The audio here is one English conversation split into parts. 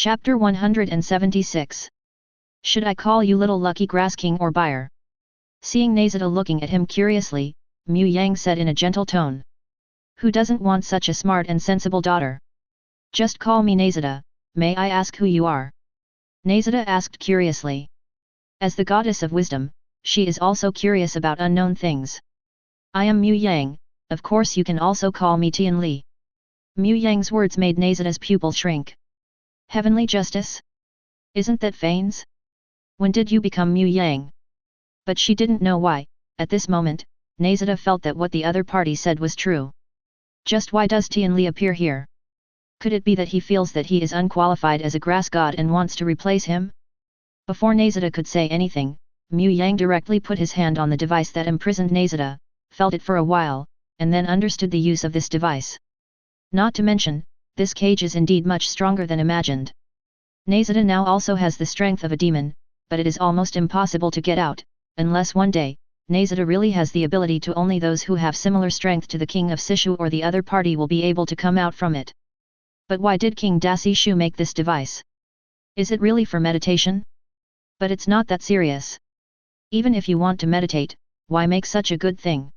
Chapter 176. Should I call you little lucky grass king or buyer? Seeing Nahida looking at him curiously, Mu Yang said in a gentle tone. Who doesn't want such a smart and sensible daughter? Just call me Nahida. May I ask who you are? Nahida asked curiously. As the goddess of wisdom, she is also curious about unknown things. I am Mu Yang, of course you can also call me Tianli. Mu Yang's words made Nahida's pupil shrink. Heavenly justice? Isn't that Fane's? When did you become Mu Yang? But she didn't know why. At this moment, Nahida felt that what the other party said was true. Just why does Tianli appear here? Could it be that he feels that he is unqualified as a grass god and wants to replace him? Before Nahida could say anything, Mu Yang directly put his hand on the device that imprisoned Nahida, felt it for a while, and then understood the use of this device. Not to mention, this cage is indeed much stronger than imagined. Nahida now also has the strength of a demon, but it is almost impossible to get out, unless one day, Nahida really has the ability to only those who have similar strength to the king of Sishu or the other party will be able to come out from it. But why did King Dasishu make this device? Is it really for meditation? But it's not that serious. Even if you want to meditate, why make such a good thing?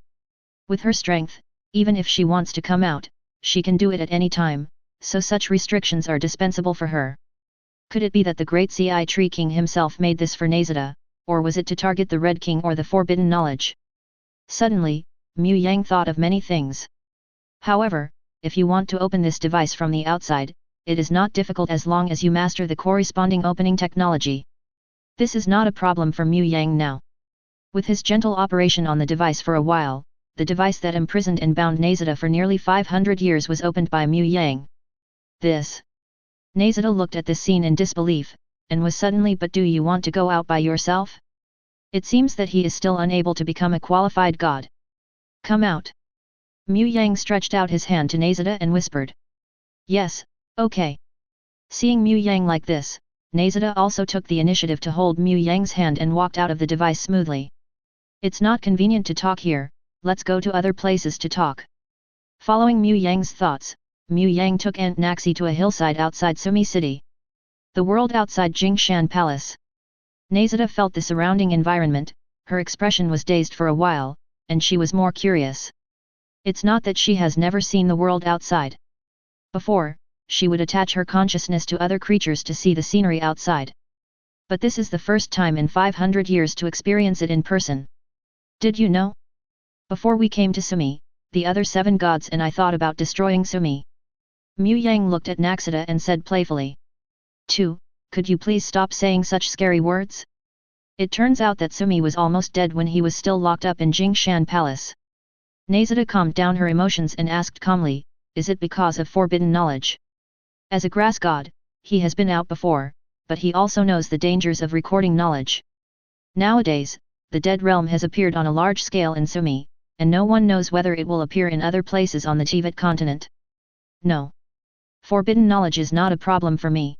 With her strength, even if she wants to come out, she can do it at any time, so such restrictions are dispensable for her. Could it be that the great Ci Tree King himself made this for Nahida, or was it to target the Red King or the forbidden knowledge? Suddenly, Mu Yang thought of many things. However, if you want to open this device from the outside, it is not difficult as long as you master the corresponding opening technology. This is not a problem for Mu Yang now. With his gentle operation on the device for a while, the device that imprisoned and bound Nahida for nearly 500 years was opened by Mu Yang. This. Nahida looked at this scene in disbelief, and was suddenly, but do you want to go out by yourself? It seems that he is still unable to become a qualified god. Come out. Mu Yang stretched out his hand to Nahida and whispered. Yes, okay. Seeing Mu Yang like this, Nahida also took the initiative to hold Mu Yang's hand and walked out of the device smoothly. It's not convenient to talk here, let's go to other places to talk. Following Mu Yang's thoughts, Mu Yang took Aunt Naxi to a hillside outside Sumi City. The world outside Jingshan Palace. Nahida felt the surrounding environment, her expression was dazed for a while, and she was more curious. It's not that she has never seen the world outside. Before, she would attach her consciousness to other creatures to see the scenery outside. But this is the first time in 500 years to experience it in person. Did you know? Before we came to Sumi, the other 7 gods and I thought about destroying Sumi. Mu Yang looked at Nahida and said playfully. 2. Could you please stop saying such scary words? It turns out that Sumi was almost dead when he was still locked up in Jingshan Palace. Nahida calmed down her emotions and asked calmly, is it because of forbidden knowledge? As a grass god, he has been out before, but he also knows the dangers of recording knowledge. Nowadays, the Dead Realm has appeared on a large scale in Sumi, and no one knows whether it will appear in other places on the Teyvat continent. No. Forbidden knowledge is not a problem for me.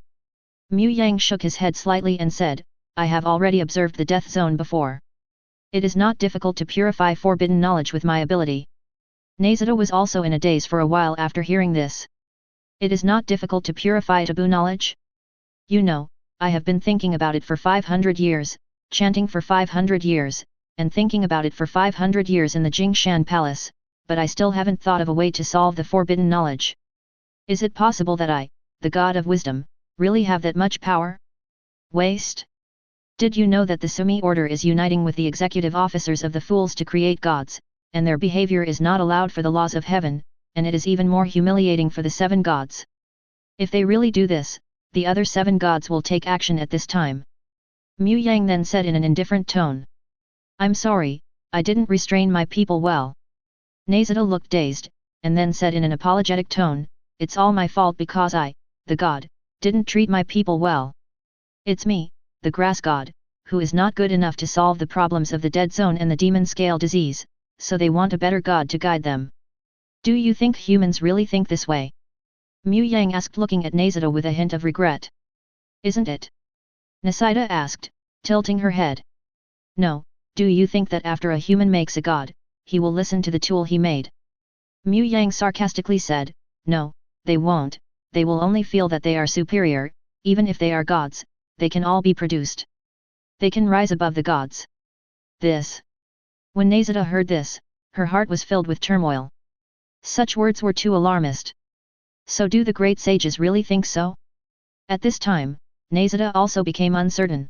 Mu Yang shook his head slightly and said, I have already observed the death zone before. It is not difficult to purify forbidden knowledge with my ability. Nahida was also in a daze for a while after hearing this. It is not difficult to purify taboo knowledge? You know, I have been thinking about it for 500 years, chanting for 500 years, and thinking about it for 500 years in the Jingshan Palace, but I still haven't thought of a way to solve the forbidden knowledge. Is it possible that I, the god of wisdom, really have that much power? Waste? Did you know that the Sumi order is uniting with the executive officers of the fools to create gods, and their behavior is not allowed for the laws of heaven, and it is even more humiliating for the 7 gods. If they really do this, the other 7 gods will take action at this time. Mu Yang then said in an indifferent tone. I'm sorry, I didn't restrain my people well. Nahida looked dazed, and then said in an apologetic tone, it's all my fault because I, the god, didn't treat my people well. It's me, the grass god, who is not good enough to solve the problems of the dead zone and the demon scale disease, so they want a better god to guide them. Do you think humans really think this way? Mu Yang asked looking at Nahida with a hint of regret. Isn't it? Nahida asked, tilting her head. No, do you think that after a human makes a god, he will listen to the tool he made? Mu Yang sarcastically said, no, they won't, they will only feel that they are superior, even if they are gods, they can all be produced. They can rise above the gods. This. When Nahida heard this, her heart was filled with turmoil. Such words were too alarmist. So do the great sages really think so? At this time, Nahida also became uncertain.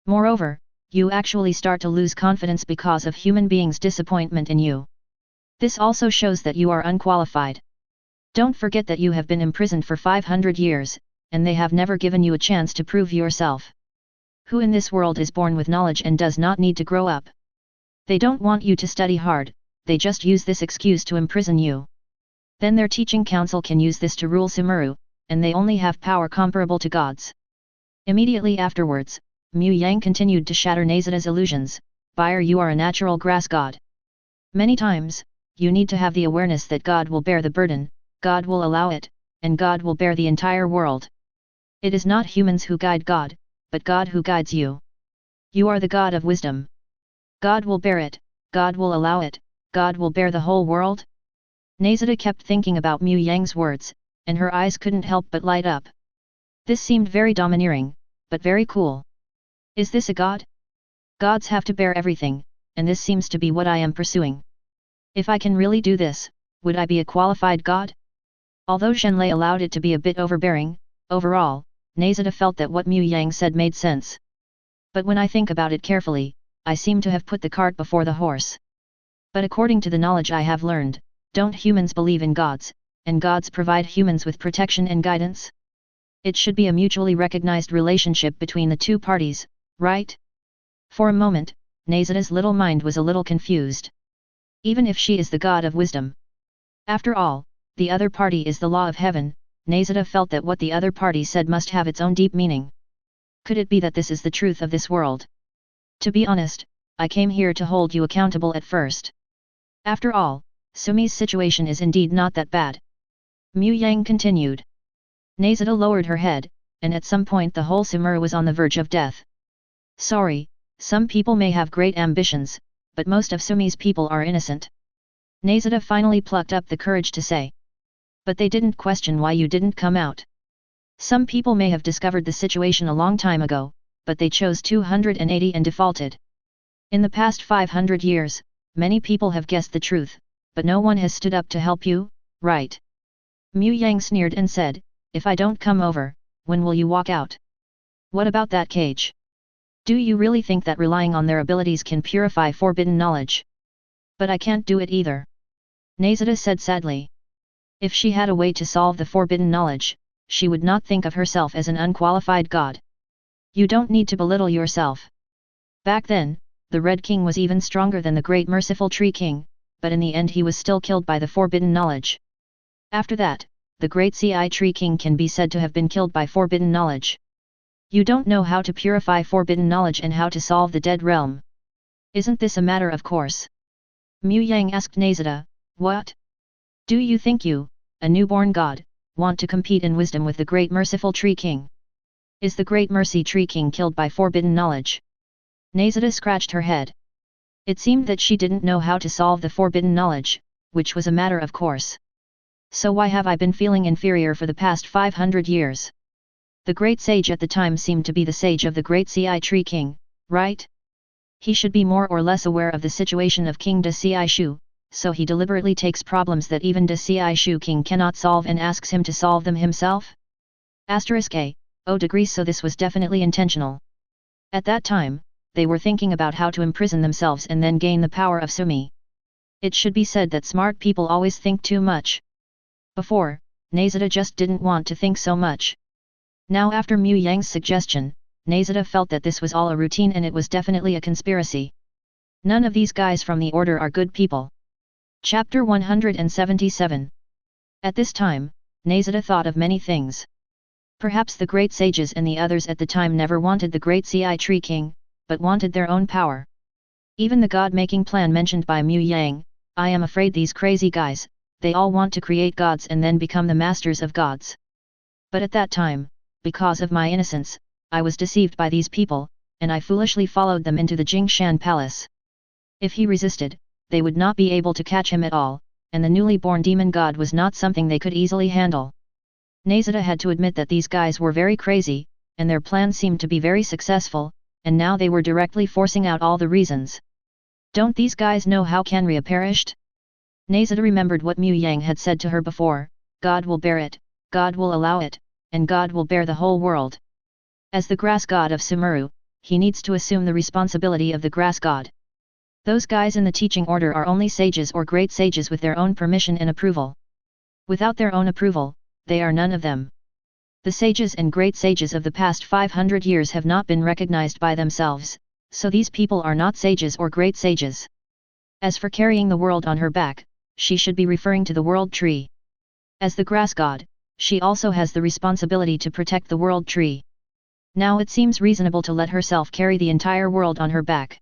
Moreover, you actually start to lose confidence because of human beings' disappointment in you. This also shows that you are unqualified. Don't forget that you have been imprisoned for 500 years, and they have never given you a chance to prove yourself. Who in this world is born with knowledge and does not need to grow up? They don't want you to study hard, they just use this excuse to imprison you. Then their teaching council can use this to rule Sumeru, and they only have power comparable to gods. Immediately afterwards, Mu Yang continued to shatter Nahida's illusions. Buyer, you are a natural grass god. Many times, you need to have the awareness that God will bear the burden, God will allow it, and God will bear the entire world. It is not humans who guide God, but God who guides you. You are the God of wisdom. God will bear it, God will allow it, God will bear the whole world? Nahida kept thinking about Mu Yang's words, and her eyes couldn't help but light up. This seemed very domineering, but very cool. Is this a god? Gods have to bear everything, and this seems to be what I am pursuing. If I can really do this, would I be a qualified god? Although Zhongli allowed it to be a bit overbearing, overall, Nahida felt that what Mu Yang said made sense. But when I think about it carefully, I seem to have put the cart before the horse. But according to the knowledge I have learned, don't humans believe in gods, and gods provide humans with protection and guidance? It should be a mutually recognized relationship between the two parties, right? For a moment, Nahida's little mind was a little confused. Even if she is the god of wisdom. After all, the other party is the law of heaven. Nahida felt that what the other party said must have its own deep meaning. Could it be that this is the truth of this world? To be honest, I came here to hold you accountable at first. After all, Sumi's situation is indeed not that bad. Mu Yang continued. Nahida lowered her head, and at some point the whole Sumeru was on the verge of death. Sorry, some people may have great ambitions, but most of Sumi's people are innocent. Nahida finally plucked up the courage to say. But they didn't question why you didn't come out. Some people may have discovered the situation a long time ago, but they chose 280 and defaulted. In the past 500 years, many people have guessed the truth, but no one has stood up to help you, right? Mu Yang sneered and said, if I don't come over, when will you walk out? What about that cage? Do you really think that relying on their abilities can purify forbidden knowledge? But I can't do it either. Nahida said sadly. If she had a way to solve the forbidden knowledge, she would not think of herself as an unqualified god. You don't need to belittle yourself. Back then, the Red King was even stronger than the great merciful Tree King, but in the end he was still killed by the forbidden knowledge. After that, the great Ci Tree King can be said to have been killed by forbidden knowledge. You don't know how to purify forbidden knowledge and how to solve the dead realm. Isn't this a matter of course? Mu Yang asked Nahida, what? Do you think you, a newborn god, want to compete in wisdom with the great merciful Tree King? Is the great mercy Tree King killed by forbidden knowledge? Nahida scratched her head. It seemed that she didn't know how to solve the forbidden knowledge, which was a matter of course. So why have I been feeling inferior for the past 500 years? The great sage at the time seemed to be the sage of the great Ci Tree King, right? He should be more or less aware of the situation of King de Ci Shu, so he deliberately takes problems that even de Ci Shu King cannot solve and asks him to solve them himself? *A. O degrees. So this was definitely intentional. At that time, they were thinking about how to imprison themselves and then gain the power of Sumi. It should be said that smart people always think too much. Before, Nahida just didn't want to think so much. Now after Mu Yang's suggestion, Nahida felt that this was all a routine and it was definitely a conspiracy. None of these guys from the order are good people. Chapter 177. At this time, Nahida thought of many things. Perhaps the great sages and the others at the time never wanted the great Ci Tree King, but wanted their own power. Even the god-making plan mentioned by Mu Yang, I am afraid these crazy guys, they all want to create gods and then become the masters of gods. But at that time, because of my innocence, I was deceived by these people, and I foolishly followed them into the Jingshan palace. If he resisted, they would not be able to catch him at all, and the newly born demon god was not something they could easily handle. Nahida had to admit that these guys were very crazy, and their plan seemed to be very successful, and now they were directly forcing out all the reasons. Don't these guys know how Canria perished? Nahida remembered what Mu Yang had said to her before, God will bear it, God will allow it, and God will bear the whole world. As the grass god of Sumeru, he needs to assume the responsibility of the grass god. Those guys in the teaching order are only sages or great sages with their own permission and approval. Without their own approval, they are none of them. The sages and great sages of the past 500 years have not been recognized by themselves, so these people are not sages or great sages. As for carrying the world on her back, she should be referring to the world tree. As the grass god, she also has the responsibility to protect the world tree. Now it seems reasonable to let herself carry the entire world on her back.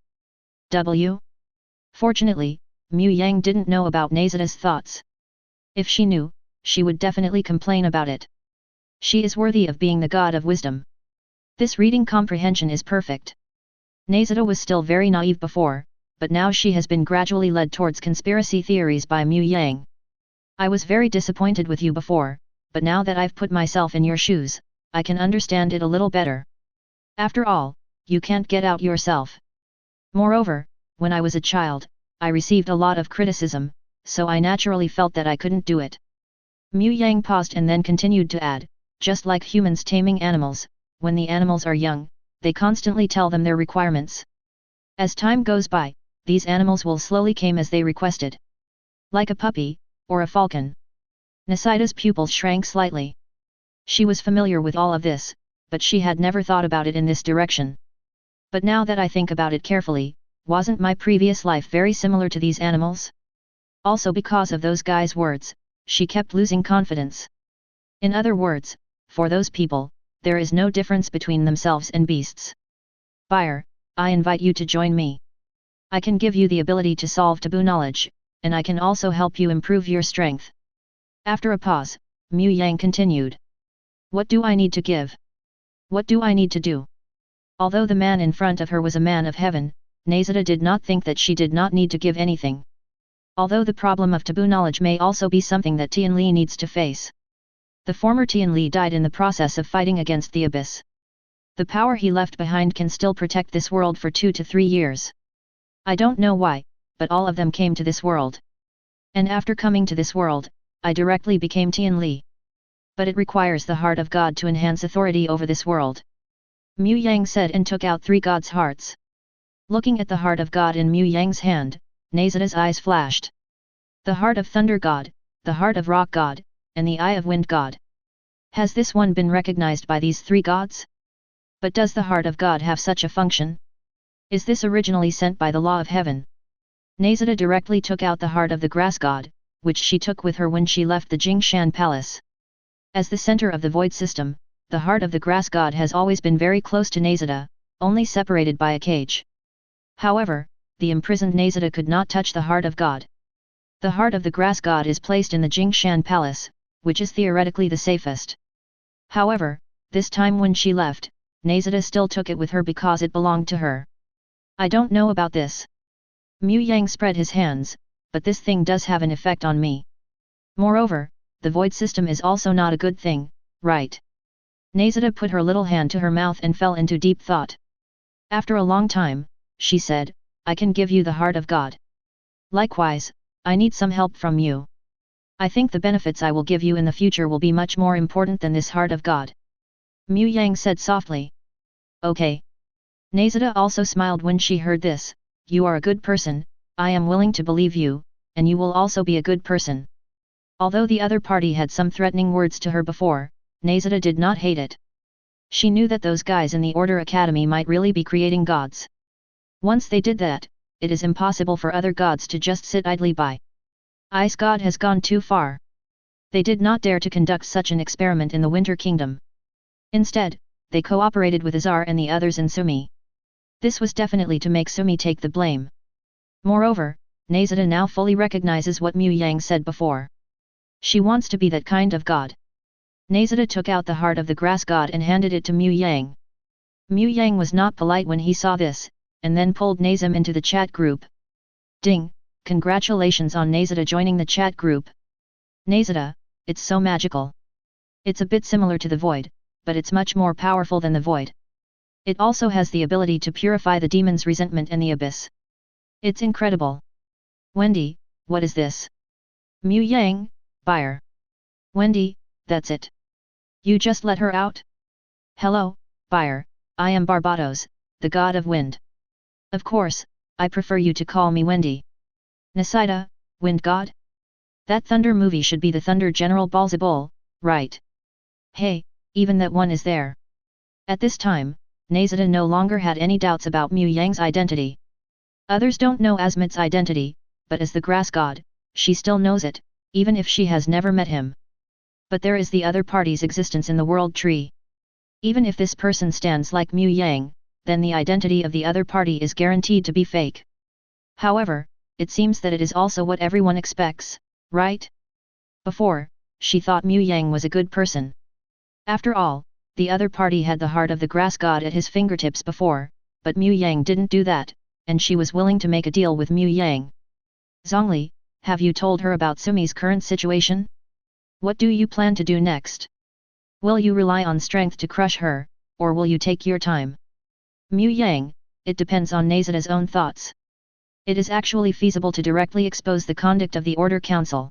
Fortunately, Mu Yang didn't know about Nahida's thoughts. If she knew, she would definitely complain about it. She is worthy of being the god of wisdom. This reading comprehension is perfect. Nahida was still very naive before, but now she has been gradually led towards conspiracy theories by Mu Yang. I was very disappointed with you before, but now that I've put myself in your shoes, I can understand it a little better. After all, you can't get out yourself. Moreover, when I was a child, I received a lot of criticism, so I naturally felt that I couldn't do it. Mu Yang paused and then continued to add, just like humans taming animals, when the animals are young, they constantly tell them their requirements. As time goes by, these animals will slowly come as they requested. Like a puppy, or a falcon. Nahida's pupils shrank slightly. She was familiar with all of this, but she had never thought about it in this direction. But now that I think about it carefully, wasn't my previous life very similar to these animals? Also because of those guys' words, she kept losing confidence. In other words, for those people, there is no difference between themselves and beasts. Buyer, I invite you to join me. I can give you the ability to solve taboo knowledge, and I can also help you improve your strength. After a pause, Mu Yang continued. What do I need to give? What do I need to do? Although the man in front of her was a man of heaven, Nahida did not think that she did not need to give anything. Although the problem of taboo knowledge may also be something that Tianli needs to face. The former Tianli died in the process of fighting against the abyss. The power he left behind can still protect this world for 2 to 3 years. I don't know why, but all of them came to this world. And after coming to this world, I directly became Tianli. But it requires the heart of God to enhance authority over this world. Mu Yang said and took out 3 gods' hearts. Looking at the heart of God in Mu Yang's hand, Nahida's eyes flashed. The heart of Thunder God, the heart of Rock God, and the eye of Wind God. Has this one been recognized by these 3 gods? But does the heart of God have such a function? Is this originally sent by the law of heaven? Nahida directly took out the heart of the grass god, which she took with her when she left the Jingshan palace. As the center of the void system, the heart of the grass god has always been very close to Nahida, only separated by a cage. However, the imprisoned Nahida could not touch the heart of God. The heart of the grass god is placed in the Jingshan palace, which is theoretically the safest. However, this time when she left, Nahida still took it with her because it belonged to her. I don't know about this. Mu Yang spread his hands, but this thing does have an effect on me. Moreover, the void system is also not a good thing, right? Nahida put her little hand to her mouth and fell into deep thought. After a long time, she said, I can give you the heart of God. Likewise, I need some help from you. I think the benefits I will give you in the future will be much more important than this heart of God. Mu Yang said softly. Okay. Nahida also smiled when she heard this. You are a good person, I am willing to believe you, and you will also be a good person. Although the other party had some threatening words to her before, Nahida did not hate it. She knew that those guys in the Order Academy might really be creating gods. Once they did that, it is impossible for other gods to just sit idly by. Ice God has gone too far. They did not dare to conduct such an experiment in the Winter Kingdom. Instead, they cooperated with Azar and the others in Sumi. This was definitely to make Sumi take the blame. Moreover, Nahida now fully recognizes what Mu Yang said before. She wants to be that kind of god. Nahida took out the heart of the grass god and handed it to Mu Yang. Mu Yang was not polite when he saw this, and then pulled Nazim into the chat group. Ding, congratulations on Nahida joining the chat group. Nahida, it's so magical. It's a bit similar to the void, but it's much more powerful than the void. It also has the ability to purify the demon's resentment and the abyss. It's incredible. Wendy, what is this? Mu Yang, buyer. Wendy, that's it. You just let her out? Hello, buyer, I am Barbados, the god of wind. Of course, I prefer you to call me Wendy. Nahida, wind god? That thunder movie should be the Thunder General Balzabul, right? Hey, even that one is there. At this time, Nahida no longer had any doubts about Mu Yang's identity. Others don't know Asmod's identity, but as the grass god, she still knows it, even if she has never met him. But there is the other party's existence in the world tree. Even if this person stands like Mu Yang, then the identity of the other party is guaranteed to be fake. However, it seems that it is also what everyone expects, right? Before, she thought Mu Yang was a good person. After all, the other party had the heart of the grass god at his fingertips before, but Mu Yang didn't do that, and she was willing to make a deal with Mu Yang. Zhongli, have you told her about Sumi's current situation? What do you plan to do next? Will you rely on strength to crush her, or will you take your time? Mu Yang, it depends on Nahida's own thoughts. It is actually feasible to directly expose the conduct of the Order Council.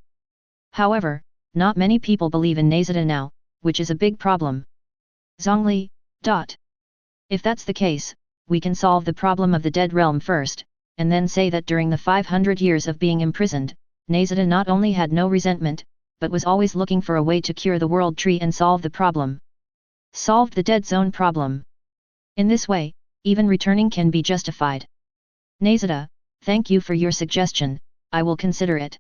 However, not many people believe in Nahida now, which is a big problem. Zhongli, If that's the case, we can solve the problem of the Dead Realm first, and then say that during the 500 years of being imprisoned, Nahida not only had no resentment, but was always looking for a way to cure the world tree and solve the problem. Solved the dead zone problem. In this way, even returning can be justified. Nahida, thank you for your suggestion, I will consider it.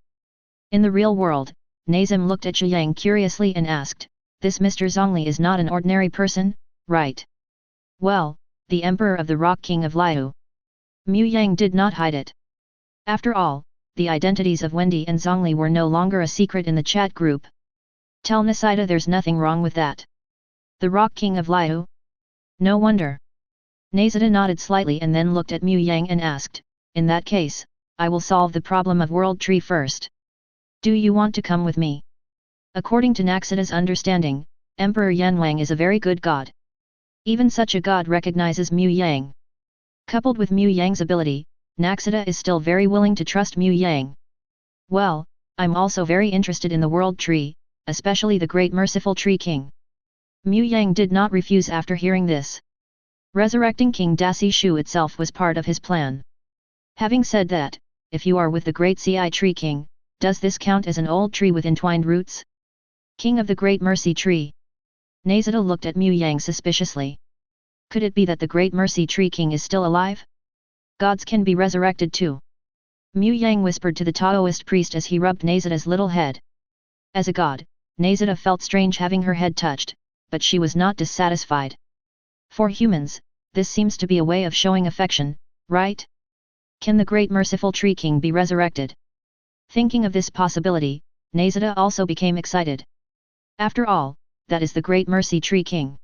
In the real world, Nazim looked at Yang curiously and asked, this Mr. Zhongli is not an ordinary person, right? Well, the Emperor of the Rock King of Liu. Mu Yang did not hide it. After all, the identities of Wendy and Zhongli were no longer a secret in the chat group. Tell Nahida there's nothing wrong with that. The Rock King of Liu? No wonder. Nahida nodded slightly and then looked at Mu Yang and asked, in that case, I will solve the problem of World Tree first. Do you want to come with me? According to Nahida's understanding, Emperor Yanwang is a very good god. Even such a god recognizes Mu Yang. Coupled with Mu Yang's ability, Nahida is still very willing to trust Mu Yang. Well, I'm also very interested in the World Tree, especially the Great Merciful Tree King. Mu Yang did not refuse after hearing this. Resurrecting King Dasi Shu itself was part of his plan. Having said that, if you are with the Great Ci Tree King, does this count as an old tree with entwined roots? King of the Great Mercy Tree. Nahida looked at Mu Yang suspiciously. Could it be that the Great Mercy Tree King is still alive? Gods can be resurrected too. Mu Yang whispered to the Taoist priest as he rubbed Nahida's little head. As a god, Nahida felt strange having her head touched, but she was not dissatisfied. For humans, this seems to be a way of showing affection, right? Can the Great Merciful Tree King be resurrected? Thinking of this possibility, Nahida also became excited. After all, that is the Great Mercy Tree King.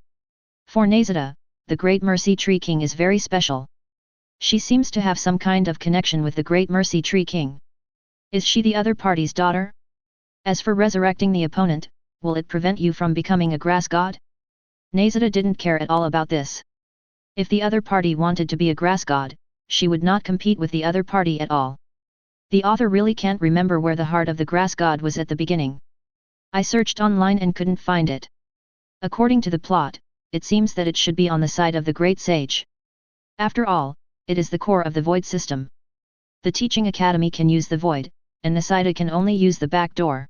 For Nahida, the Great Mercy Tree King is very special. She seems to have some kind of connection with the Great Mercy Tree King. Is she the other party's daughter? As for resurrecting the opponent, will it prevent you from becoming a grass god? Nahida didn't care at all about this. If the other party wanted to be a grass god, she would not compete with the other party at all. The author really can't remember where the heart of the grass god was at the beginning. I searched online and couldn't find it. According to the plot, it seems that it should be on the side of the Great Sage. After all, it is the core of the Void system. The Teaching Academy can use the Void, and Nahida can only use the back door.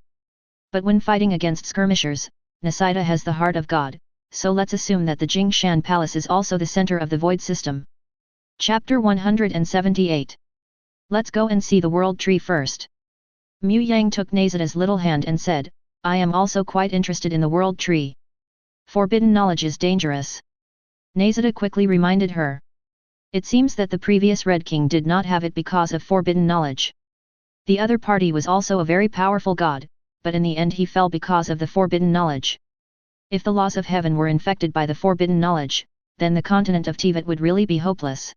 But when fighting against skirmishers, Nahida has the heart of God, so let's assume that the Jingshan Palace is also the center of the Void system. Chapter 178. Let's go and see the World Tree first. Mu Yang took Nahida's little hand and said, I am also quite interested in the World Tree. Forbidden knowledge is dangerous. Nahida quickly reminded her. It seems that the previous Red King did not have it because of forbidden knowledge. The other party was also a very powerful god, but in the end he fell because of the forbidden knowledge. If the laws of heaven were infected by the forbidden knowledge, then the continent of Teyvat would really be hopeless.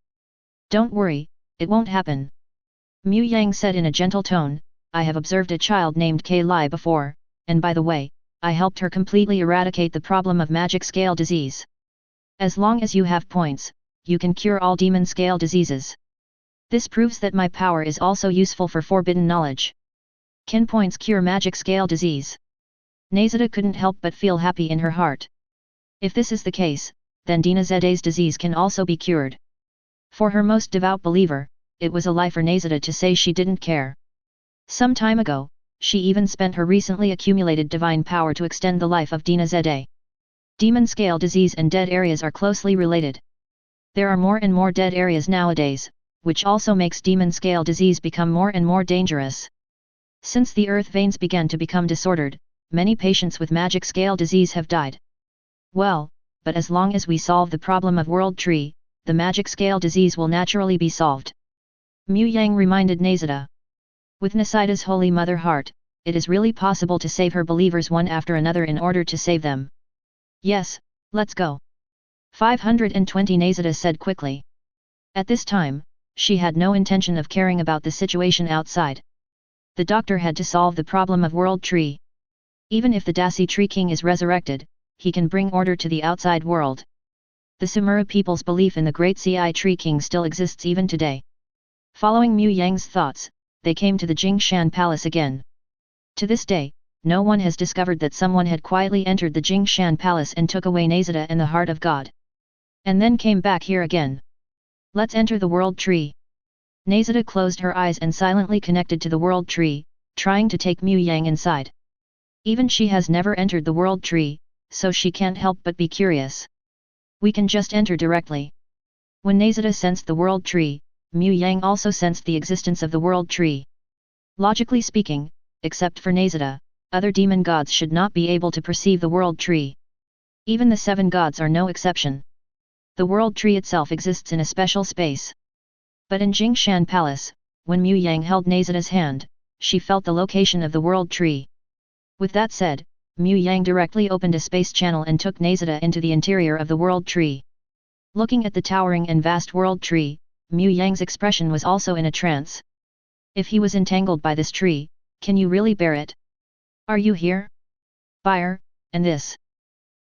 Don't worry, it won't happen. Mu Yang said in a gentle tone, I have observed a child named Kai Lai before, and by the way, I helped her completely eradicate the problem of magic scale disease. As long as you have points, you can cure all demon scale diseases. This proves that my power is also useful for forbidden knowledge. Can points cure magic scale disease? Nahida couldn't help but feel happy in her heart. If this is the case, then Gnoses' disease can also be cured. For her most devout believer, it was a lie for Nahida to say she didn't care. Some time ago, she even spent her recently accumulated divine power to extend the life of Gnoses. Demon scale disease and dead areas are closely related. There are more and more dead areas nowadays, which also makes demon scale disease become more and more dangerous. Since the earth veins began to become disordered, many patients with magic scale disease have died. Well, but as long as we solve the problem of world tree, the magic scale disease will naturally be solved. Mu Yang reminded Nahida. With Nahida's Holy Mother heart, it is really possible to save her believers one after another in order to save them. Yes, let's go. 520 Nahida said quickly. At this time, she had no intention of caring about the situation outside. The doctor had to solve the problem of world tree. Even if the Dasi Tree King is resurrected, he can bring order to the outside world. The Sumera people's belief in the great Ci Tree King still exists even today. Following Mu Yang's thoughts, they came to the Jingshan Palace again. To this day, no one has discovered that someone had quietly entered the Jingshan Palace and took away Nahida and the Heart of God. And then came back here again. Let's enter the World Tree. Nahida closed her eyes and silently connected to the World Tree, trying to take Mu Yang inside. Even she has never entered the World Tree, so she can't help but be curious. We can just enter directly. When Nahida sensed the World Tree, Mu Yang also sensed the existence of the World Tree. Logically speaking, except for Nahida, other demon gods should not be able to perceive the World Tree. Even the 7 gods are no exception. The World Tree itself exists in a special space. But in Jingshan Palace, when Mu Yang held Nahida's hand, she felt the location of the World Tree. With that said, Mu Yang directly opened a space channel and took Nahida into the interior of the World Tree. Looking at the towering and vast World Tree, Mu Yang's expression was also in a trance. If he was entangled by this tree, can you really bear it? Are you here? Buyer, and this.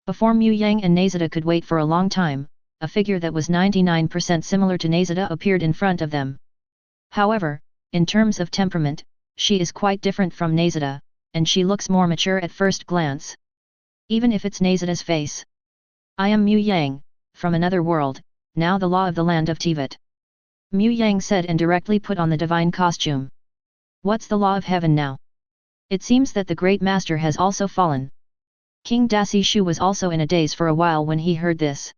Before Mu Yang and Nahida could wait for a long time, a figure that was 99% similar to Nahida appeared in front of them. However, in terms of temperament, she is quite different from Nahida, and she looks more mature at first glance. Even if it's Nahida's face. I am Mu Yang, from another world, now the law of the land of Teyvat. Mu Yang said and directly put on the divine costume. What's the law of heaven now? It seems that the great master has also fallen. King Dasi Shu was also in a daze for a while when he heard this.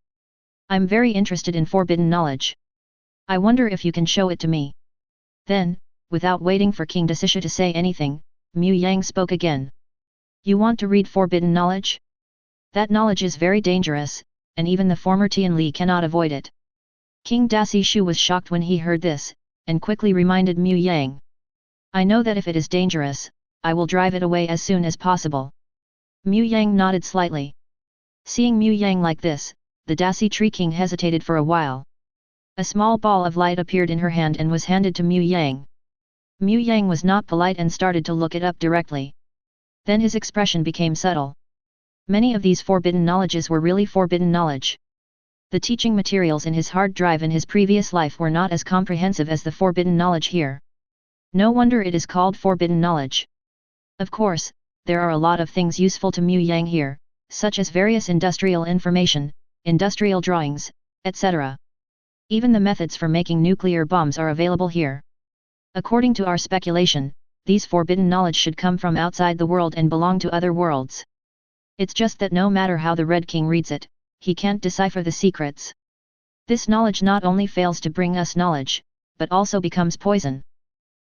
I'm very interested in forbidden knowledge. I wonder if you can show it to me. Then, without waiting for King Dasi Shu to say anything, Mu Yang spoke again. You want to read forbidden knowledge? That knowledge is very dangerous, and even the former Tian Li cannot avoid it. King Dasi Shu was shocked when he heard this, and quickly reminded Mu Yang. I know that if it is dangerous, I will drive it away as soon as possible. Mu Yang nodded slightly. Seeing Mu Yang like this, the Dasi Tree King hesitated for a while. A small ball of light appeared in her hand and was handed to Mu Yang. Mu Yang was not polite and started to look it up directly. Then his expression became subtle. Many of these forbidden knowledges were really forbidden knowledge. The teaching materials in his hard drive in his previous life were not as comprehensive as the forbidden knowledge here. No wonder it is called forbidden knowledge. Of course, there are a lot of things useful to Mu Yang here, such as various industrial information, industrial drawings, etc. Even the methods for making nuclear bombs are available here. According to our speculation, these forbidden knowledge should come from outside the world and belong to other worlds. It's just that no matter how the Red King reads it, he can't decipher the secrets. This knowledge not only fails to bring us knowledge, but also becomes poison.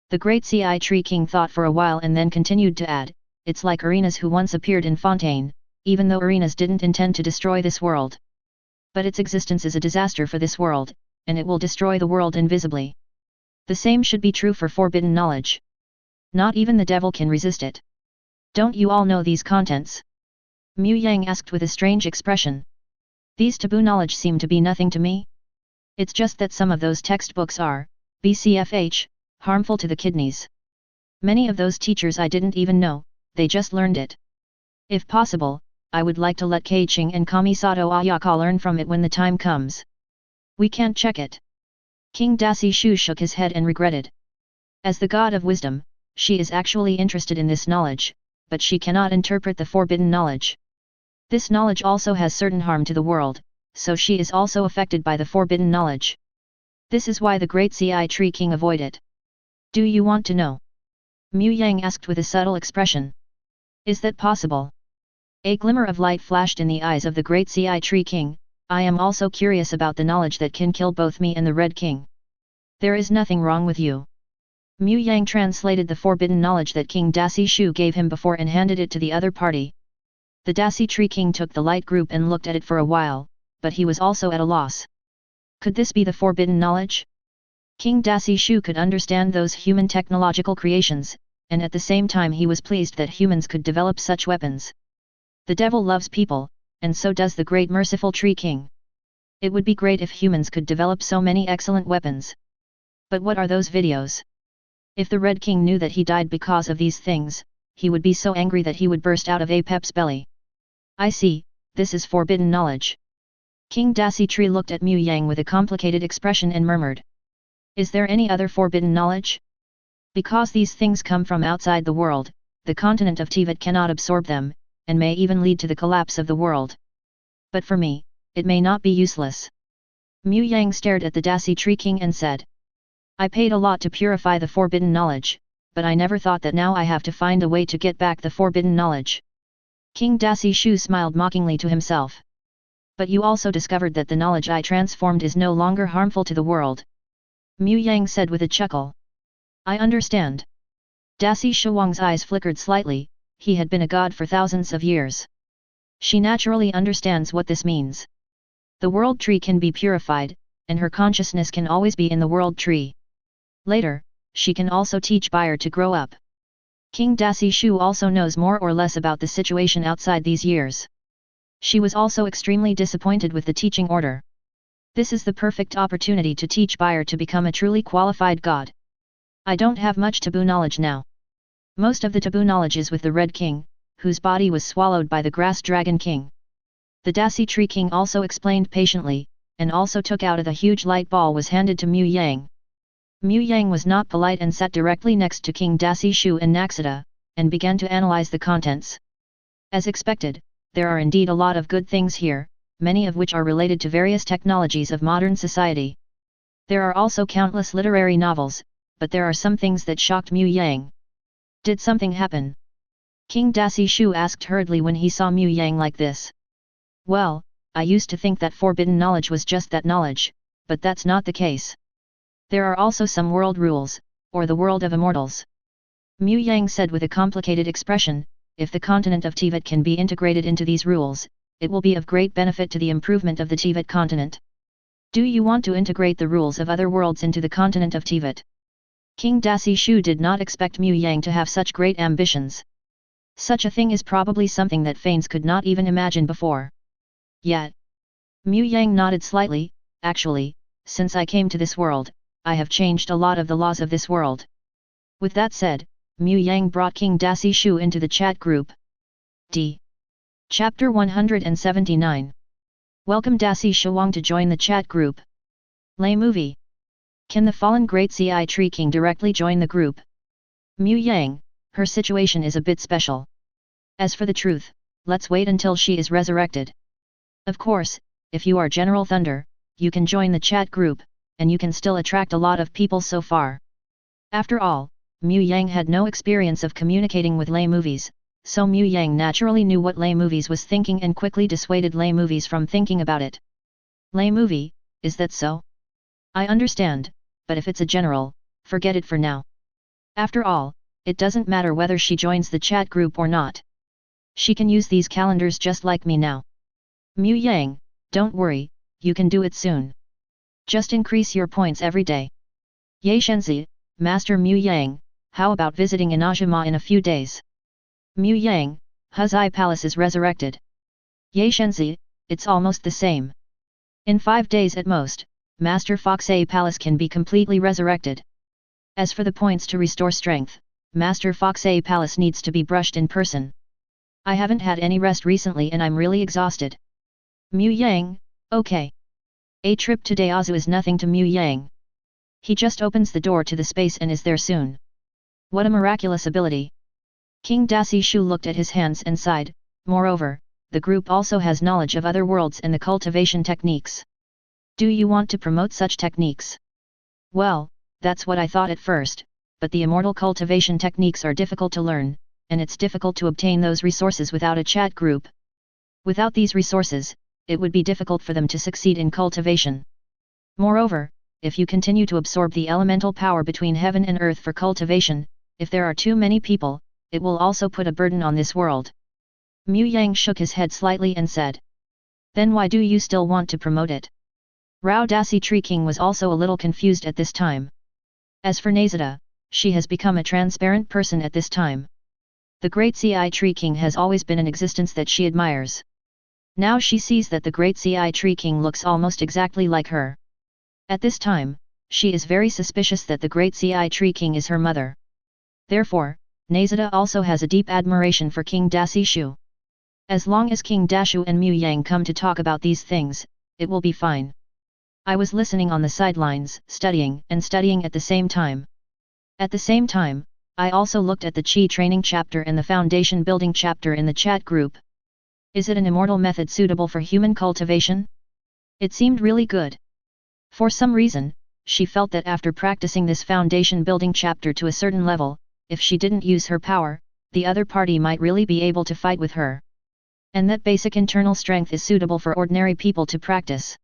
The great Ci Tree King thought for a while and then continued to add, it's like Arenas who once appeared in Fontaine, even though Arenas didn't intend to destroy this world. But its existence is a disaster for this world, and it will destroy the world invisibly. The same should be true for forbidden knowledge. Not even the devil can resist it. Don't you all know these contents? Mu Yang asked with a strange expression. These taboo knowledge seem to be nothing to me. It's just that some of those textbooks are, BCFH, harmful to the kidneys. Many of those teachers I didn't even know, they just learned it. If possible, I would like to let Keqing and Kamisato Ayaka learn from it when the time comes. We can't check it. King Dasi Shu shook his head and regretted. As the god of wisdom, she is actually interested in this knowledge, but she cannot interpret the forbidden knowledge. This knowledge also has certain harm to the world, so she is also affected by the forbidden knowledge. This is why the great Ci Tree King avoid it. Do you want to know? Mu Yang asked with a subtle expression. Is that possible? A glimmer of light flashed in the eyes of the great Ci Tree King. I am also curious about the knowledge that can kill both me and the Red King. There is nothing wrong with you. Mu Yang translated the forbidden knowledge that King Dasi Shu gave him before and handed it to the other party. The Dasi Tree King took the light group and looked at it for a while, but he was also at a loss. Could this be the forbidden knowledge? King Dasi Shu could understand those human technological creations, and at the same time he was pleased that humans could develop such weapons. The devil loves people, and so does the great merciful Tree King. It would be great if humans could develop so many excellent weapons. But what are those videos? If the Red King knew that he died because of these things, he would be so angry that he would burst out of Apep's belly. I see, this is forbidden knowledge. King Dasi Tree looked at Mu Yang with a complicated expression and murmured. Is there any other forbidden knowledge? Because these things come from outside the world, the continent of Teyvat cannot absorb them, and may even lead to the collapse of the world. But for me, it may not be useless. Mu Yang stared at the Dasi Tree King and said. I paid a lot to purify the forbidden knowledge, but I never thought that now I have to find a way to get back the forbidden knowledge. King Dasi Shu smiled mockingly to himself. But you also discovered that the knowledge I transformed is no longer harmful to the world. Mu Yang said with a chuckle. I understand. Dasi Shuang's eyes flickered slightly. He had been a god for thousands of years. She naturally understands what this means. The world tree can be purified, and her consciousness can always be in the world tree. Later, she can also teach buyer to grow up. King Dasi Shu also knows more or less about the situation outside these years. She was also extremely disappointed with the teaching order. This is the perfect opportunity to teach buyer to become a truly qualified god. I don't have much taboo knowledge now. Most of the taboo knowledge is with the Red King, whose body was swallowed by the Grass Dragon King. The Dasi Tree King also explained patiently, and also took out of the huge light ball was handed to Mu Yang. Mu Yang was not polite and sat directly next to King Dasi Shu and Nahida, and began to analyze the contents. As expected, there are indeed a lot of good things here, many of which are related to various technologies of modern society. There are also countless literary novels, but there are some things that shocked Mu Yang. Did something happen? King Dasi Shu asked hurriedly when he saw Mu Yang like this. Well, I used to think that forbidden knowledge was just that knowledge, but that's not the case. There are also some world rules, or the world of immortals. Mu Yang said with a complicated expression. If the continent of Teyvat can be integrated into these rules, it will be of great benefit to the improvement of the Teyvat continent. Do you want to integrate the rules of other worlds into the continent of Teyvat? King Dasi Shu did not expect Mu Yang to have such great ambitions. Such a thing is probably something that Fanes could not even imagine before. Yet. Mu Yang nodded slightly. Actually, since I came to this world, I have changed a lot of the laws of this world. With that said, Mu Yang brought King Dasi Shu into the chat group. D. Chapter 179. Welcome Dasi Shuang to join the chat group. Lay movie. Can the fallen great Ci Tree King directly join the group? Mu Yang, her situation is a bit special. As for the truth, let's wait until she is resurrected. Of course, if you are General Thunder, you can join the chat group, and you can still attract a lot of people so far. After all, Mu Yang had no experience of communicating with lay movies, so Mu Yang naturally knew what lay movies was thinking and quickly dissuaded lay movies from thinking about it. Lay movie, is that so? I understand, but if it's a general, forget it for now. After all, it doesn't matter whether she joins the chat group or not. She can use these calendars just like me now. Mu Yang, don't worry, you can do it soon. Just increase your points every day. Ye Shenzi, Master Mu Yang, how about visiting Inajima in a few days? Mu Yang, Huzai Palace is resurrected. Ye Shenzi, it's almost the same. In 5 days at most, Master Foxay Palace can be completely resurrected. As for the points to restore strength, Master Foxay Palace needs to be brushed in person. I haven't had any rest recently and I'm really exhausted. Mu Yang, okay. A trip to Daozu is nothing to Mu Yang. He just opens the door to the space and is there soon. What a miraculous ability. King Dasi Shu looked at his hands and sighed. Moreover, the group also has knowledge of other worlds and the cultivation techniques. Do you want to promote such techniques? Well, that's what I thought at first, but the immortal cultivation techniques are difficult to learn, and it's difficult to obtain those resources without a chat group. Without these resources, it would be difficult for them to succeed in cultivation. Moreover, if you continue to absorb the elemental power between heaven and earth for cultivation, if there are too many people, it will also put a burden on this world. Mu Yang shook his head slightly and said. Then why do you still want to promote it? Rao Dasi Tree King was also a little confused at this time. As for Nahida, she has become a transparent person at this time. The great Ci Tree King has always been an existence that she admires. Now she sees that the great Ci Tree King looks almost exactly like her. At this time, she is very suspicious that the great Ci Tree King is her mother. Therefore, Nahida also has a deep admiration for King Dasi Shu. As long as King Dashu and Mu Yang come to talk about these things, it will be fine. I was listening on the sidelines, studying at the same time. At the same time, I also looked at the Qi training chapter and the foundation building chapter in the chat group. Is it an immortal method suitable for human cultivation? It seemed really good. For some reason, she felt that after practicing this foundation building chapter to a certain level, if she didn't use her power, the other party might really be able to fight with her. And that basic internal strength is suitable for ordinary people to practice.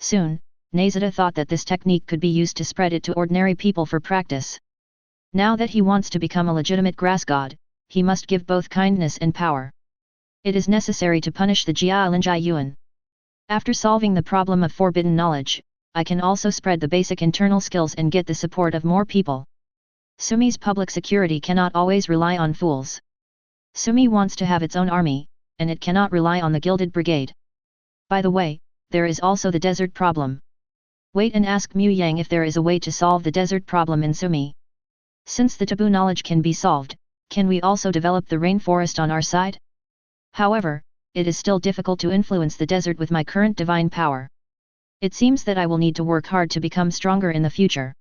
Soon, Nahida thought that this technique could be used to spread it to ordinary people for practice. Now that he wants to become a legitimate grass god, he must give both kindness and power. It is necessary to punish the Jialinjai Yuan. After solving the problem of forbidden knowledge, I can also spread the basic internal skills and get the support of more people. Sumi's public security cannot always rely on fools. Sumi wants to have its own army, and it cannot rely on the Gilded Brigade. By the way, there is also the desert problem. Wait and ask Mu Yang if there is a way to solve the desert problem in Sumi. Since the taboo knowledge can be solved, can we also develop the rainforest on our side? However, it is still difficult to influence the desert with my current divine power. It seems that I will need to work hard to become stronger in the future.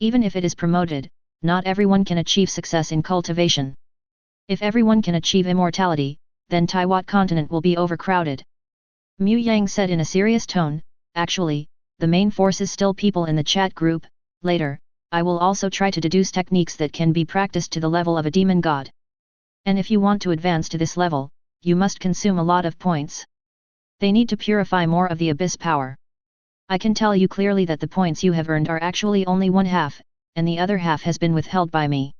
Even if it is promoted, not everyone can achieve success in cultivation. If everyone can achieve immortality, then Teyvat continent will be overcrowded. Mu Yang said in a serious tone, actually, the main force is still people in the chat group. Later, I will also try to deduce techniques that can be practiced to the level of a demon god. And if you want to advance to this level, you must consume a lot of points. They need to purify more of the abyss power. I can tell you clearly that the points you have earned are actually only one half, and the other half has been withheld by me.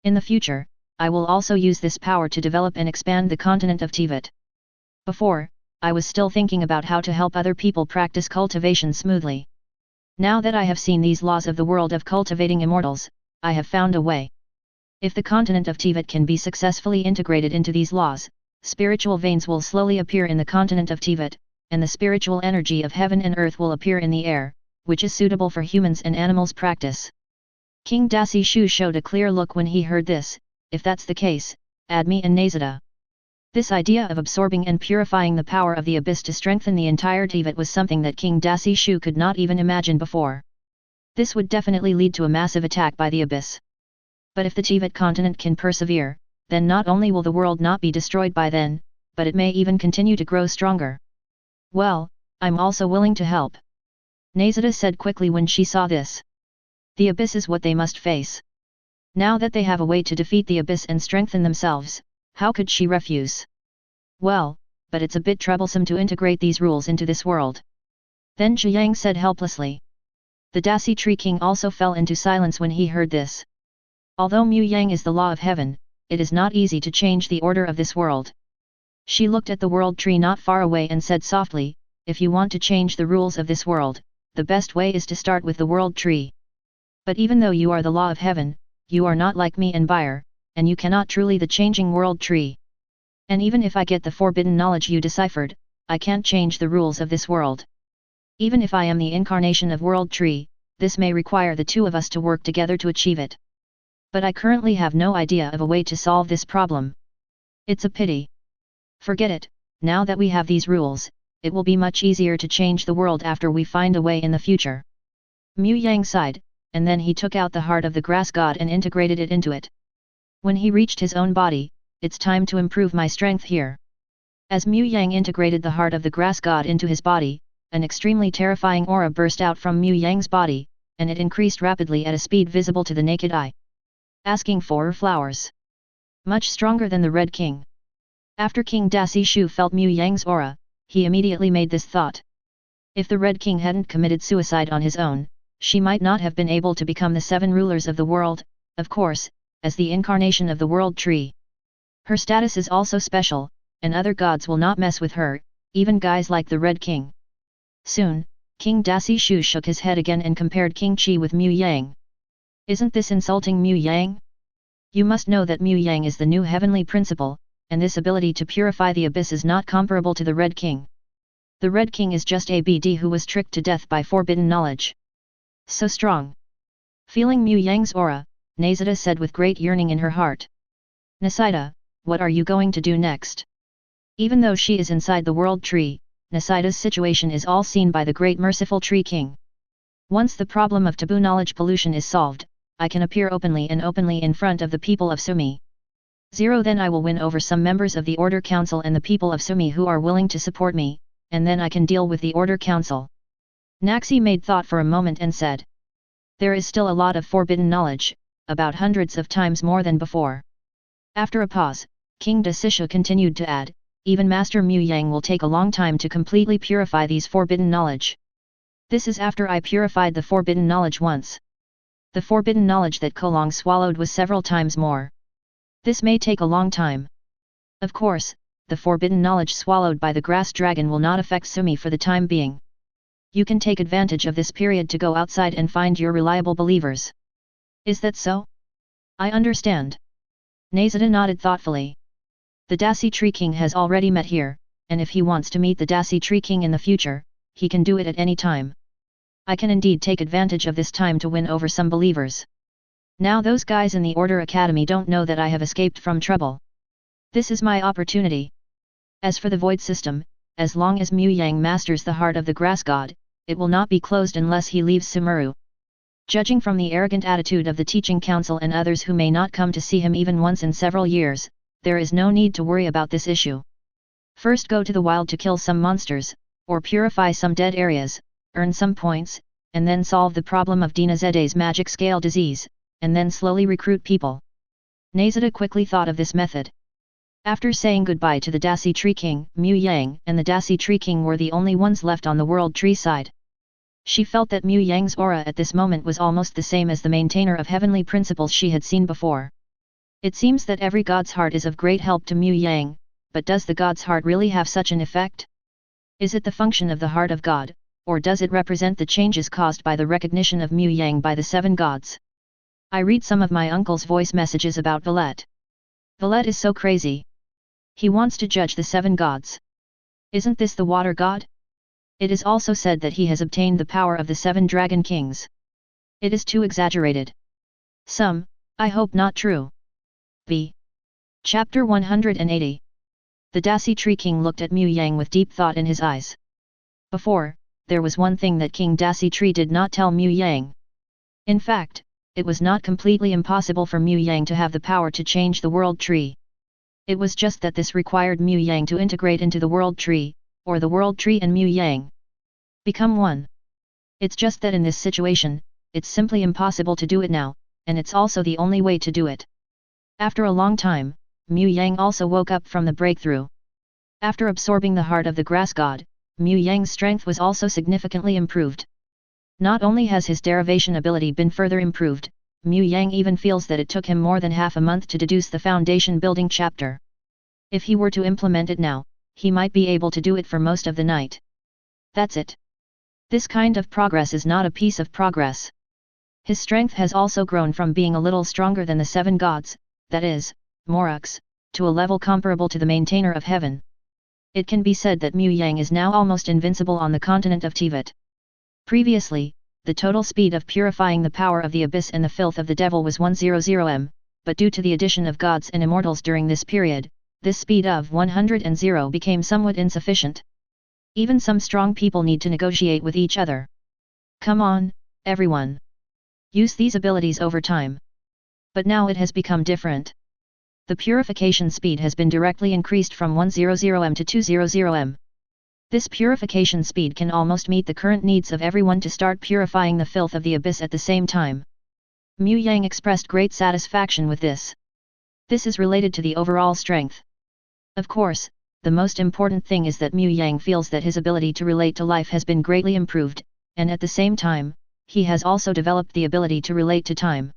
In the future, I will also use this power to develop and expand the continent of Teyvat. Before, I was still thinking about how to help other people practice cultivation smoothly. Now that I have seen these laws of the world of cultivating immortals, I have found a way. If the continent of Teyvat can be successfully integrated into these laws, spiritual veins will slowly appear in the continent of Teyvat, and the spiritual energy of heaven and earth will appear in the air, which is suitable for humans and animals practice. King Dasi Shu showed a clear look when he heard this. If that's the case, add me and Nahida. This idea of absorbing and purifying the power of the abyss to strengthen the entire Teyvat was something that King Dasi Shu could not even imagine before. This would definitely lead to a massive attack by the abyss. But if the Teyvat continent can persevere, then not only will the world not be destroyed by then, but it may even continue to grow stronger. Well, I'm also willing to help. Nahida said quickly when she saw this. The abyss is what they must face. Now that they have a way to defeat the abyss and strengthen themselves, how could she refuse? Well, but it's a bit troublesome to integrate these rules into this world. Then Zhiyang said helplessly. The Dasi Tree King also fell into silence when he heard this. Although Mu Yang is the law of heaven, it is not easy to change the order of this world. She looked at the world tree not far away and said softly, if you want to change the rules of this world, the best way is to start with the world tree. But even though you are the law of heaven, you are not like me and Bayer, and you cannot truly the changing world tree. And even if I get the forbidden knowledge you deciphered, I can't change the rules of this world. Even if I am the incarnation of world tree, this may require the two of us to work together to achieve it. But I currently have no idea of a way to solve this problem. It's a pity. Forget it, now that we have these rules, it will be much easier to change the world after we find a way in the future. Mu Yang sighed, and then he took out the heart of the grass god and integrated it into it. When he reached his own body, it's time to improve my strength here. As Mu Yang integrated the heart of the grass god into his body, an extremely terrifying aura burst out from Mu Yang's body, and it increased rapidly at a speed visible to the naked eye. Asking for flowers. Much stronger than the Red King. After King Dasi Shu felt Mu Yang's aura, he immediately made this thought. If the Red King hadn't committed suicide on his own, she might not have been able to become the 7 rulers of the world, of course, as the incarnation of the world tree. Her status is also special, and other gods will not mess with her, even guys like the Red King. Soon, King Dasi Shu shook his head again and compared King Qi with Mu Yang. Isn't this insulting Mu Yang? You must know that Mu Yang is the new heavenly principle, and this ability to purify the abyss is not comparable to the Red King. The Red King is just a BD who was tricked to death by forbidden knowledge. So strong. Feeling Mu Yang's aura, Nahida said with great yearning in her heart. Nahida, what are you going to do next? Even though she is inside the world tree, Nahida's situation is all seen by the great merciful Tree King. Once the problem of taboo knowledge pollution is solved, I can appear openly in front of the people of Sumi. Then I will win over some members of the Order Council and the people of Sumi who are willing to support me, and then I can deal with the Order Council. Naxi made thought for a moment and said. There is still a lot of forbidden knowledge, about hundreds of times more than before. After a pause, King Dasisha continued to add, even Master Mu Yang will take a long time to completely purify these forbidden knowledge. This is after I purified the forbidden knowledge once. The forbidden knowledge that Kolong swallowed was several times more. This may take a long time. Of course, the forbidden knowledge swallowed by the grass dragon will not affect Sumi for the time being. You can take advantage of this period to go outside and find your reliable believers. Is that so? I understand. Nahida nodded thoughtfully. The Dasi Tree King has already met here, and if he wants to meet the Dasi Tree King in the future, he can do it at any time. I can indeed take advantage of this time to win over some believers. Now those guys in the Order Academy don't know that I have escaped from trouble. This is my opportunity. As for the Void System, as long as Mu Yang masters the heart of the Grass God, it will not be closed unless he leaves Sumeru. Judging from the arrogant attitude of the Teaching Council and others who may not come to see him even once in several years, there is no need to worry about this issue. First go to the wild to kill some monsters, or purify some dead areas, earn some points, and then solve the problem of Dinazede's magic scale disease, and then slowly recruit people. Nahida quickly thought of this method. After saying goodbye to the Dasi Tree King, Mu Yang and the Dasi Tree King were the only ones left on the world tree side. She felt that Mu Yang's aura at this moment was almost the same as the maintainer of heavenly principles she had seen before. It seems that every god's heart is of great help to Mu Yang, but does the god's heart really have such an effect? Is it the function of the heart of God, or does it represent the changes caused by the recognition of Mu Yang by the 7 gods? I read some of my uncle's voice messages about Vellay. Vellay is so crazy. He wants to judge the 7 gods. Isn't this the water god? It is also said that he has obtained the power of the 7 dragon kings. It is too exaggerated. I hope not true. B. Chapter 180. The Dasi Tree King looked at Mu Yang with deep thought in his eyes. Before, there was one thing that King Dasi Tree did not tell Mu Yang. In fact, it was not completely impossible for Mu Yang to have the power to change the world tree. It was just that this required Mu Yang to integrate into the world tree, or the world tree and Mu Yang become one. It's just that in this situation, it's simply impossible to do it now, and it's also the only way to do it. After a long time, Mu Yang also woke up from the breakthrough. After absorbing the heart of the grass god, Mu Yang's strength was also significantly improved. Not only has his derivation ability been further improved, Mu Yang even feels that it took him more than half a month to deduce the foundation building chapter. If he were to implement it now, he might be able to do it for most of the night. That's it. This kind of progress is not a piece of progress. His strength has also grown from being a little stronger than the 7 gods, that is, Moruks, to a level comparable to the maintainer of heaven. It can be said that Mu Yang is now almost invincible on the continent of Teyvat. Previously, the total speed of purifying the power of the abyss and the filth of the devil was 100 m, but due to the addition of gods and immortals during this period, this speed of 100 became somewhat insufficient. Even some strong people need to negotiate with each other. Come on, everyone. Use these abilities over time. But now it has become different. The purification speed has been directly increased from 100m to 200m. This purification speed can almost meet the current needs of everyone to start purifying the filth of the abyss at the same time. Mu Yang expressed great satisfaction with this. This is related to the overall strength. Of course, the most important thing is that Mu Yang feels that his ability to relate to life has been greatly improved, and at the same time, he has also developed the ability to relate to time.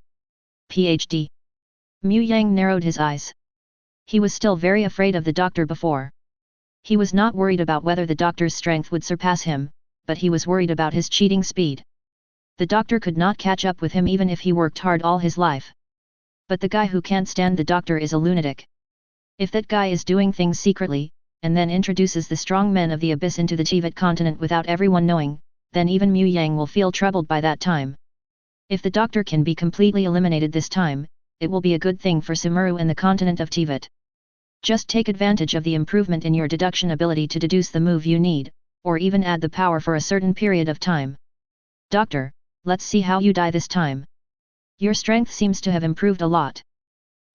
PhD. Mu Yang narrowed his eyes. He was still very afraid of the doctor before. He was not worried about whether the doctor's strength would surpass him, but he was worried about his cheating speed. The doctor could not catch up with him even if he worked hard all his life. But the guy who can't stand the doctor is a lunatic. If that guy is doing things secretly, and then introduces the strong men of the abyss into the Teyvat continent without everyone knowing, then even Mu Yang will feel troubled by that time. If the doctor can be completely eliminated this time, it will be a good thing for Sumeru and the continent of Teyvat. Just take advantage of the improvement in your deduction ability to deduce the move you need, or even add the power for a certain period of time. Doctor, let's see how you die this time. Your strength seems to have improved a lot.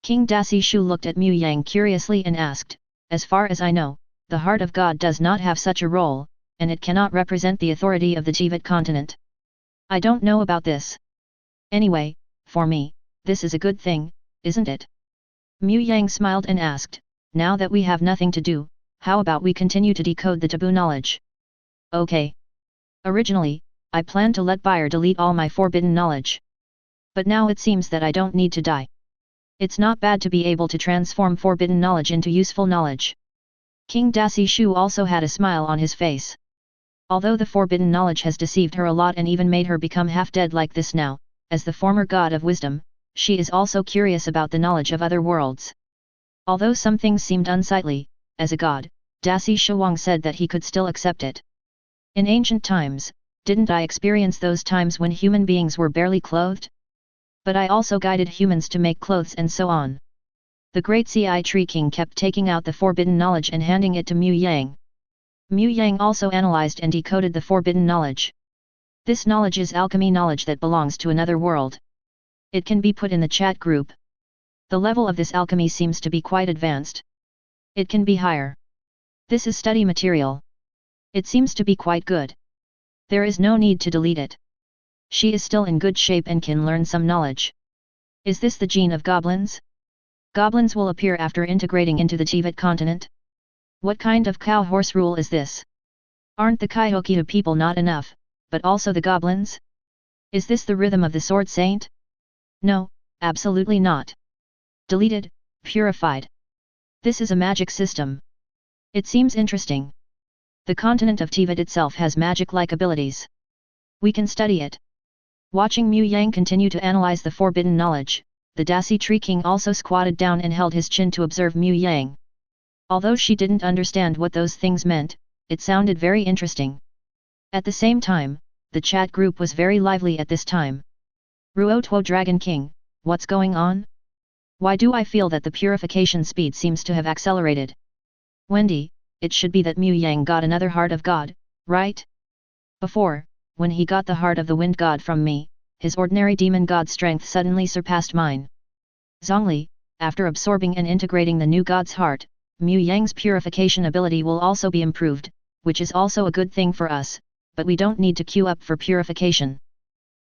King Dasi Shu looked at Mu Yang curiously and asked, as far as I know, the Heart of God does not have such a role, and it cannot represent the authority of the Teyvat continent. I don't know about this. Anyway, for me, this is a good thing, isn't it? Mu Yang smiled and asked, now that we have nothing to do, how about we continue to decode the taboo knowledge? Okay. Originally, I planned to let Buyer delete all my forbidden knowledge. But now it seems that I don't need to die. It's not bad to be able to transform forbidden knowledge into useful knowledge. King Dasi Shu also had a smile on his face. Although the forbidden knowledge has deceived her a lot and even made her become half dead like this now, as the former god of wisdom, she is also curious about the knowledge of other worlds. Although some things seemed unsightly, as a god, Dasi Shuang said that he could still accept it. In ancient times, didn't I experience those times when human beings were barely clothed? But I also guided humans to make clothes and so on. The great Keqing kept taking out the forbidden knowledge and handing it to Mu Yang. Mu Yang also analyzed and decoded the forbidden knowledge. This knowledge is alchemy knowledge that belongs to another world. It can be put in the chat group. The level of this alchemy seems to be quite advanced. It can be higher. This is study material. It seems to be quite good. There is no need to delete it. She is still in good shape and can learn some knowledge. Is this the gene of goblins? Goblins will appear after integrating into the Teyvat continent? What kind of cow-horse rule is this? Aren't the Kaihokiu people not enough, but also the goblins? Is this the rhythm of the Sword Saint? No, absolutely not. Deleted, purified. This is a magic system. It seems interesting. The continent of Teyvat itself has magic-like abilities. We can study it. Watching Mu Yang continue to analyze the forbidden knowledge, the Dasi Tree King also squatted down and held his chin to observe Mu Yang. Although she didn't understand what those things meant, it sounded very interesting. At the same time, the chat group was very lively at this time. Ruotuo Dragon King, what's going on? Why do I feel that the purification speed seems to have accelerated? Wendy, it should be that Mu Yang got another Heart of God, right? Before, when he got the Heart of the Wind God from me, his ordinary demon god strength suddenly surpassed mine. Zhongli, after absorbing and integrating the new god's heart, Mu Yang's purification ability will also be improved, which is also a good thing for us, but we don't need to queue up for purification.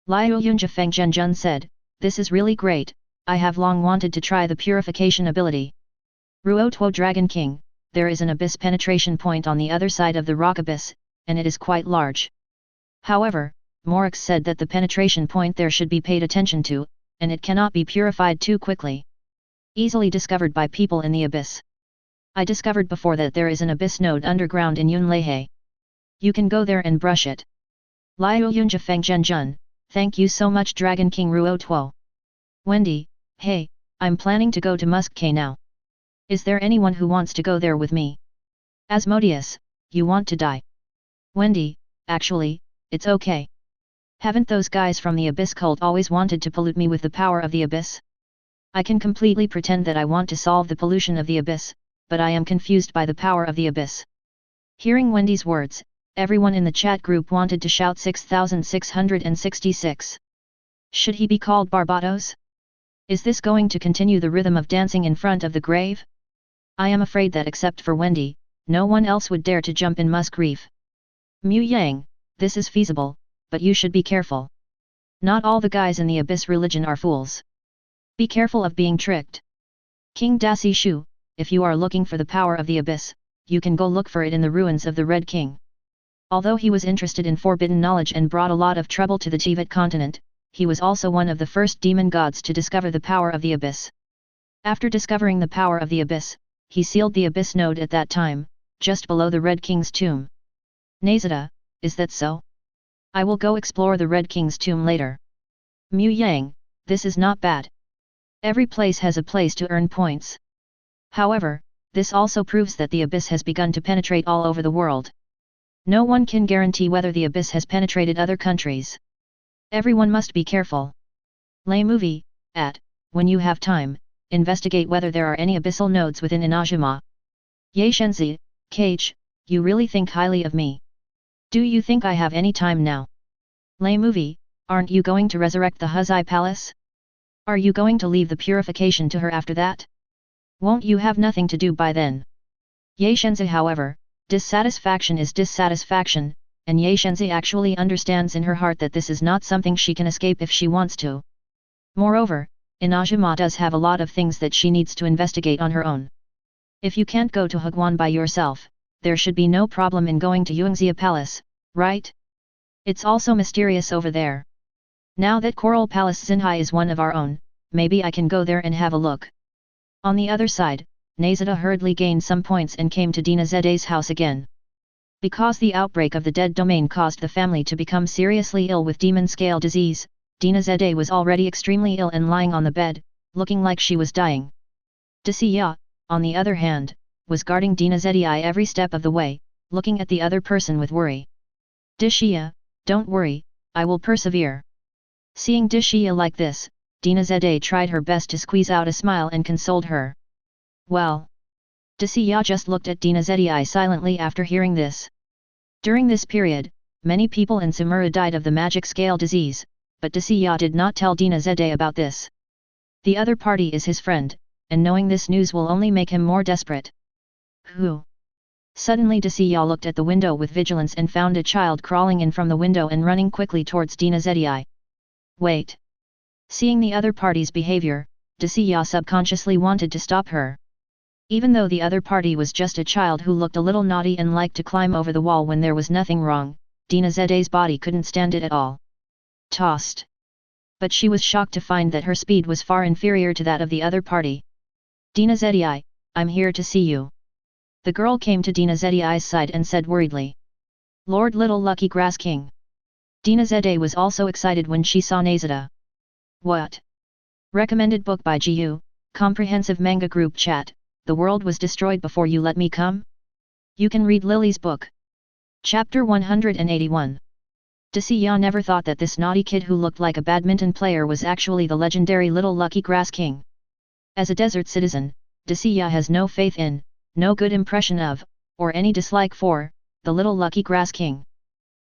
Liu Yunjifeng Zhenjun said, this is really great, I have long wanted to try the purification ability. Ruotuo Dragon King, there is an abyss penetration point on the other side of the rock abyss, and it is quite large. However, Morix said that the penetration point there should be paid attention to, and it cannot be purified too quickly. Easily discovered by people in the abyss. I discovered before that there is an abyss node underground in Yunlei. You can go there and brush it. Liu Yunjifeng Zhenjun, thank you so much Dragon King Ruotuo. Wendy, hey, I'm planning to go to Musque now. Is there anyone who wants to go there with me? Asmodeus, you want to die? Wendy, actually, it's okay. Haven't those guys from the Abyss cult always wanted to pollute me with the power of the Abyss? I can completely pretend that I want to solve the pollution of the Abyss, but I am confused by the power of the abyss. Hearing Wendy's words, everyone in the chat group wanted to shout 6666. Should he be called Barbados? Is this going to continue the rhythm of dancing in front of the grave? I am afraid that except for Wendy, no one else would dare to jump in Musk Reef. Mu Yang, this is feasible, but you should be careful. Not all the guys in the abyss religion are fools. Be careful of being tricked. King Dasi Shu, if you are looking for the power of the abyss, you can go look for it in the ruins of the Red King. Although he was interested in forbidden knowledge and brought a lot of trouble to the Teyvat continent, he was also one of the first demon gods to discover the power of the abyss. After discovering the power of the abyss, he sealed the abyss node at that time, just below the Red King's tomb. Nahida, is that so? I will go explore the Red King's tomb later. Mu Yang, this is not bad. Every place has a place to earn points. However, this also proves that the abyss has begun to penetrate all over the world. No one can guarantee whether the abyss has penetrated other countries. Everyone must be careful. Lay movie, when you have time, investigate whether there are any abyssal nodes within Inajima. Ye Shenzi, Kage, you really think highly of me. Do you think I have any time now? Lay movie, aren't you going to resurrect the Huzai Palace? Are you going to leave the purification to her after that? Won't you have nothing to do by then? Ye Shenzi, however, dissatisfaction is dissatisfaction, and Ye Shenzi actually understands in her heart that this is not something she can escape if she wants to. Moreover, Inajima does have a lot of things that she needs to investigate on her own. If you can't go to Hagwon by yourself, there should be no problem in going to Yungzia Palace, right? It's also mysterious over there. Now that Coral Palace Xinhai is one of our own, maybe I can go there and have a look. On the other side, Nahida hurriedly gained some points and came to Dina Zede's house again. Because the outbreak of the dead domain caused the family to become seriously ill with demon scale disease, Dina Zede was already extremely ill and lying on the bed, looking like she was dying. Desiya, on the other hand, was guarding Dina Zede every step of the way, looking at the other person with worry. Dishia, don't worry, I will persevere. Seeing Dishia like this, Dina Zede tried her best to squeeze out a smile and consoled her. Well. Dishia just looked at Dina Zede silently after hearing this. During this period, many people in Sumura died of the magic scale disease, but Dishia did not tell Dina Zede about this. The other party is his friend, and knowing this news will only make him more desperate. Who? Suddenly Dishia looked at the window with vigilance and found a child crawling in from the window and running quickly towards Dina Zede. Wait. Seeing the other party's behavior, Dishia subconsciously wanted to stop her. Even though the other party was just a child who looked a little naughty and liked to climb over the wall when there was nothing wrong, Dina Zede's body couldn't stand it at all. Tossed. But she was shocked to find that her speed was far inferior to that of the other party. Dina Zede, I'm here to see you. The girl came to Dina Zede's side and said worriedly. Lord Little Lucky Grass King. Dina Zede was also excited when she saw Nahida. What? Recommended book by GU, Comprehensive Manga Group Chat, The World Was Destroyed Before You Let Me Come? You can read Lily's book. Chapter 181. Desiya never thought that this naughty kid who looked like a badminton player was actually the legendary Little Lucky Grass King. As a desert citizen, Desiya has no faith in, no good impression of, or any dislike for, the Little Lucky Grass King.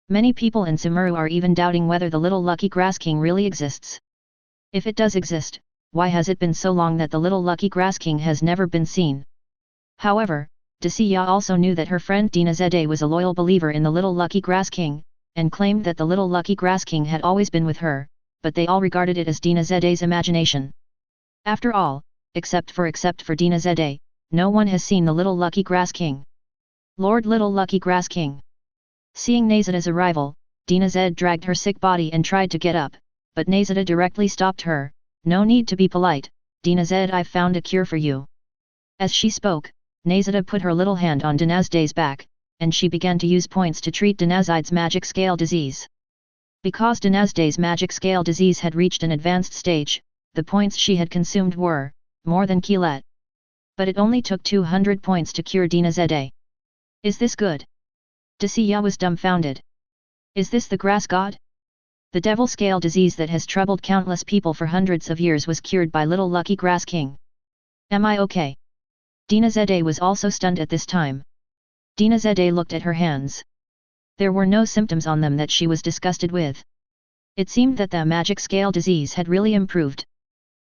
Many people in Sumuru are even doubting whether the Little Lucky Grass King really exists. If it does exist, why has it been so long that the Little Lucky Grass King has never been seen? However, Desiya also knew that her friend Dina Zede was a loyal believer in the Little Lucky Grass King, and claimed that the Little Lucky Grass King had always been with her, but they all regarded it as Dina Zede's imagination. After all, except for Dina Zede, no one has seen the Little Lucky Grass King. Lord Little Lucky Grass King. Seeing Nahida's arrival, Dina Zed dragged her sick body and tried to get up, but Nahida directly stopped her. No need to be polite, Dina Zed, I've found a cure for you. As she spoke, Nahida put her little hand on Dina Zed's back, and she began to use points to treat Dina Zed's magic scale disease. Because Dina Zed's magic scale disease had reached an advanced stage, the points she had consumed were more than Kelet. But it only took 200 points to cure Dina Zede. Is this good? Desiya was dumbfounded. Is this the grass god? The devil scale disease that has troubled countless people for hundreds of years was cured by Little Lucky Grass King. Am I okay? Gnoses was also stunned at this time. Gnoses looked at her hands. There were no symptoms on them that she was disgusted with. It seemed that the magic scale disease had really improved.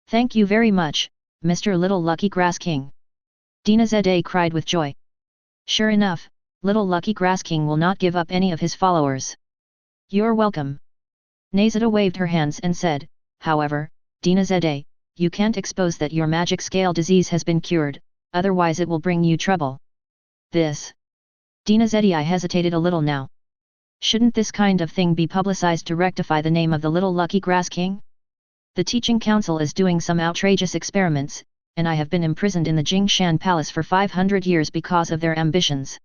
Thank you very much, Mr. Little Lucky Grass King. Gnoses cried with joy. Sure enough, Little Lucky Grass King will not give up any of his followers. You're welcome. Nahida waved her hands and said, however, Gnoses, you can't expose that your magic scale disease has been cured, otherwise it will bring you trouble. This. Gnoses hesitated a little now. Shouldn't this kind of thing be publicized to rectify the name of the Little Lucky Grass King? The teaching council is doing some outrageous experiments, and I have been imprisoned in the Jingshan Palace for 500 years because of their ambitions.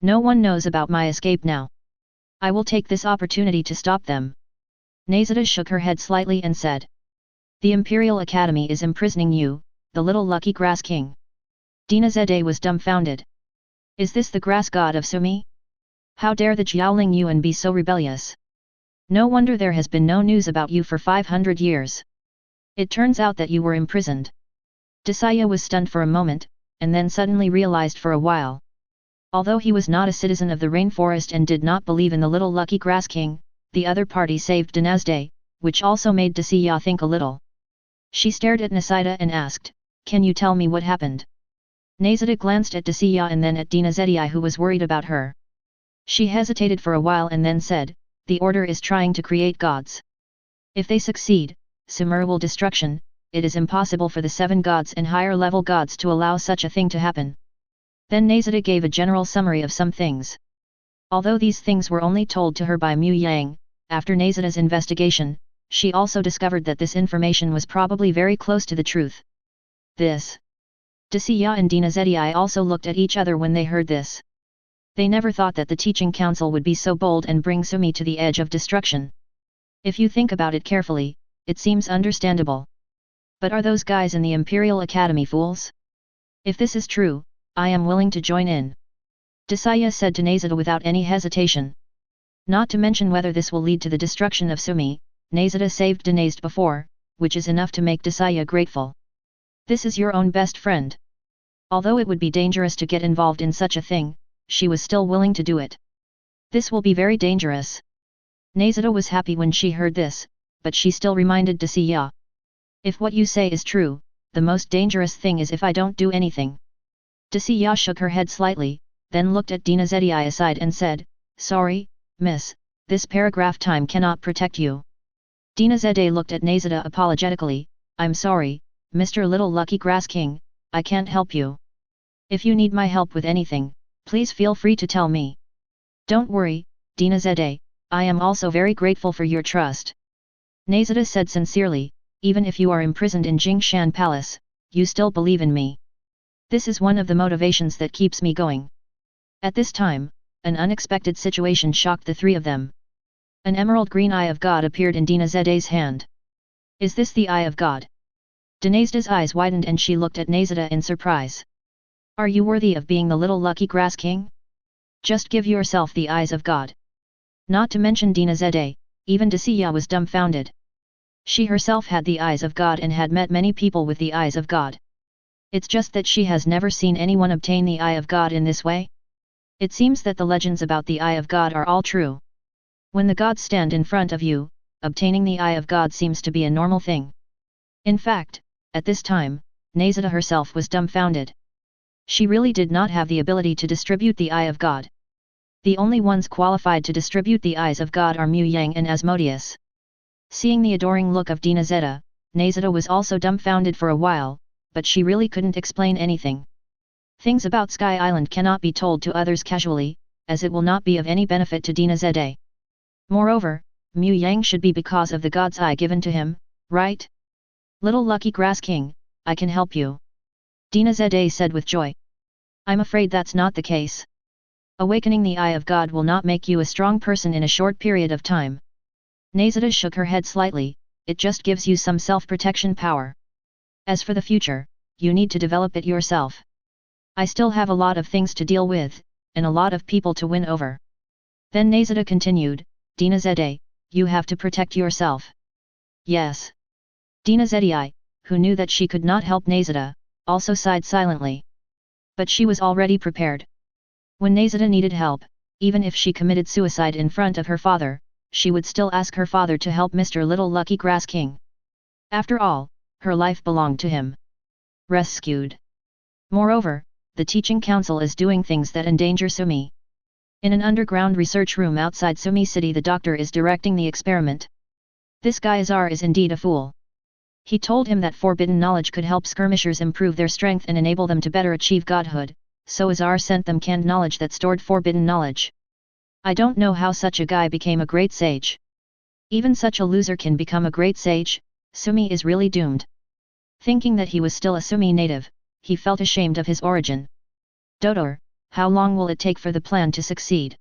No one knows about my escape now. I will take this opportunity to stop them. Nahida shook her head slightly and said. The Imperial Academy is imprisoning you, the Little Lucky Grass King. Gnoses was dumbfounded. Is this the grass god of Sumi? How dare the Jiaoling Yuan be so rebellious? No wonder there has been no news about you for 500 years. It turns out that you were imprisoned. Desaya was stunned for a moment, and then suddenly realized for a while. Although he was not a citizen of the rainforest and did not believe in the Little Lucky Grass King, the other party saved Gnoses, which also made Desaya think a little. She stared at Nahida and asked, can you tell me what happened? Nahida glanced at Desaya and then at Gnoses who was worried about her. She hesitated for a while and then said, the order is trying to create gods. If they succeed, Sumer will destruction, it is impossible for the 7 gods and higher level gods to allow such a thing to happen. Then Nahida gave a general summary of some things. Although these things were only told to her by Mu Yang, after Nahida's investigation, she also discovered that this information was probably very close to the truth. This. Desaya and Gnoses also looked at each other when they heard this. They never thought that the teaching council would be so bold and bring Sumi to the edge of destruction. If you think about it carefully, it seems understandable. But are those guys in the Imperial Academy fools? If this is true, I am willing to join in. Desaya said to Nahida without any hesitation. Not to mention whether this will lead to the destruction of Sumi, Nahida saved Gnoses before, which is enough to make Desaya grateful. This is your own best friend. Although it would be dangerous to get involved in such a thing, she was still willing to do it. This will be very dangerous. Nahida was happy when she heard this, but she still reminded Desaya. If what you say is true, the most dangerous thing is if I don't do anything. Desaya shook her head slightly, then looked at Gnoses aside and said, sorry, miss, this paragraph time cannot protect you. Gnoses looked at Nahida apologetically, I'm sorry, Mr. Little Lucky Grass King, I can't help you. If you need my help with anything, please feel free to tell me. Don't worry, Gnoses, I am also very grateful for your trust. Nahida said sincerely, even if you are imprisoned in Jingshan Palace, you still believe in me. This is one of the motivations that keeps me going. At this time, an unexpected situation shocked the three of them. An emerald green eye of God appeared in Gnoses' hand. Is this the eye of God? Nahida's eyes widened and she looked at Nahida in surprise. Are you worthy of being the Little Lucky Grass King? Just give yourself the eyes of God. Not to mention Gnoses, even Desaya was dumbfounded. She herself had the eyes of God and had met many people with the eyes of God. It's just that she has never seen anyone obtain the eye of God in this way. It seems that the legends about the eye of God are all true. When the gods stand in front of you, obtaining the eye of God seems to be a normal thing. In fact, at this time, Nahida herself was dumbfounded. She really did not have the ability to distribute the eye of God. The only ones qualified to distribute the eyes of God are Mu Yang and Asmodeus. Seeing the adoring look of Nahida, Nahida was also dumbfounded for a while, but she really couldn't explain anything. Things about Sky Island cannot be told to others casually, as it will not be of any benefit to Gnoses. Moreover, Mu Yang should be because of the god's eye given to him, right? Little Lucky Grass King, I can help you. Gnoses said with joy. I'm afraid that's not the case. Awakening the eye of God will not make you a strong person in a short period of time. Nahida shook her head slightly, it just gives you some self-protection power. As for the future, you need to develop it yourself. I still have a lot of things to deal with, and a lot of people to win over. Then Nahida continued, Gnoses, you have to protect yourself. Yes. Gnoses, who knew that she could not help Nahida, also sighed silently. But she was already prepared. When Nahida needed help, even if she committed suicide in front of her father, she would still ask her father to help Mr. Little Lucky Grass King. After all, her life belonged to him. Rescued. Moreover, the teaching council is doing things that endanger Sumi. In an underground research room outside Sumi City, the doctor is directing the experiment. This guy Azar is indeed a fool. He told him that forbidden knowledge could help skirmishers improve their strength and enable them to better achieve godhood, so Azar sent them canned knowledge that stored forbidden knowledge. I don't know how such a guy became a great sage. Even such a loser can become a great sage. Sumi is really doomed. Thinking that he was still a Sumi native, he felt ashamed of his origin. Dodo, how long will it take for the plan to succeed?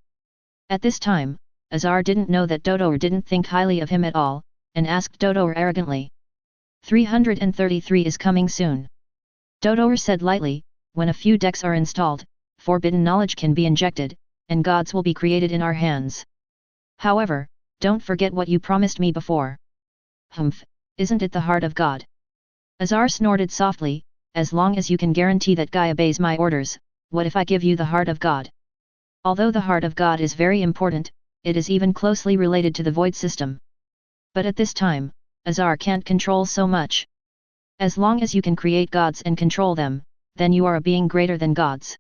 At this time, Azar didn't know that Dodo didn't think highly of him at all, and asked Dodo arrogantly. 333 is coming soon. Dodo said lightly, when a few decks are installed, forbidden knowledge can be injected, and gods will be created in our hands. However, don't forget what you promised me before. Humph, isn't it the heart of God? Azar snorted softly, as long as you can guarantee that guy obeys my orders, what if I give you the heart of God? Although the heart of God is very important, it is even closely related to the void system. But at this time, Azar can't control so much. As long as you can create gods and control them, then you are a being greater than gods.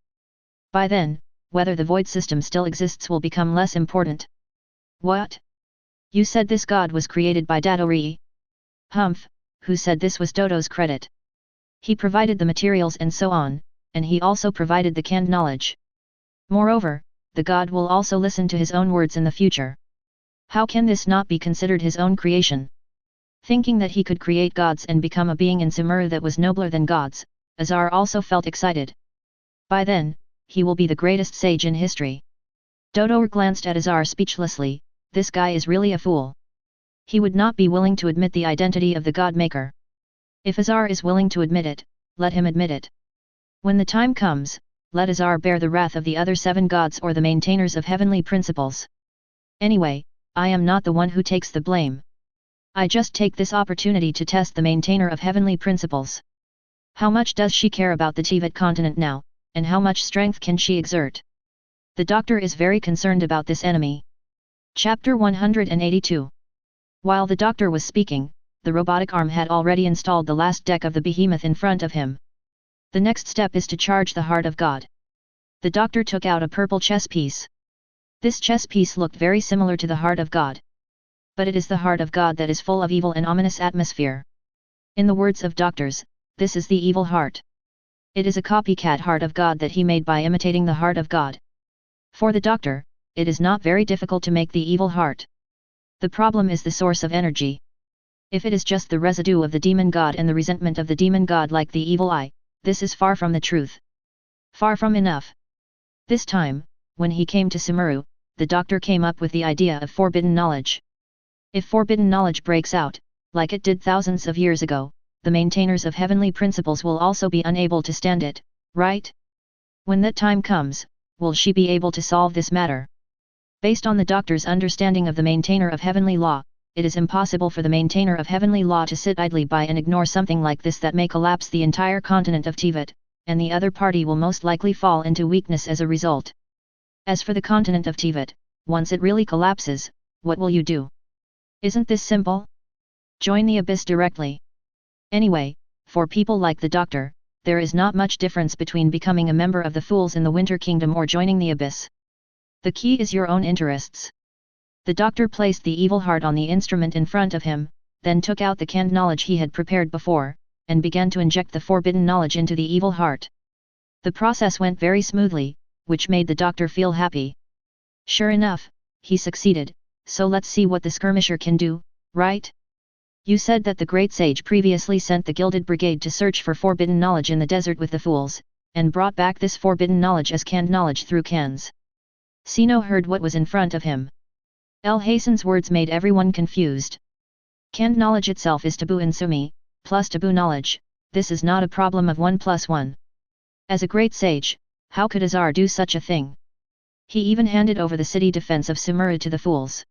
By then, whether the void system still exists will become less important. What? You said this god was created by Dadori? Humph, who said this was Dodo's credit? He provided the materials and so on, and he also provided the canned knowledge. Moreover, the god will also listen to his own words in the future. How can this not be considered his own creation? Thinking that he could create gods and become a being in Sumeru that was nobler than gods, Azar also felt excited. By then, he will be the greatest sage in history. Dodo glanced at Azar speechlessly. This guy is really a fool. He would not be willing to admit the identity of the God Maker. If Azar is willing to admit it, let him admit it. When the time comes, let Azar bear the wrath of the other 7 gods or the maintainers of heavenly principles. Anyway, I am not the one who takes the blame. I just take this opportunity to test the maintainer of heavenly principles. How much does she care about the Teyvat continent now, and how much strength can she exert? The doctor is very concerned about this enemy. Chapter 182. While the doctor was speaking, the robotic arm had already installed the last deck of the behemoth in front of him. The next step is to charge the heart of God. The doctor took out a purple chess piece. This chess piece looked very similar to the heart of God. But it is the heart of God that is full of evil and ominous atmosphere. In the words of doctors, this is the evil heart. It is a copycat heart of God that he made by imitating the heart of God. For the doctor, it is not very difficult to make the evil heart. The problem is the source of energy. If it is just the residue of the demon god and the resentment of the demon god like the evil eye, this is far from the truth. Far from enough. This time, when he came to Sumeru, the doctor came up with the idea of forbidden knowledge. If forbidden knowledge breaks out, like it did thousands of years ago, the maintainers of heavenly principles will also be unable to stand it, right? When that time comes, will she be able to solve this matter? Based on the doctor's understanding of the maintainer of heavenly law, it is impossible for the maintainer of heavenly law to sit idly by and ignore something like this that may collapse the entire continent of Teyvat, and the other party will most likely fall into weakness as a result. As for the continent of Teyvat, once it really collapses, what will you do? Isn't this simple? Join the abyss directly. Anyway, for people like the doctor, there is not much difference between becoming a member of the Fools in the Winter Kingdom or joining the abyss. The key is your own interests. The doctor placed the evil heart on the instrument in front of him, then took out the canned knowledge he had prepared before, and began to inject the forbidden knowledge into the evil heart. The process went very smoothly, which made the doctor feel happy. Sure enough, he succeeded, so let's see what the skirmisher can do, right? You said that the great sage previously sent the Gilded Brigade to search for forbidden knowledge in the desert with the fools, and brought back this forbidden knowledge as canned knowledge through cans. Sino heard what was in front of him. El Hasan's words made everyone confused. Canned knowledge itself is taboo in Sumi, plus taboo knowledge, this is not a problem of 1+1. As a great sage, how could Azar do such a thing? He even handed over the city defense of Sumeru to the fools.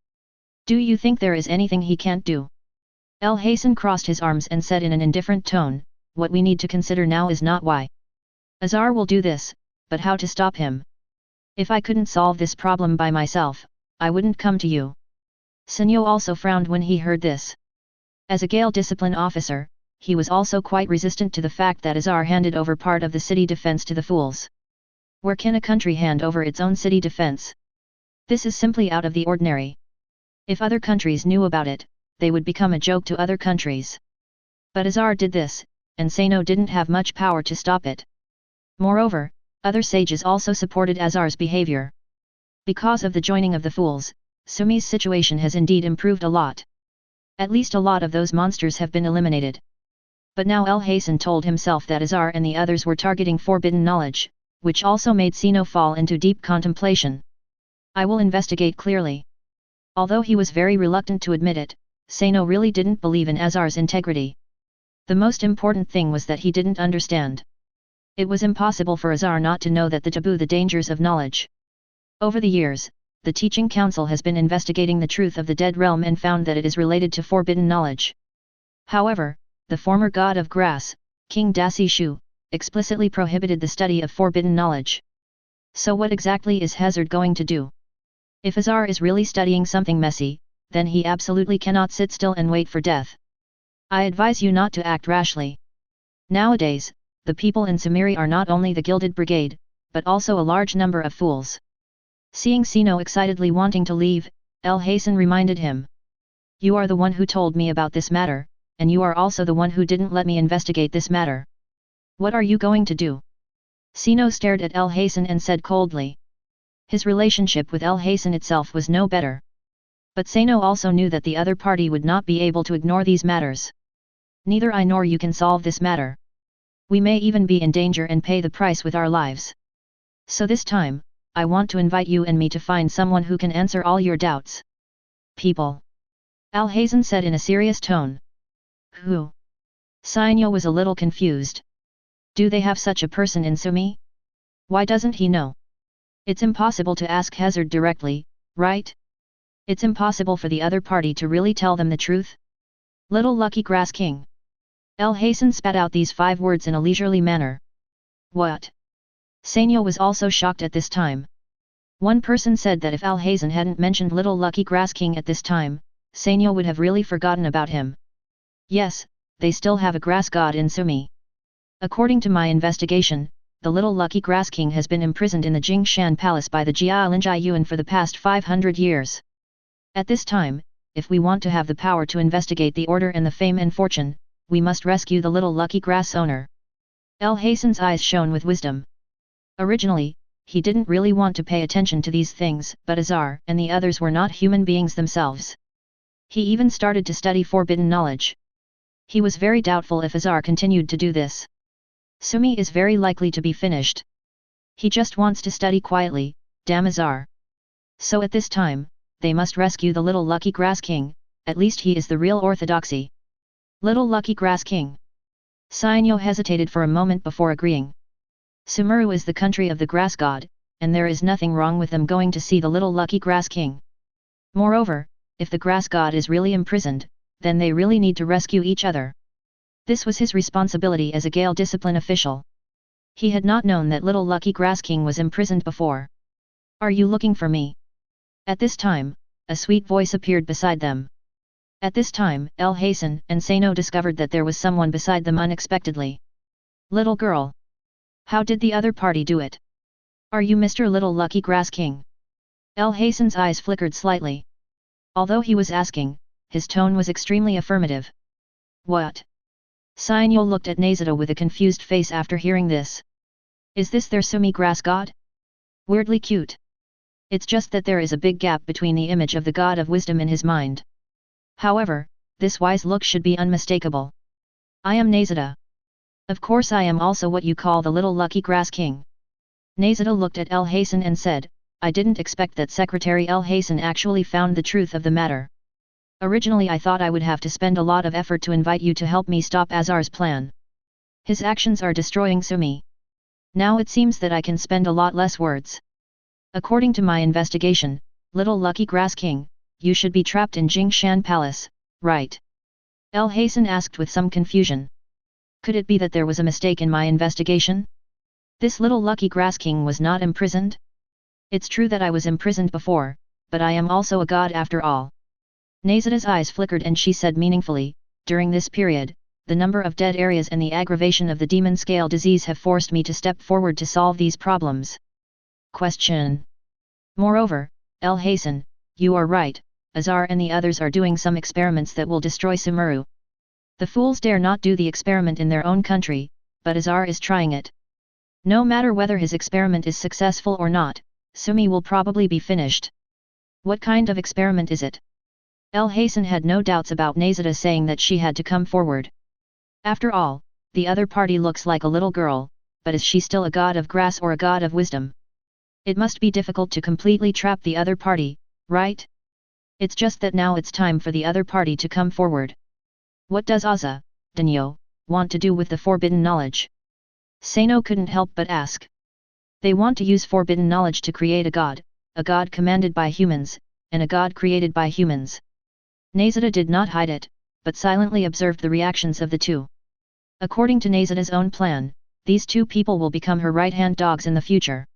Do you think there is anything he can't do? El Hasan crossed his arms and said in an indifferent tone, what we need to consider now is not why. Azar will do this, but how to stop him? If I couldn't solve this problem by myself, I wouldn't come to you. Senyo also frowned when he heard this. As a Gale discipline officer, he was also quite resistant to the fact that Azar handed over part of the city defense to the fools. Where can a country hand over its own city defense? This is simply out of the ordinary. If other countries knew about it, they would become a joke to other countries. But Azar did this, and Sano didn't have much power to stop it. Moreover, other sages also supported Azar's behavior. Because of the joining of the fools, Sumi's situation has indeed improved a lot. At least a lot of those monsters have been eliminated. But now El Hasan told himself that Azar and the others were targeting forbidden knowledge, which also made Sino fall into deep contemplation. I will investigate clearly. Although he was very reluctant to admit it, Sano really didn't believe in Azar's integrity. The most important thing was that he didn't understand. It was impossible for Azar not to know that the dangers of knowledge. Over the years, the Teaching Council has been investigating the truth of the Dead Realm and found that it is related to forbidden knowledge. However, the former god of grass, King Dasi Shu, explicitly prohibited the study of forbidden knowledge. So what exactly is Hazard going to do? If Azar is really studying something messy, then he absolutely cannot sit still and wait for death. I advise you not to act rashly. Nowadays, the people in Sumiri are not only the Gilded Brigade, but also a large number of fools. Seeing Sino excitedly wanting to leave, El Hasan reminded him. You are the one who told me about this matter, and you are also the one who didn't let me investigate this matter. What are you going to do? Sino stared at El Hasan and said coldly. His relationship with El Hasan itself was no better. But Sino also knew that the other party would not be able to ignore these matters. Neither I nor you can solve this matter. We may even be in danger and pay the price with our lives. So this time, I want to invite you and me to find someone who can answer all your doubts. People. Al Hasan said in a serious tone. Who? Sino was a little confused. Do they have such a person in Sumi? Why doesn't he know? It's impossible to ask Hazard directly, right? It's impossible for the other party to really tell them the truth? Little Lucky Grass King. El Hasan spat out these 5 words in a leisurely manner. What? Sanyo was also shocked at this time. One person said that if Al Hasan hadn't mentioned Little Lucky Grass King at this time, Sanyo would have really forgotten about him. Yes, they still have a grass god in Sumi. According to my investigation, the Little Lucky Grass King has been imprisoned in the Jingshan Palace by the Jialinjai Yuan for the past 500 years. At this time, if we want to have the power to investigate the order and the fame and fortune, we must rescue the Little Lucky Grass owner. El Hasan's eyes shone with wisdom. Originally, he didn't really want to pay attention to these things, but Azar and the others were not human beings themselves. He even started to study forbidden knowledge. He was very doubtful if Azar continued to do this. Sumi is very likely to be finished. He just wants to study quietly, damn Azar. So at this time, they must rescue the Little Lucky Grass King, at least he is the real orthodoxy. Little Lucky Grass King. Sanyo hesitated for a moment before agreeing. Sumeru is the country of the grass god, and there is nothing wrong with them going to see the Little Lucky Grass King. Moreover, if the grass god is really imprisoned, then they really need to rescue each other. This was his responsibility as a Gale discipline official. He had not known that Little Lucky Grass King was imprisoned before. Are you looking for me? At this time, a sweet voice appeared beside them. At this time, El Hasan and Sano discovered that there was someone beside them unexpectedly. Little girl. How did the other party do it? Are you Mr. Little Lucky Grass King? El Hasan's eyes flickered slightly. Although he was asking, his tone was extremely affirmative. What? Sanyo looked at Nahida with a confused face after hearing this. Is this their Sumi grass god? Weirdly cute. It's just that there is a big gap between the image of the god of wisdom in his mind. However, this wise look should be unmistakable. I am Nahida. Of course I am also what you call the Little Lucky Grass King. Nahida looked at El Hasan and said, I didn't expect that Secretary El Hasan actually found the truth of the matter. Originally I thought I would have to spend a lot of effort to invite you to help me stop Azar's plan. His actions are destroying Sumi. Now it seems that I can spend a lot less words. According to my investigation, Little Lucky Grass King, you should be trapped in Jingshan Palace, right? El Hasan asked with some confusion. Could it be that there was a mistake in my investigation? This little lucky grass king was not imprisoned? It's true that I was imprisoned before, but I am also a god after all. Nahida's eyes flickered and she said meaningfully, during this period, the number of dead areas and the aggravation of the demon scale disease have forced me to step forward to solve these problems. Question. Moreover, El Hasan, you are right, Azar and the others are doing some experiments that will destroy Sumeru. The fools dare not do the experiment in their own country, but Azar is trying it. No matter whether his experiment is successful or not, Sumi will probably be finished. What kind of experiment is it? El Hasan had no doubts about Nahida saying that she had to come forward. After all, the other party looks like a little girl, but is she still a god of grass or a god of wisdom? It must be difficult to completely trap the other party, right? It's just that now it's time for the other party to come forward. What does Azza, Danyo, want to do with the forbidden knowledge? Sano couldn't help but ask. They want to use forbidden knowledge to create a god commanded by humans, and a god created by humans. Nahida did not hide it, but silently observed the reactions of the two. According to Nahida's own plan, these two people will become her right-hand dogs in the future.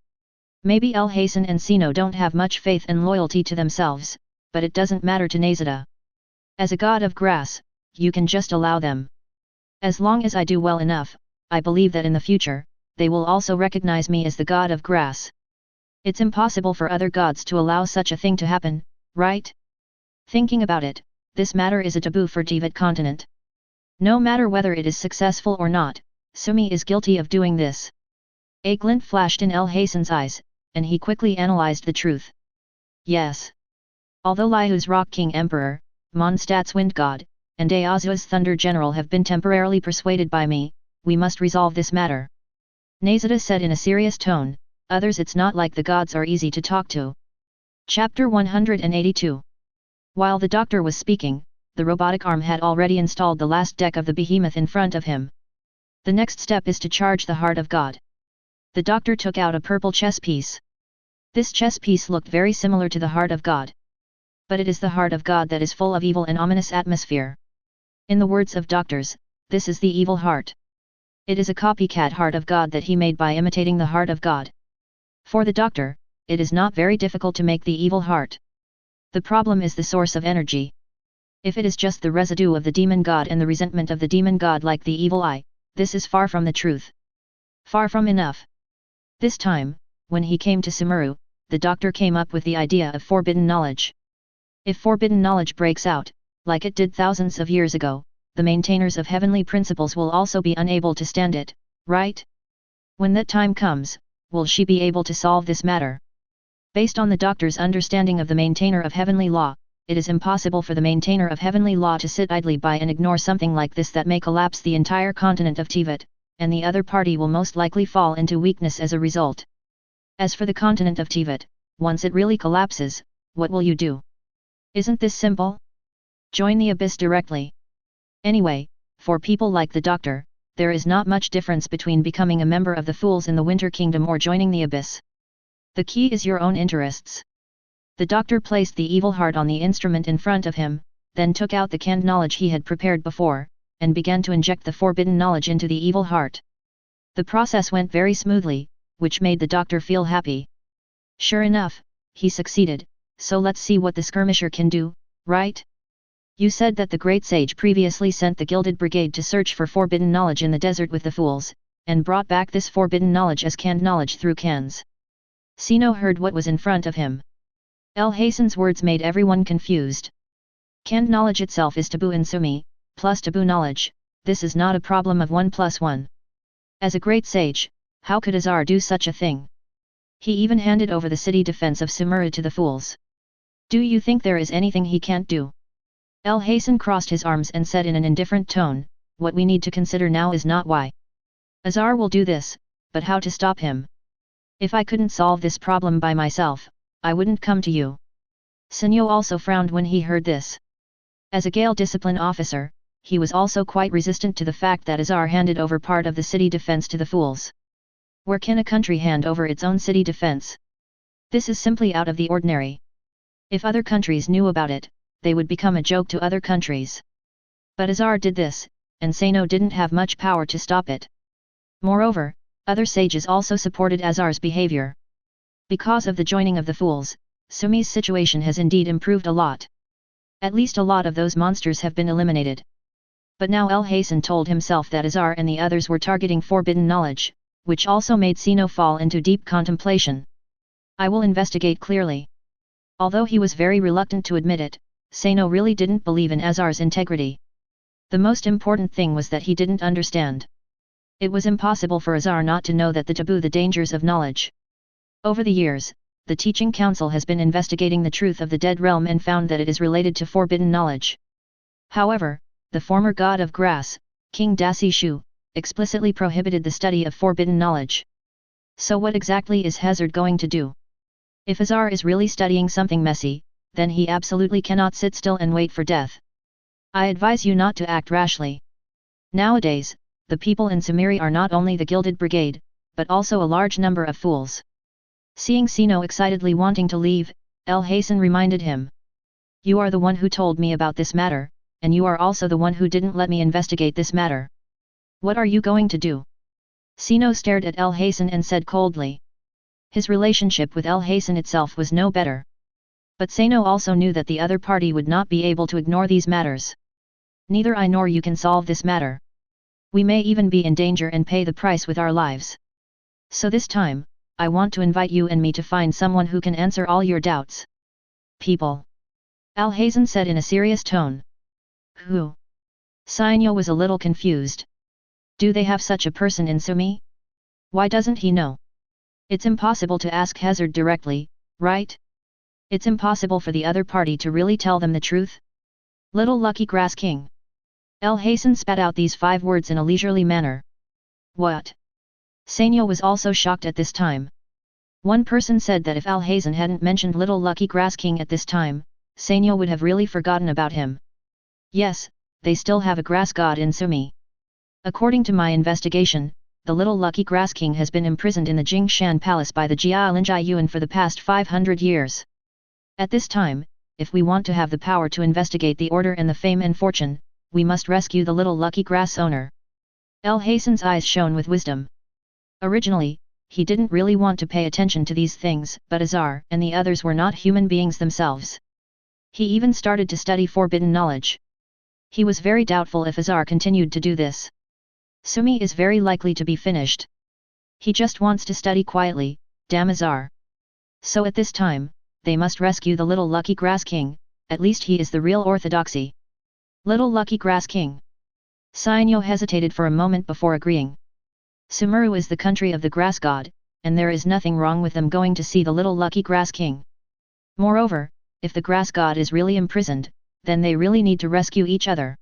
Maybe El Hasan and Sino don't have much faith and loyalty to themselves, but it doesn't matter to Nahida. As a god of grass, you can just allow them. As long as I do well enough, I believe that in the future, they will also recognize me as the god of grass. It's impossible for other gods to allow such a thing to happen, right? Thinking about it, this matter is a taboo for Teyvat continent. No matter whether it is successful or not, Sumi is guilty of doing this. A glint flashed in El Hasan's eyes, and he quickly analyzed the truth. Yes. Although Lihu's Rock King Emperor, Mondstadt's Wind God, and Eazua's Thunder General have been temporarily persuaded by me, we must resolve this matter. Nahida said in a serious tone, others it's not like the gods are easy to talk to. Chapter 182. While the doctor was speaking, the robotic arm had already installed the last deck of the behemoth in front of him. The next step is to charge the heart of God. The doctor took out a purple chess piece. This chess piece looked very similar to the heart of God. But it is the heart of God that is full of evil and ominous atmosphere. In the words of doctors, this is the evil heart. It is a copycat heart of God that he made by imitating the heart of God. For the doctor, it is not very difficult to make the evil heart. The problem is the source of energy. If it is just the residue of the demon god and the resentment of the demon god like the evil eye, this is far from the truth. Far from enough. This time, when he came to Sumeru, the doctor came up with the idea of forbidden knowledge. If forbidden knowledge breaks out, like it did thousands of years ago, the maintainers of heavenly principles will also be unable to stand it, right? When that time comes, will she be able to solve this matter? Based on the doctor's understanding of the maintainer of heavenly law, it is impossible for the maintainer of heavenly law to sit idly by and ignore something like this that may collapse the entire continent of Teyvat, and the other party will most likely fall into weakness as a result. As for the continent of Teyvat, once it really collapses, what will you do? Isn't this simple? Join the abyss directly. Anyway, for people like the doctor, there is not much difference between becoming a member of the Fools in the Winter Kingdom or joining the abyss. The key is your own interests. The doctor placed the evil heart on the instrument in front of him, then took out the canned knowledge he had prepared before, and began to inject the forbidden knowledge into the evil heart. The process went very smoothly, which made the doctor feel happy. Sure enough, he succeeded, so let's see what the skirmisher can do, right? You said that the great sage previously sent the Gilded Brigade to search for forbidden knowledge in the desert with the fools, and brought back this forbidden knowledge as canned knowledge through cans. Sino heard what was in front of him. El Hasan's words made everyone confused. Canned knowledge itself is taboo in Sumi, plus taboo knowledge, this is not a problem of 1+1. As a great sage, how could Azar do such a thing? He even handed over the city defense of Sumeru to the fools. Do you think there is anything he can't do? El Hasan crossed his arms and said in an indifferent tone, what we need to consider now is not why Azar will do this, but how to stop him. If I couldn't solve this problem by myself, I wouldn't come to you. Sinyo also frowned when he heard this. As a Gale discipline officer, he was also quite resistant to the fact that Azar handed over part of the city defense to the fools. Where can a country hand over its own city defense? This is simply out of the ordinary. If other countries knew about it, they would become a joke to other countries. But Azar did this, and Sano didn't have much power to stop it. Moreover, Other sages also supported Azar's behavior. Because of the joining of the fools, Sumi's situation has indeed improved a lot. At least a lot of those monsters have been eliminated. But now El-Hasan told himself that Azar and the others were targeting forbidden knowledge, which also made Sino fall into deep contemplation. I will investigate clearly. Although he was very reluctant to admit it, Sino really didn't believe in Azar's integrity. The most important thing was that he didn't understand. It was impossible for Azar not to know that the dangers of knowledge. Over the years, the Teaching Council has been investigating the truth of the Dead Realm and found that it is related to forbidden knowledge. However, the former god of grass, King Dasi Shu, explicitly prohibited the study of forbidden knowledge. So what exactly is Hazard going to do? If Azar is really studying something messy, then he absolutely cannot sit still and wait for death. I advise you not to act rashly. Nowadays, the people in Sumeri are not only the Gilded Brigade, but also a large number of fools. Seeing Sino excitedly wanting to leave, El-Hasan reminded him. You are the one who told me about this matter, and you are also the one who didn't let me investigate this matter. What are you going to do? Sino stared at El-Hasan and said coldly. His relationship with El-Hasan itself was no better. But Sino also knew that the other party would not be able to ignore these matters. Neither I nor you can solve this matter. We may even be in danger and pay the price with our lives. So this time, I want to invite you and me to find someone who can answer all your doubts. People. El-Hasan said in a serious tone. Who? Sino was a little confused. Do they have such a person in Sumi? Why doesn't he know? It's impossible to ask Hazard directly, right? It's impossible for the other party to really tell them the truth? Little Lucky Grass King. El-Hasan spat out these 5 words in a leisurely manner. What? Sino was also shocked at this time. One person said that if El-Hasan hadn't mentioned Little Lucky Grass King at this time, Sino would have really forgotten about him. Yes, they still have a grass god in Sumi. According to my investigation, the Little Lucky Grass King has been imprisoned in the Jingshan Palace by the Jialinjai Yuan for the past 500 years. At this time, if we want to have the power to investigate the order and the fame and fortune, we must rescue the Little Lucky Grass owner. El-Hasan's eyes shone with wisdom. Originally, he didn't really want to pay attention to these things, but Azar and the others were not human beings themselves. He even started to study forbidden knowledge. He was very doubtful if Azar continued to do this. Sumi is very likely to be finished. He just wants to study quietly, damn Azar. So at this time, they must rescue the Little Lucky Grass King, at least he is the real orthodoxy. Little Lucky Grass King. Sino hesitated for a moment before agreeing. Sumeru is the country of the grass god, and there is nothing wrong with them going to see the Little Lucky Grass King. Moreover, if the grass god is really imprisoned, then they really need to rescue each other.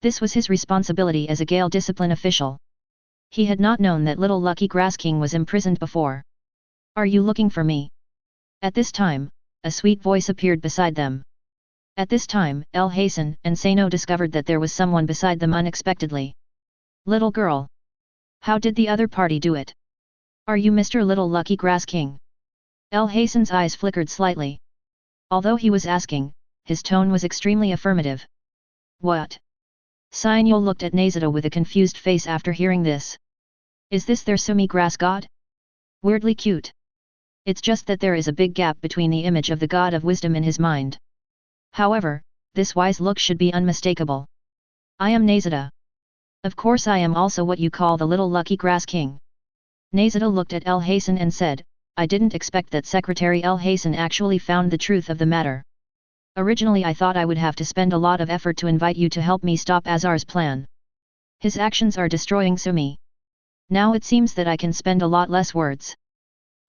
This was his responsibility as a Gale discipline official. He had not known that Little Lucky Grass King was imprisoned before. Are you looking for me? At this time, a sweet voice appeared beside them. At this time, El-Hasan and Sino discovered that there was someone beside them unexpectedly. Little girl. How did the other party do it? Are you Mr. Little Lucky Grass King? El-Hasan's eyes flickered slightly. Although he was asking, his tone was extremely affirmative. What? Sino looked at Nahida with a confused face after hearing this. Is this their Sumi grass god? Weirdly cute. It's just that there is a big gap between the image of the god of wisdom in his mind. However, this wise look should be unmistakable. I am Nahida. Of course I am also what you call the Little Lucky Grass King. Nahida looked at El-Hasan and said, I didn't expect that Secretary El-Hasan actually found the truth of the matter. Originally I thought I would have to spend a lot of effort to invite you to help me stop Azar's plan. His actions are destroying Sumi. Now it seems that I can spend a lot less words.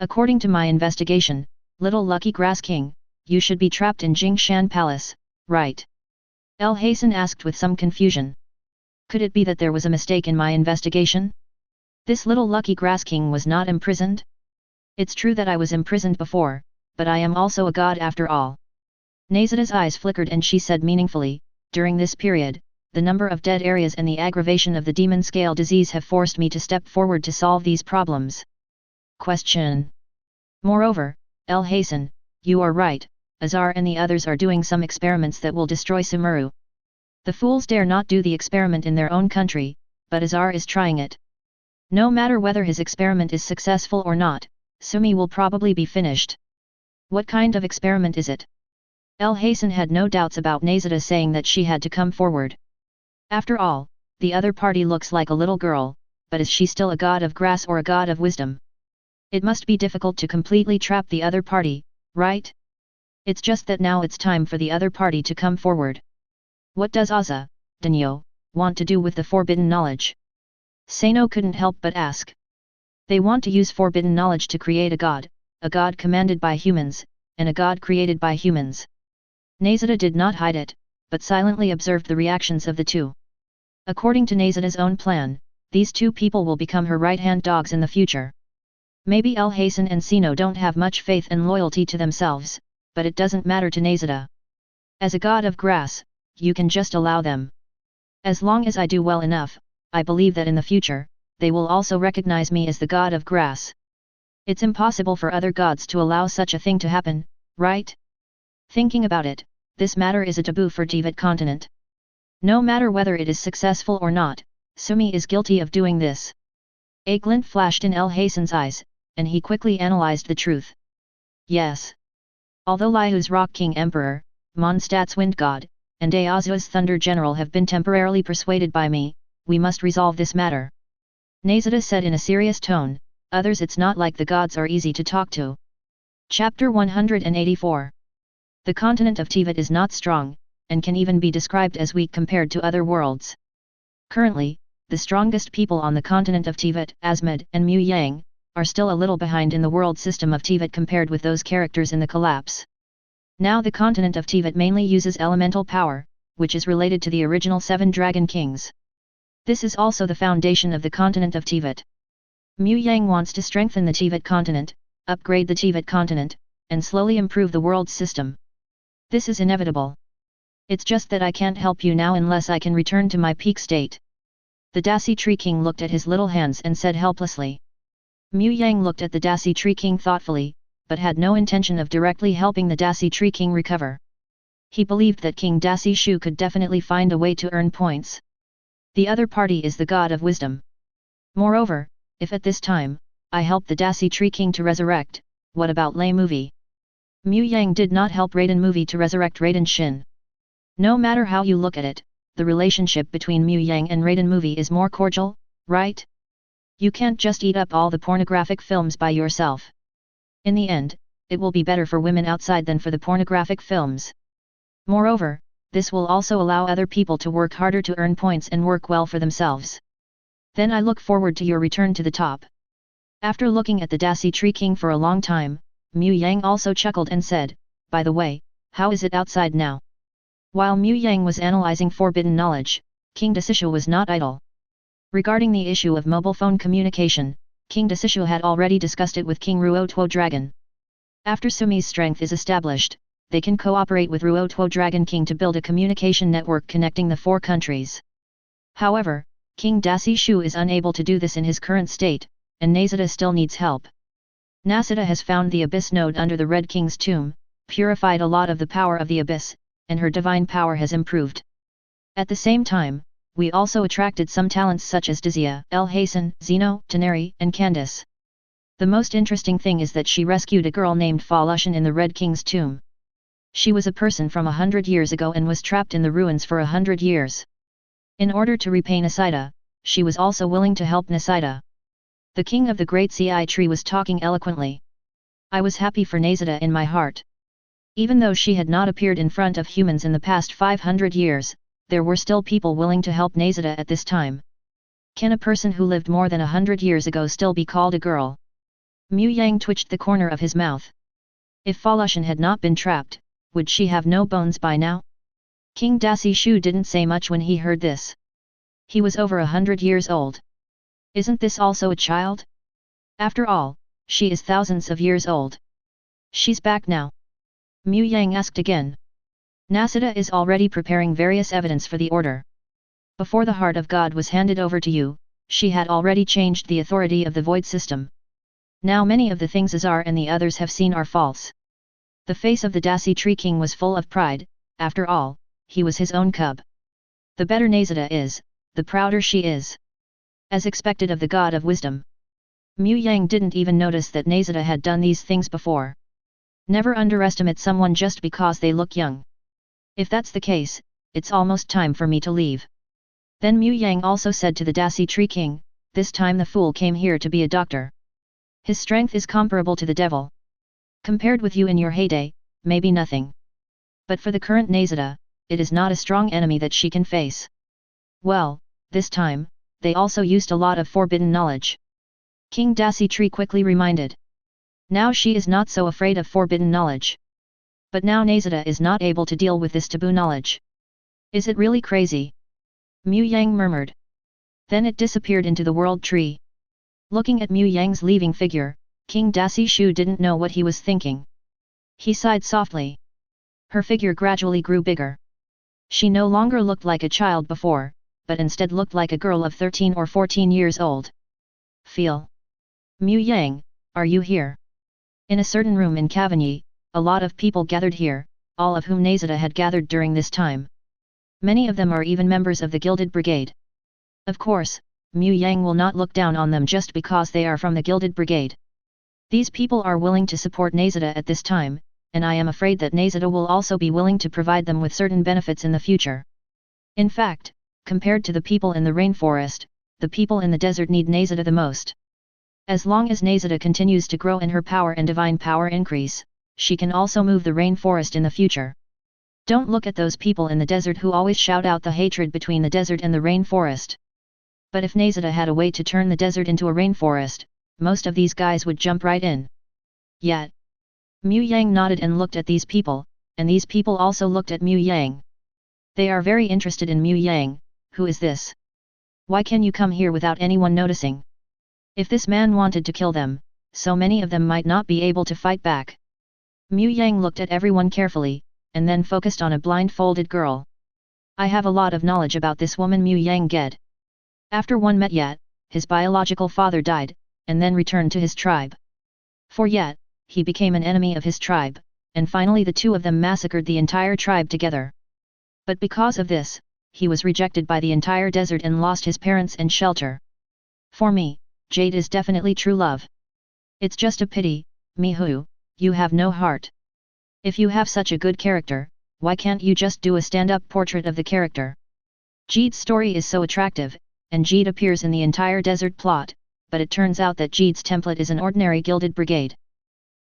According to my investigation, Little Lucky Grass King, you should be trapped in Jingshan Palace, right? El-Hasan asked with some confusion. Could it be that there was a mistake in my investigation? This Little Lucky Grass King was not imprisoned? It's true that I was imprisoned before, but I am also a god after all. Nahida's eyes flickered and she said meaningfully, during this period, the number of dead areas and the aggravation of the demon scale disease have forced me to step forward to solve these problems. Question. Moreover, El-Hasan, you are right, Azar and the others are doing some experiments that will destroy Sumeru. The fools dare not do the experiment in their own country, but Azar is trying it. No matter whether his experiment is successful or not, Sumi will probably be finished. What kind of experiment is it? Hasan had no doubts about Nahida saying that she had to come forward. After all, the other party looks like a little girl, but is she still a god of grass or a god of wisdom? It must be difficult to completely trap the other party, right? It's just that now it's time for the other party to come forward. What does Aza, Danyo, want to do with the forbidden knowledge? Sano couldn't help but ask. They want to use forbidden knowledge to create a god commanded by humans, and a god created by humans. Nahida did not hide it, but silently observed the reactions of the two. According to Nahida's own plan, these two people will become her right-hand dogs in the future. Maybe Hasan and Sino don't have much faith and loyalty to themselves, but it doesn't matter to Nahida. As a god of grass, you can just allow them. As long as I do well enough, I believe that in the future, they will also recognize me as the god of grass. It's impossible for other gods to allow such a thing to happen, right? Thinking about it, this matter is a taboo for Teyvat continent. No matter whether it is successful or not, Sumi is guilty of doing this. A glint flashed in Hasan's eyes, and he quickly analyzed the truth. Yes. Although Liu's Rock King Emperor, Mondstadt's Wind God, and Ayazua's Thunder General have been temporarily persuaded by me, we must resolve this matter. Nahida said in a serious tone, others it's not like the gods are easy to talk to. Chapter 184. The continent of Teyvat is not strong, and can even be described as weak compared to other worlds. Currently, the strongest people on the continent of Teyvat, Asmod and Mu Yang, are still a little behind in the world system of Teyvat compared with those characters in the collapse. Now the continent of Teyvat mainly uses elemental power, which is related to the original 7 Dragon Kings. This is also the foundation of the continent of Teyvat. Mu Yang wants to strengthen the Teyvat continent, upgrade the Teyvat continent, and slowly improve the world system. This is inevitable. It's just that I can't help you now unless I can return to my peak state. The Daci Tree King looked at his little hands and said helplessly. Mu Yang looked at the Daci Tree King thoughtfully, but had no intention of directly helping the Daci Tree King recover. He believed that King Daci Shu could definitely find a way to earn points. The other party is the god of wisdom. Moreover, if at this time, I help the Daci Tree King to resurrect, what about Lei Movie? Mu Yang did not help Raiden Movie to resurrect Raiden Shin. No matter how you look at it, the relationship between Mu Yang and Raiden Movie is more cordial, right? You can't just eat up all the pornographic films by yourself. In the end, it will be better for women outside than for the pornographic films. Moreover, this will also allow other people to work harder to earn points and work well for themselves. Then I look forward to your return to the top. After looking at the Daci Tree King for a long time, Mu Yang also chuckled and said, by the way, how is it outside now? While Mu Yang was analyzing forbidden knowledge, King Dacishu was not idle. Regarding the issue of mobile phone communication, King Dacishu had already discussed it with King Ruotuo Dragon. After Sumi's strength is established, they can cooperate with Ruotuo Dragon King to build a communication network connecting the 4 countries. However, King Daci Shu is unable to do this in his current state, and Nahida still needs help. Nahida has found the Abyss node under the Red King's tomb, purified a lot of the power of the Abyss, and her divine power has improved. At the same time, we also attracted some talents such as Dizia, Hasan, Zeno, Teneri, and Candice. The most interesting thing is that she rescued a girl named Falushan in the Red King's tomb. She was a person from 100 years ago and was trapped in the ruins for 100 years. In order to repay Nahida, she was also willing to help Nahida. The king of the great CI tree was talking eloquently. I was happy for Nahida in my heart. Even though she had not appeared in front of humans in the past 500 years, there were still people willing to help Nahida at this time. Can a person who lived more than 100 years ago still be called a girl? Mu Yang twitched the corner of his mouth. If Falushan had not been trapped, would she have no bones by now? King Daci Shu didn't say much when he heard this. He was over 100 years old. Isn't this also a child? After all, she is thousands of years old. She's back now. Mu Yang asked again. Nahida is already preparing various evidence for the order. Before the heart of God was handed over to you, she had already changed the authority of the void system. Now many of the things Azar and the others have seen are false. The face of the Daci Tree King was full of pride. After all, he was his own cub. The better Nahida is, the prouder she is. as expected of the god of wisdom. Mu Yang didn't even notice that Nahida had done these things before. Never underestimate someone just because they look young. If that's the case, it's almost time for me to leave. Then Mu Yang also said to the Daci Tree King, this time the fool came here to be a doctor. His strength is comparable to the devil. Compared with you in your heyday, maybe nothing. But for the current Nahida, it is not a strong enemy that she can face. Well, this time, they also used a lot of forbidden knowledge. King Daci Tree quickly reminded. Now she is not so afraid of forbidden knowledge. But now Nahida is not able to deal with this taboo knowledge. Is it really crazy? Mu Yang murmured. Then it disappeared into the world tree. Looking at Mu Yang's leaving figure, King Daci Shu didn't know what he was thinking. He sighed softly. Her figure gradually grew bigger. She no longer looked like a child before, but instead looked like a girl of 13 or 14 years old. Feel. Mu Yang, are you here? In a certain room in Cavigny, a lot of people gathered here, all of whom Nahida had gathered during this time. Many of them are even members of the Gilded Brigade. Of course, Mu Yang will not look down on them just because they are from the Gilded Brigade. These people are willing to support Nahida at this time, and I am afraid that Nahida will also be willing to provide them with certain benefits in the future. In fact, compared to the people in the rainforest, the people in the desert need Nahida the most. As long as Nahida continues to grow and her power and divine power increase, she can also move the rainforest in the future. Don't look at those people in the desert who always shout out the hatred between the desert and the rainforest. But if Nahida had a way to turn the desert into a rainforest, most of these guys would jump right in. Yet. Mu Yang nodded and looked at these people, and these people also looked at Mu Yang. They are very interested in Mu Yang. Who is this? Why can you come here without anyone noticing? If this man wanted to kill them, so many of them might not be able to fight back. Mu Yang looked at everyone carefully, and then focused on a blindfolded girl. I have a lot of knowledge about this woman Mu Yang Ged. After one met Yet, his biological father died, and then returned to his tribe. For Yet, he became an enemy of his tribe, and finally the two of them massacred the entire tribe together. But because of this, he was rejected by the entire desert and lost his parents and shelter. For me, Jade is definitely true love. It's just a pity, Mihu, you have no heart. If you have such a good character, why can't you just do a stand-up portrait of the character? Jade's story is so attractive, and Jade appears in the entire desert plot, but it turns out that Jade's template is an ordinary Gilded Brigade.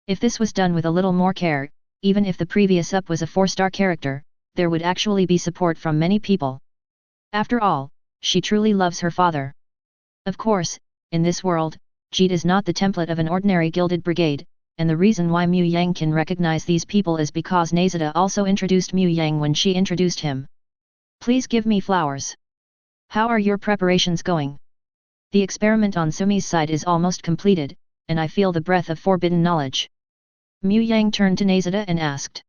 If this was done with a little more care, even if the previous up was a 4-star character, there would actually be support from many people. After all, she truly loves her father. Of course, in this world, Jade is not the template of an ordinary Gilded Brigade, and the reason why Mu Yang can recognize these people is because Nahida also introduced Mu Yang when she introduced him. Please give me flowers. How are your preparations going? The experiment on Sumi's side is almost completed, and I feel the breath of forbidden knowledge. Mu Yang turned to Nahida and asked.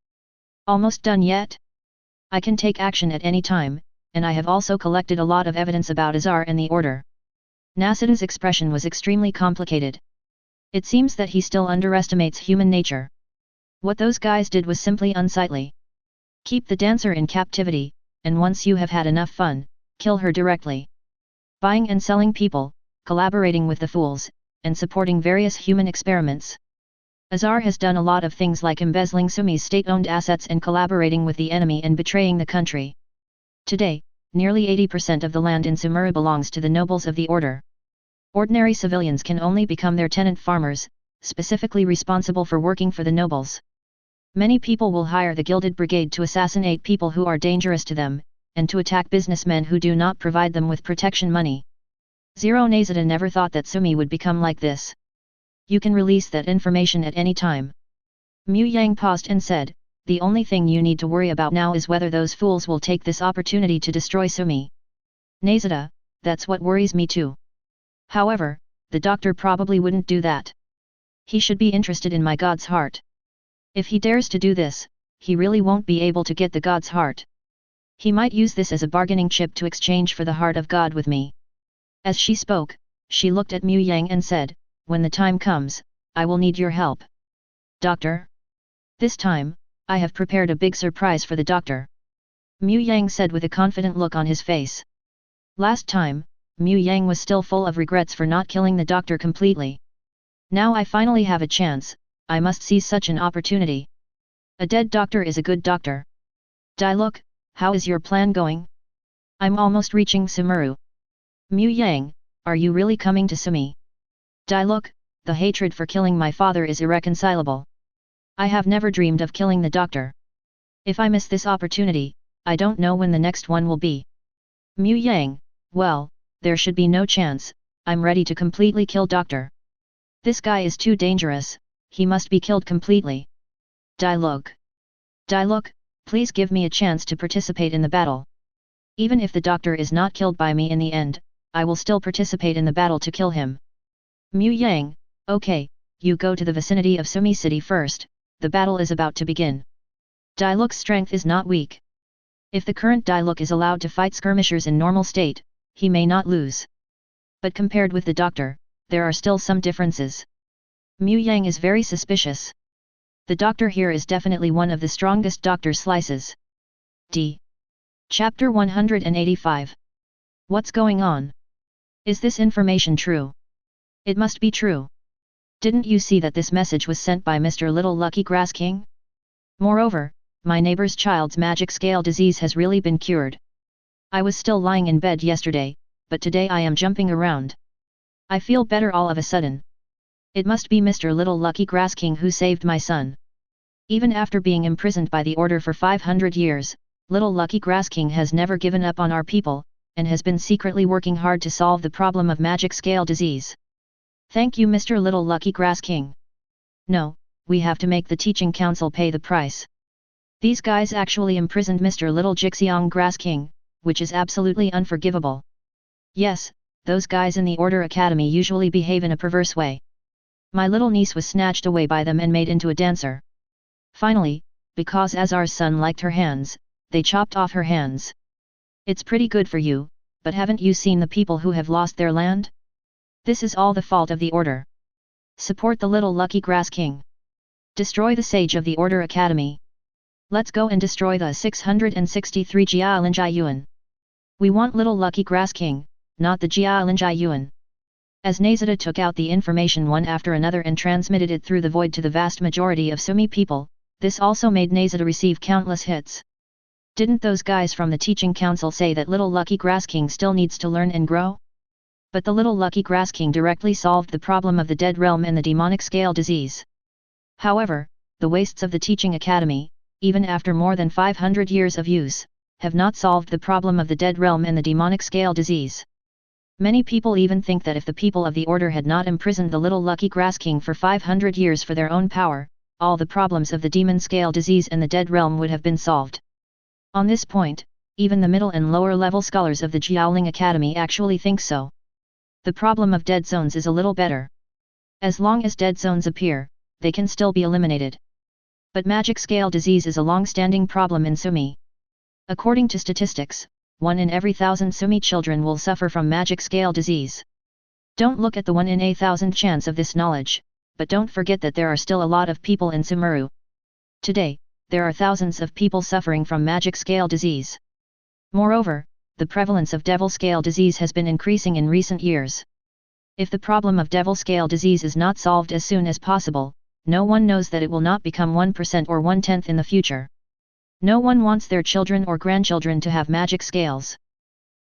Almost done yet? I can take action at any time, and I have also collected a lot of evidence about Azar and the Order. Nahida's expression was extremely complicated. It seems that he still underestimates human nature. What those guys did was simply unsightly. Keep the dancer in captivity, and once you have had enough fun, kill her directly. Buying and selling people, collaborating with the fools, and supporting various human experiments. Azar has done a lot of things like embezzling Sumi's state-owned assets and collaborating with the enemy and betraying the country. Today, nearly 80% of the land in Sumura belongs to the nobles of the order. Ordinary civilians can only become their tenant farmers, specifically responsible for working for the nobles. Many people will hire the Gilded Brigade to assassinate people who are dangerous to them, and to attack businessmen who do not provide them with protection money. Zero Nahida never thought that Sumi would become like this. You can release that information at any time. Mu Yang paused and said, the only thing you need to worry about now is whether those fools will take this opportunity to destroy Sumi. Nahida, that's what worries me too. However, the doctor probably wouldn't do that. He should be interested in my god's heart. If he dares to do this, he really won't be able to get the god's heart. He might use this as a bargaining chip to exchange for the heart of God with me. As she spoke, she looked at Mu Yang and said, when the time comes, I will need your help. Doctor? This time, I have prepared a big surprise for the doctor. Mu Yang said with a confident look on his face. Last time, Mu Yang was still full of regrets for not killing the doctor completely. Now I finally have a chance, I must seize such an opportunity. A dead doctor is a good doctor. Look, how is your plan going? I'm almost reaching Sumeru. Mu Yang, are you really coming to Sumi? Look, the hatred for killing my father is irreconcilable. I have never dreamed of killing the doctor. If I miss this opportunity, I don't know when the next one will be. Mu Yang, well, there should be no chance, I'm ready to completely kill doctor. This guy is too dangerous, he must be killed completely. Look, please give me a chance to participate in the battle. Even if the doctor is not killed by me in the end, I will still participate in the battle to kill him. Mu Yang, okay, you go to the vicinity of Sumi City first, the battle is about to begin. Look's strength is not weak. If the current Look is allowed to fight skirmishers in normal state, he may not lose. But compared with the doctor, there are still some differences. Mu Yang is very suspicious. The doctor here is definitely one of the strongest doctor slices. Chapter 185. What's going on? Is this information true? It must be true. Didn't you see that this message was sent by Mr. Little Lucky Grass King? Moreover, my neighbor's child's magic scale disease has really been cured. I was still lying in bed yesterday, but today I am jumping around. I feel better all of a sudden. It must be Mr. Little Lucky Grass King who saved my son. Even after being imprisoned by the order for 500 years, Little Lucky Grass King has never given up on our people, and has been secretly working hard to solve the problem of magic scale disease. Thank you, Mr. Little Lucky Grass King. No, we have to make the teaching council pay the price. These guys actually imprisoned Mr. Little Jixiang Grass King, which is absolutely unforgivable. Yes, those guys in the Order Academy usually behave in a perverse way. My little niece was snatched away by them and made into a dancer. Finally, because Azar's son liked her hands, they chopped off her hands. It's pretty good for you, but haven't you seen the people who have lost their land? This is all the fault of the Order. Support the Little Lucky Grass King. Destroy the Sage of the Order Academy. Let's go and destroy the 663 Jialinjai Yuan. We want Little Lucky Grass King, not the Jialinjai Yuan. As Nahida took out the information one after another and transmitted it through the void to the vast majority of Sumi people, this also made Nahida receive countless hits. Didn't those guys from the teaching council say that Little Lucky Grass King still needs to learn and grow? But the Little Lucky Grass King directly solved the problem of the dead realm and the demonic scale disease. However, the wastes of the teaching academy, even after more than 500 years of use, have not solved the problem of the dead realm and the demonic scale disease. Many people even think that if the people of the order had not imprisoned the Little Lucky Grass King for 500 years for their own power, all the problems of the demon scale disease and the dead realm would have been solved. On this point, even the middle and lower level scholars of the Jiaoling Academy actually think so. The problem of dead zones is a little better. As long as dead zones appear, they can still be eliminated. But magic scale disease is a long-standing problem in Sumi. According to statistics, 1 in every 1,000 Sumi children will suffer from magic scale disease. Don't look at the 1 in a 1,000 chance of this knowledge, but don't forget that there are still a lot of people in Sumeru. Today, there are thousands of people suffering from magic scale disease. Moreover, the prevalence of devil scale disease has been increasing in recent years. If the problem of devil scale disease is not solved as soon as possible, no one knows that it will not become 1% or 1/10 in the future. No one wants their children or grandchildren to have magic scales.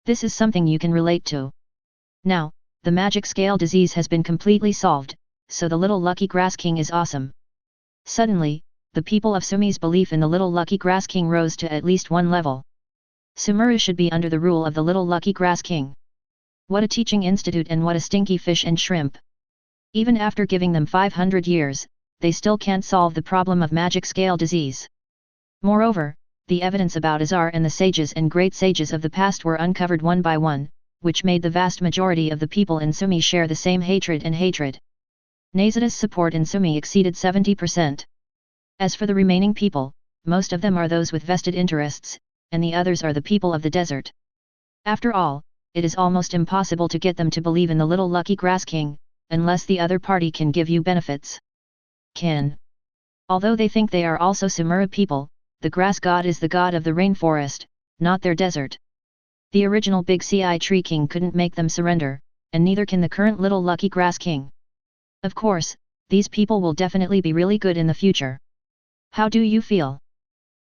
This is something you can relate to. Now, the magic scale disease has been completely solved, so the Little Lucky Grass King is awesome. Suddenly, the people of Sumi's belief in the Little Lucky Grass King rose to at least one level. Sumeru should be under the rule of the Little Lucky Grass King. What a teaching institute and what a stinky fish and shrimp. Even after giving them 500 years, they still can't solve the problem of magic scale disease. Moreover, the evidence about Azar and the sages and great sages of the past were uncovered one by one, which made the vast majority of the people in Sumi share the same hatred and hatred. Nahida's support in Sumi exceeded 70%. As for the remaining people, most of them are those with vested interests, and the others are the people of the desert. After all, it is almost impossible to get them to believe in the Little Lucky Grass King, unless the other party can give you benefits. Although they think they are also Sumeru people, the grass god is the god of the rainforest, not their desert. The original Big Ci Tree King couldn't make them surrender, and neither can the current Little Lucky Grass King. Of course, these people will definitely be really good in the future. How do you feel?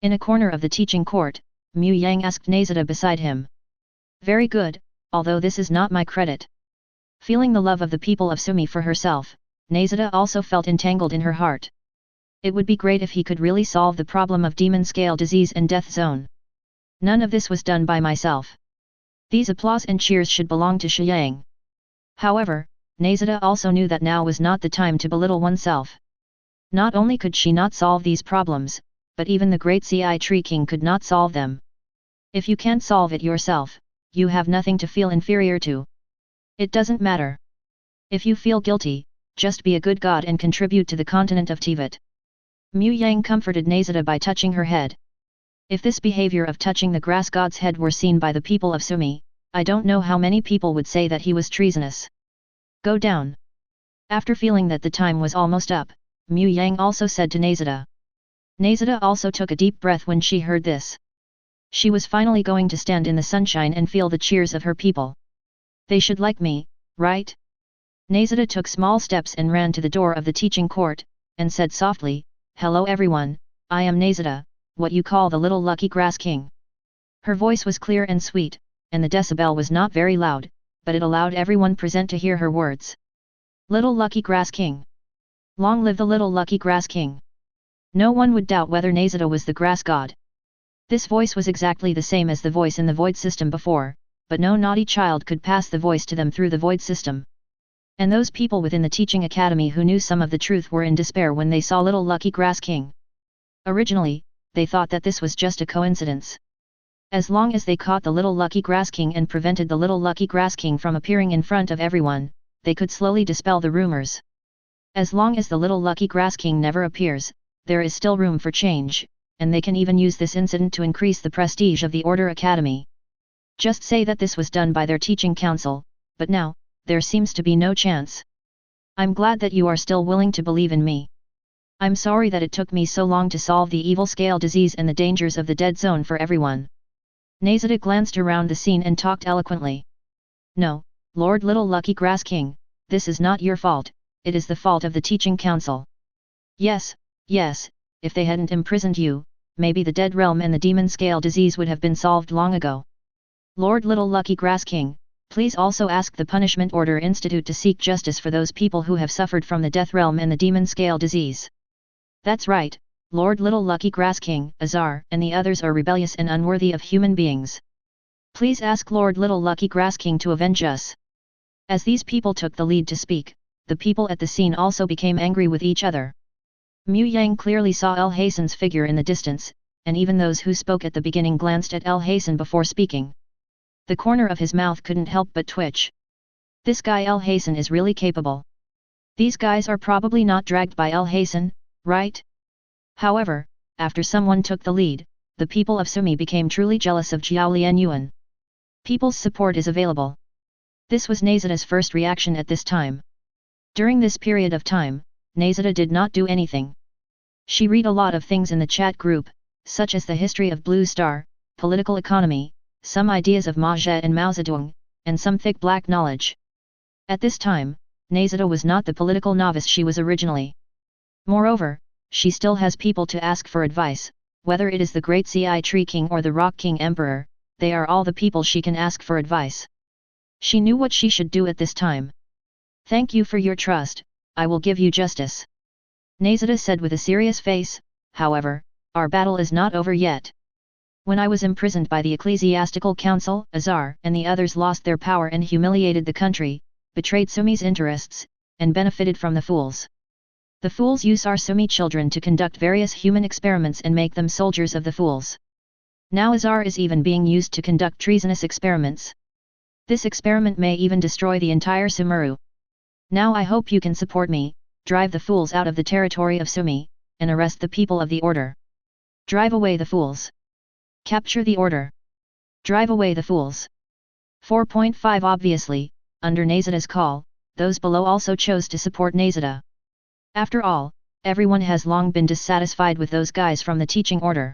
In a corner of the teaching court, Mu Yang asked Nahida beside him. Very good, although this is not my credit. Feeling the love of the people of Sumi for herself, Nahida also felt entangled in her heart. It would be great if he could really solve the problem of demon scale disease and death zone. None of this was done by myself. These applause and cheers should belong to Yang. However, Nahida also knew that now was not the time to belittle oneself. Not only could she not solve these problems, but even the great Ci Tree King could not solve them. If you can't solve it yourself, you have nothing to feel inferior to. It doesn't matter. If you feel guilty, just be a good god and contribute to the continent of Teyvat. Mu Yang comforted Nahida by touching her head. If this behavior of touching the grass god's head were seen by the people of Sumi, I don't know how many people would say that he was treasonous. Go down. After feeling that the time was almost up, Mu Yang also said to Nahida. Nahida also took a deep breath when she heard this. She was finally going to stand in the sunshine and feel the cheers of her people. They should like me, right? Nahida took small steps and ran to the door of the teaching court, and said softly, Hello everyone, I am Nahida, what you call the Little Lucky Grass King. Her voice was clear and sweet, and the decibel was not very loud, but it allowed everyone present to hear her words. Little Lucky Grass King. Long live the Little Lucky Grass King. No one would doubt whether Nahida was the grass god. This voice was exactly the same as the voice in the void system before, but no naughty child could pass the voice to them through the void system. And those people within the teaching academy who knew some of the truth were in despair when they saw Little Lucky Grass King. Originally, they thought that this was just a coincidence. As long as they caught the Little Lucky Grass King and prevented the Little Lucky Grass King from appearing in front of everyone, they could slowly dispel the rumors. As long as the Little Lucky Grass King never appears, there is still room for change, and they can even use this incident to increase the prestige of the Order Academy. Just say that this was done by their teaching council, but now, there seems to be no chance. I'm glad that you are still willing to believe in me. I'm sorry that it took me so long to solve the evil scale disease and the dangers of the dead zone for everyone. Nahida glanced around the scene and talked eloquently. No, Lord Little Lucky Grass King, this is not your fault, it is the fault of the teaching council. Yes, if they hadn't imprisoned you, maybe the dead realm and the demon scale disease would have been solved long ago. Lord Little Lucky Grass King, please also ask the Punishment Order Institute to seek justice for those people who have suffered from the death realm and the demon scale disease. That's right, Lord Little Lucky Grass King, Azar, and the others are rebellious and unworthy of human beings. Please ask Lord Little Lucky Grass King to avenge us. As these people took the lead to speak, the people at the scene also became angry with each other. Mu Yang clearly saw El Hassan's figure in the distance, and even those who spoke at the beginning glanced at El Hassan before speaking. The corner of his mouth couldn't help but twitch. This guy El Hassan is really capable. These guys are probably not dragged by El Hassan, right? However, after someone took the lead, the people of Sumi became truly jealous of Jiao Yuan. People's support is available. This was Nahida's first reaction at this time. During this period of time, Nahida did not do anything. She read a lot of things in the chat group, such as the history of Blue Star, political economy, some ideas of Ma Zedong and Mao Zedong, and some thick black knowledge. At this time, Nahida was not the political novice she was originally. Moreover, she still has people to ask for advice, whether it is the Great Ci Tree King or the Rock King Emperor, they are all the people she can ask for advice. She knew what she should do at this time. Thank you for your trust, I will give you justice. Nahida said with a serious face, however, our battle is not over yet. When I was imprisoned by the Ecclesiastical Council, Azar and the others lost their power and humiliated the country, betrayed Sumi's interests, and benefited from the fools. The fools use our Sumi children to conduct various human experiments and make them soldiers of the fools. Now Azar is even being used to conduct treasonous experiments. This experiment may even destroy the entire Sumeru. Now I hope you can support me, drive the fools out of the territory of Sumi, and arrest the people of the order. Drive away the fools. Capture the order. Drive away the fools. 4.5 Obviously, under Nahida's call, those below also chose to support Nahida. After all, everyone has long been dissatisfied with those guys from the teaching order.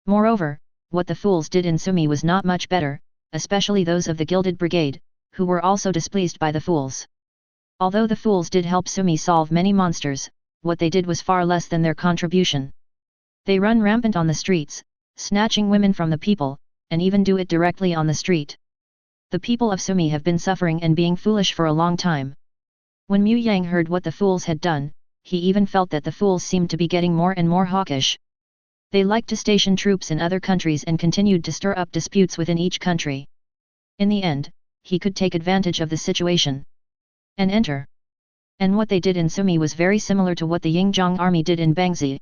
Moreover, what the fools did in Sumi was not much better, especially those of the Gilded Brigade, who were also displeased by the fools. Although the fools did help Sumi solve many monsters, what they did was far less than their contribution. They run rampant on the streets, snatching women from the people, and even do it directly on the street. The people of Sumi have been suffering and being foolish for a long time. When Mu Yang heard what the fools had done, he even felt that the fools seemed to be getting more and more hawkish. They liked to station troops in other countries and continued to stir up disputes within each country. In the end, he could take advantage of the situation and enter. And what they did in Sumi was very similar to what the Yingjiang army did in Bangzi.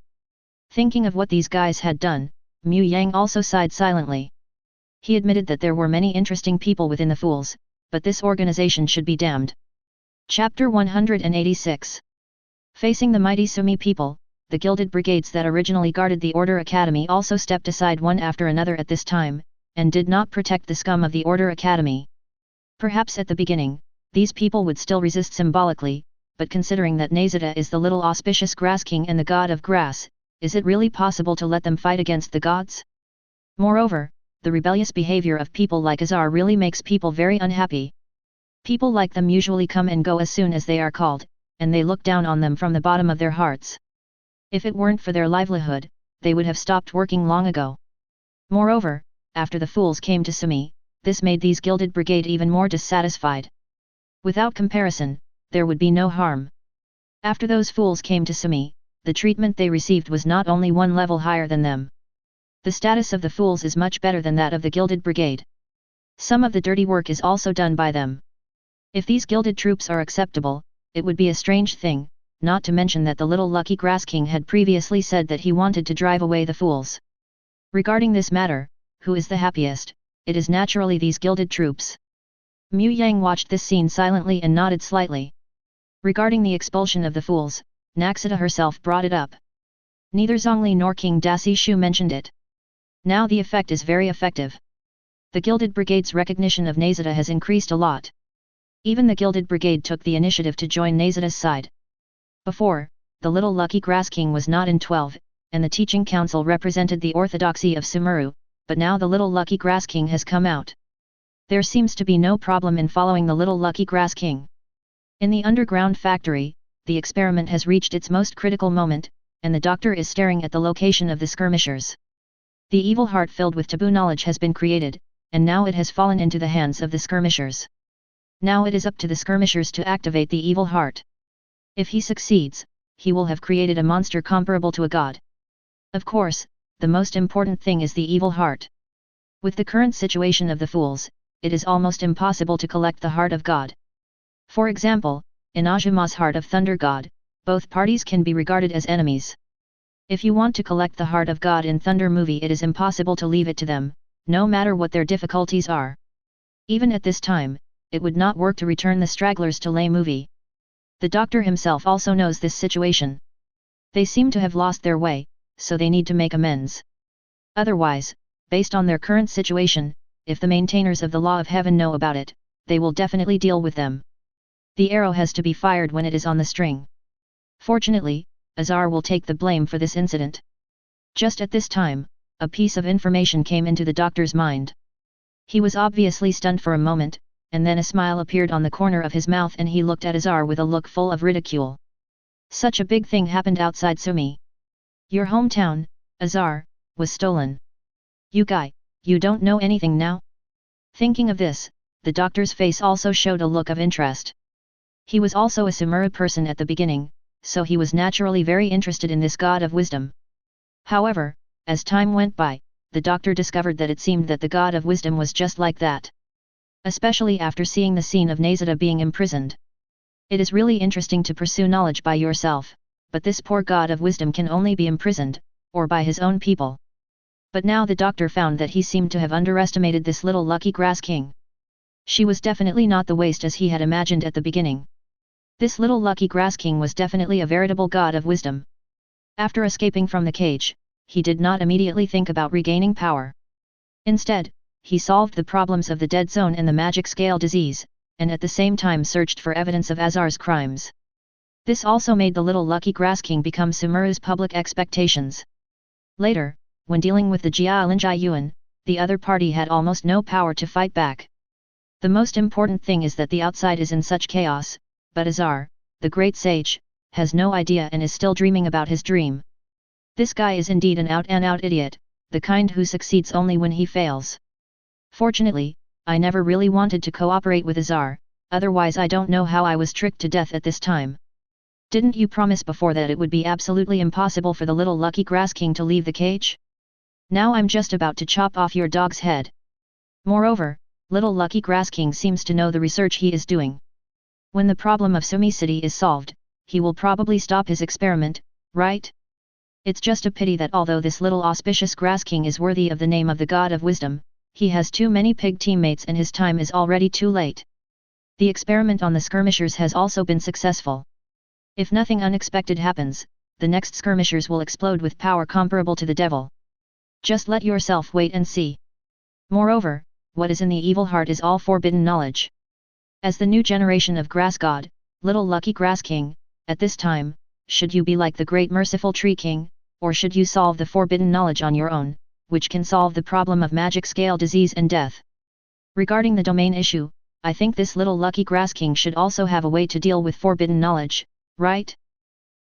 Thinking of what these guys had done, Mu Yang also sighed silently. He admitted that there were many interesting people within the fools, but this organization should be damned. Chapter 186. Facing the mighty Sumi people, the Gilded Brigades that originally guarded the Order Academy also stepped aside one after another at this time, and did not protect the scum of the Order Academy. Perhaps at the beginning, these people would still resist symbolically, but considering that Nahida is the little auspicious grass king and the god of grass, is it really possible to let them fight against the gods? Moreover, the rebellious behavior of people like Azar really makes people very unhappy. People like them usually come and go as soon as they are called, and they look down on them from the bottom of their hearts. If it weren't for their livelihood, they would have stopped working long ago. Moreover, after the fools came to Sumi, this made these Gilded Brigade even more dissatisfied. Without comparison, there would be no harm. After those fools came to Sumi, the treatment they received was not only one level higher than them. The status of the fools is much better than that of the Gilded Brigade. Some of the dirty work is also done by them. If these gilded troops are acceptable, it would be a strange thing, not to mention that the little lucky grass king had previously said that he wanted to drive away the fools. Regarding this matter, who is the happiest? It is naturally these gilded troops. Mu Yang watched this scene silently and nodded slightly. Regarding the expulsion of the fools, Nahida herself brought it up. Neither Zhongli nor King Dasi Shu mentioned it. Now the effect is very effective. The Gilded Brigade's recognition of Nahida has increased a lot. Even the Gilded Brigade took the initiative to join Nahida's side. Before, the little lucky grass king was not in 12, and the teaching council represented the orthodoxy of Sumeru, but now the little lucky grass king has come out. There seems to be no problem in following the little lucky grass king. In the underground factory, the experiment has reached its most critical moment, and the doctor is staring at the location of the skirmishers. The evil heart filled with taboo knowledge has been created, and now it has fallen into the hands of the skirmishers. Now it is up to the skirmishers to activate the evil heart. If he succeeds, he will have created a monster comparable to a god. Of course, the most important thing is the evil heart. With the current situation of the fools, it is almost impossible to collect the heart of God. For example, in Ajuma's heart of Thunder God, both parties can be regarded as enemies. If you want to collect the heart of God in Thunder movie, it is impossible to leave it to them, no matter what their difficulties are. Even at this time, it would not work to return the stragglers to Lay movie. The doctor himself also knows this situation. They seem to have lost their way, so they need to make amends. Otherwise, based on their current situation, if the maintainers of the law of heaven know about it, they will definitely deal with them. The arrow has to be fired when it is on the string. Fortunately, Azar will take the blame for this incident. Just at this time, a piece of information came into the doctor's mind. He was obviously stunned for a moment, and then a smile appeared on the corner of his mouth and he looked at Azar with a look full of ridicule. Such a big thing happened outside Sumi. Your hometown, Azar, was stolen. You guy, you don't know anything now? Thinking of this, the doctor's face also showed a look of interest. He was also a Sumera person at the beginning, so he was naturally very interested in this god of wisdom. However, as time went by, the doctor discovered that it seemed that the god of wisdom was just like that. Especially after seeing the scene of Nahida being imprisoned. It is really interesting to pursue knowledge by yourself, but this poor god of wisdom can only be imprisoned, or by his own people. But now the doctor found that he seemed to have underestimated this little lucky grass king. She was definitely not the waste as he had imagined at the beginning. This little lucky grass king was definitely a veritable god of wisdom. After escaping from the cage, he did not immediately think about regaining power. Instead, he solved the problems of the dead zone and the magic scale disease, and at the same time searched for evidence of Azar's crimes. This also made the little lucky grass king become Sumeru's public expectations. Later, when dealing with the Jialinjai Yuan, the other party had almost no power to fight back. The most important thing is that the outside is in such chaos, but Azar, the great sage, has no idea and is still dreaming about his dream. This guy is indeed an out-and-out idiot, the kind who succeeds only when he fails. Fortunately, I never really wanted to cooperate with Azar, otherwise I don't know how I was tricked to death at this time. Didn't you promise before that it would be absolutely impossible for the little lucky grass king to leave the cage? Now I'm just about to chop off your dog's head. Moreover, little lucky grass king seems to know the research he is doing. When the problem of Sumi City is solved, he will probably stop his experiment, right? It's just a pity that although this little auspicious grass king is worthy of the name of the god of wisdom, he has too many pig teammates and his time is already too late. The experiment on the skirmishers has also been successful. If nothing unexpected happens, the next skirmishers will explode with power comparable to the devil. Just let yourself wait and see. Moreover, what is in the evil heart is all forbidden knowledge. As the new generation of grass god, little lucky grass king, at this time, should you be like the great merciful tree king, or should you solve the forbidden knowledge on your own, which can solve the problem of magic scale disease and death? Regarding the domain issue, I think this little lucky grass king should also have a way to deal with forbidden knowledge, right?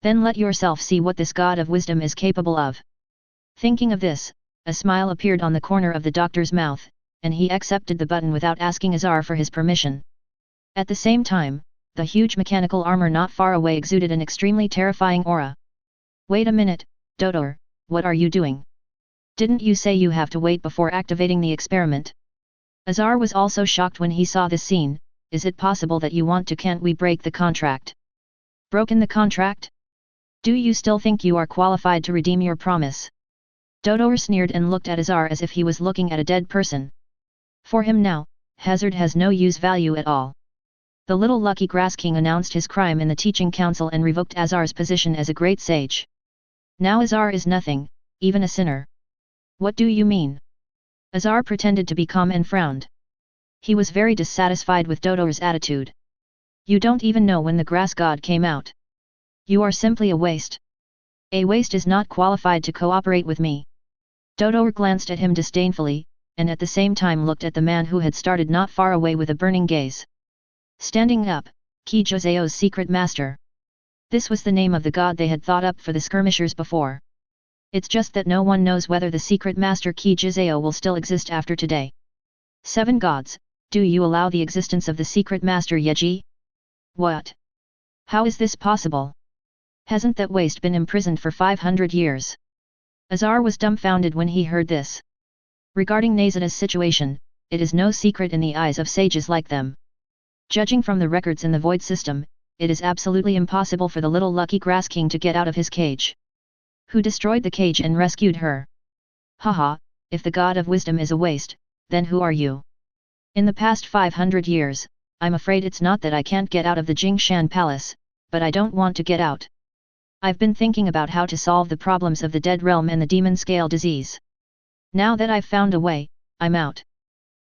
Then let yourself see what this god of wisdom is capable of. Thinking of this, a smile appeared on the corner of the doctor's mouth, and he accepted the button without asking Azar for his permission. At the same time, the huge mechanical armor not far away exuded an extremely terrifying aura. Wait a minute, Dodor, what are you doing? Didn't you say you have to wait before activating the experiment? Azar was also shocked when he saw this scene. Is it possible that you want to? Can't we break the contract? Broken the contract? Do you still think you are qualified to redeem your promise? Dodor sneered and looked at Azar as if he was looking at a dead person. For him now, hazard has no use value at all. The little lucky grass king announced his crime in the teaching council and revoked Azar's position as a great sage. Now Azar is nothing, even a sinner. What do you mean? Azar pretended to be calm and frowned. He was very dissatisfied with Dodor's attitude. You don't even know when the grass god came out. You are simply a waste. A waste is not qualified to cooperate with me. Dodor glanced at him disdainfully, and at the same time looked at the man who had started not far away with a burning gaze. Standing up, Keqing's secret master. This was the name of the god they had thought up for the skirmishers before. It's just that no one knows whether the secret master Keqing will still exist after today. 7 gods, do you allow the existence of the secret master Yeji? What? How is this possible? Hasn't that waste been imprisoned for 500 years? Azar was dumbfounded when he heard this. Regarding Nahida's situation, it is no secret in the eyes of sages like them. Judging from the records in the void system, it is absolutely impossible for the little lucky grass king to get out of his cage. Who destroyed the cage and rescued her? Haha, if the god of wisdom is a waste, then who are you? In the past 500 years, I'm afraid it's not that I can't get out of the Jingshan Palace, but I don't want to get out. I've been thinking about how to solve the problems of the dead realm and the demon scale disease. Now that I've found a way, I'm out.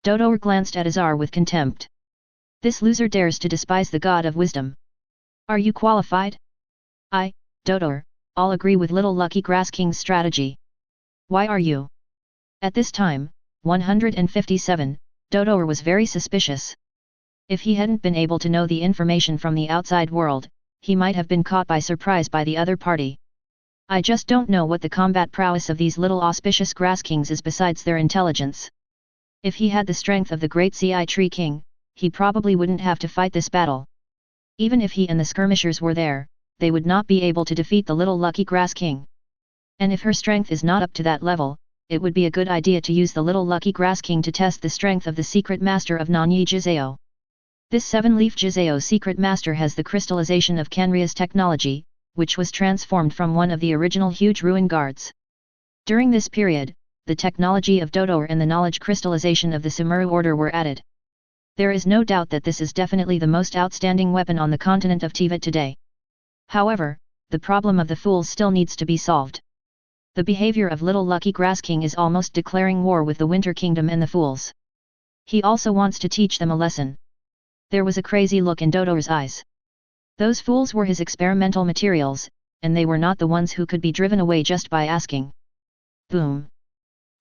Dodor glanced at Azar with contempt. This loser dares to despise the god of wisdom. Are you qualified? I, Dodor, all agree with little lucky grass king's strategy. Why are you? At this time, 157, Dodor was very suspicious. If he hadn't been able to know the information from the outside world, he might have been caught by surprise by the other party. I just don't know what the combat prowess of these little auspicious grass kings is besides their intelligence. If he had the strength of the great Ci Tree King, he probably wouldn't have to fight this battle. Even if he and the skirmishers were there, they would not be able to defeat the little lucky grass king. And if her strength is not up to that level, it would be a good idea to use the little lucky grass king to test the strength of the secret master of Nanyi Jizeo. This 7-leaf Jizeo secret master has the crystallization of Kenria's technology, which was transformed from one of the original huge ruin guards. During this period, the technology of Dodor and the knowledge crystallization of the Sumuru order were added. There is no doubt that this is definitely the most outstanding weapon on the continent of Teyvat today. However, the problem of the fools still needs to be solved. The behavior of little lucky grass king is almost declaring war with the Winter Kingdom and the fools. He also wants to teach them a lesson. There was a crazy look in Dodor's eyes. Those fools were his experimental materials, and they were not the ones who could be driven away just by asking. Boom!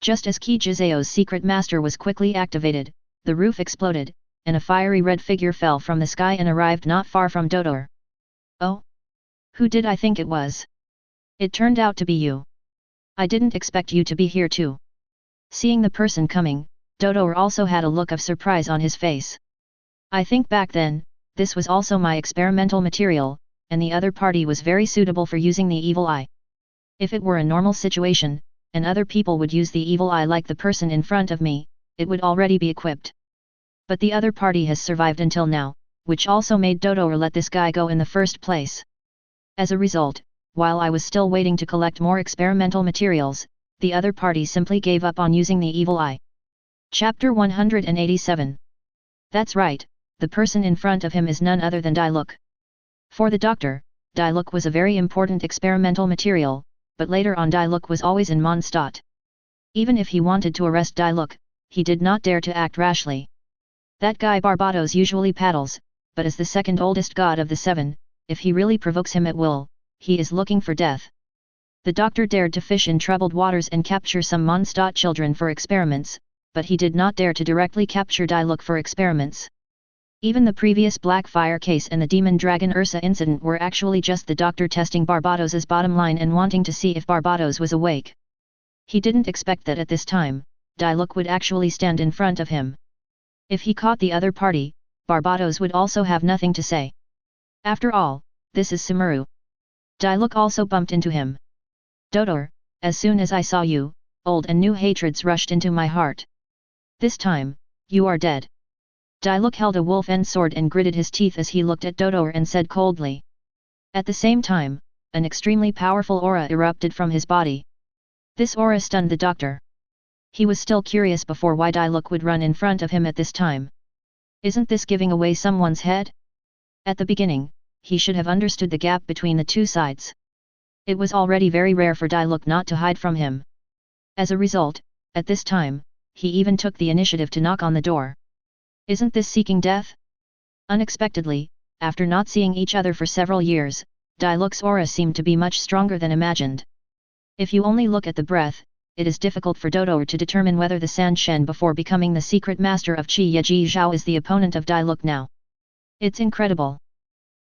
Just as Keqing's secret master was quickly activated, the roof exploded, and a fiery red figure fell from the sky and arrived not far from Dodor. Oh? Who did I think it was? It turned out to be you. I didn't expect you to be here too. Seeing the person coming, Dodor also had a look of surprise on his face. I think back then, this was also my experimental material, and the other party was very suitable for using the evil eye. If it were a normal situation, and other people would use the evil eye like the person in front of me, it would already be equipped. But the other party has survived until now, which also made Dodor let this guy go in the first place. As a result, while I was still waiting to collect more experimental materials, the other party simply gave up on using the evil eye. Chapter 187. That's right, the person in front of him is none other than Diluc. For the doctor, Diluc was a very important experimental material, but later on Diluc was always in Mondstadt. Even if he wanted to arrest Diluc, he did not dare to act rashly. That guy Barbatos usually paddles, but as the second oldest god of the seven, if he really provokes him at will, he is looking for death. The doctor dared to fish in troubled waters and capture some Mondstadt children for experiments, but he did not dare to directly capture Diluc for experiments. Even the previous Blackfire case and the Demon Dragon Ursa incident were actually just the doctor testing Barbatos's bottom line and wanting to see if Barbatos was awake. He didn't expect that at this time, Diluc would actually stand in front of him. If he caught the other party, Barbatos would also have nothing to say. After all, this is Sumeru. Diluc also bumped into him. Dodor, as soon as I saw you, old and new hatreds rushed into my heart. This time, you are dead. Diluc held a wolf-end sword and gritted his teeth as he looked at Dodor and said coldly. At the same time, an extremely powerful aura erupted from his body. This aura stunned the doctor. He was still curious before why Diluc would run in front of him at this time. Isn't this giving away someone's head? At the beginning, he should have understood the gap between the two sides. It was already very rare for Diluc not to hide from him. As a result, at this time, he even took the initiative to knock on the door. Isn't this seeking death? Unexpectedly, after not seeing each other for several years, Diluc's aura seemed to be much stronger than imagined. If you only look at the breath, it is difficult for Dodor to determine whether the Sanshen before becoming the secret master of Qi Yeji Zhao is the opponent of Diluc now. It's incredible.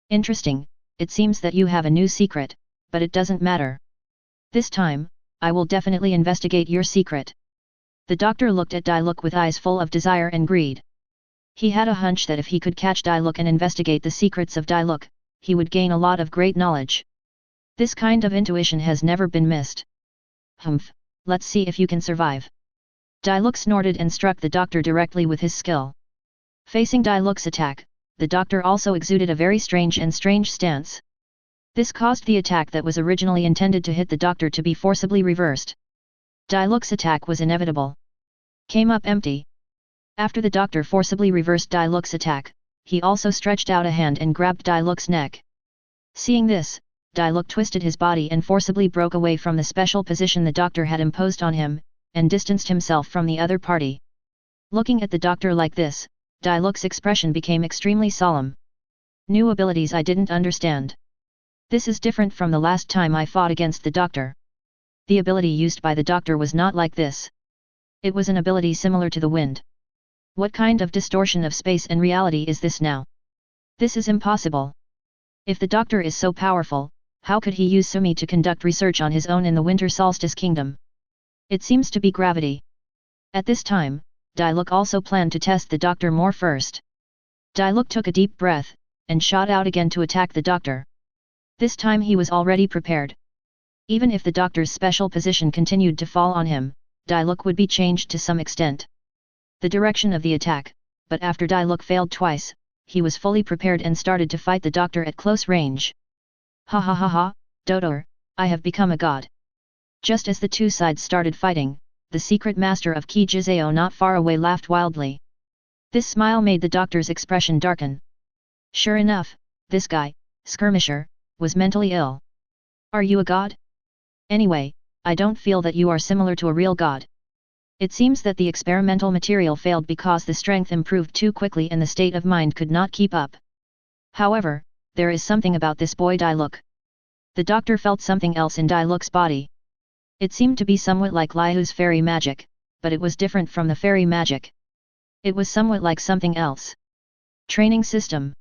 Interesting, it seems that you have a new secret, but it doesn't matter. This time, I will definitely investigate your secret. The doctor looked at Diluc with eyes full of desire and greed. He had a hunch that if he could catch Diluc and investigate the secrets of Diluc, he would gain a lot of great knowledge. This kind of intuition has never been missed. Humph, let's see if you can survive. Diluc snorted and struck the doctor directly with his skill. Facing Diluc's attack, the doctor also exuded a very strange stance. This caused the attack that was originally intended to hit the doctor to be forcibly reversed. Diluc's attack was inevitable. Came up empty. After the doctor forcibly reversed Diluc's attack, he also stretched out a hand and grabbed Diluc's neck. Seeing this, Diluc twisted his body and forcibly broke away from the special position the doctor had imposed on him, and distanced himself from the other party. Looking at the doctor like this, Diluc's expression became extremely solemn. New abilities I didn't understand. This is different from the last time I fought against the doctor. The ability used by the doctor was not like this. It was an ability similar to the wind. What kind of distortion of space and reality is this now? This is impossible. If the doctor is so powerful, how could he use Sumi to conduct research on his own in the Winter Solstice Kingdom? It seems to be gravity. At this time, Diluc also planned to test the doctor more first. Diluc took a deep breath, and shot out again to attack the doctor. This time he was already prepared. Even if the doctor's special position continued to fall on him, Diluc would be changed to some extent. The direction of the attack, but after Diluc failed twice, he was fully prepared and started to fight the doctor at close range. Ha ha ha ha, Dodor, I have become a god. Just as the two sides started fighting, the secret master of Keqing not far away laughed wildly. This smile made the doctor's expression darken. Sure enough, this guy, skirmisher, was mentally ill. Are you a god? Anyway, I don't feel that you are similar to a real god. It seems that the experimental material failed because the strength improved too quickly and the state of mind could not keep up. However, there is something about this boy Diluc. The doctor felt something else in Diluc's body. It seemed to be somewhat like Liu's fairy magic. but it was different from the fairy magic. It was somewhat like something else. Training system.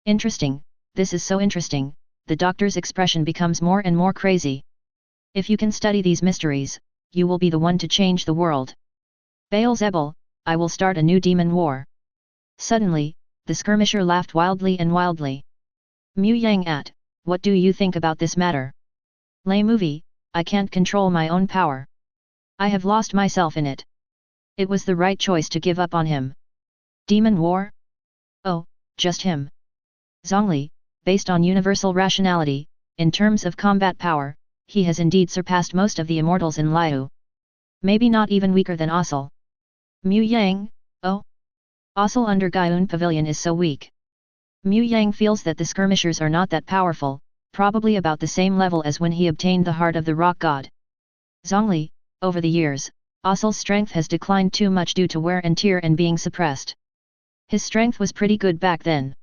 Interesting, this is so interesting, the doctor's expression becomes more and more crazy. If you can study these mysteries, you will be the one to change the world. Beelzebul, I will start a new demon war. Suddenly, the skirmisher laughed wildly and wildly. Mu Yang, what do you think about this matter? Lay movie, I can't control my own power. I have lost myself in it. It was the right choice to give up on him. Demon war? Oh, just him. Zhongli, based on universal rationality, in terms of combat power, he has indeed surpassed most of the immortals in Liu. Maybe not even weaker than Asal. Mu Yang, oh? Asal under Gaiun Pavilion is so weak. Mu Yang feels that the skirmishers are not that powerful, probably about the same level as when he obtained the heart of the rock god. Zhongli, over the years, Asal's strength has declined too much due to wear and tear and being suppressed. His strength was pretty good back then.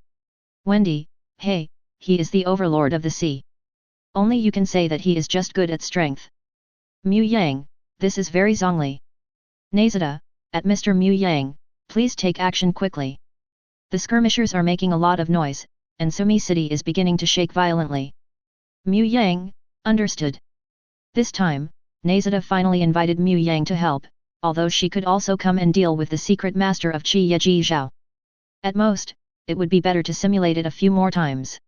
Wendy, hey, he is the overlord of the sea. Only you can say that he is just good at strength. Mu Yang, this is very Zhongli. Nahida, at Mr. Mu Yang, please take action quickly. The skirmishers are making a lot of noise, and Sumi City is beginning to shake violently. Mu Yang, understood. This time, Nahida finally invited Mu Yang to help, although she could also come and deal with the secret master of Qi Yeji Zhao. At most, it would be better to simulate it a few more times.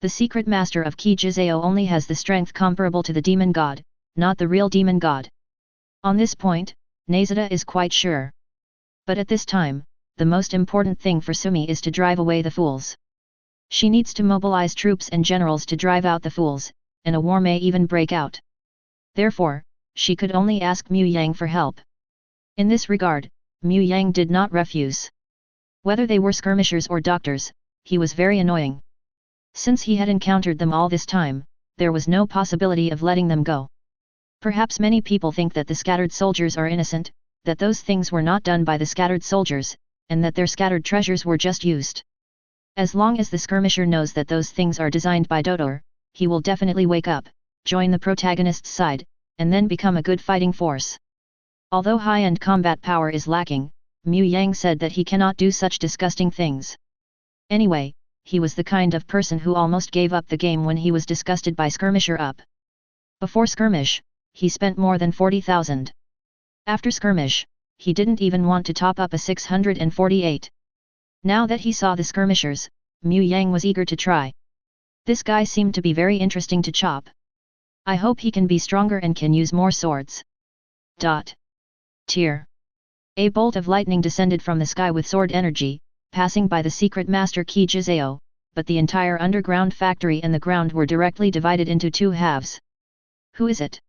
The secret master of Qi Jizao only has the strength comparable to the demon god, not the real demon god. On this point, Nahida is quite sure. But at this time, the most important thing for Sumi is to drive away the fools. She needs to mobilize troops and generals to drive out the fools, and a war may even break out. Therefore, she could only ask Mu Yang for help. In this regard, Mu Yang did not refuse. Whether they were skirmishers or doctors, he was very annoying. Since he had encountered them all this time, there was no possibility of letting them go. Perhaps many people think that the scattered soldiers are innocent, that those things were not done by the scattered soldiers, and that their scattered treasures were just used. As long as the skirmisher knows that those things are designed by Dodor, he will definitely wake up, join the protagonist's side, and then become a good fighting force. Although high-end combat power is lacking, Mu Yang said that he cannot do such disgusting things. Anyway, he was the kind of person who almost gave up the game when he was disgusted by skirmisher up. Before skirmish, he spent more than 40,000. After skirmish, he didn't even want to top up a 648. Now that he saw the skirmishers, Mu Yang was eager to try. This guy seemed to be very interesting to chop. I hope he can be stronger and can use more swords. Tier. A bolt of lightning descended from the sky with sword energy, passing by the secret master Qi Jizao, but the entire underground factory and the ground were directly divided into two halves. Who is it?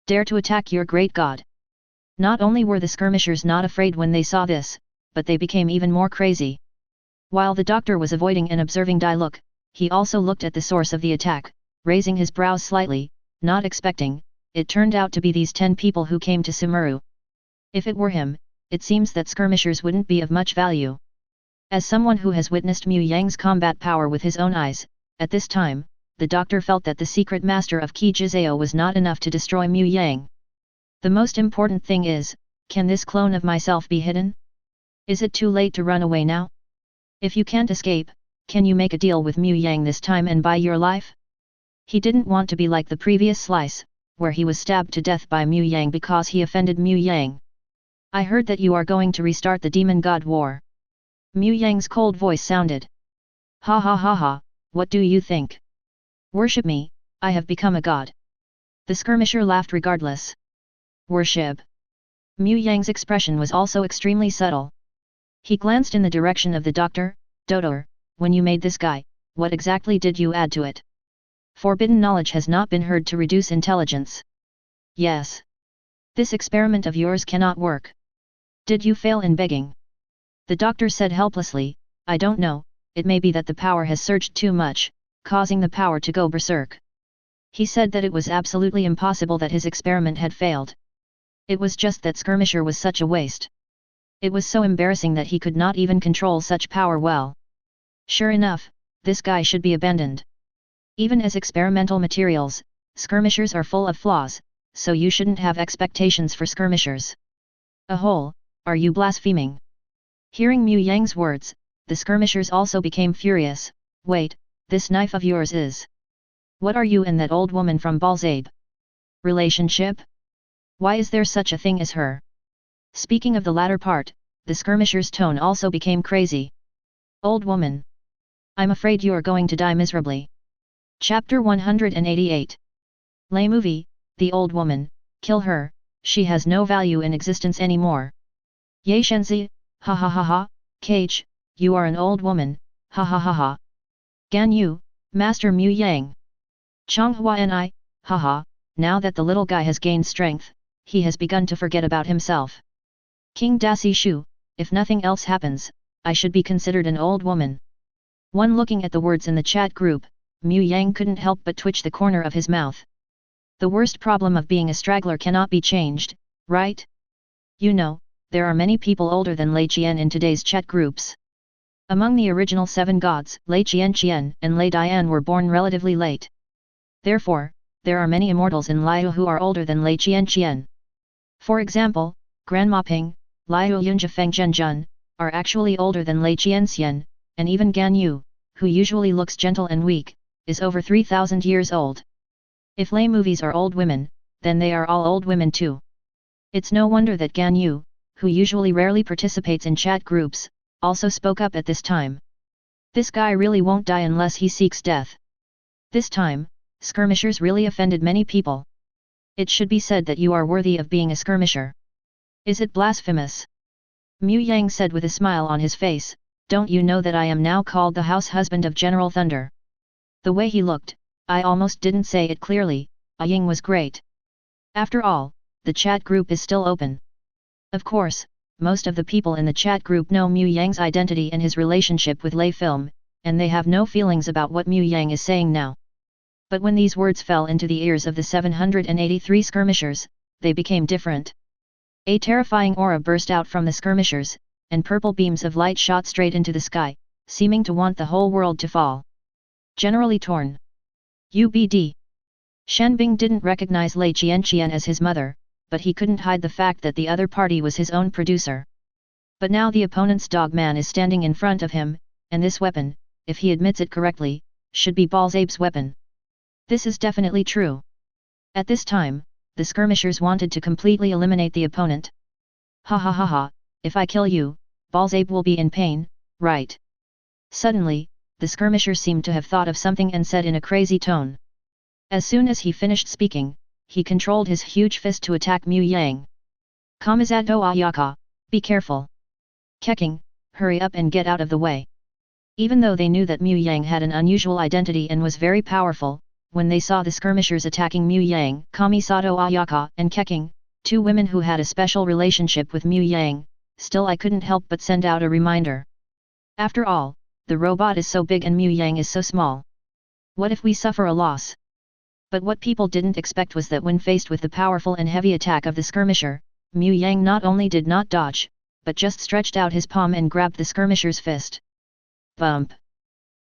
Dare to attack your great god? Not only were the skirmishers not afraid when they saw this, but they became even more crazy. While the doctor was avoiding and observing Dai look, he also looked at the source of the attack, raising his brows slightly, not expecting, it turned out to be these 10 people who came to Sumuru. If it were him, it seems that skirmishers wouldn't be of much value. As someone who has witnessed Mu Yang's combat power with his own eyes, at this time, the doctor felt that the secret master of Qi Jizao was not enough to destroy Mu Yang. The most important thing is, can this clone of myself be hidden? Is it too late to run away now? If you can't escape, can you make a deal with Mu Yang this time and buy your life? He didn't want to be like the previous slice, where he was stabbed to death by Mu Yang because he offended Mu Yang. I heard that you are going to restart the Demon God War. Mu Yang's cold voice sounded. Ha ha ha ha, what do you think? Worship me, I have become a god. The skirmisher laughed regardless. Worship. Mu Yang's expression was also extremely subtle. He glanced in the direction of the doctor. Dodor, when you made this guy, what exactly did you add to it? Forbidden knowledge has not been heard to reduce intelligence. Yes. This experiment of yours cannot work. Did you fail in begging? The doctor said helplessly, I don't know, it may be that the power has surged too much, causing the power to go berserk. He said that it was absolutely impossible that his experiment had failed. It was just that skirmisher was such a waste. It was so embarrassing that he could not even control such power well. Sure enough, this guy should be abandoned. Even as experimental materials, skirmishers are full of flaws, so you shouldn't have expectations for skirmishers. Ahole, are you blaspheming? Hearing Mu Yang's words, the skirmishers also became furious. Wait, this knife of yours is... What are you and that old woman from Balzabe? Relationship? Why is there such a thing as her? Speaking of the latter part, the skirmisher's tone also became crazy. Old woman. I'm afraid you are going to die miserably. Chapter 188. Lay movie, the old woman, kill her, she has no value in existence anymore. Ye Shenzi, ha ha ha ha, Cage, you are an old woman, ha ha ha ha. Gan Yu, Master Mu Yang. Changhua Ni, ha ha, now that the little guy has gained strength, he has begun to forget about himself. King Dasi Shu, if nothing else happens, I should be considered an old woman. One looking at the words in the chat group, Mu Yang couldn't help but twitch the corner of his mouth. The worst problem of being a straggler cannot be changed, right? You know, there are many people older than Lei Qian in today's chat groups. Among the original 7 gods, Lei Qian and Lei Dian were born relatively late. Therefore, there are many immortals in Liu who are older than Lei Qian. For example, Grandma Ping, Liu Yunjia Feng Zhenjun, are actually older than Lei Qian, and even Gan Yu, who usually looks gentle and weak, is over 3,000 years old. If lay movies are old women, then they are all old women too. It's no wonder that Gan Yu, who usually rarely participates in chat groups, also spoke up at this time. This guy really won't die unless he seeks death. This time, skirmishers really offended many people. It should be said that you are worthy of being a skirmisher. Is it blasphemous? Mu Yang said with a smile on his face, don't you know that I am now called the house husband of General Thunder? The way he looked, I almost didn't say it clearly, Ying was great. After all, the chat group is still open. Of course, most of the people in the chat group know Mu Yang's identity and his relationship with Lei Film, and they have no feelings about what Mu Yang is saying now. But when these words fell into the ears of the 783 skirmishers, they became different. A terrifying aura burst out from the skirmishers, and purple beams of light shot straight into the sky, seeming to want the whole world to fall. Generally torn. UBD. Shenbing didn't recognize Lei Qian as his mother, but he couldn't hide the fact that the other party was his own producer. But now the opponent's dogman is standing in front of him, and this weapon, if he admits it correctly, should be Balzabe's weapon. This is definitely true. At this time, the skirmishers wanted to completely eliminate the opponent. Ha ha ha ha, if I kill you, Balzabe will be in pain, right? Suddenly, the skirmisher seemed to have thought of something and said in a crazy tone. As soon as he finished speaking, he controlled his huge fist to attack Mu Yang. Kamizato Ayaka, be careful. Keqing, hurry up and get out of the way. Even though they knew that Mu Yang had an unusual identity and was very powerful, when they saw the skirmishers attacking Mu Yang, Kamisato Ayaka and Keqing, 2 women who had a special relationship with Mu Yang, still I couldn't help but send out a reminder. After all, the robot is so big and Mu Yang is so small. What if we suffer a loss? But what people didn't expect was that when faced with the powerful and heavy attack of the skirmisher, Mu Yang not only did not dodge, but just stretched out his palm and grabbed the skirmisher's fist. Bump!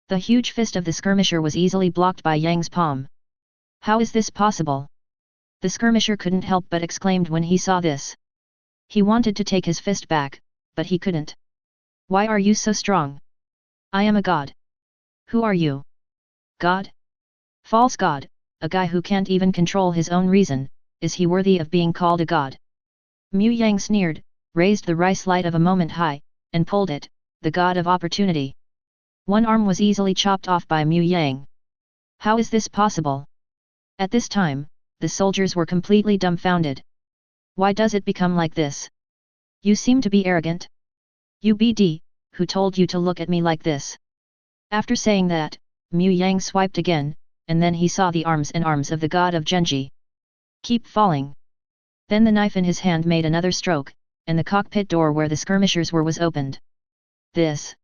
The huge fist of the skirmisher was easily blocked by Yang's palm. How is this possible? The skirmisher couldn't help but exclaimed when he saw this. He wanted to take his fist back, but he couldn't. Why are you so strong? I am a god. Who are you? God? False god, a guy who can't even control his own reason, is he worthy of being called a god? Mu Yang sneered, raised the rice light of a moment high, and pulled it, the god of opportunity. One arm was easily chopped off by Mu Yang. How is this possible? At this time, the soldiers were completely dumbfounded. Why does it become like this? You seem to be arrogant. UBD, who told you to look at me like this? After saying that, Mu Yang swiped again, and then he saw the arms of the god of Genji. Keep falling. Then the knife in his hand made another stroke, and the cockpit door where the skirmishers were was opened. This.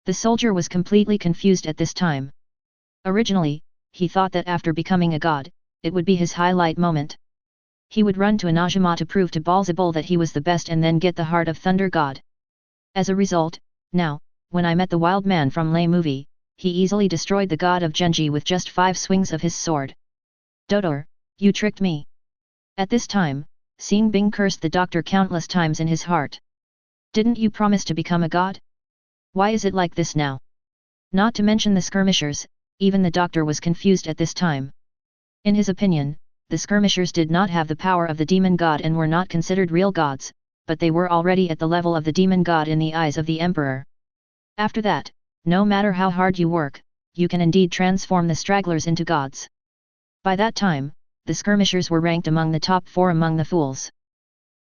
The soldier was completely confused at this time. Originally, he thought that after becoming a god, it would be his highlight moment. He would run to Inajima to prove to Balzabe that he was the best and then get the heart of Thunder God. As a result, now, when I met the wild man from Lei movie, he easily destroyed the god of Genji with just 5 swings of his sword. Dodor, you tricked me. At this time, Xing Bing cursed the doctor countless times in his heart. Didn't you promise to become a god? Why is it like this now? Not to mention the skirmishers, even the doctor was confused at this time. In his opinion, the skirmishers did not have the power of the demon god and were not considered real gods, but they were already at the level of the demon god in the eyes of the emperor. After that, no matter how hard you work, you can indeed transform the stragglers into gods. By that time, the skirmishers were ranked among the top 4 among the fools.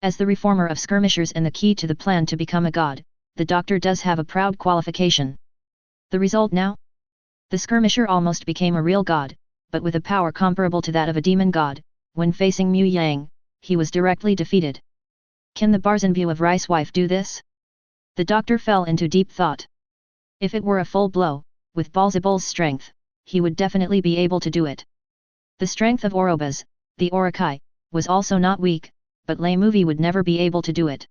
As the reformer of skirmishers and the key to the plan to become a god, the doctor does have a proud qualification. The result now? The skirmisher almost became a real god, but with a power comparable to that of a demon god. When facing Mu Yang, he was directly defeated. Can the Barzanbu of Rice wife do this? The doctor fell into deep thought. If it were a full blow, with Balzabul's strength, he would definitely be able to do it. The strength of Orobas, the Orokai, was also not weak, but Lei Movie would never be able to do it.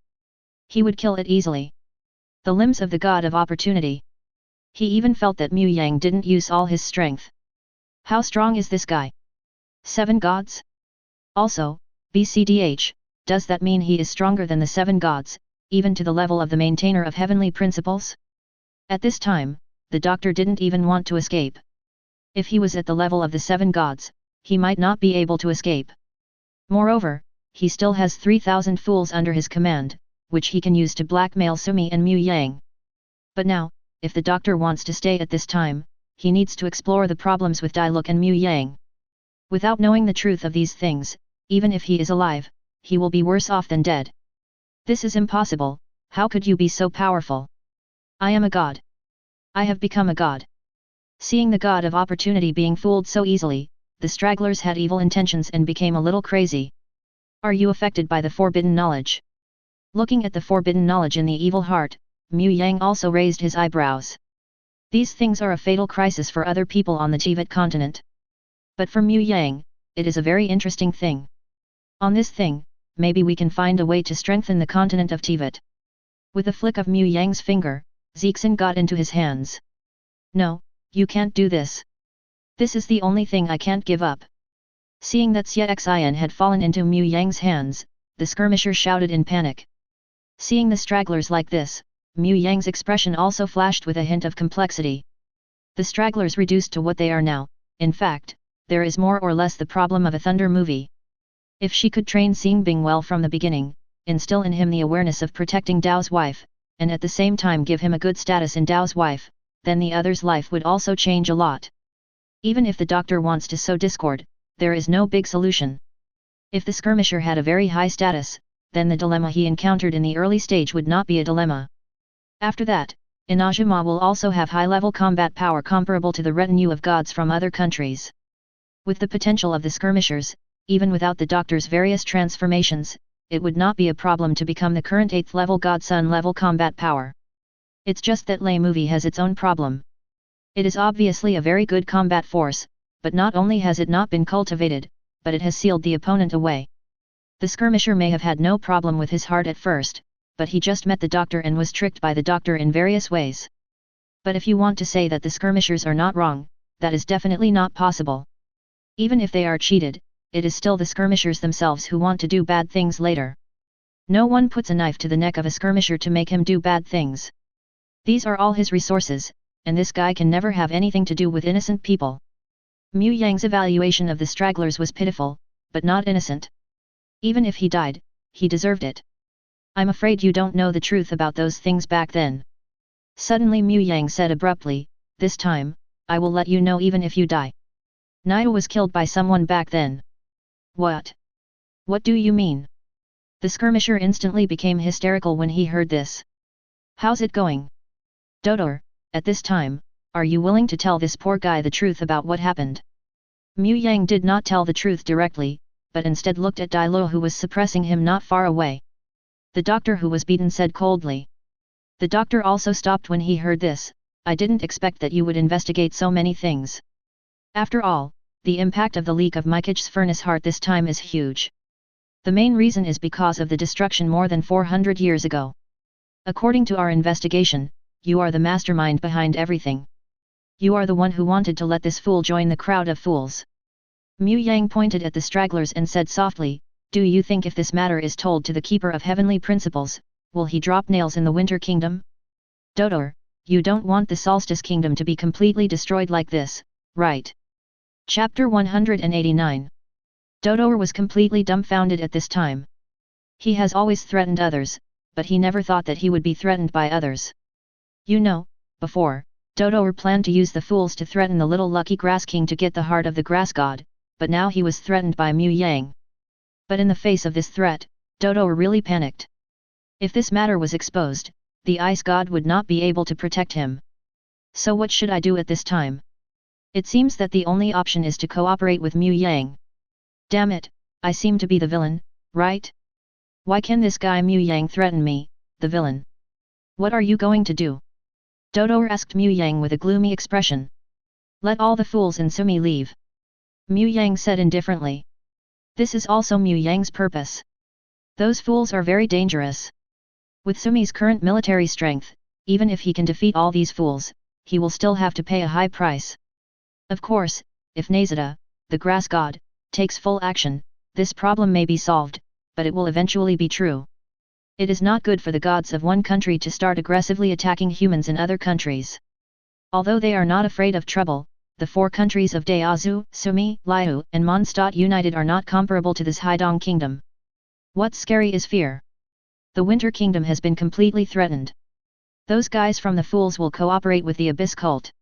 He would kill it easily. The limbs of the god of opportunity. He even felt that Mu Yang didn't use all his strength. How strong is this guy? 7 gods? Also, BCDH, does that mean he is stronger than the 7 gods, even to the level of the maintainer of heavenly principles? At this time, the doctor didn't even want to escape. If he was at the level of the 7 gods, he might not be able to escape. Moreover, he still has 3,000 fools under his command, which he can use to blackmail Sumi and Mu Yang. But now, if the doctor wants to stay at this time, he needs to explore the problems with Dailuk and Mu Yang. Without knowing the truth of these things, even if he is alive, he will be worse off than dead. This is impossible. How could you be so powerful? I am a god. I have become a god. Seeing the god of opportunity being fooled so easily, the stragglers had evil intentions and became a little crazy. Are you affected by the forbidden knowledge? Looking at the forbidden knowledge in the evil heart, Mu Yang also raised his eyebrows. These things are a fatal crisis for other people on the Teyvat continent. But for Mu Yang, it is a very interesting thing. On this thing, maybe we can find a way to strengthen the continent of Teyvat. With a flick of Mu Yang's finger, Zixin got into his hands. No, you can't do this. This is the only thing I can't give up. Seeing that Xian had fallen into Mu Yang's hands, the skirmisher shouted in panic. Seeing the stragglers like this, Mu Yang's expression also flashed with a hint of complexity. The stragglers reduced to what they are now. In fact, there is more or less the problem of a thunder movie. If she could train Xing Bing well from the beginning, instill in him the awareness of protecting Dao's wife, and at the same time give him a good status in Dao's wife, then the other's life would also change a lot. Even if the doctor wants to sow discord, there is no big solution. If the skirmisher had a very high status, then the dilemma he encountered in the early stage would not be a dilemma. After that, Inajima will also have high-level combat power comparable to the retinue of gods from other countries. With the potential of the skirmishers, even without the doctor's various transformations, it would not be a problem to become the current 8th level God-Sun level combat power. It's just that Lei Movie has its own problem. It is obviously a very good combat force, but not only has it not been cultivated, but it has sealed the opponent away. The skirmisher may have had no problem with his heart at first, but he just met the doctor and was tricked by the doctor in various ways. But if you want to say that the skirmishers are not wrong, that is definitely not possible. Even if they are cheated, it is still the skirmishers themselves who want to do bad things later. No one puts a knife to the neck of a skirmisher to make him do bad things. These are all his resources, and this guy can never have anything to do with innocent people. Mu Yang's evaluation of the stragglers was pitiful, but not innocent. Even if he died, he deserved it. I'm afraid you don't know the truth about those things back then. Suddenly Mu Yang said abruptly, this time, I will let you know even if you die. Nahida was killed by someone back then. What? What do you mean? The skirmisher instantly became hysterical when he heard this. How's it going? Dodor, at this time, are you willing to tell this poor guy the truth about what happened? Mu Yang did not tell the truth directly, but instead looked at Dailo who was suppressing him not far away. The doctor who was beaten said coldly. The doctor also stopped when he heard this. I didn't expect that you would investigate so many things. After all, the impact of the leak of Mike's furnace heart this time is huge. The main reason is because of the destruction more than 400 years ago. According to our investigation, you are the mastermind behind everything. You are the one who wanted to let this fool join the crowd of fools. Mu Yang pointed at the stragglers and said softly, Do you think if this matter is told to the keeper of heavenly principles, will he drop nails in the Winter Kingdom? Dodor, you don't want the Solstice Kingdom to be completely destroyed like this, right? Chapter 189. Dodor was completely dumbfounded at this time. He has always threatened others, but he never thought that he would be threatened by others. You know, before, Dodor planned to use the fools to threaten the little lucky grass king to get the heart of the grass god, but now he was threatened by Mu Yang. But in the face of this threat, Dodor really panicked. If this matter was exposed, the ice god would not be able to protect him. So what should I do at this time? It seems that the only option is to cooperate with Mu Yang. Damn it, I seem to be the villain, right? Why can this guy Mu Yang threaten me, the villain? What are you going to do? Dodor asked Mu Yang with a gloomy expression. Let all the fools in Sumi leave. Mu Yang said indifferently. This is also Mu Yang's purpose. Those fools are very dangerous. With Sumi's current military strength, even if he can defeat all these fools, he will still have to pay a high price. Of course, if Nahida, the grass god, takes full action, this problem may be solved, but it will eventually be true. It is not good for the gods of one country to start aggressively attacking humans in other countries. Although they are not afraid of trouble, the four countries of Daozu, Sumi, Liu, and Mondstadt united are not comparable to this Haidong kingdom. What's scary is fear. The Winter Kingdom has been completely threatened. Those guys from the fools will cooperate with the Abyss cult.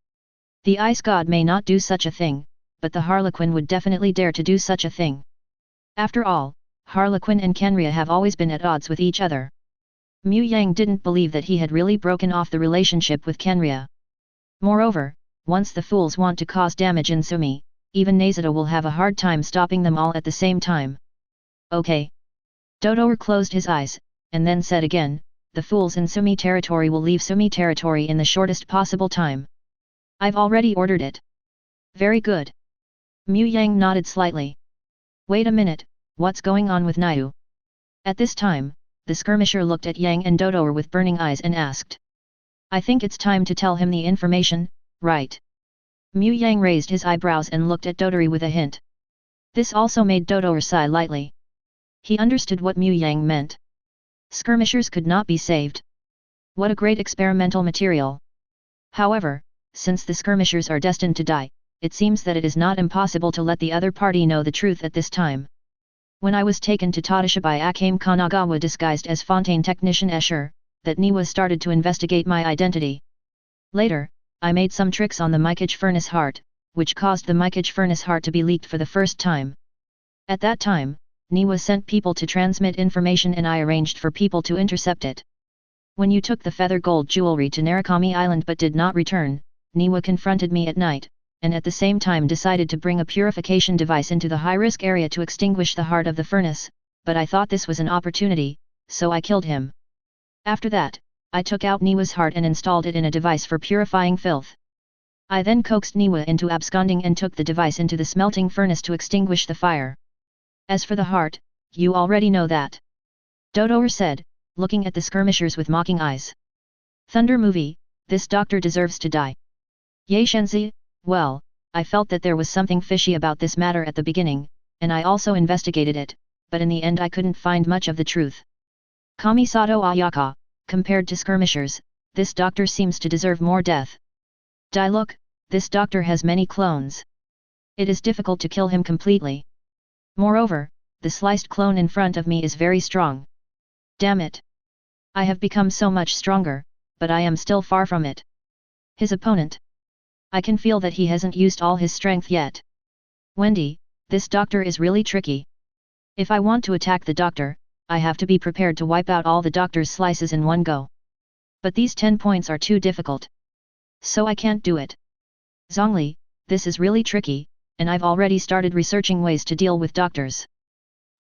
The Ice God may not do such a thing, but the Harlequin would definitely dare to do such a thing. After all, Harlequin and Kenria have always been at odds with each other. Mu Yang didn't believe that he had really broken off the relationship with Kenria. Moreover, once the fools want to cause damage in Sumi, even Nahida will have a hard time stopping them all at the same time. Okay. Dodor closed his eyes, and then said again, the fools in Sumi territory will leave Sumi territory in the shortest possible time. I've already ordered it. Very good. Mu Yang nodded slightly. Wait a minute, what's going on with Naiu? At this time, the skirmisher looked at Yang and Dodor with burning eyes and asked. I think it's time to tell him the information, right? Mu Yang raised his eyebrows and looked at Dodori with a hint. This also made Dodor sigh lightly. He understood what Mu Yang meant. Skirmishers could not be saved. What a great experimental material. However, since the skirmishers are destined to die, it seems that it is not impossible to let the other party know the truth at this time. When I was taken to Tadashibai Akame Kanagawa disguised as Fontaine technician Escher, that Niwa started to investigate my identity. Later, I made some tricks on the Mycage furnace heart, which caused the Mycage furnace heart to be leaked for the first time. At that time, Niwa sent people to transmit information and I arranged for people to intercept it. When you took the feather gold jewelry to Narukami Island but did not return, Niwa confronted me at night, and at the same time decided to bring a purification device into the high-risk area to extinguish the heart of the furnace, but I thought this was an opportunity, so I killed him. After that, I took out Niwa's heart and installed it in a device for purifying filth. I then coaxed Niwa into absconding and took the device into the smelting furnace to extinguish the fire. As for the heart, you already know that. Dodor said, looking at the skirmishers with mocking eyes. Thunder movie, this doctor deserves to die. Ye Shenzi, well, I felt that there was something fishy about this matter at the beginning, and I also investigated it, but in the end I couldn't find much of the truth. Kamisato Ayaka, compared to skirmishers, this doctor seems to deserve more death. Dai look, this doctor has many clones. It is difficult to kill him completely. Moreover, the sliced clone in front of me is very strong. Damn it. I have become so much stronger, but I am still far from it. His opponent. I can feel that he hasn't used all his strength yet. Wendy, this doctor is really tricky. If I want to attack the doctor, I have to be prepared to wipe out all the doctor's slices in one go. But these 10 points are too difficult. So I can't do it. Zhongli, this is really tricky, and I've already started researching ways to deal with doctors.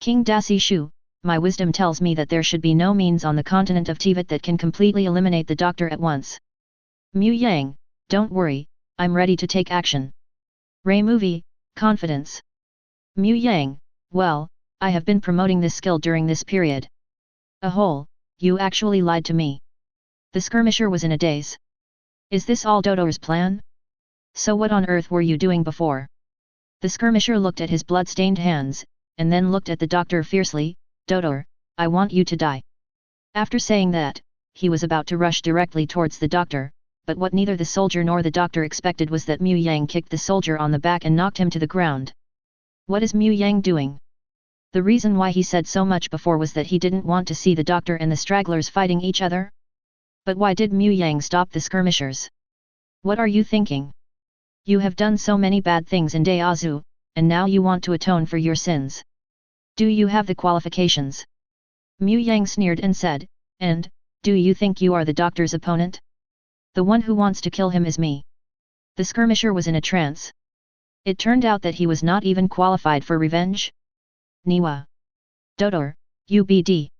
King Dasi Shu, my wisdom tells me that there should be no means on the continent of Teyvat that can completely eliminate the doctor at once. Mu Yang, don't worry, I'm ready to take action. Ray movie, confidence. Mu Yang, well, I have been promoting this skill during this period. You actually lied to me. The skirmisher was in a daze. Is this all Dodor's plan? So what on earth were you doing before? The skirmisher looked at his blood-stained hands, and then looked at the doctor fiercely. "Doctor, I want you to die." After saying that, he was about to rush directly towards the doctor, but what neither the soldier nor the doctor expected was that Mu Yang kicked the soldier on the back and knocked him to the ground. What is Mu Yang doing? The reason why he said so much before was that he didn't want to see the doctor and the stragglers fighting each other. But why did Mu Yang stop the skirmishers? What are you thinking? You have done so many bad things in Daozu, and now you want to atone for your sins. Do you have the qualifications? Mu Yang sneered and said, "And, do you think you are the doctor's opponent? The one who wants to kill him is me." The skirmisher was in a trance. It turned out that he was not even qualified for revenge. Niwa. Doctor, UBD.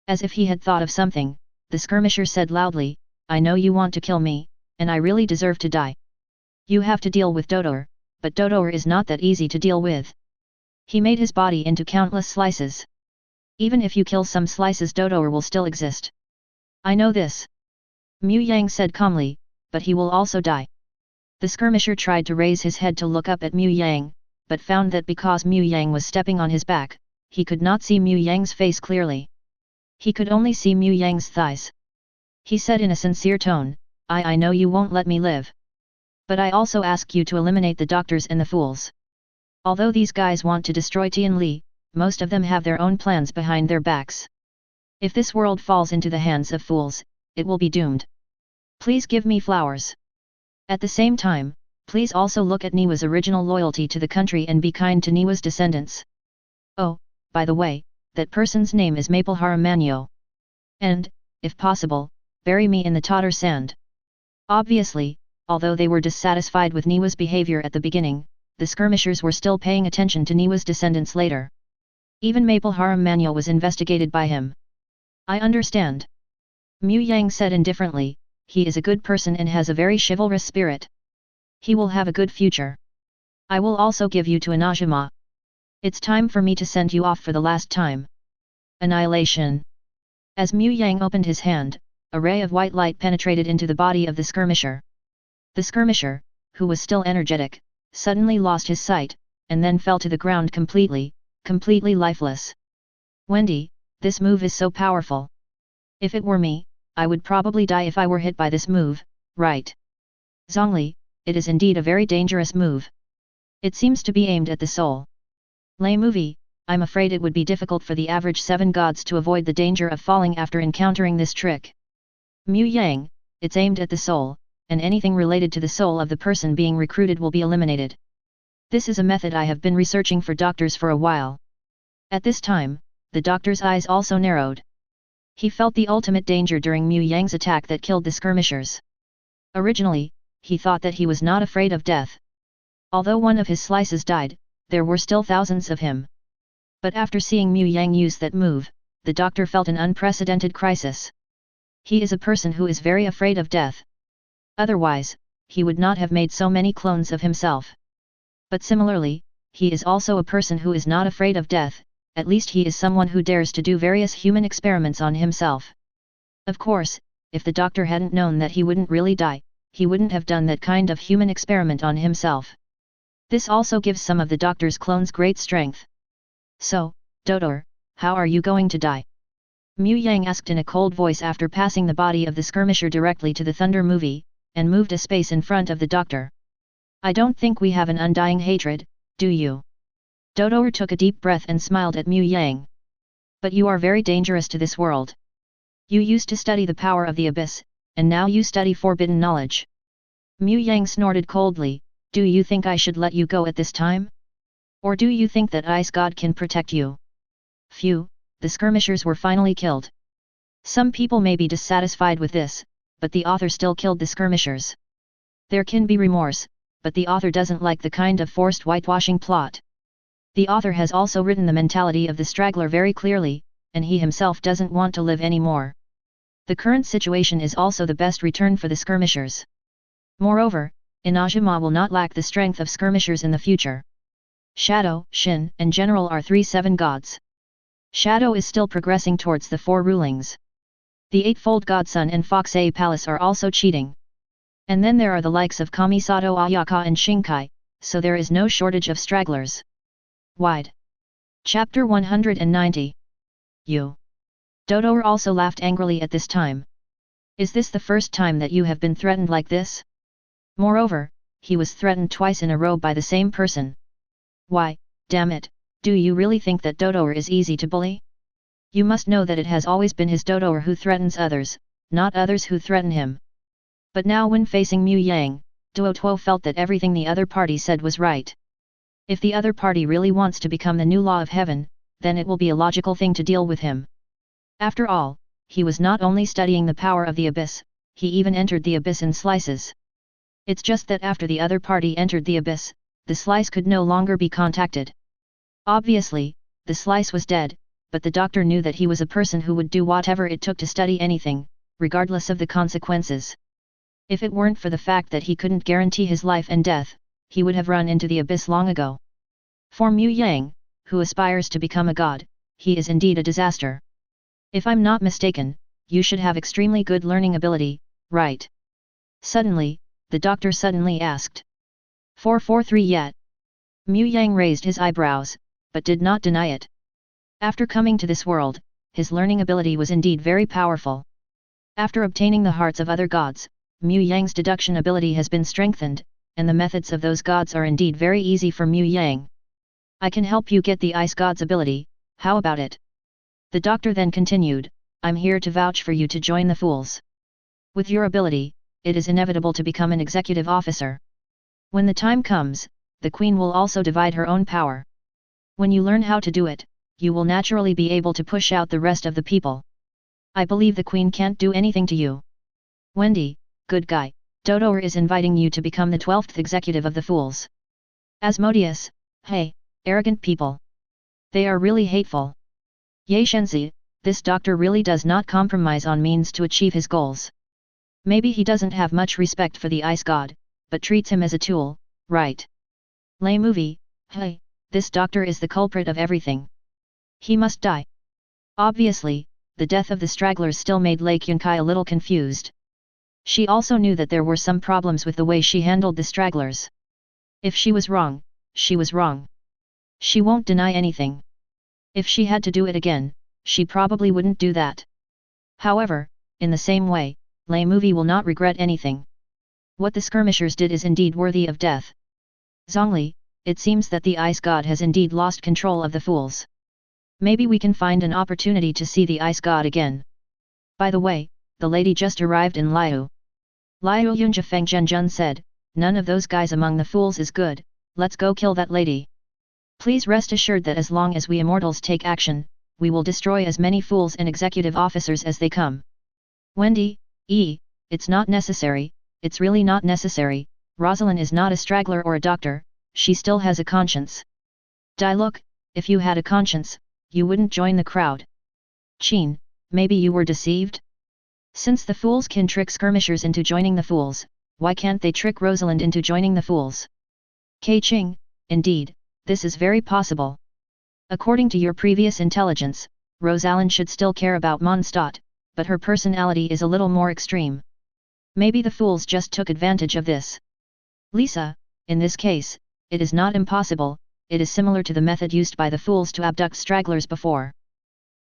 As if he had thought of something, the skirmisher said loudly, "I know you want to kill me, and I really deserve to die. You have to deal with Doctor, but Doctor is not that easy to deal with. He made his body into countless slices. Even if you kill some slices, Doctor will still exist. I know this." Mu Yang said calmly, "But he will also die." The skirmisher tried to raise his head to look up at Mu Yang, but found that because Mu Yang was stepping on his back, he could not see Mu Yang's face clearly. He could only see Mu Yang's thighs. He said in a sincere tone, I know you won't let me live. But I also ask you to eliminate the doctors and the fools. Although these guys want to destroy Tianli, most of them have their own plans behind their backs. If this world falls into the hands of fools, it will be doomed. Please give me flowers. At the same time, please also look at Niwa's original loyalty to the country and be kind to Niwa's descendants. Oh, by the way, that person's name is Maplehara Manyo. And, if possible, bury me in the Tatar sand." Obviously, although they were dissatisfied with Niwa's behavior at the beginning, the skirmishers were still paying attention to Niwa's descendants later. Even Maplehara Manyo was investigated by him. "I understand." Mu Yang said indifferently, "He is a good person and has a very chivalrous spirit. He will have a good future. I will also give you to Inajima. It's time for me to send you off for the last time." Annihilation. As Mu Yang opened his hand, a ray of white light penetrated into the body of the skirmisher. The skirmisher, who was still energetic, suddenly lost his sight, and then fell to the ground completely lifeless. "Wendy, this move is so powerful. If it were me, I would probably die if I were hit by this move, right? Zhongli, it is indeed a very dangerous move. It seems to be aimed at the soul. Lay movie, I'm afraid it would be difficult for the average 7 gods to avoid the danger of falling after encountering this trick. Mu Yang, it's aimed at the soul, and anything related to the soul of the person being recruited will be eliminated. This is a method I have been researching for doctors for a while." At this time, the doctor's eyes also narrowed. He felt the ultimate danger during Mu Yang's attack that killed the skirmishers. Originally, he thought that he was not afraid of death. Although one of his slices died, there were still thousands of him. But after seeing Mu Yang use that move, the doctor felt an unprecedented crisis. He is a person who is very afraid of death. Otherwise, he would not have made so many clones of himself. But similarly, he is also a person who is not afraid of death, at least he is someone who dares to do various human experiments on himself. Of course, if the doctor hadn't known that he wouldn't really die, he wouldn't have done that kind of human experiment on himself. This also gives some of the doctor's clones great strength. "So, Doctor, how are you going to die?" Mu Yang asked in a cold voice after passing the body of the skirmisher directly to the thunder movie, and moved a space in front of the doctor. "I don't think we have an undying hatred, do you?" Doctor took a deep breath and smiled at Mu Yang. "But you are very dangerous to this world. You used to study the power of the abyss, and now you study forbidden knowledge." Mu Yang snorted coldly, "Do you think I should let you go at this time? Or do you think that Ice God can protect you?" Phew, the skirmishers were finally killed. Some people may be dissatisfied with this, but the author still killed the skirmishers. There can be remorse, but the author doesn't like the kind of forced whitewashing plot. The author has also written the mentality of the straggler very clearly, and he himself doesn't want to live anymore. The current situation is also the best return for the skirmishers. Moreover, Inajima will not lack the strength of skirmishers in the future. Shadow, Shin, and General are 3 7 gods. Shadow is still progressing towards the 4 rulings. The 8-fold Godson and Foxay Palace are also cheating. And then there are the likes of Kamisato Ayaka and Shinkai, so there is no shortage of stragglers. Wide. Chapter 190. You. Dodoer also laughed angrily at this time. Is this the first time that you have been threatened like this? Moreover, he was threatened twice in a row by the same person. Why, damn it, do you really think that Dodoer is easy to bully? You must know that it has always been his Dodoer who threatens others, not others who threaten him. But now when facing Mu Yang, Duotuo felt that everything the other party said was right. If the other party really wants to become the new law of heaven, then it will be a logical thing to deal with him. After all, he was not only studying the power of the abyss, he even entered the abyss in slices. It's just that after the other party entered the abyss, the slice could no longer be contacted. Obviously, the slice was dead, but the doctor knew that he was a person who would do whatever it took to study anything, regardless of the consequences. If it weren't for the fact that he couldn't guarantee his life and death, he would have run into the abyss long ago. For Mu Yang, who aspires to become a god, he is indeed a disaster. If I'm not mistaken, you should have extremely good learning ability, right? Suddenly, the doctor suddenly asked. 443 yet? Mu Yang raised his eyebrows, but did not deny it. After coming to this world, his learning ability was indeed very powerful. After obtaining the hearts of other gods, Mu Yang's deduction ability has been strengthened, and the methods of those gods are indeed very easy for Mu Yang. I can help you get the ice god's ability, how about it? The doctor then continued, I'm here to vouch for you to join the fools. With your ability, it is inevitable to become an executive officer. When the time comes, the queen will also divide her own power. When you learn how to do it, you will naturally be able to push out the rest of the people. I believe the queen can't do anything to you. Wendy, good guy, Dodoer is inviting you to become the 12th executive of the fools. Asmodeus, hey, arrogant people. They are really hateful. Ye Shenzi, this doctor really does not compromise on means to achieve his goals. Maybe he doesn't have much respect for the ice god, but treats him as a tool, right? Lay movie, hey, this doctor is the culprit of everything. He must die. Obviously, the death of the stragglers still made Lei Qunkai a little confused. She also knew that there were some problems with the way she handled the stragglers. If she was wrong, she was wrong. She won't deny anything. If she had to do it again, she probably wouldn't do that. However, in the same way, Lei Movie will not regret anything. What the skirmishers did is indeed worthy of death. Zhongli, it seems that the ice god has indeed lost control of the fools. Maybe we can find an opportunity to see the ice god again. By the way, the lady just arrived in Liu. Liu Yunjia Zhenjun said, none of those guys among the fools is good, let's go kill that lady. Please rest assured that as long as we immortals take action, we will destroy as many fools and executive officers as they come. Wendy, it's not necessary, it's really not necessary, Rosalind is not a straggler or a doctor, she still has a conscience. Look, if you had a conscience, you wouldn't join the crowd. Qin, maybe you were deceived? Since the fools can trick skirmishers into joining the fools, why can't they trick Rosalind into joining the fools? Keqing, indeed, this is very possible. According to your previous intelligence, Rosalind should still care about Mondstadt, but her personality is a little more extreme. Maybe the fools just took advantage of this. Lisa, in this case, it is not impossible, it is similar to the method used by the fools to abduct stragglers before.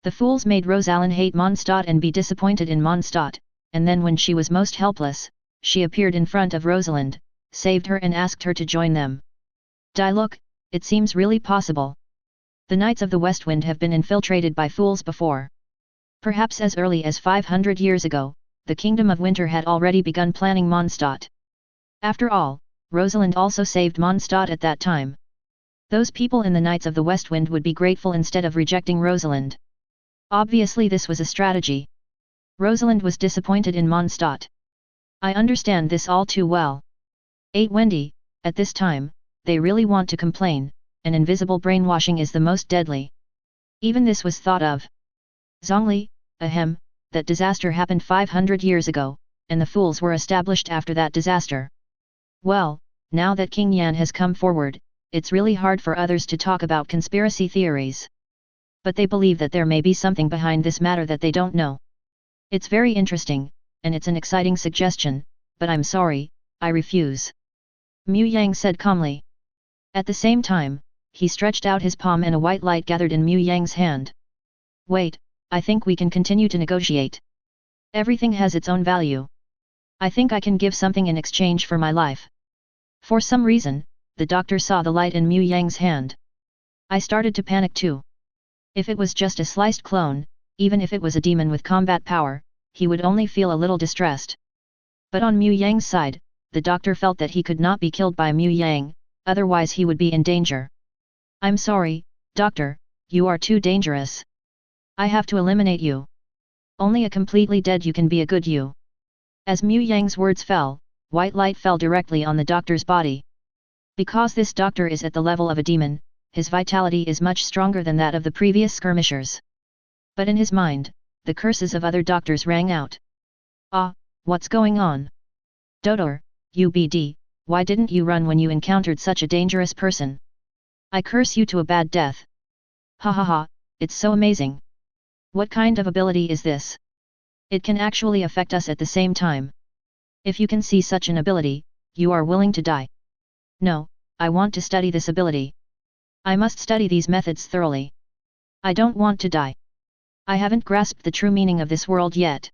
The fools made Rosalind hate Mondstadt and be disappointed in Mondstadt, and then when she was most helpless, she appeared in front of Rosalind, saved her and asked her to join them. Look, it seems really possible. The Knights of the Westwind have been infiltrated by fools before. Perhaps as early as 500 years ago, the Kingdom of Winter had already begun planning Mondstadt. After all, Rosalind also saved Mondstadt at that time. Those people in the Knights of the Westwind would be grateful instead of rejecting Rosalind. Obviously this was a strategy. Rosalind was disappointed in Mondstadt. I understand this all too well. 8 Wendy, at this time, they really want to complain, and invisible brainwashing is the most deadly. Even this was thought of. Zhongli, that disaster happened 500 years ago, and the fools were established after that disaster. Well, now that King Yan has come forward, it's really hard for others to talk about conspiracy theories. But they believe that there may be something behind this matter that they don't know. It's very interesting, and it's an exciting suggestion, but I'm sorry, I refuse. Mu Yang said calmly. At the same time, he stretched out his palm and a white light gathered in Mu Yang's hand. Wait, I think we can continue to negotiate. Everything has its own value. I think I can give something in exchange for my life. For some reason, the doctor saw the light in Mu Yang's hand. I started to panic too. If it was just a sliced clone, even if it was a demon with combat power, he would only feel a little distressed. But on Mu Yang's side, the doctor felt that he could not be killed by Mu Yang, otherwise he would be in danger. I'm sorry, doctor, you are too dangerous. I have to eliminate you. Only a completely dead you can be a good you. As Mu Yang's words fell, white light fell directly on the doctor's body. Because this doctor is at the level of a demon, his vitality is much stronger than that of the previous skirmishers. But in his mind, the curses of other doctors rang out. Ah, what's going on? Dodor, UBD, why didn't you run when you encountered such a dangerous person? I curse you to a bad death. Ha ha ha, it's so amazing. What kind of ability is this? It can actually affect us at the same time. If you can see such an ability, you are willing to die. No, I want to study this ability. I must study these methods thoroughly. I don't want to die. I haven't grasped the true meaning of this world yet.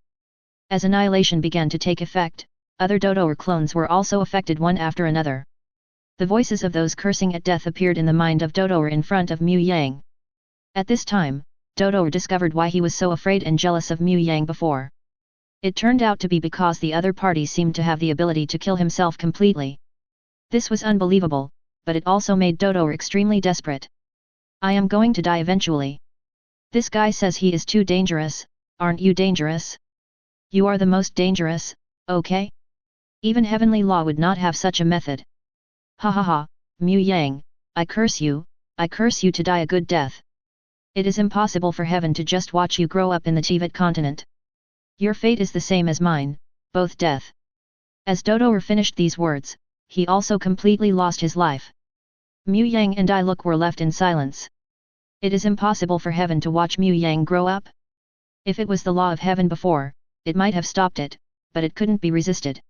As annihilation began to take effect, other Dodor clones were also affected one after another. The voices of those cursing at death appeared in the mind of Dodor in front of Mu Yang. At this time, Dodor discovered why he was so afraid and jealous of Mu Yang before. It turned out to be because the other party seemed to have the ability to kill himself completely. This was unbelievable, but it also made Dodor extremely desperate. I am going to die eventually. This guy says he is too dangerous, aren't you dangerous? You are the most dangerous, okay? Even heavenly law would not have such a method. Ha ha ha, Mu Yang, I curse you to die a good death. It is impossible for heaven to just watch you grow up in the Teyvat continent. Your fate is the same as mine, both death. As Dodor finished these words, he also completely lost his life. Mu Yang and Look were left in silence. It is impossible for heaven to watch Mu Yang grow up. If it was the law of heaven before, it might have stopped it, but it couldn't be resisted.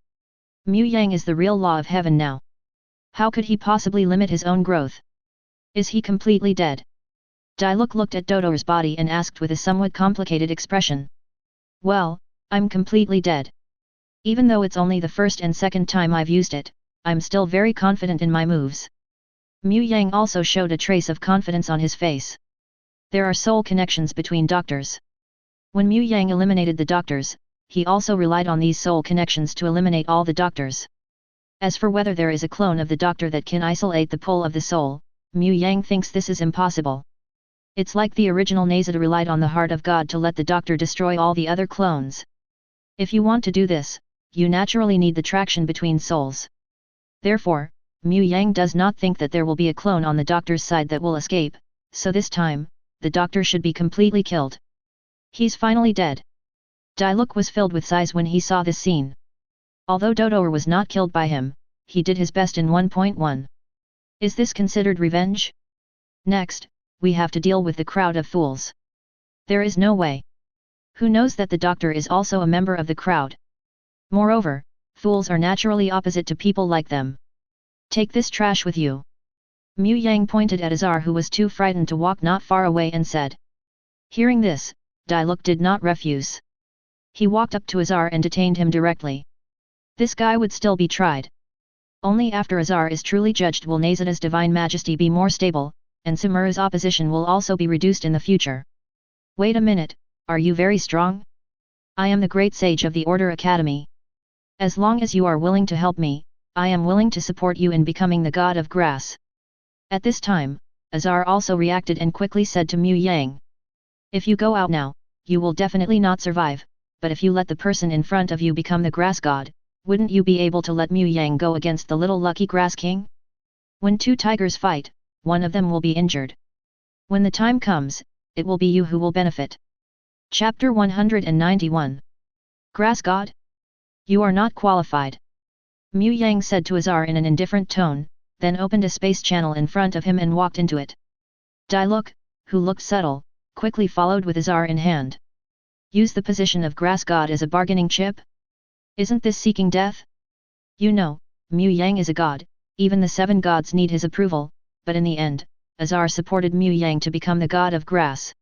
Mu Yang is the real law of heaven now. How could he possibly limit his own growth? Is he completely dead? Look looked at Dodor's body and asked with a somewhat complicated expression. Well, I'm completely dead. Even though it's only the first and second time I've used it, I'm still very confident in my moves. Mu Yang also showed a trace of confidence on his face. There are soul connections between doctors. When Mu Yang eliminated the doctors, he also relied on these soul connections to eliminate all the doctors. As for whether there is a clone of the doctor that can isolate the pull of the soul, Mu Yang thinks this is impossible. It's like the original Nahida relied on the heart of God to let the doctor destroy all the other clones. If you want to do this, you naturally need the traction between souls. Therefore, Mu Yang does not think that there will be a clone on the doctor's side that will escape, so this time, the doctor should be completely killed. He's finally dead. Look was filled with sighs when he saw this scene. Although Dodor was not killed by him, he did his best in 1.1. Is this considered revenge? Next, we have to deal with the crowd of fools. There is no way. Who knows that the doctor is also a member of the crowd? Moreover, fools are naturally opposite to people like them. Take this trash with you. Mu Yang pointed at Azar, who was too frightened to walk not far away, and said. Hearing this, Look did not refuse. He walked up to Azar and detained him directly. This guy would still be tried. Only after Azar is truly judged will Nahida's divine majesty be more stable, and Sumura's opposition will also be reduced in the future. Wait a minute, are you very strong? I am the great sage of the Order Academy. As long as you are willing to help me, I am willing to support you in becoming the god of grass. At this time, Azar also reacted and quickly said to Mu Yang. If you go out now, you will definitely not survive, but if you let the person in front of you become the grass god, wouldn't you be able to let Mu Yang go against the little lucky grass king? When two tigers fight, one of them will be injured. When the time comes, it will be you who will benefit. Chapter 191. Grass God? You are not qualified. Mu Yang said to Azar in an indifferent tone, then opened a space channel in front of him and walked into it. Look, who looked subtle, quickly followed with Azar in hand. Use the position of grass god as a bargaining chip? Isn't this seeking death? You know, Mu Yang is a god, even the 7 gods need his approval, but in the end, Azar supported Mu Yang to become the god of grass.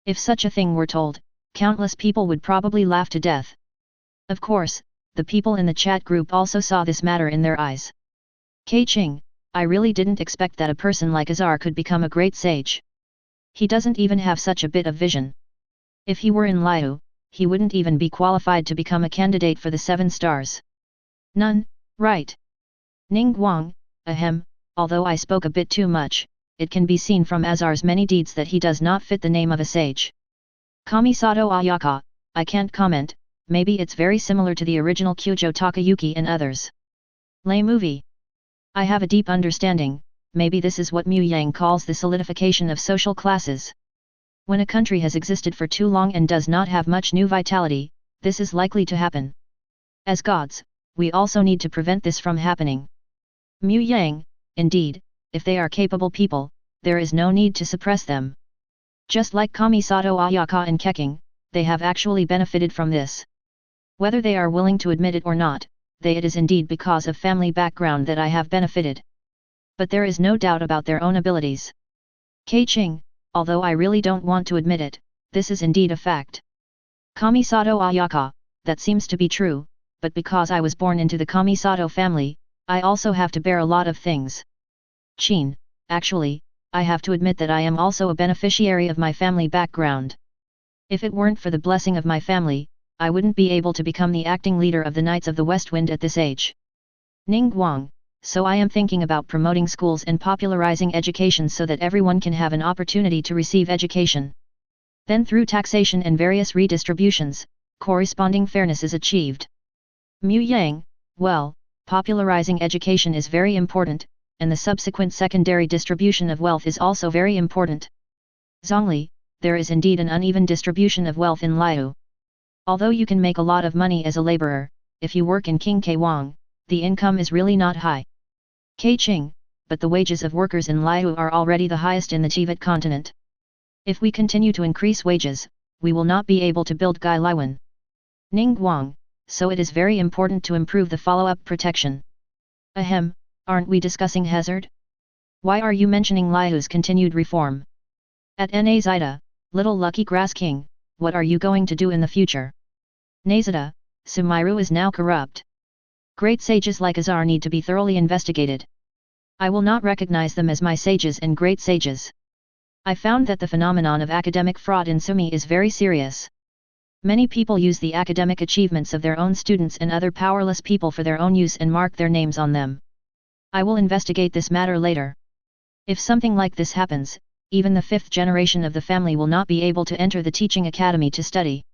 If such a thing were told, countless people would probably laugh to death. Of course, the people in the chat group also saw this matter in their eyes. Keqing, I really didn't expect that a person like Azar could become a great sage. He doesn't even have such a bit of vision. If he were in Liu, he wouldn't even be qualified to become a candidate for the 7 stars. None, right? Ning Guang, ahem, although I spoke a bit too much, it can be seen from Azar's many deeds that he does not fit the name of a sage. Kamisato Ayaka, I can't comment, maybe it's very similar to the original Kyujo Takayuki and others. Lay movie. I have a deep understanding, maybe this is what Mu Yang calls the solidification of social classes. When a country has existed for too long and does not have much new vitality, this is likely to happen. As gods, we also need to prevent this from happening. Mu Yang, indeed, if they are capable people, there is no need to suppress them. Just like Kamisato Ayaka and Keqing, they have actually benefited from this. Whether they are willing to admit it or not, it is indeed because of family background that I have benefited. But there is no doubt about their own abilities. Keqing, although I really don't want to admit it, this is indeed a fact. Kamisato Ayaka, that seems to be true, but because I was born into the Kamisato family, I also have to bear a lot of things. Chin, actually, I have to admit that I am also a beneficiary of my family background. If it weren't for the blessing of my family, I wouldn't be able to become the acting leader of the Knights of the West Wind at this age. Ning Guang, so I am thinking about promoting schools and popularizing education so that everyone can have an opportunity to receive education. Then through taxation and various redistributions, corresponding fairness is achieved. Mu Yang, well, popularizing education is very important, and the subsequent secondary distribution of wealth is also very important. Zhongli, there is indeed an uneven distribution of wealth in Liu. Although you can make a lot of money as a laborer, if you work in King Keqing, the income is really not high. Keqing, but the wages of workers in Liu are already the highest in the Teyvat continent. If we continue to increase wages, we will not be able to build Gai Liwen. Ning Guang, so it is very important to improve the follow-up protection. Ahem, aren't we discussing hazard? Why are you mentioning Liu's continued reform? At Nahida, little lucky grass king, what are you going to do in the future? Nahida, Sumiru is now corrupt. Great sages like Azar need to be thoroughly investigated. I will not recognize them as my sages and great sages. I found that the phenomenon of academic fraud in Sumi is very serious. Many people use the academic achievements of their own students and other powerless people for their own use and mark their names on them. I will investigate this matter later. If something like this happens, even the 5th generation of the family will not be able to enter the teaching academy to study.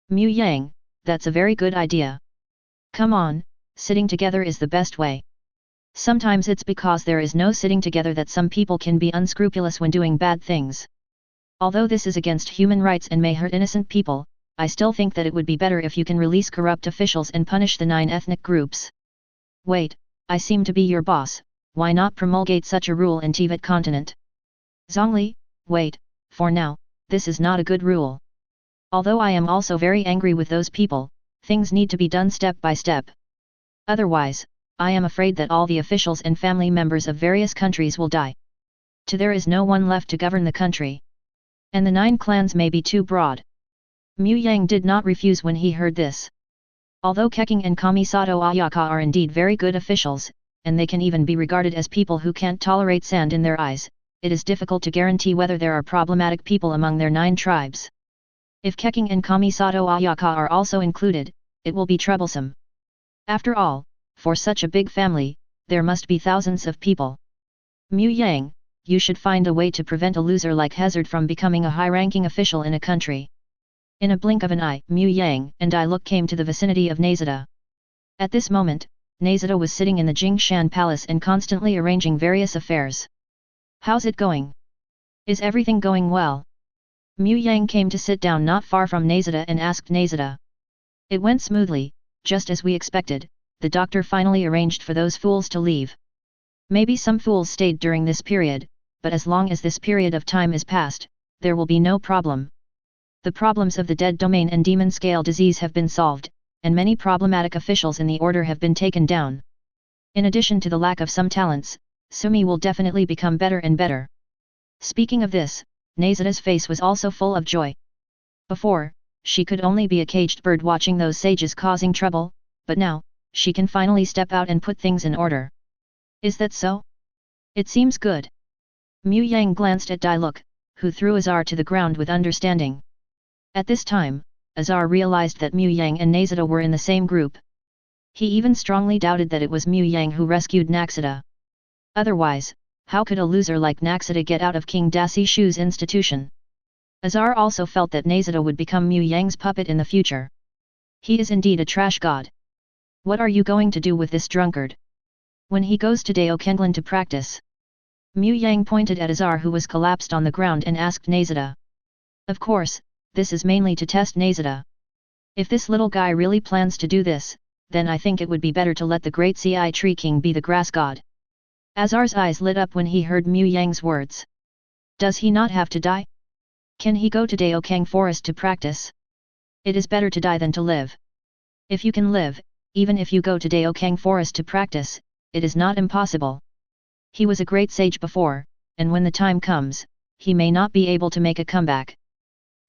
Mu Yang, that's a very good idea. Come on, sitting together is the best way. Sometimes it's because there is no sitting together that some people can be unscrupulous when doing bad things. Although this is against human rights and may hurt innocent people, I still think that it would be better if you can release corrupt officials and punish the 9 ethnic groups. Wait, I seem to be your boss, why not promulgate such a rule in Teyvat continent? Zhongli, wait, for now, this is not a good rule. Although I am also very angry with those people, things need to be done step by step. Otherwise, I am afraid that all the officials and family members of various countries will die. There is no one left to govern the country. And the 9 clans may be too broad. Mu Yang did not refuse when he heard this. Although Keqing and Kamisato Ayaka are indeed very good officials, and they can even be regarded as people who can't tolerate sand in their eyes, it is difficult to guarantee whether there are problematic people among their 9 tribes. If Keqing and Kamisato Ayaka are also included, it will be troublesome. After all, for such a big family, there must be thousands of people. Mu Yang, you should find a way to prevent a loser like Hazard from becoming a high-ranking official in a country. In a blink of an eye, Mu Yang and I came to the vicinity of Nahida. At this moment, Nahida was sitting in the Jingshan Palace and constantly arranging various affairs. How's it going? Is everything going well? Mu Yang came to sit down not far from Nahida and asked Nahida. It went smoothly, just as we expected. The doctor finally arranged for those fools to leave. Maybe some fools stayed during this period, but as long as this period of time is passed, there will be no problem. The problems of the dead domain and demon scale disease have been solved, and many problematic officials in the order have been taken down. In addition to the lack of some talents, Sumi will definitely become better and better. Speaking of this, Nahida's face was also full of joy. Before, she could only be a caged bird watching those sages causing trouble, but now, she can finally step out and put things in order. Is that so? It seems good. Mu Yang glanced at Diluc, who threw Azar to the ground with understanding. At this time, Azar realized that Mu Yang and Nahida were in the same group. He even strongly doubted that it was Mu Yang who rescued Nahida. Otherwise, how could a loser like Nahida get out of King Dasishu's institution? Azar also felt that Nahida would become Mu Yang's puppet in the future. He is indeed a trash god. What are you going to do with this drunkard? When he goes to Dao Kenglin to practice. Mu Yang pointed at Azar, who was collapsed on the ground, and asked Nahida. Of course, this is mainly to test Nahida. If this little guy really plans to do this, then I think it would be better to let the great Ci Tree King be the grass god. Azar's eyes lit up when he heard Mu Yang's words. Does he not have to die? Can he go to Dao Kang Forest to practice? It is better to die than to live. If you can live, even if you go to Dao Kang Forest to practice, it is not impossible. He was a great sage before, and when the time comes, he may not be able to make a comeback.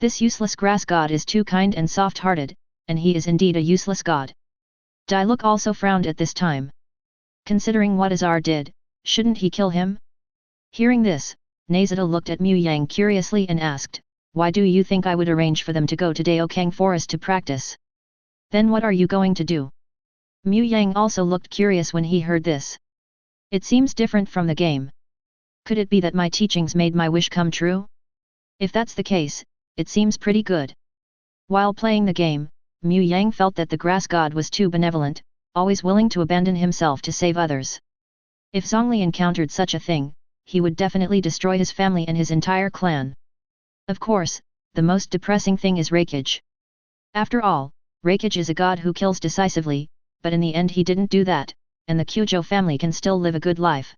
This useless grass god is too kind and soft-hearted, and he is indeed a useless god. Diluc also frowned at this time. Considering what Azar did, shouldn't he kill him? Hearing this, Nahida looked at Mu Yang curiously and asked, why do you think I would arrange for them to go to Dao Kang Forest to practice? Then what are you going to do? Mu Yang also looked curious when he heard this. It seems different from the game. Could it be that my teachings made my wish come true? If that's the case, it seems pretty good. While playing the game, Mu Yang felt that the grass god was too benevolent, always willing to abandon himself to save others. If Zhongli encountered such a thing, he would definitely destroy his family and his entire clan. Of course, the most depressing thing is Raikage. After all, Raikage is a god who kills decisively, but in the end he didn't do that, and the Kyujo family can still live a good life.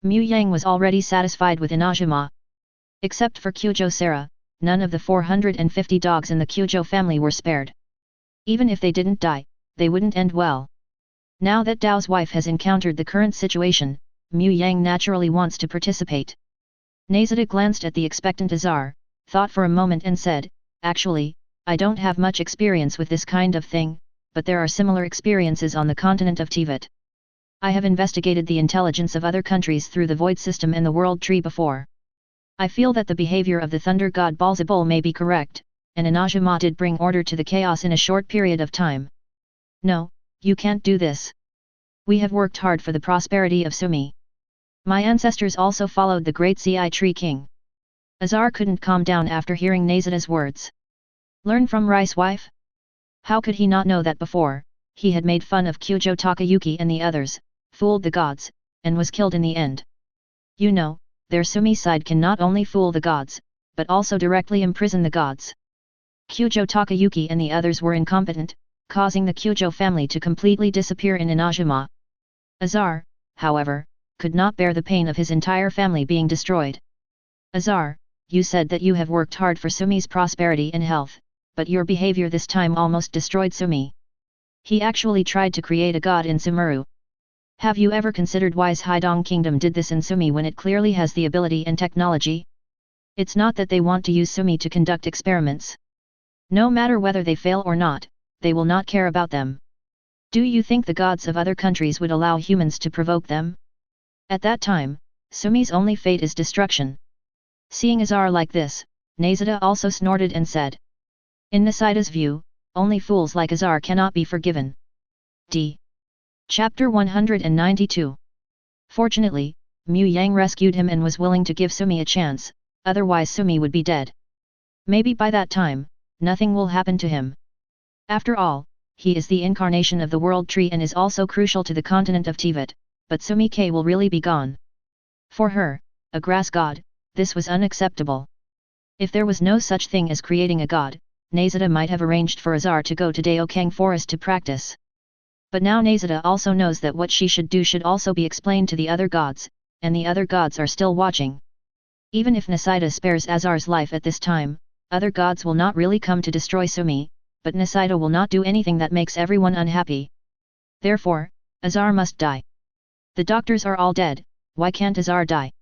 Mu Yang was already satisfied with Inajima. Except for Kyujo Sera, none of the 450 dogs in the Kyujo family were spared. Even if they didn't die, they wouldn't end well. Now that Dao's wife has encountered the current situation, Mu Yang naturally wants to participate. Nahida glanced at the expectant Azar, thought for a moment and said, actually, I don't have much experience with this kind of thing, but there are similar experiences on the continent of Teyvat. I have investigated the intelligence of other countries through the Void System and the World Tree before. I feel that the behavior of the Thunder God Balzabul may be correct, and Inajima did bring order to the chaos in a short period of time. No, you can't do this. We have worked hard for the prosperity of Sumi. My ancestors also followed the great Ci Tree King. Azar couldn't calm down after hearing Nahida's words. Learn from Rice wife? How could he not know that before, he had made fun of Kyujo Takayuki and the others, fooled the gods, and was killed in the end. You know, their Sumi side can not only fool the gods, but also directly imprison the gods. Kyujo Takayuki and the others were incompetent, causing the Kyujo family to completely disappear in Inajima. Azar, however, could not bear the pain of his entire family being destroyed. Azar, you said that you have worked hard for Sumi's prosperity and health, but your behavior this time almost destroyed Sumi. He actually tried to create a god in Sumeru. Have you ever considered why Haidong Kingdom did this in Sumi when it clearly has the ability and technology? It's not that they want to use Sumi to conduct experiments. No matter whether they fail or not, they will not care about them. Do you think the gods of other countries would allow humans to provoke them? At that time, Sumi's only fate is destruction. Seeing Azar like this, Nahida also snorted and said. In Nahida's view, only fools like Azar cannot be forgiven. D. Chapter 192. Fortunately, Mu Yang rescued him and was willing to give Sumi a chance, otherwise Sumi would be dead. Maybe by that time, nothing will happen to him. After all, he is the incarnation of the World Tree and is also crucial to the continent of Teyvat, but Sumi K will really be gone. For her, a grass god, this was unacceptable. If there was no such thing as creating a god, Nahida might have arranged for Azar to go to Dao Kang Forest to practice. But now Nahida also knows that what she should do should also be explained to the other gods, and the other gods are still watching. Even if Nahida spares Azar's life at this time, other gods will not really come to destroy Sumi, but Nahida will not do anything that makes everyone unhappy. Therefore, Azar must die. The doctors are all dead, why can't Azar die?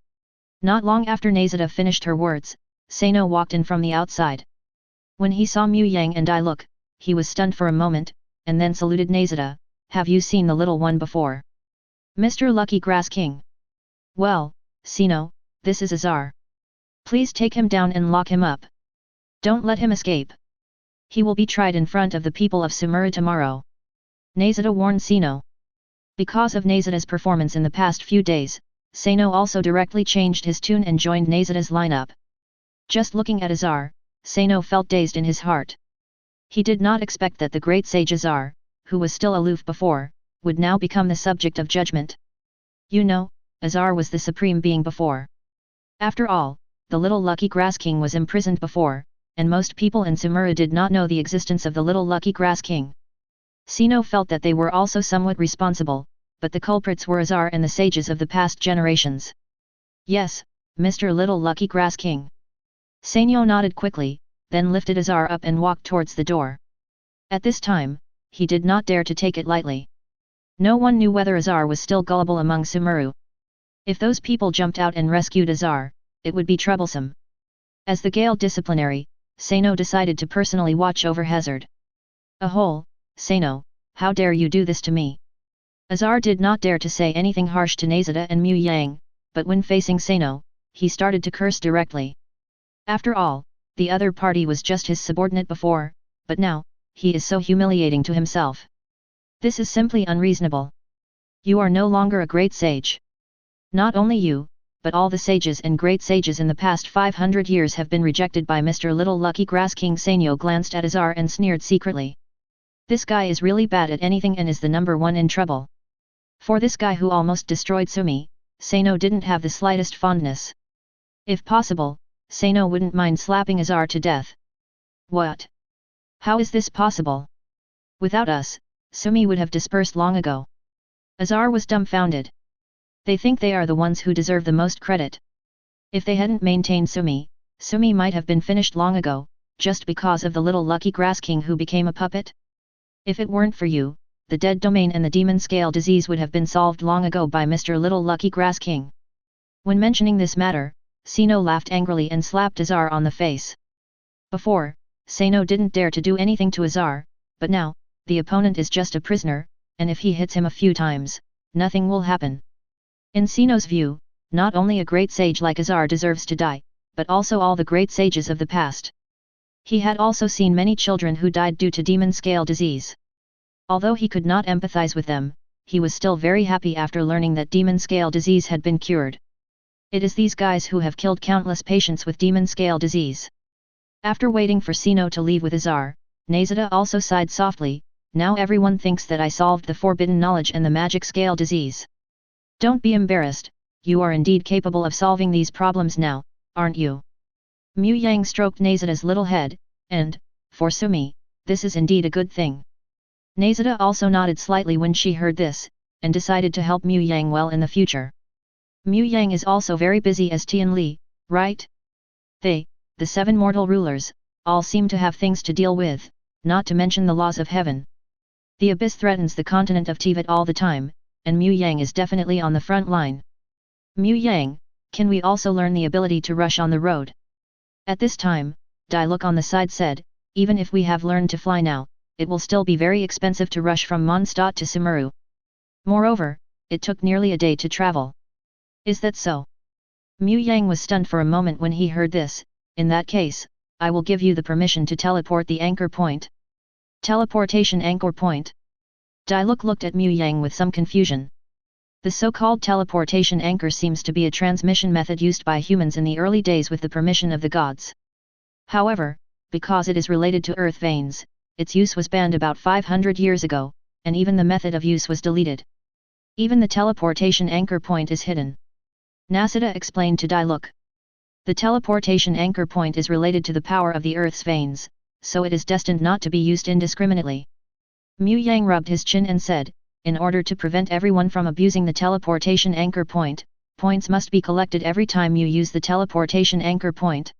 Not long after Nahida finished her words, Sano walked in from the outside. When he saw Mu Yang and Diluc, he was stunned for a moment, and then saluted Nahida. Have you seen the little one before? Mr. Lucky Grass King. Well, Sino, this is Azar. Please take him down and lock him up. Don't let him escape. He will be tried in front of the people of Sumeru tomorrow. Nahida warned Sino. Because of Nahida's performance in the past few days, Sano also directly changed his tune and joined Nahida's lineup. Just looking at Azar, Sano felt dazed in his heart. He did not expect that the great sage Azar, who was still aloof before, would now become the subject of judgment. You know, Azar was the supreme being before. After all, the little Lucky Grass King was imprisoned before, and most people in Sumeru did not know the existence of the little Lucky Grass King. Sino felt that they were also somewhat responsible, but the culprits were Azar and the sages of the past generations. Yes, Mr. Little Lucky Grass King. Sanyo nodded quickly, then lifted Azar up and walked towards the door. At this time, he did not dare to take it lightly. No one knew whether Azar was still gullible among Sumeru. If those people jumped out and rescued Azar, it would be troublesome. As the Gale disciplinary, Sano decided to personally watch over Hazard. Ahole, Sano, how dare you do this to me? Azar did not dare to say anything harsh to Nahida and Mu Yang, but when facing Sano, he started to curse directly. After all, the other party was just his subordinate before, but now, he is so humiliating to himself. This is simply unreasonable. You are no longer a great sage. Not only you, but all the sages and great sages in the past 500 years have been rejected by Mr. Little Lucky Grass King. Sanyo glanced at Azar and sneered secretly. This guy is really bad at anything and is the number one in trouble. For this guy who almost destroyed Sumi, Sano didn't have the slightest fondness. If possible, Sano wouldn't mind slapping Azar to death. What? How is this possible? Without us, Sumi would have dispersed long ago. Azar was dumbfounded. They think they are the ones who deserve the most credit. If they hadn't maintained Sumi, Sumi might have been finished long ago, just because of the little Lucky Grass King who became a puppet. If it weren't for you, the dead domain and the demon scale disease would have been solved long ago by Mr. Little Lucky Grass King. When mentioning this matter, Sino laughed angrily and slapped Azar on the face. Before, Sano didn't dare to do anything to Azar, but now, the opponent is just a prisoner, and if he hits him a few times, nothing will happen. In Sino's view, not only a great sage like Azar deserves to die, but also all the great sages of the past. He had also seen many children who died due to demon scale disease. Although he could not empathize with them, he was still very happy after learning that demon scale disease had been cured. It is these guys who have killed countless patients with demon scale disease. After waiting for Sino to leave with Azar, Nahida also sighed softly. Now everyone thinks that I solved the forbidden knowledge and the magic scale disease. Don't be embarrassed, you are indeed capable of solving these problems now, aren't you? Mu Yang stroked Nahida's little head, and, for Sumi, this is indeed a good thing. Nahida also nodded slightly when she heard this, and decided to help Mu Yang well in the future. Mu Yang is also very busy as Tian Li, right? They, the 7 mortal rulers, all seem to have things to deal with, not to mention the laws of heaven. The abyss threatens the continent of Teyvat all the time, and Mu Yang is definitely on the front line. Mu Yang, can we also learn the ability to rush on the road? At this time, Diluc on the side said, even if we have learned to fly now, it will still be very expensive to rush from Mondstadt to Sumeru. Moreover, it took nearly a day to travel. Is that so? Mu Yang was stunned for a moment when he heard this. In that case, I will give you the permission to teleport the anchor point. Teleportation anchor point? Diluc looked at Mu Yang with some confusion. The so-called teleportation anchor seems to be a transmission method used by humans in the early days with the permission of the gods. However, because it is related to earth veins, its use was banned about 500 years ago, and even the method of use was deleted. Even the teleportation anchor point is hidden. Nahida explained to Diluc. The teleportation anchor point is related to the power of the earth's veins, so it is destined not to be used indiscriminately. Mu Yang rubbed his chin and said, in order to prevent everyone from abusing the teleportation anchor point, points must be collected every time you use the teleportation anchor point.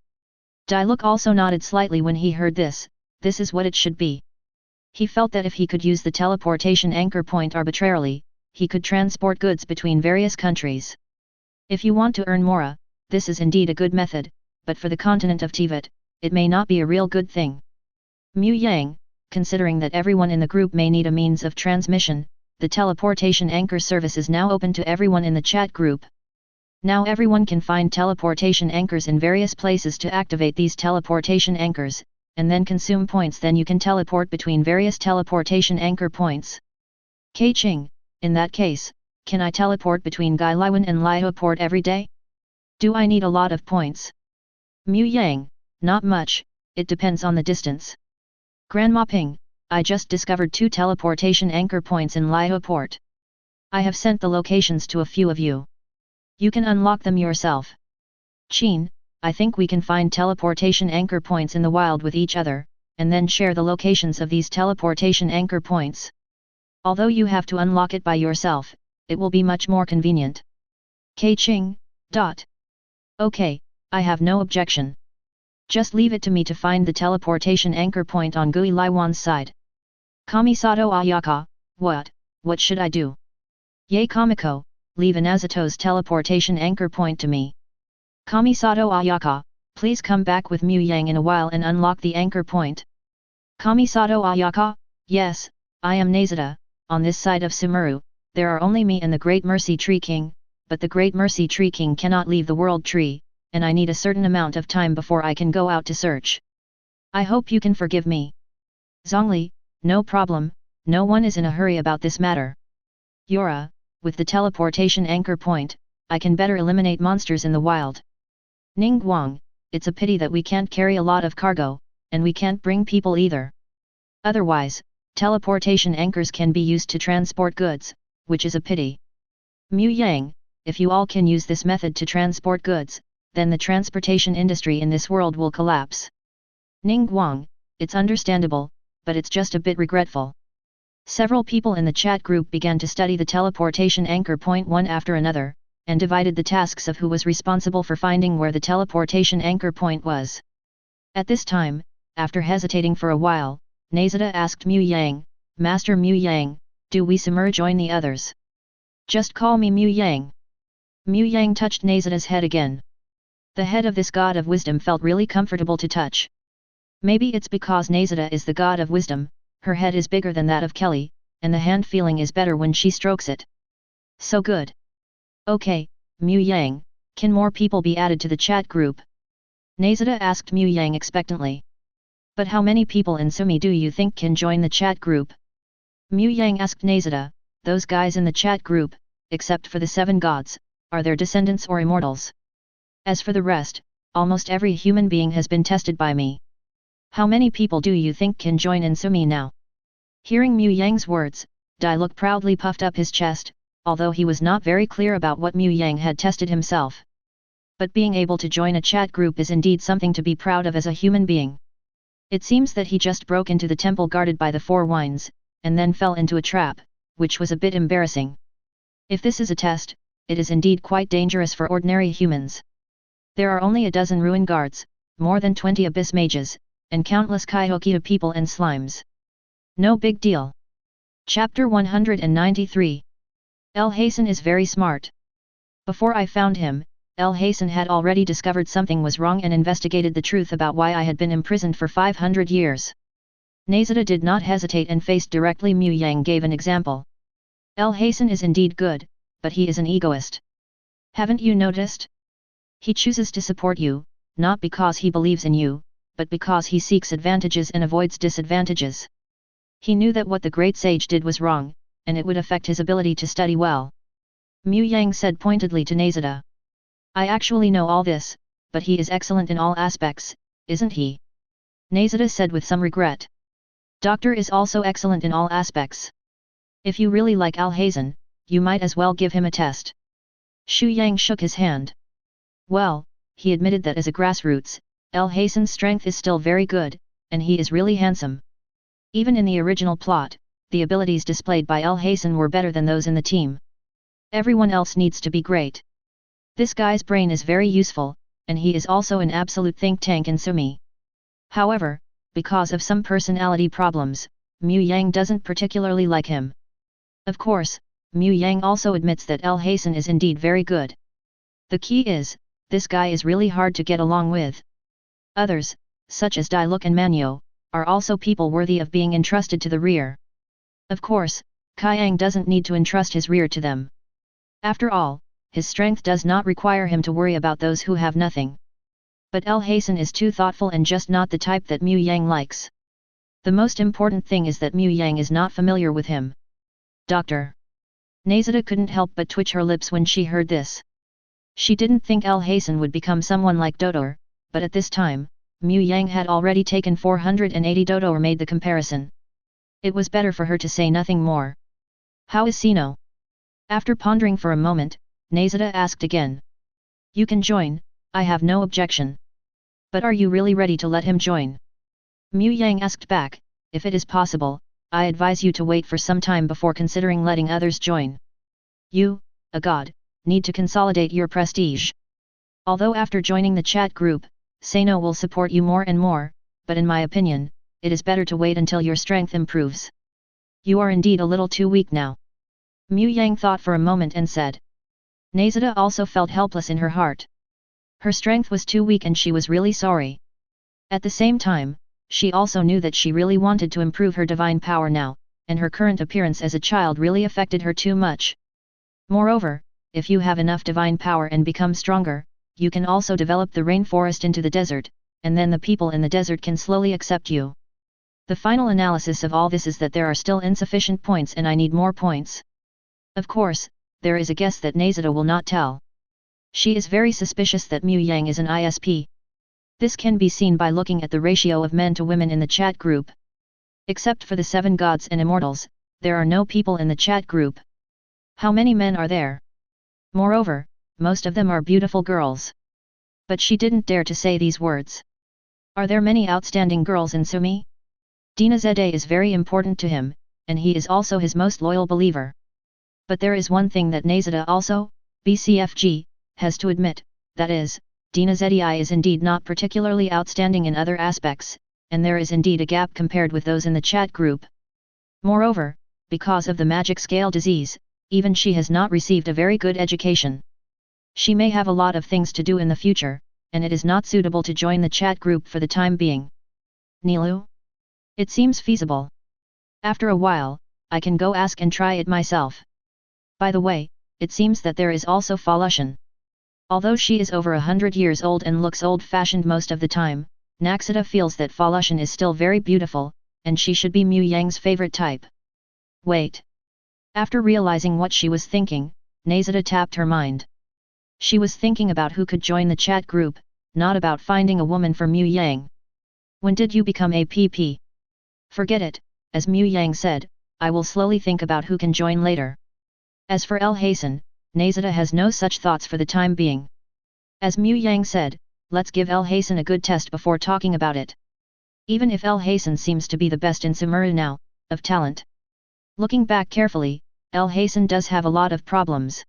Diluc also nodded slightly when he heard this. This is what it should be. He felt that if he could use the teleportation anchor point arbitrarily, he could transport goods between various countries. If you want to earn mora, This is indeed a good method, but for the continent of Teyvat, it may not be a real good thing. Mu Yang, considering that everyone in the group may need a means of transmission, the teleportation anchor service is now open to everyone in the chat group. Now everyone can find teleportation anchors in various places to activate these teleportation anchors, and then consume points. Then you can teleport between various teleportation anchor points. Keqing, in that case, can I teleport between Gailiwan and Liho Port every day? Do I need a lot of points? Mu Yang, not much, it depends on the distance. Grandma Ping, I just discovered 2 teleportation anchor points in Liho Port. I have sent the locations to a few of you. You can unlock them yourself. Qin, I think we can find teleportation anchor points in the wild with each other, and then share the locations of these teleportation anchor points. Although you have to unlock it by yourself, it will be much more convenient. Keqing. Okay, I have no objection. Just leave it to me to find the teleportation anchor point on Gui Laiwan's side. Kamisato Ayaka, what should I do? Ye Kamiko, leave Inazito's teleportation anchor point to me. Kamisato Ayaka, please come back with Mu Yang in a while and unlock the anchor point. Kamisato Ayaka, yes, I am Nahida. On this side of Sumeru, there are only me and the Great Mercy Tree King, but the Great Mercy Tree King cannot leave the World Tree, and I need a certain amount of time before I can go out to search. I hope you can forgive me. Zhongli, no problem, no one is in a hurry about this matter. Yora, with the teleportation anchor point, I can better eliminate monsters in the wild. Ning Guang, it's a pity that we can't carry a lot of cargo, and we can't bring people either. Otherwise, teleportation anchors can be used to transport goods, which is a pity. Mu Yang, if you all can use this method to transport goods, then the transportation industry in this world will collapse. Ning Guang, it's understandable, but it's just a bit regretful. Several people in the chat group began to study the teleportation anchor point one after another, and divided the tasks of who was responsible for finding where the teleportation anchor point was. At this time, after hesitating for a while, Nahida asked Mu Yang, Master Mu Yang, do we join the others? Just call me Mu Yang. Mu Yang touched Nahida's head again. The head of this god of wisdom felt really comfortable to touch. Maybe it's because Nahida is the god of wisdom, her head is bigger than that of Kelly, and the hand feeling is better when she strokes it. So good. Okay, Mu Yang, can more people be added to the chat group? Nahida asked Mu Yang expectantly. But how many people in Sumi do you think can join the chat group? Mu Yang asked Nahida, those guys in the chat group, except for the 7 gods, are their descendants or immortals? As for the rest, almost every human being has been tested by me. How many people do you think can join in Sumi now? Hearing Mu Yang's words, Dai Luk proudly puffed up his chest, although he was not very clear about what Mu Yang had tested himself. But being able to join a chat group is indeed something to be proud of as a human being. It seems that he just broke into the temple guarded by the 4 winds, and then fell into a trap, which was a bit embarrassing. If this is a test, it is indeed quite dangerous for ordinary humans. There are only a dozen ruin guards, more than 20 abyss mages, and countless Kaihokita people and slimes. No big deal. Chapter 193. El Hasan is very smart. Before I found him, El Hasan had already discovered something was wrong and investigated the truth about why I had been imprisoned for 500 years. Nahida did not hesitate and faced directly. Mu Yang gave an example. El Hasan is indeed good, but he is an egoist. Haven't you noticed? He chooses to support you, not because he believes in you, but because he seeks advantages and avoids disadvantages. He knew that what the great sage did was wrong, and it would affect his ability to study well. Mu Yang said pointedly to Nahida. I actually know all this, but he is excellent in all aspects, isn't he? Nahida said with some regret. Doctor is also excellent in all aspects. If you really like Al Hasan, you might as well give him a test. Shu Yang shook his hand. Well, he admitted that as a grassroots, El Hasan's strength is still very good, and he is really handsome. Even in the original plot, the abilities displayed by El Hasan were better than those in the team. Everyone else needs to be great. This guy's brain is very useful, and he is also an absolute think tank in Sumi. However, because of some personality problems, Mu Yang doesn't particularly like him. Of course, Mu Yang also admits that El Hasan is indeed very good. The key is, this guy is really hard to get along with. Others, such as Dailuk and Manyo, are also people worthy of being entrusted to the rear. Of course, Keqing doesn't need to entrust his rear to them. After all, his strength does not require him to worry about those who have nothing. But Hasten is too thoughtful and just not the type that Mu Yang likes. The most important thing is that Mu Yang is not familiar with him. Doctor. Nahida couldn't help but twitch her lips when she heard this. She didn't think Hasten would become someone like Dodor, but at this time, Mu Yang had already taken 480 Dodor made the comparison. It was better for her to say nothing more. How is Sino? After pondering for a moment, Nahida asked again. You can join, I have no objection. But are you really ready to let him join? Mu Yang asked back, if it is possible, I advise you to wait for some time before considering letting others join. You, a god, need to consolidate your prestige. Although after joining the chat group, Sano will support you more and more, but in my opinion, it is better to wait until your strength improves. You are indeed a little too weak now. Mu Yang thought for a moment and said. Nahida also felt helpless in her heart. Her strength was too weak and she was really sorry. At the same time, she also knew that she really wanted to improve her divine power now, and her current appearance as a child really affected her too much. Moreover, if you have enough divine power and become stronger, you can also develop the rainforest into the desert, and then the people in the desert can slowly accept you. The final analysis of all this is that there are still insufficient points and I need more points. Of course, there is a guess that Nahida will not tell. She is very suspicious that Mu Yang is an ISP. This can be seen by looking at the ratio of men to women in the chat group. Except for the 7 gods and immortals, there are no people in the chat group. How many men are there? Moreover, most of them are beautiful girls. But she didn't dare to say these words. Are there many outstanding girls in Sumi? Gnoses is very important to him, and he is also his most loyal believer. But there is one thing that Nahida also, BCFG, has to admit, that is, Gnoses Ei is indeed not particularly outstanding in other aspects, and there is indeed a gap compared with those in the chat group. Moreover, because of the magic scale disease, even she has not received a very good education. She may have a lot of things to do in the future, and it is not suitable to join the chat group for the time being. Nilu? It seems feasible. After a while, I can go ask and try it myself. By the way, it seems that there is also Falushan. Although she is over 100 years old and looks old-fashioned most of the time, Nahida feels that Falushan is still very beautiful, and she should be Mu Yang's favorite type. Wait. After realizing what she was thinking, Nahida tapped her mind. She was thinking about who could join the chat group, not about finding a woman for Mu Yang. When did you become APP? Forget it, as Mu Yang said, I will slowly think about who can join later. As for Hasten, Nahida has no such thoughts for the time being. As Mu Yang said, let's give Hasten a good test before talking about it. Even if Hasten seems to be the best in Sumeru now, of talent. Looking back carefully, Hasten does have a lot of problems.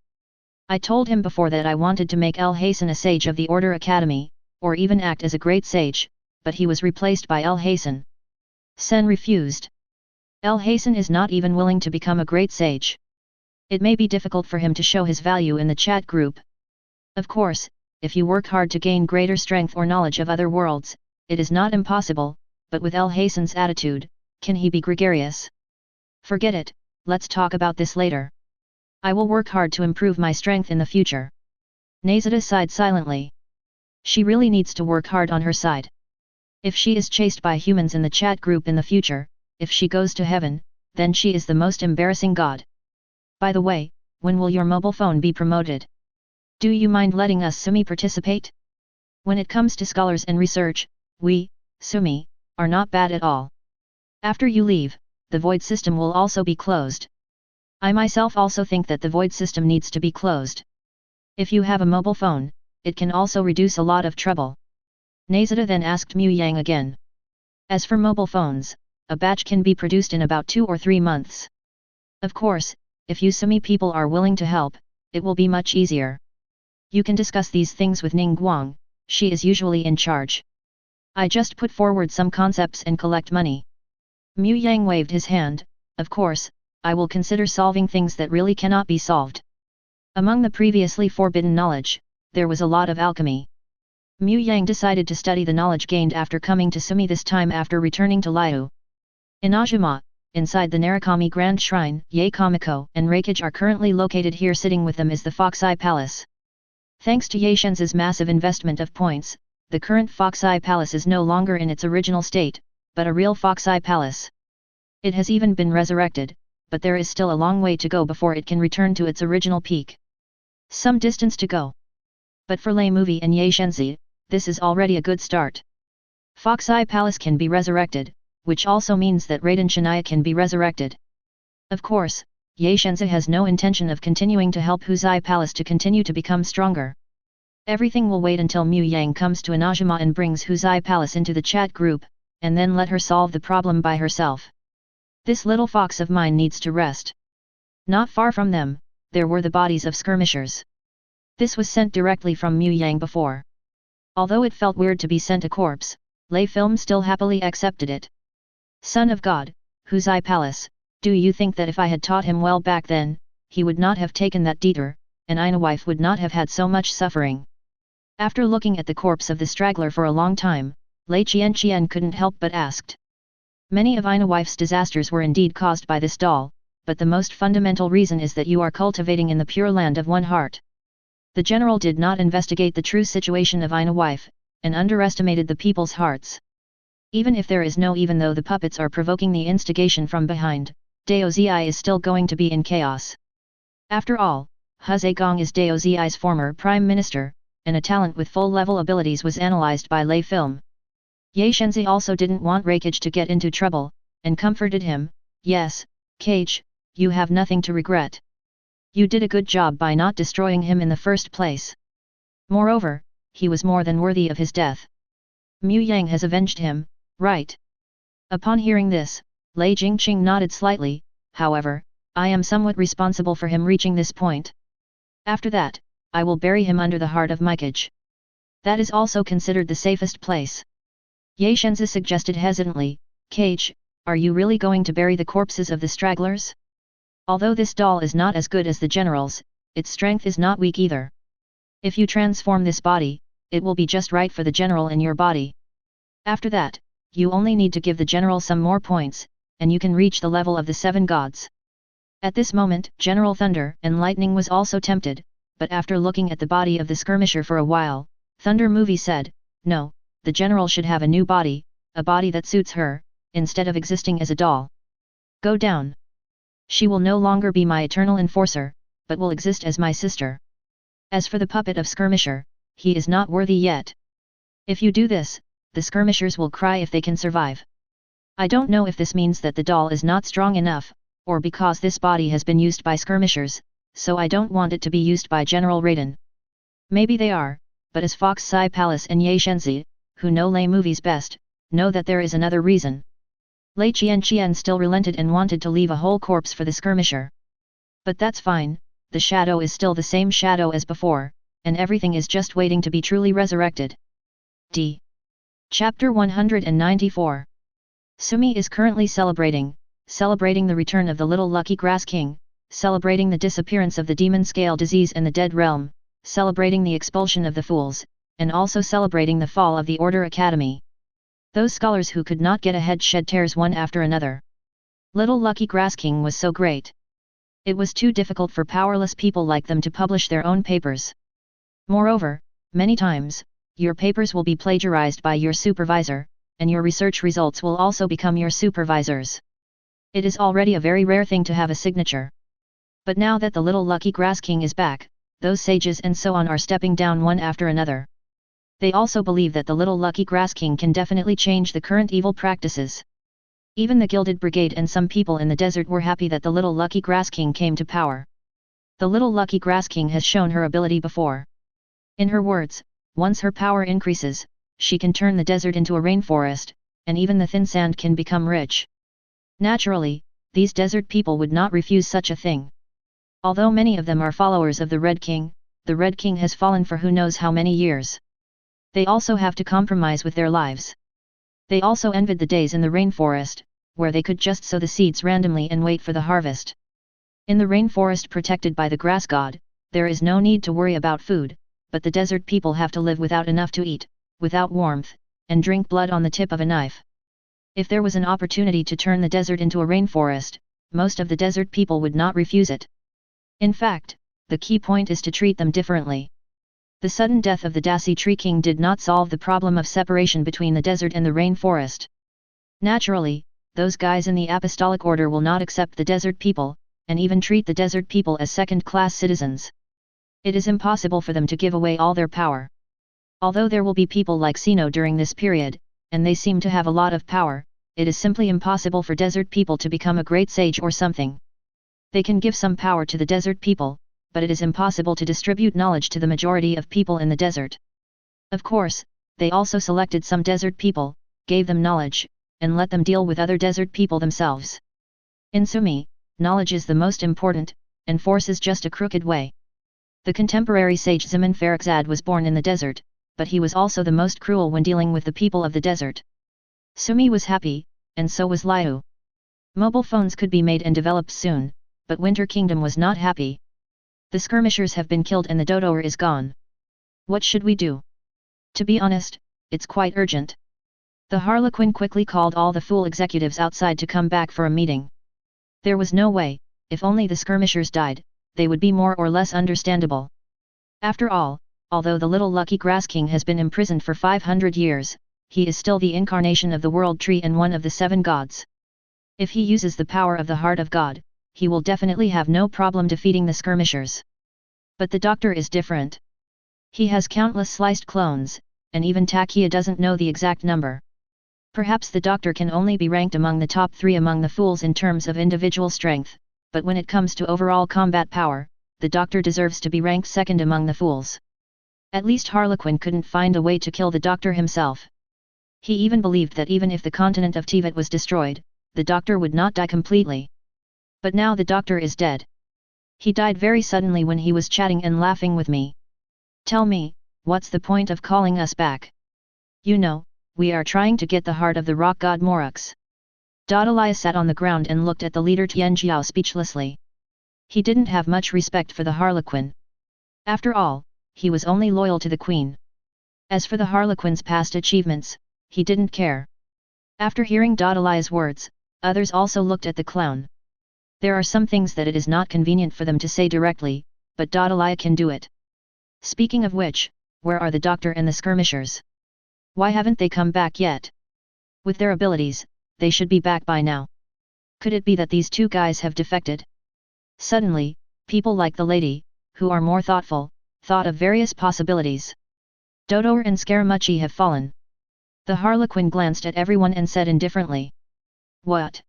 I told him before that I wanted to make Hasten a sage of the Order Academy, or even act as a great sage, but he was replaced by Hasten. Sen refused. Hasten is not even willing to become a great sage. It may be difficult for him to show his value in the chat group. Of course, if you work hard to gain greater strength or knowledge of other worlds, it is not impossible, but with Hasten's attitude, can he be gregarious? Forget it, let's talk about this later. I will work hard to improve my strength in the future. Nahida sighed silently. She really needs to work hard on her side. If she is chased by humans in the chat group in the future, if she goes to heaven, then she is the most embarrassing god. By the way, when will your mobile phone be promoted? Do you mind letting us Sumi participate? When it comes to scholars and research, we, Sumi, are not bad at all. After you leave, the void system will also be closed. I myself also think that the void system needs to be closed. If you have a mobile phone, it can also reduce a lot of trouble. Nahida then asked Mu Yang again. As for mobile phones, a batch can be produced in about 2 or 3 months. Of course, if you Sumi people are willing to help, it will be much easier. You can discuss these things with Ning Guang, she is usually in charge. I just put forward some concepts and collect money. Mu Yang waved his hand, of course, I will consider solving things that really cannot be solved. Among the previously forbidden knowledge, there was a lot of alchemy. Mu Yang decided to study the knowledge gained after coming to Sumi, this time after returning to Liu. Inajima, inside the Narukami Grand Shrine, Ye Kamiko and Reikage are currently located here. Sitting with them is the Fox Eye Palace. Thanks to Ye Shenz's massive investment of points, the current Fox Eye Palace is no longer in its original state, but a real Fox Eye Palace. It has even been resurrected, but there is still a long way to go before it can return to its original peak. Some distance to go. But for Lei Movie and Ye Shenzi, this is already a good start. Fox Eye Palace can be resurrected, which also means that Raiden Shinaya can be resurrected. Of course, Ye Shenzi has no intention of continuing to help Huzai Palace to continue to become stronger. Everything will wait until Mu Yang comes to Inajima and brings Huzai Palace into the chat group, and then let her solve the problem by herself. This little fox of mine needs to rest. Not far from them, there were the bodies of skirmishers. This was sent directly from Mu Yang before. Although it felt weird to be sent a corpse, Lei Film still happily accepted it. Son of God, Huzai Palace, do you think that if I had taught him well back then, he would not have taken that detour, and Ina wife would not have had so much suffering? After looking at the corpse of the straggler for a long time, Lei Qian couldn't help but asked. Many of Ina wife's disasters were indeed caused by this doll, but the most fundamental reason is that you are cultivating in the pure land of one heart. The general did not investigate the true situation of Ina wife, and underestimated the people's hearts. Even if there is no even though the puppets are provoking the instigation from behind, Dao Zi is still going to be in chaos. After all, He Zegong is Dao Zi's former prime minister, and a talent with full-level abilities was analyzed by Lei Film. Ye Shenzi also didn't want Reikage to get into trouble, and comforted him, yes, Kage, you have nothing to regret. You did a good job by not destroying him in the first place. Moreover, he was more than worthy of his death. Mu Yang has avenged him, right? Upon hearing this, Lei Jingqing nodded slightly. However, I am somewhat responsible for him reaching this point. After that, I will bury him under the heart of Mikage. That is also considered the safest place. Ye Shenzi suggested hesitantly, Kage, are you really going to bury the corpses of the stragglers? Although this doll is not as good as the general's, its strength is not weak either. If you transform this body, it will be just right for the general in your body. After that, you only need to give the general some more points, and you can reach the level of the 7 gods. At this moment, General Thunder and Lightning was also tempted, but after looking at the body of the skirmisher for a while, Thunder Movie said, no, the general should have a new body, a body that suits her, instead of existing as a doll. Go down. She will no longer be my eternal enforcer, but will exist as my sister. As for the puppet of skirmisher, he is not worthy yet. If you do this, the skirmishers will cry if they can survive. I don't know if this means that the doll is not strong enough, or because this body has been used by skirmishers, so I don't want it to be used by General Raiden. Maybe they are, but as Fox Sai Palace and Ye Shenzi, who know Lei movies best, know that there is another reason. Lei Qian still relented and wanted to leave a whole corpse for the skirmisher. But that's fine, the shadow is still the same shadow as before, and everything is just waiting to be truly resurrected. D. Chapter 194. Sumi is currently celebrating the return of the little lucky grass king, celebrating the disappearance of the demon scale disease and the dead realm, celebrating the expulsion of the fools, and also celebrating the fall of the Order Academy. Those scholars who could not get ahead shed tears one after another. Little lucky grass king was so great. It was too difficult for powerless people like them to publish their own papers. Moreover, many times, your papers will be plagiarized by your supervisor, and your research results will also become your supervisor's. It is already a very rare thing to have a signature. But now that the little lucky grass king is back, those sages and so on are stepping down one after another. They also believe that the little lucky grass king can definitely change the current evil practices. Even the Gilded Brigade and some people in the desert were happy that the little lucky grass king came to power. The little lucky grass king has shown her ability before. In her words, once her power increases, she can turn the desert into a rainforest, and even the thin sand can become rich. Naturally, these desert people would not refuse such a thing. Although many of them are followers of the Red King, the Red King has fallen for who knows how many years. They also have to compromise with their lives. They also envied the days in the rainforest, where they could just sow the seeds randomly and wait for the harvest. In the rainforest protected by the grass god, there is no need to worry about food, but the desert people have to live without enough to eat, without warmth, and drink blood on the tip of a knife. If there was an opportunity to turn the desert into a rainforest, most of the desert people would not refuse it. In fact, the key point is to treat them differently. The sudden death of the Dasi Tree King did not solve the problem of separation between the desert and the rainforest. Naturally, those guys in the apostolic order will not accept the desert people, and even treat the desert people as second-class citizens. It is impossible for them to give away all their power. Although there will be people like Sino during this period, and they seem to have a lot of power, it is simply impossible for desert people to become a great sage or something. They can give some power to the desert people, but it is impossible to distribute knowledge to the majority of people in the desert. Of course, they also selected some desert people, gave them knowledge, and let them deal with other desert people themselves. In Sumi, knowledge is the most important, and force is just a crooked way. The contemporary sage Zaman Farakzad was born in the desert, but he was also the most cruel when dealing with the people of the desert. Sumi was happy, and so was Liu. Mobile phones could be made and developed soon, but Winter Kingdom was not happy. The skirmishers have been killed and the Dodoer is gone. What should we do? To be honest, it's quite urgent. The Harlequin quickly called all the fool executives outside to come back for a meeting. There was no way, if only the skirmishers died, they would be more or less understandable. After all, although the little lucky grass king has been imprisoned for 500 years, he is still the incarnation of the world tree and one of the 7 gods. If he uses the power of the heart of God, he will definitely have no problem defeating the skirmishers. But the doctor is different. He has countless sliced clones, and even Takia doesn't know the exact number. Perhaps the doctor can only be ranked among the top 3 among the fools in terms of individual strength, but when it comes to overall combat power, the doctor deserves to be ranked second among the fools. At least Harlequin couldn't find a way to kill the doctor himself. He even believed that even if the continent of Teyvat was destroyed, the doctor would not die completely. But now the doctor is dead. He died very suddenly when he was chatting and laughing with me. Tell me, what's the point of calling us back? You know, we are trying to get the heart of the rock god Morux. Dadalia sat on the ground and looked at the leader Tianjiao speechlessly. He didn't have much respect for the Harlequin. After all, he was only loyal to the queen. As for the Harlequin's past achievements, he didn't care. After hearing Dadalia's words, others also looked at the clown. There are some things that it is not convenient for them to say directly, but Dadalia can do it. Speaking of which, where are the doctor and the skirmishers? Why haven't they come back yet? With their abilities, they should be back by now. Could it be that these 2 guys have defected? Suddenly, people like the lady, who are more thoughtful, thought of various possibilities. Dodoer and Scaramucci have fallen. The Harlequin glanced at everyone and said indifferently. What?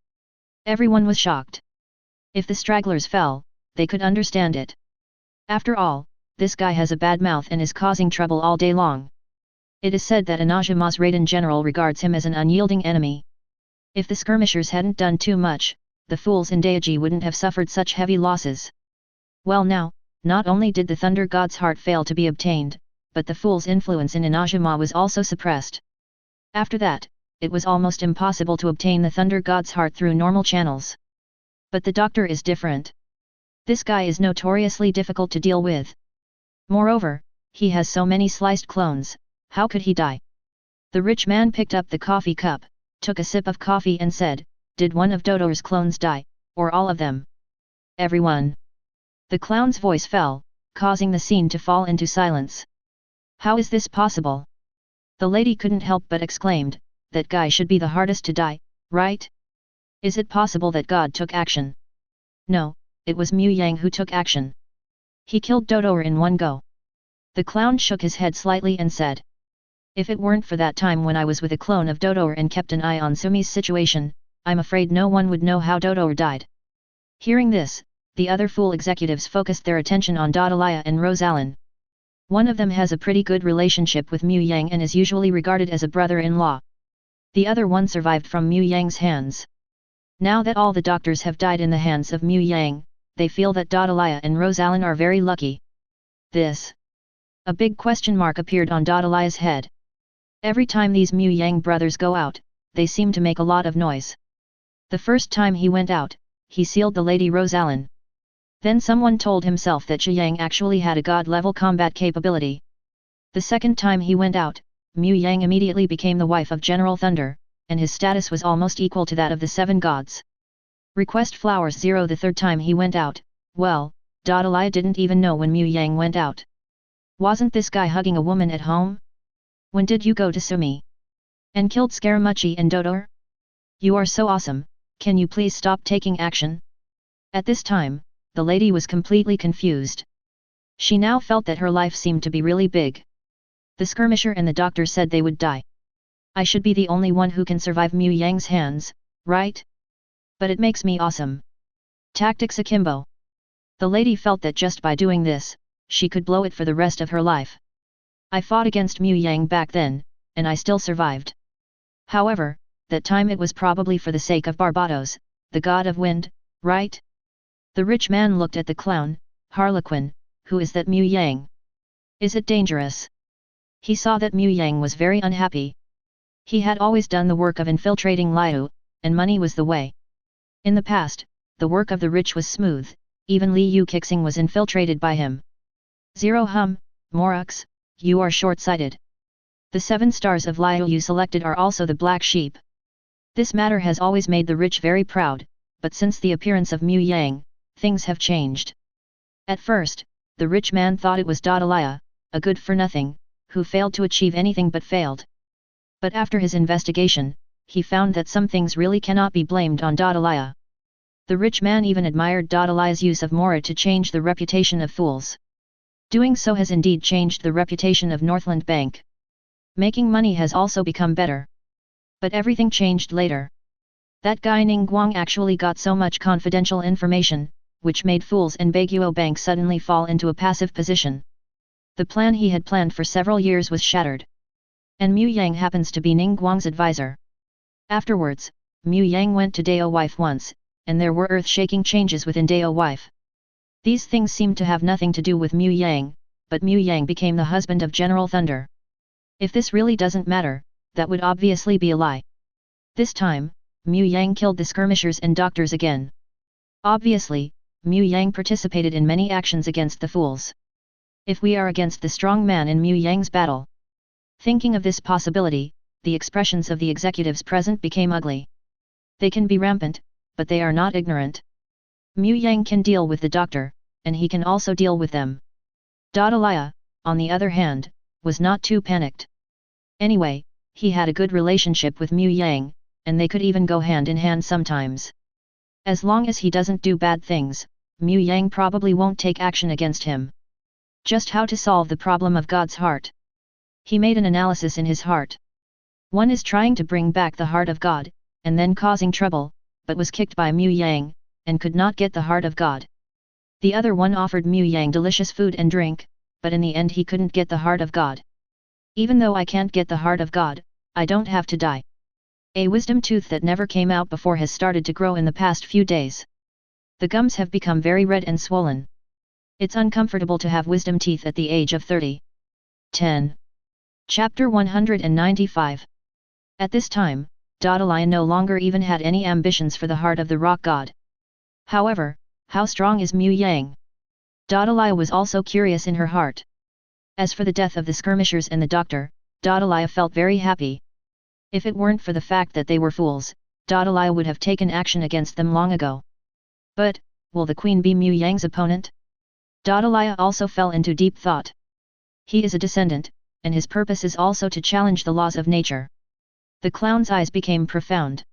Everyone was shocked. If the stragglers fell, they could understand it. After all, this guy has a bad mouth and is causing trouble all day long. It is said that Inazuma's Raiden general regards him as an unyielding enemy. If the skirmishers hadn't done too much, the fools in Daiji wouldn't have suffered such heavy losses. Well now, not only did the Thunder God's heart fail to be obtained, but the fool's influence in Inazuma was also suppressed. After that, it was almost impossible to obtain the Thunder God's heart through normal channels. But the doctor is different. This guy is notoriously difficult to deal with. Moreover, he has so many sliced clones, how could he die? The rich man picked up the coffee cup, took a sip of coffee and said, did one of Dodoer's clones die, or all of them? Everyone. The clown's voice fell, causing the scene to fall into silence. How is this possible? The lady couldn't help but exclaimed, that guy should be the hardest to die, right? Is it possible that God took action? No, it was Mu Yang who took action. He killed Dodoer in one go. The clown shook his head slightly and said. If it weren't for that time when I was with a clone of Dodoer and kept an eye on Sumi's situation, I'm afraid no one would know how Dodoer died. Hearing this, the other fool executives focused their attention on Dadalia and Rosalyn. One of them has a pretty good relationship with Mu Yang and is usually regarded as a brother-in-law. The other one survived from Mu Yang's hands. Now that all the doctors have died in the hands of Mu Yang, they feel that Dadalia and Rosalyn are very lucky. This. A big question mark appeared on Dadalia's head. Every time these Mu Yang brothers go out, they seem to make a lot of noise. The first time he went out, he sealed the Lady Rosalyn. Then someone told himself that Zhi Yang actually had a god-level combat capability, The second time he went out, Mu Yang immediately became the wife of General Thunder, and his status was almost equal to that of the 7 gods. Request flowers 0. The third time he went out, well, Dadalia didn't even know when Mu Yang went out. Wasn't this guy hugging a woman at home? When did you go to Sumi? And killed Scaramucci and Dodor? You are so awesome, can you please stop taking action? At this time, the lady was completely confused. She now felt that her life seemed to be really big. The skirmisher and the doctor said they would die. I should be the only one who can survive Mu Yang's hands, right? But it makes me awesome. Tactics akimbo. The lady felt that just by doing this, she could blow it for the rest of her life. I fought against Mu Yang back then, and I still survived. However, that time it was probably for the sake of Barbados, the god of wind, right? The rich man looked at the clown, Harlequin. Who is that Mu Yang? Is it dangerous? He saw that Mu Yang was very unhappy. He had always done the work of infiltrating Liu, and money was the way. In the past, the work of the rich was smooth, even Liu Keqing was infiltrated by him. 0 Morux, you are short-sighted. The 7 stars of Liu you selected are also the black sheep. This matter has always made the rich very proud, but since the appearance of Mu Yang, things have changed. At first, the rich man thought it was Dadalia, a good-for-nothing, who failed to achieve anything but failed. But after his investigation, he found that some things really cannot be blamed on Dadalia. The rich man even admired Dadalia's use of Mora to change the reputation of fools. Doing so has indeed changed the reputation of Northland Bank. Making money has also become better. But everything changed later. That guy Ningguang actually got so much confidential information, which made Fools and Baguio Bank suddenly fall into a passive position. The plan he had planned for several years was shattered. And Mu Yang happens to be Ningguang's advisor. Afterwards, Mu Yang went to Dao Wife once, and there were earth-shaking changes within Dao Wife. These things seemed to have nothing to do with Mu Yang, but Mu Yang became the husband of General Thunder. If this really doesn't matter, that would obviously be a lie. This time, Mu Yang killed the skirmishers and doctors again. Obviously, Mu Yang participated in many actions against the fools. If we are against the strong man in Mu Yang's battle. Thinking of this possibility, the expressions of the executives present became ugly. They can be rampant, but they are not ignorant. Mu Yang can deal with the doctor, and he can also deal with them. Dadalia, on the other hand, was not too panicked. Anyway, he had a good relationship with Mu Yang, and they could even go hand in hand sometimes. As long as he doesn't do bad things, Mu Yang probably won't take action against him. Just how to solve the problem of God's heart? He made an analysis in his heart. One is trying to bring back the heart of God, and then causing trouble, but was kicked by Mu Yang, and could not get the heart of God. The other one offered Mu Yang delicious food and drink, but in the end he couldn't get the heart of God. Even though I can't get the heart of God, I don't have to die. A wisdom tooth that never came out before has started to grow in the past few days. The gums have become very red and swollen. It's uncomfortable to have wisdom teeth at the age of 30. 10. Chapter 195. At this time, Dadalia no longer even had any ambitions for the heart of the rock god. However, how strong is Mu Yang? Dadalia was also curious in her heart. As for the death of the skirmishers and the doctor, Dadalia felt very happy. If it weren't for the fact that they were fools, Dadalia would have taken action against them long ago. But, will the queen be Mu Yang's opponent? Dadalia also fell into deep thought. He is a descendant, and his purpose is also to challenge the laws of nature. The clown's eyes became profound.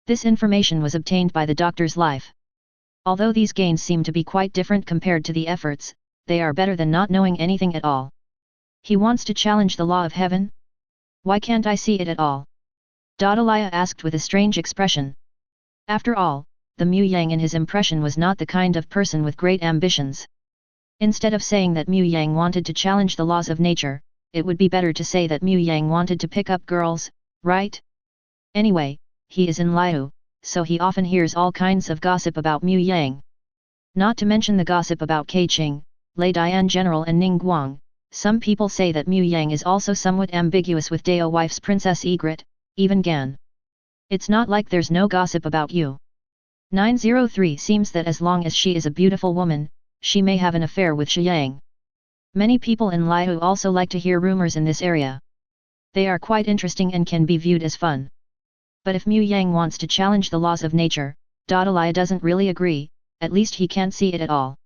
This information was obtained by the doctor's life. Although these gains seem to be quite different compared to the efforts, they are better than not knowing anything at all. He wants to challenge the law of heaven? Why can't I see it at all? Dadalia asked with a strange expression. After all, the Mu Yang in his impression was not the kind of person with great ambitions. Instead of saying that Mu Yang wanted to challenge the laws of nature, it would be better to say that Mu Yang wanted to pick up girls, right? Anyway, he is in Liu, so he often hears all kinds of gossip about Mu Yang. Not to mention the gossip about Keqing, Lei Dian General and Ningguang. Some people say that Mu Yang is also somewhat ambiguous with Dao Wife's Princess Egret, even Gan. It's not like there's no gossip about you. 903 seems that as long as she is a beautiful woman, she may have an affair with Xiang. Many people in Liu also like to hear rumors in this area. They are quite interesting and can be viewed as fun. But if Mu Yang wants to challenge the laws of nature, Dadalia doesn't really agree, at least he can't see it at all.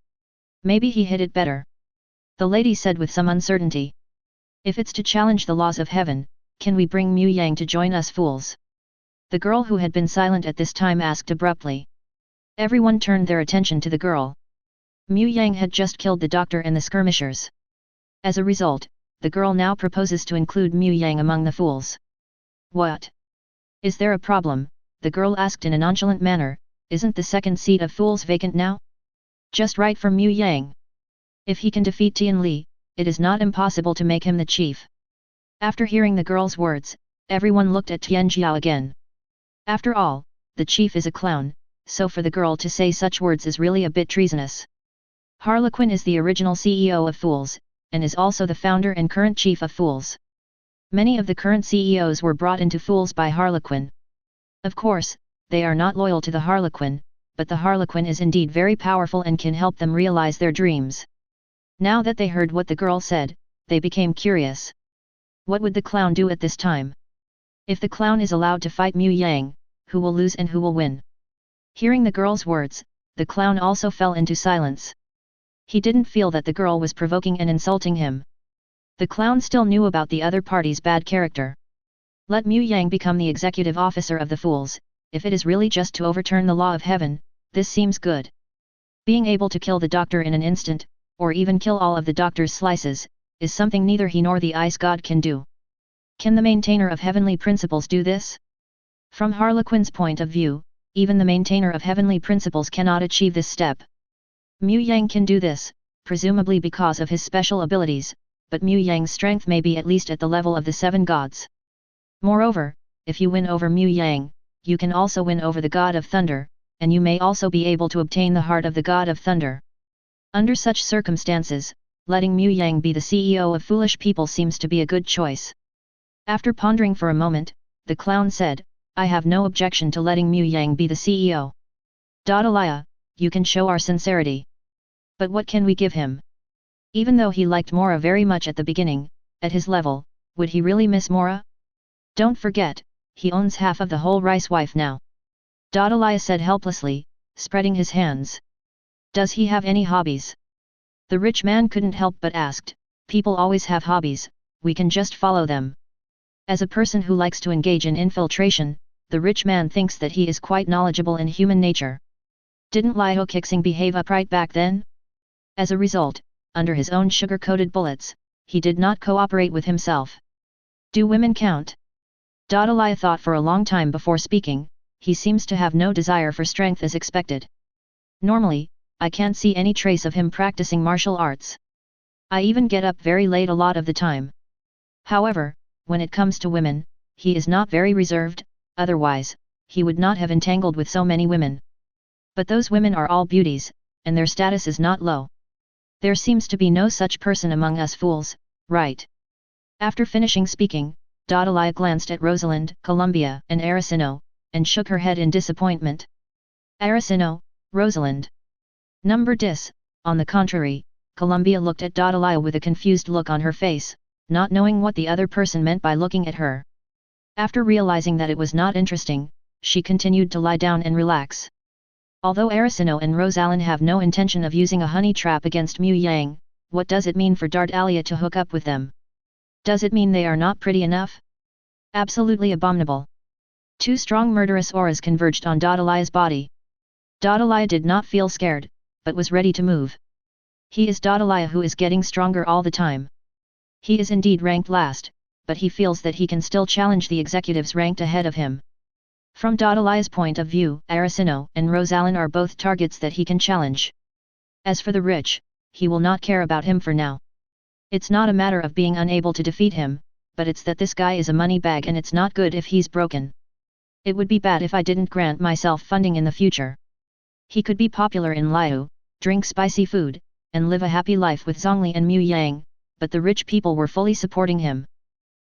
Maybe he hid it better. The lady said with some uncertainty. If it's to challenge the laws of heaven, can we bring Mu Yang to join us fools? The girl who had been silent at this time asked abruptly. Everyone turned their attention to the girl. Mu Yang had just killed the doctor and the skirmishers. As a result, the girl now proposes to include Mu Yang among the fools. What? Is there a problem? The girl asked in a nonchalant manner. Isn't the second seat of fools vacant now? Just right for Mu Yang. If he can defeat Tian Li, it is not impossible to make him the chief. After hearing the girl's words, everyone looked at Tian Jiao again. After all, the chief is a clown, so for the girl to say such words is really a bit treasonous. Harlequin is the original CEO of Fools, and is also the founder and current chief of Fools. Many of the current CEOs were brought into Fools by Harlequin. Of course, they are not loyal to the Harlequin, but the Harlequin is indeed very powerful and can help them realize their dreams. Now that they heard what the girl said, they became curious. What would the clown do at this time? If the clown is allowed to fight Mu Yang, who will lose and who will win? Hearing the girl's words, the clown also fell into silence. He didn't feel that the girl was provoking and insulting him. The clown still knew about the other party's bad character. Let Mu Yang become the executive officer of the Fools. If it is really just to overturn the law of heaven, this seems good. Being able to kill the doctor in an instant, or even kill all of the doctor's slices, is something neither he nor the ice god can do. Can the maintainer of heavenly principles do this? From Harlequin's point of view, even the maintainer of heavenly principles cannot achieve this step. Mu Yang can do this, presumably because of his special abilities, but Mu Yang's strength may be at least at the level of the 7 gods. Moreover, if you win over Mu Yang, you can also win over the god of thunder, and you may also be able to obtain the heart of the god of thunder. Under such circumstances, letting Mu Yang be the CEO of foolish people seems to be a good choice. After pondering for a moment, the clown said, I have no objection to letting Mu Yang be the CEO. Dadalia, you can show our sincerity. But what can we give him? Even though he liked Mora very much at the beginning, at his level, would he really miss Mora? Don't forget, he owns half of the whole rice wife now. Dadalia said helplessly, spreading his hands. Does he have any hobbies? The rich man couldn't help but asked, people always have hobbies, we can just follow them. As a person who likes to engage in infiltration, the rich man thinks that he is quite knowledgeable in human nature. Didn't Liu Keqing behave upright back then? As a result, under his own sugar-coated bullets, he did not cooperate with himself. Do women count? Dadalia thought for a long time before speaking. He seems to have no desire for strength as expected. Normally, I can't see any trace of him practicing martial arts. I even get up very late a lot of the time. However, when it comes to women, he is not very reserved, otherwise, he would not have entangled with so many women. But those women are all beauties, and their status is not low. There seems to be no such person among us fools, right? After finishing speaking, Dadalia glanced at Rosalind, Columbia, and Aracino, and shook her head in disappointment. Aracino, Rosalind. Number dis, on the contrary, Columbia looked at Dadalia with a confused look on her face, not knowing what the other person meant by looking at her. After realizing that it was not interesting, she continued to lie down and relax. Although Aracino and Rosalind have no intention of using a honey trap against Mu Yang, what does it mean for Dadalia to hook up with them? Does it mean they are not pretty enough? Absolutely abominable. 2 strong murderous auras converged on Dadalia's body. Dadalia did not feel scared, but was ready to move. He is Dadalia who is getting stronger all the time. He is indeed ranked last, but he feels that he can still challenge the executives ranked ahead of him. From Dadalia's point of view, Aracino and Rosalind are both targets that he can challenge. As for the rich, he will not care about him for now. It's not a matter of being unable to defeat him, but it's that this guy is a money bag and it's not good if he's broken. It would be bad if I didn't grant myself funding in the future. He could be popular in Liu, drink spicy food, and live a happy life with Zhongli and Mu Yang, but the rich people were fully supporting him.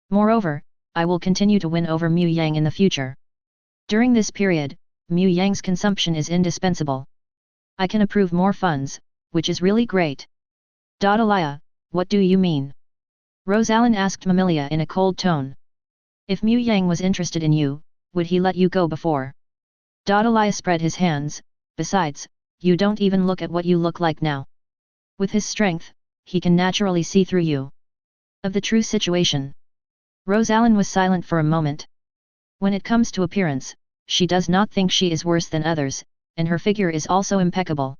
Moreover, I will continue to win over Mu Yang in the future. During this period, Mu Yang's consumption is indispensable. I can approve more funds, which is really great. Dadalia, what do you mean? Rosalind asked Mamilia in a cold tone. If Mu Yang was interested in you, would he let you go before? Dadalia spread his hands, besides, you don't even look at what you look like now. With his strength, he can naturally see through you. Of the true situation. Rosalind was silent for a moment. When it comes to appearance, she does not think she is worse than others, and her figure is also impeccable.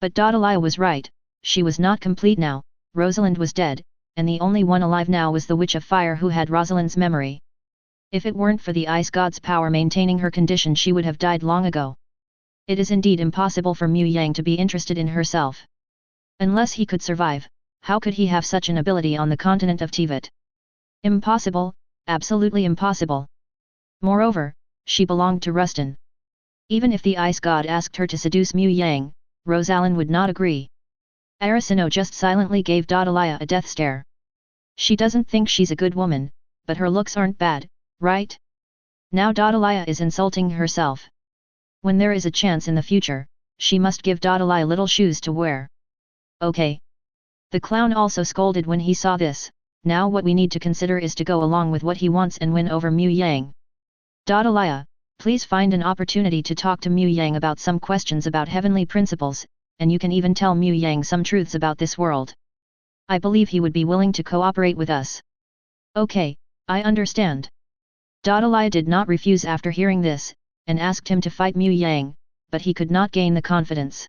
But Dadalia was right, she was not complete now. Rosalind was dead, and the only one alive now was the Witch of Fire who had Rosalind's memory. If it weren't for the Ice God's power maintaining her condition, she would have died long ago. It is indeed impossible for Mu Yang to be interested in herself. Unless he could survive, how could he have such an ability on the continent of Teyvat? Impossible, absolutely impossible. Moreover, she belonged to Rustin. Even if the Ice God asked her to seduce Mu Yang, Rosalind would not agree. Arasino just silently gave Dadalia a death stare. She doesn't think she's a good woman, but her looks aren't bad, right? Now Dadalia is insulting herself. When there is a chance in the future, she must give Dadalia little shoes to wear. Okay. The clown also scolded when he saw this. Now what we need to consider is to go along with what he wants and win over Mu Yang. Dadalia, please find an opportunity to talk to Mu Yang about some questions about heavenly principles, and you can even tell Mu Yang some truths about this world. I believe he would be willing to cooperate with us. Okay, I understand. Dadalia did not refuse after hearing this, and asked him to fight Mu Yang, but he could not gain the confidence.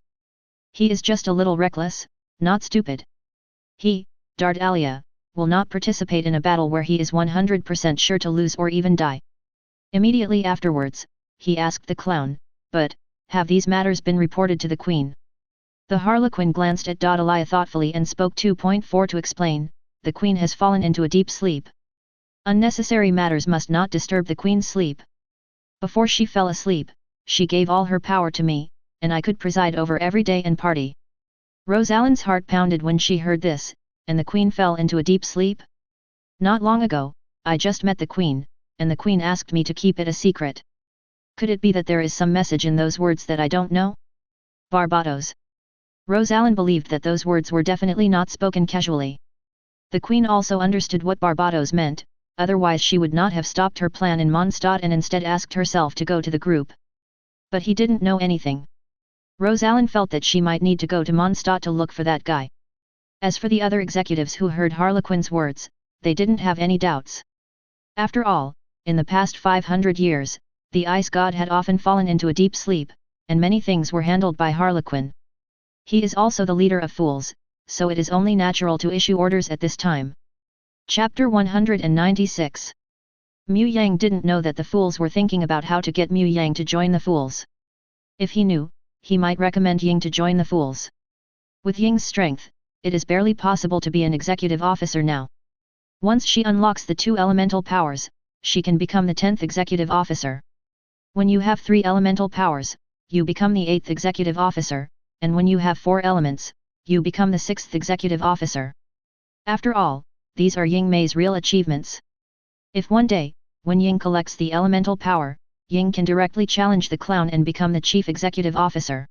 He is just a little reckless, not stupid. He, Dadalia, will not participate in a battle where he is 100% sure to lose or even die. Immediately afterwards, he asked the clown, but, have these matters been reported to the queen? The Harlequin glanced at Dadalia thoughtfully and spoke 2.4 to explain, the queen has fallen into a deep sleep. Unnecessary matters must not disturb the queen's sleep. Before she fell asleep, she gave all her power to me, and I could preside over every day and party. Rosalind's heart pounded when she heard this, and the queen fell into a deep sleep? Not long ago, I just met the queen, and the queen asked me to keep it a secret. Could it be that there is some message in those words that I don't know? Barbados. Rosalind believed that those words were definitely not spoken casually. The queen also understood what Barbados meant, otherwise she would not have stopped her plan in Mondstadt and instead asked herself to go to the group. But he didn't know anything. Rosalind felt that she might need to go to Mondstadt to look for that guy. As for the other executives who heard Harlequin's words, they didn't have any doubts. After all, in the past 500 years, the Ice God had often fallen into a deep sleep, and many things were handled by Harlequin. He is also the leader of fools, so it is only natural to issue orders at this time. Chapter 196. Mu Yang didn't know that the fools were thinking about how to get Mu Yang to join the fools. If he knew, he might recommend Ying to join the fools. With Ying's strength, it is barely possible to be an executive officer now. Once she unlocks the 2 elemental powers, she can become the 10th executive officer. When you have 3 elemental powers, you become the 8th executive officer, and when you have 4 elements, you become the 6th executive officer. After all, these are Ying Mei's real achievements. If one day, when Ying collects the elemental power, Ying can directly challenge the clown and become the chief executive officer.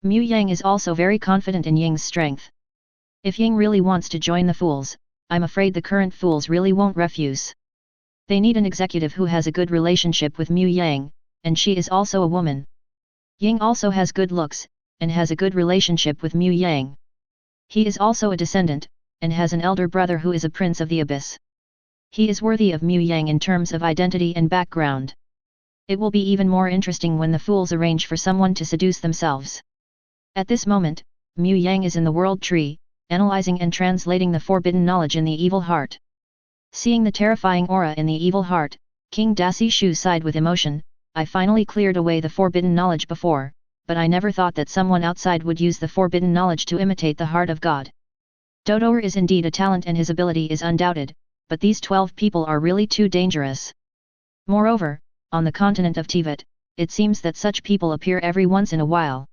Mu Yang is also very confident in Ying's strength. If Ying really wants to join the fools, I'm afraid the current fools really won't refuse. They need an executive who has a good relationship with Mu Yang, and she is also a woman. Ying also has good looks, and has a good relationship with Mu Yang. He is also a descendant, and has an elder brother who is a prince of the abyss. He is worthy of Mu Yang in terms of identity and background. It will be even more interesting when the fools arrange for someone to seduce themselves. At this moment, Mu Yang is in the world tree, analyzing and translating the forbidden knowledge in the evil heart. Seeing the terrifying aura in the evil heart, King Dasi Shu sighed with emotion. I finally cleared away the forbidden knowledge before, but I never thought that someone outside would use the forbidden knowledge to imitate the heart of God. Dodoer is indeed a talent and his ability is undoubted, but these 12 people are really too dangerous. Moreover, on the continent of Teyvat, it seems that such people appear every once in a while.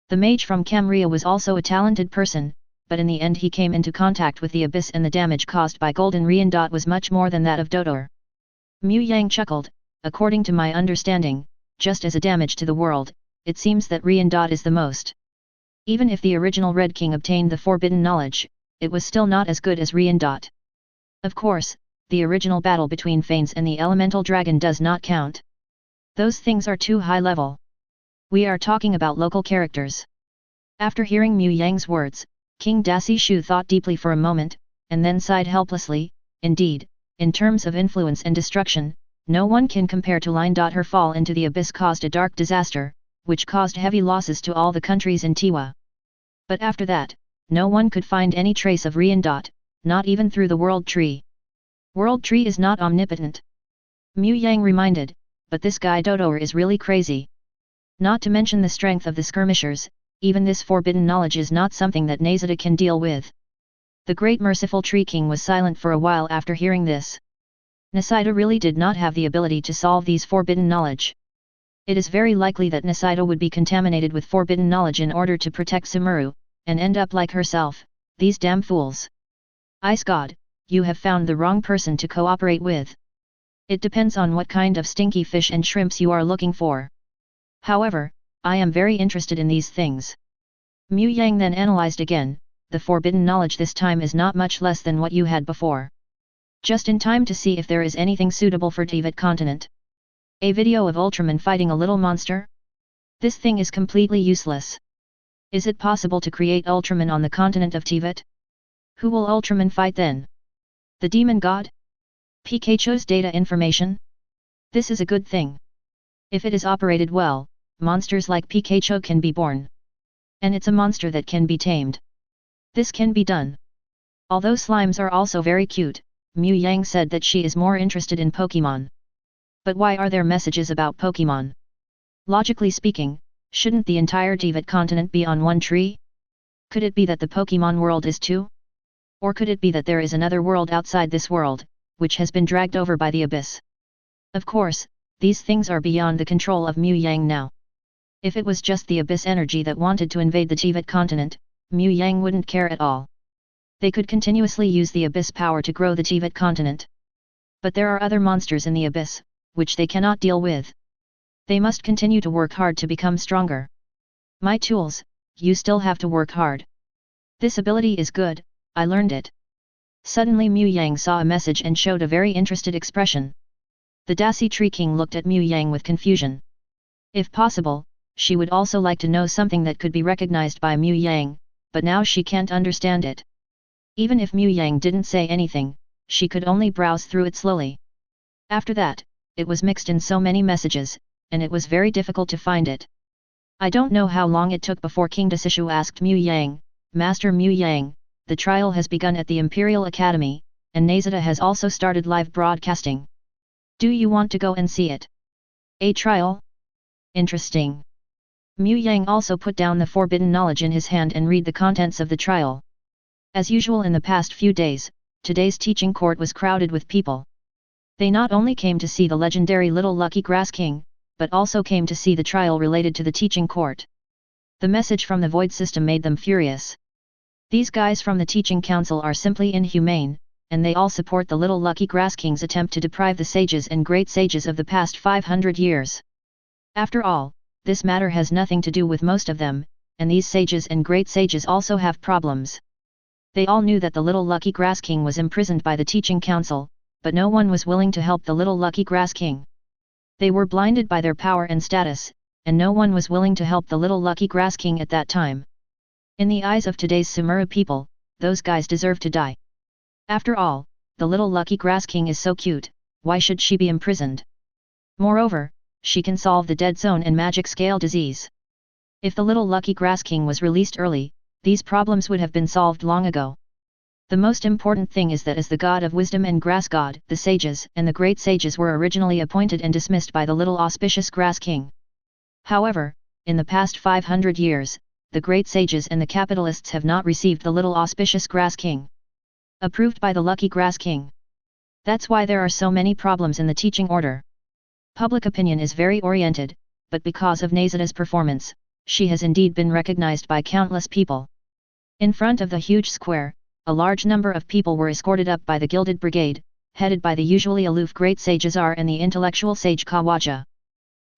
The mage from Camria was also a talented person, but in the end he came into contact with the abyss and the damage caused by Golden Riandot was much more than that of Dodoer. Mu Yang chuckled, according to my understanding, just as a damage to the world, it seems that Riandot is the most. Even if the original Red King obtained the forbidden knowledge, it was still not as good as Rian. Of course, the original battle between Fanes and the elemental dragon does not count. Those things are too high level. We are talking about local characters. After hearing Mu Yang's words, King Dasi Shu thought deeply for a moment, and then sighed helplessly. Indeed, in terms of influence and destruction, no one can compare to Line. Her fall into the abyss caused a dark disaster, which caused heavy losses to all the countries in Teyvat. But after that, no one could find any trace of Rian. Not even through the World Tree. World Tree is not omnipotent. Mu Yang reminded, but this guy Dodoer is really crazy. Not to mention the strength of the skirmishers, even this forbidden knowledge is not something that Nahida can deal with. The great merciful Tree King was silent for a while after hearing this. Nahida really did not have the ability to solve these forbidden knowledge. It is very likely that Nahida would be contaminated with forbidden knowledge in order to protect Sumeru, and end up like herself, these damn fools. Ice God, you have found the wrong person to cooperate with. It depends on what kind of stinky fish and shrimps you are looking for. However, I am very interested in these things. Mu Yang then analyzed again, the forbidden knowledge this time is not much less than what you had before. Just in time to see if there is anything suitable for Teyvat continent. A video of Ultraman fighting a little monster? This thing is completely useless. Is it possible to create Ultraman on the continent of Teyvat? Who will Ultraman fight then? The demon god? Pikachu's data information? This is a good thing. If it is operated well, monsters like Pikachu can be born. And it's a monster that can be tamed. This can be done. Although slimes are also very cute, Mu Yang said that she is more interested in Pokemon. But why are there messages about Pokemon? Logically speaking, shouldn't the entire Teyvat continent be on one tree? Could it be that the Pokemon world is two? Or could it be that there is another world outside this world, which has been dragged over by the abyss? Of course, these things are beyond the control of Mu Yang now. If it was just the abyss energy that wanted to invade the Teyvat continent, Mu Yang wouldn't care at all. They could continuously use the abyss power to grow the Teyvat continent. But there are other monsters in the abyss, which they cannot deal with. They must continue to work hard to become stronger. My tools, you still have to work hard. This ability is good, I learned it. Suddenly Mu Yang saw a message and showed a very interested expression. The Dasi Tree King looked at Mu Yang with confusion. If possible, she would also like to know something that could be recognized by Mu Yang, but now she can't understand it. Even if Mu Yang didn't say anything, she could only browse through it slowly. After that, it was mixed in so many messages, and it was very difficult to find it. I don't know how long it took before King Dasishu asked Mu Yang, Master Mu Yang, the trial has begun at the Imperial Academy, and Nahida has also started live broadcasting. Do you want to go and see it? A trial? Interesting. Mu Yang also put down the forbidden knowledge in his hand and read the contents of the trial. As usual in the past few days, today's teaching court was crowded with people. They not only came to see the legendary Little Lucky Grass King, but also came to see the trial related to the teaching court. The message from the Void System made them furious. These guys from the Teaching Council are simply inhumane, and they all support the Little Lucky Grass King's attempt to deprive the sages and great sages of the past 500 years. After all, this matter has nothing to do with most of them, and these sages and great sages also have problems. They all knew that the Little Lucky Grass King was imprisoned by the Teaching Council, but no one was willing to help the Little Lucky Grass King. They were blinded by their power and status, and no one was willing to help the Little Lucky Grass King at that time. In the eyes of today's Sumeru people, those guys deserve to die. After all, the Little Lucky Grass King is so cute, why should she be imprisoned? Moreover, she can solve the dead zone and magic scale disease. If the Little Lucky Grass King was released early, these problems would have been solved long ago. The most important thing is that as the god of wisdom and grass god, the sages and the great sages were originally appointed and dismissed by the Little Auspicious Grass King. However, in the past 500 years, the great sages and the capitalists have not received the Little Auspicious Grass King. Approved by the Lucky Grass King. That's why there are so many problems in the teaching order. Public opinion is very oriented, but because of Nahida's performance, she has indeed been recognized by countless people. In front of the huge square, a large number of people were escorted up by the Gilded Brigade, headed by the usually aloof Great Sage Azar and the intellectual Sage Kawaja.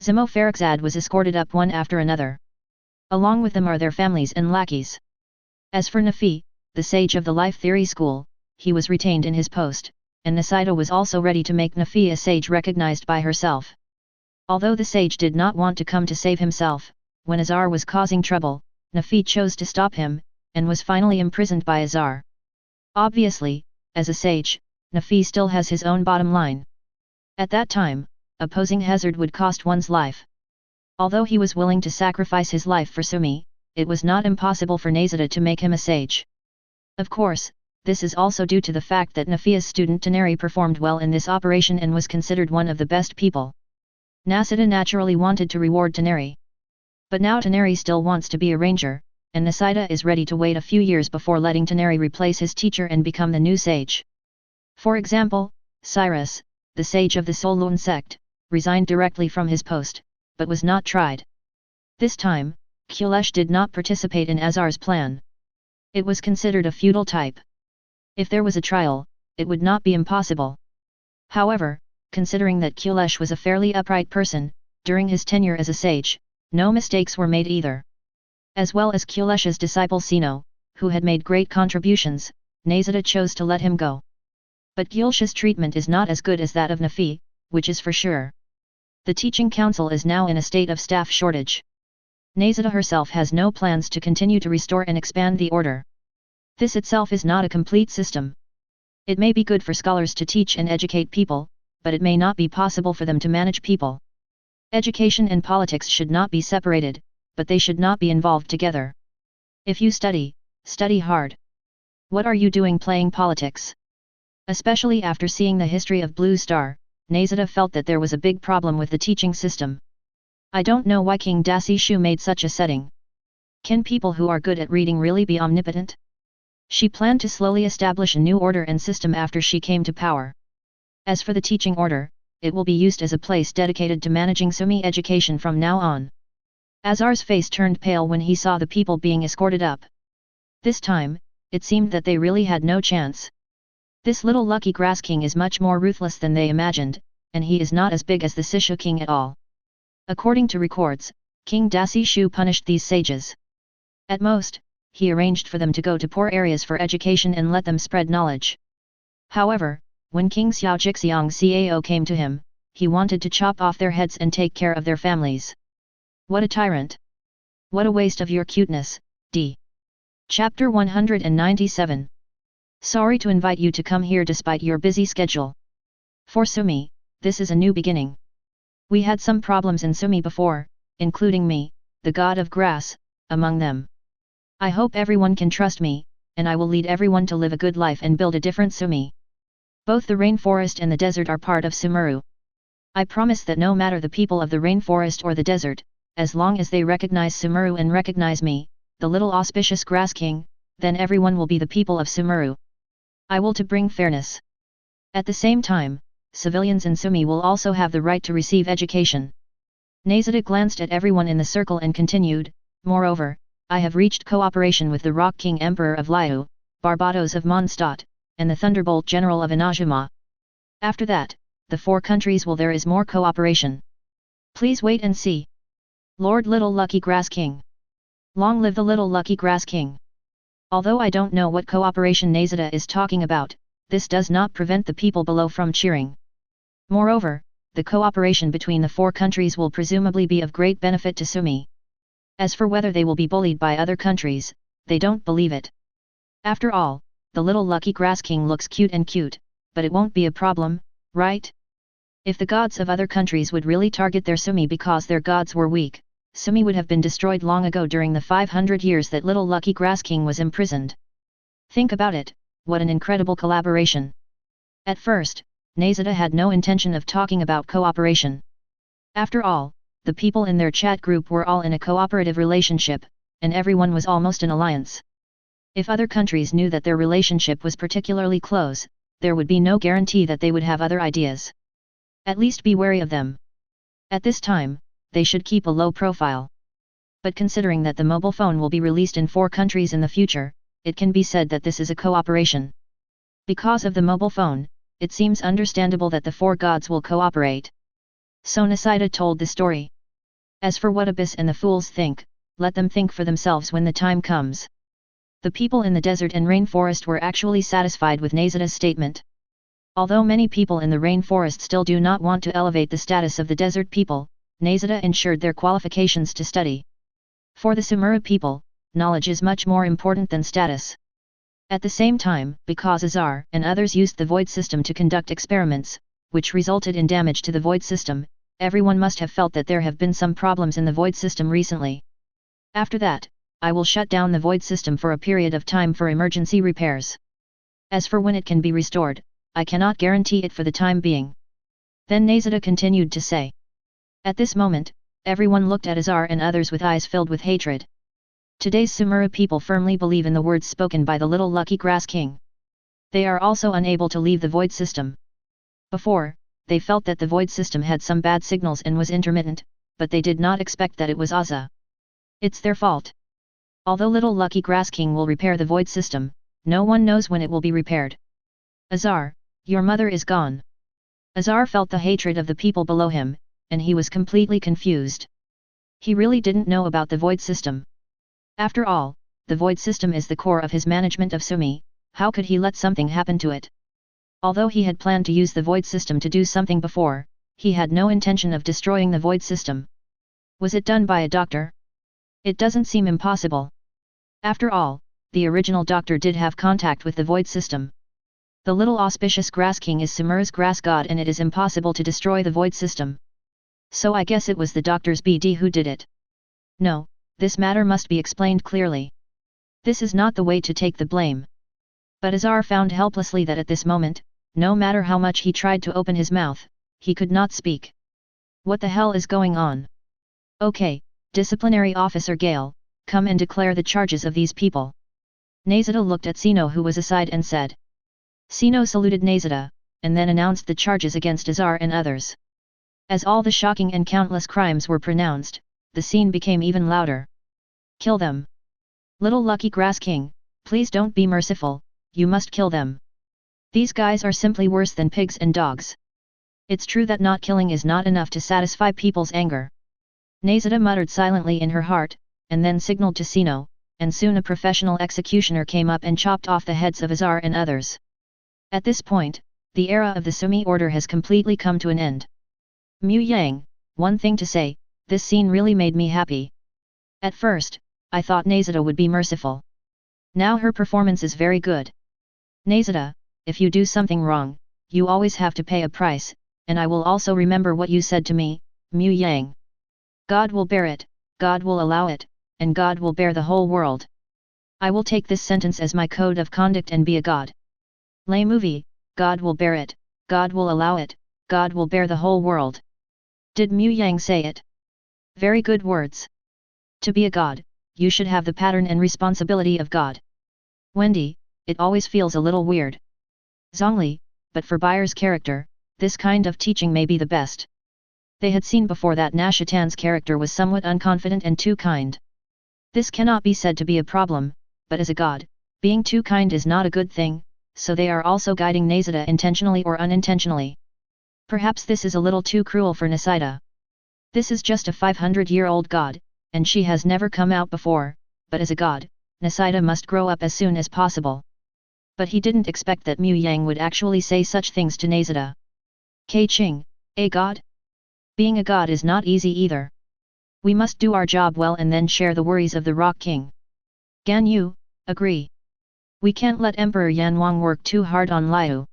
Zemo Farixad was escorted up one after another. Along with them are their families and lackeys. As for Nafi, the sage of the life theory school, he was retained in his post, and Nahida was also ready to make Nahida a sage recognized by herself. Although the sage did not want to come to save himself, when Azar was causing trouble, Nahida chose to stop him, and was finally imprisoned by Azar. Obviously, as a sage, Nahida still has his own bottom line. At that time, opposing hazard would cost one's life. Although he was willing to sacrifice his life for Sumi, it was not impossible for Nahida to make him a sage. Of course, this is also due to the fact that Nahida's student Taneri performed well in this operation and was considered one of the best people. Nahida naturally wanted to reward Taneri. But now Taneri still wants to be a ranger, and Nahida is ready to wait a few years before letting Taneri replace his teacher and become the new sage. For example, Cyrus, the sage of the Solun sect, resigned directly from his post, but was not tried. This time, Kulesh did not participate in Azar's plan. It was considered a feudal type. If there was a trial, it would not be impossible. However, considering that Kulesh was a fairly upright person, during his tenure as a sage, no mistakes were made either. As well as Kulesh's disciple Sino, who had made great contributions, Nahida chose to let him go. But Kulesh's treatment is not as good as that of Nahida, which is for sure. The teaching council is now in a state of staff shortage. Nahida herself has no plans to continue to restore and expand the order. This itself is not a complete system. It may be good for scholars to teach and educate people, but it may not be possible for them to manage people. Education and politics should not be separated, but they should not be involved together. If you study, study hard. What are you doing playing politics? Especially after seeing the history of Blue Star, Nahida felt that there was a big problem with the teaching system. I don't know why King Dasi Shu made such a setting. Can people who are good at reading really be omnipotent? She planned to slowly establish a new order and system after she came to power. As for the teaching order, it will be used as a place dedicated to managing Sumi education from now on. Azar's face turned pale when he saw the people being escorted up. This time, it seemed that they really had no chance. This little lucky grass king is much more ruthless than they imagined, and he is not as big as the Sishu king at all. According to records, King Dasi Shu punished these sages. At most, he arranged for them to go to poor areas for education and let them spread knowledge. However, when King Xiao Jixiang Cao came to him, he wanted to chop off their heads and take care of their families. What a tyrant! What a waste of your cuteness, D. Chapter 197. Sorry to invite you to come here despite your busy schedule. For Sumi, this is a new beginning. We had some problems in Sumi before, including me, the god of grass, among them. I hope everyone can trust me, and I will lead everyone to live a good life and build a different Sumi. Both the rainforest and the desert are part of Sumeru. I promise that no matter the people of the rainforest or the desert, as long as they recognize Sumeru and recognize me, the little auspicious grass king, then everyone will be the people of Sumeru. I will to bring fairness. At the same time, civilians in Sumi will also have the right to receive education. Nahida glanced at everyone in the circle and continued, moreover, I have reached cooperation with the Rock King Emperor of Liu, Barbados of Mondstadt, and the Thunderbolt General of Inajima. After that, the 4 countries will there is more cooperation. Please wait and see. Lord Little Lucky Grass King. Long live the Little Lucky Grass King. Although I don't know what cooperation Nahida is talking about, this does not prevent the people below from cheering. Moreover, the cooperation between the 4 countries will presumably be of great benefit to Sumi. As for whether they will be bullied by other countries, they don't believe it. After all, the little lucky grass king looks cute, but it won't be a problem, right? If the gods of other countries would really target their Sumi because their gods were weak, Sumi would have been destroyed long ago during the 500 years that little lucky grass king was imprisoned. Think about it, what an incredible collaboration. At first, Nahida had no intention of talking about cooperation. After all, the people in their chat group were all in a cooperative relationship, and everyone was almost an alliance. If other countries knew that their relationship was particularly close, there would be no guarantee that they would have other ideas. At least be wary of them. At this time, they should keep a low profile. But considering that the mobile phone will be released in 4 countries in the future, it can be said that this is a cooperation. Because of the mobile phone, it seems understandable that the 4 gods will cooperate. So Nahida told the story. As for what Abyss and the fools think, let them think for themselves when the time comes. The people in the desert and rainforest were actually satisfied with Nazida's statement. Although many people in the rainforest still do not want to elevate the status of the desert people, Nazida ensured their qualifications to study. For the Sumera people, knowledge is much more important than status. At the same time, because Azar and others used the void system to conduct experiments, which resulted in damage to the void system, everyone must have felt that there have been some problems in the void system recently. After that, I will shut down the void system for a period of time for emergency repairs. As for when it can be restored, I cannot guarantee it for the time being. Then Nazida continued to say. At this moment, everyone looked at Azar and others with eyes filled with hatred. Today's Sumera people firmly believe in the words spoken by the little lucky grass king. They are also unable to leave the void system. Before, they felt that the void system had some bad signals and was intermittent, but they did not expect that it was Azza. It's their fault. Although little lucky grass king will repair the void system, no one knows when it will be repaired. Azar, your mother is gone. Azar felt the hatred of the people below him, and he was completely confused. He really didn't know about the void system. After all, the void system is the core of his management of Sumi. How could he let something happen to it? Although he had planned to use the void system to do something before, he had no intention of destroying the void system. Was it done by a doctor? It doesn't seem impossible. After all, the original doctor did have contact with the void system. The little auspicious grass king is Sumera's grass god and it is impossible to destroy the void system. So I guess it was the doctor's BD who did it. No, this matter must be explained clearly. This is not the way to take the blame. But Azar found helplessly that at this moment, no matter how much he tried to open his mouth, he could not speak. What the hell is going on? Okay, Disciplinary Officer Gale, come and declare the charges of these people. Nazida looked at Sino who was aside and said. Sino saluted Nazida, and then announced the charges against Azar and others. As all the shocking and countless crimes were pronounced, the scene became even louder. Kill them. Little lucky grass king, please don't be merciful, you must kill them. These guys are simply worse than pigs and dogs. It's true that not killing is not enough to satisfy people's anger. Nazida muttered silently in her heart, and then signaled to Sino, and soon a professional executioner came up and chopped off the heads of Azar and others. At this point, the era of the Sumi order has completely come to an end. Mu Yang, one thing to say, this scene really made me happy. At first, I thought Nazida would be merciful. Now her performance is very good. Nazida, if you do something wrong, you always have to pay a price, and I will also remember what you said to me, Mu Yang. God will bear it, God will allow it, and God will bear the whole world. I will take this sentence as my code of conduct and be a god. Lay movie, God will bear it, God will allow it, God will bear the whole world. Did Mu Yang say it? Very good words. To be a god, you should have the pattern and responsibility of God. Wendy, it always feels a little weird. Zhongli, but for Bayer's character, this kind of teaching may be the best. They had seen before that Nashitan's character was somewhat unconfident and too kind. This cannot be said to be a problem, but as a god, being too kind is not a good thing, so they are also guiding Nazida intentionally or unintentionally. Perhaps this is a little too cruel for Nahida. This is just a 500-year-old god, and she has never come out before, but as a god, Nahida must grow up as soon as possible. But he didn't expect that Mu Yang would actually say such things to Nazida. Keqing, a god? Being a god is not easy either. We must do our job well and then share the worries of the Rock King. Gan Yu, agree. We can't let Emperor Yanwang work too hard on Liu.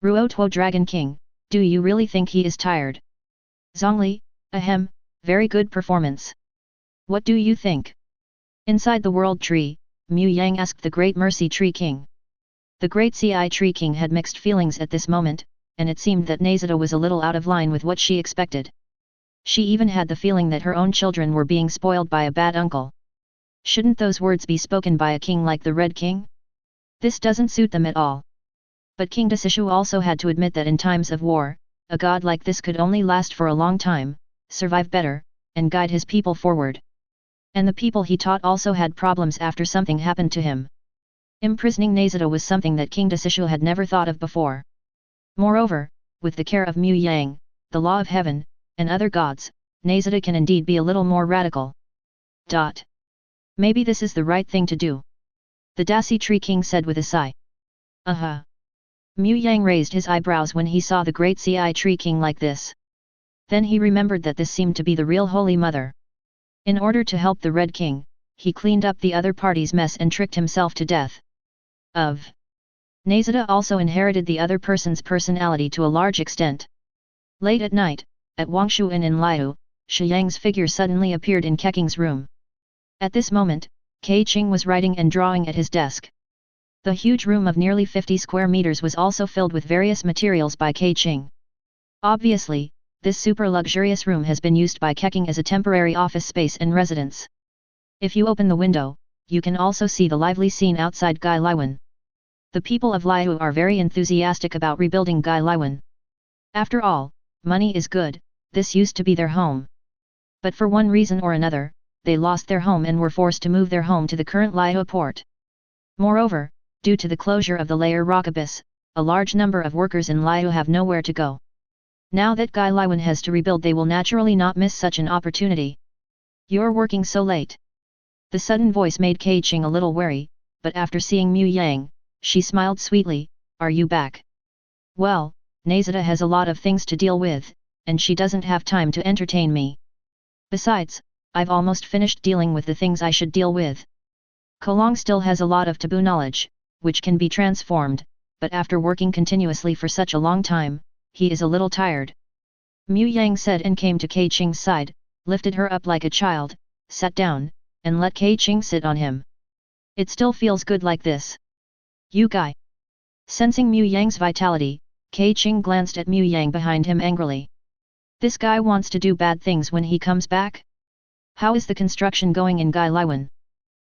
Ruotuo Dragon King, do you really think he is tired? Zhongli, ahem, very good performance. What do you think? Inside the World Tree, Mu Yang asked the Great Mercy Tree King. The Great Ci Tree King had mixed feelings at this moment, and it seemed that Nazida was a little out of line with what she expected. She even had the feeling that her own children were being spoiled by a bad uncle. Shouldn't those words be spoken by a king like the Red King? This doesn't suit them at all. But King Desishu also had to admit that in times of war, a god like this could only last for a long time, survive better, and guide his people forward. And the people he taught also had problems after something happened to him. Imprisoning Nazida was something that King Desishu had never thought of before. Moreover, with the care of Mu Yang, the law of heaven, and other gods, Nazida can indeed be a little more radical. Maybe this is the right thing to do. the Dasi Tree King said with a sigh. Uh-huh. Mu Yang raised his eyebrows when he saw the great Ci Tree King like this. Then he remembered that this seemed to be the real Holy Mother. In order to help the Red King, he cleaned up the other party's mess and tricked himself to death. Nahida also inherited the other person's personality to a large extent. Late at night, at Wangshuan in Liu, Shi Yang's figure suddenly appeared in Keqing's room. At this moment, Keqing was writing and drawing at his desk. The huge room of nearly 50 square meters was also filled with various materials by Keqing. Obviously, this super luxurious room has been used by Keqing as a temporary office space and residence. If you open the window, you can also see the lively scene outside Gai Liwen. The people of Liu are very enthusiastic about rebuilding Gai Liwen. After all, money is good, this used to be their home. But for one reason or another, they lost their home and were forced to move their home to the current Liu port. Moreover, due to the closure of the layer Rockabis, a large number of workers in Liu have nowhere to go. Now that Gai Liwen has to rebuild, they will naturally not miss such an opportunity. You're working so late. The sudden voice made Keqing a little wary, but after seeing Mu Yang, she smiled sweetly. Are you back? Well, Nahida has a lot of things to deal with, and she doesn't have time to entertain me. Besides, I've almost finished dealing with the things I should deal with. Kolong still has a lot of taboo knowledge, which can be transformed, but after working continuously for such a long time, he is a little tired. Mu Yang said and came to Keqing's side, lifted her up like a child, sat down, and let Keqing sit on him. It still feels good like this. You guy. Sensing Mu Yang's vitality, Keqing glanced at Mu Yang behind him angrily. This guy wants to do bad things when he comes back? How is the construction going in Gai Liwen?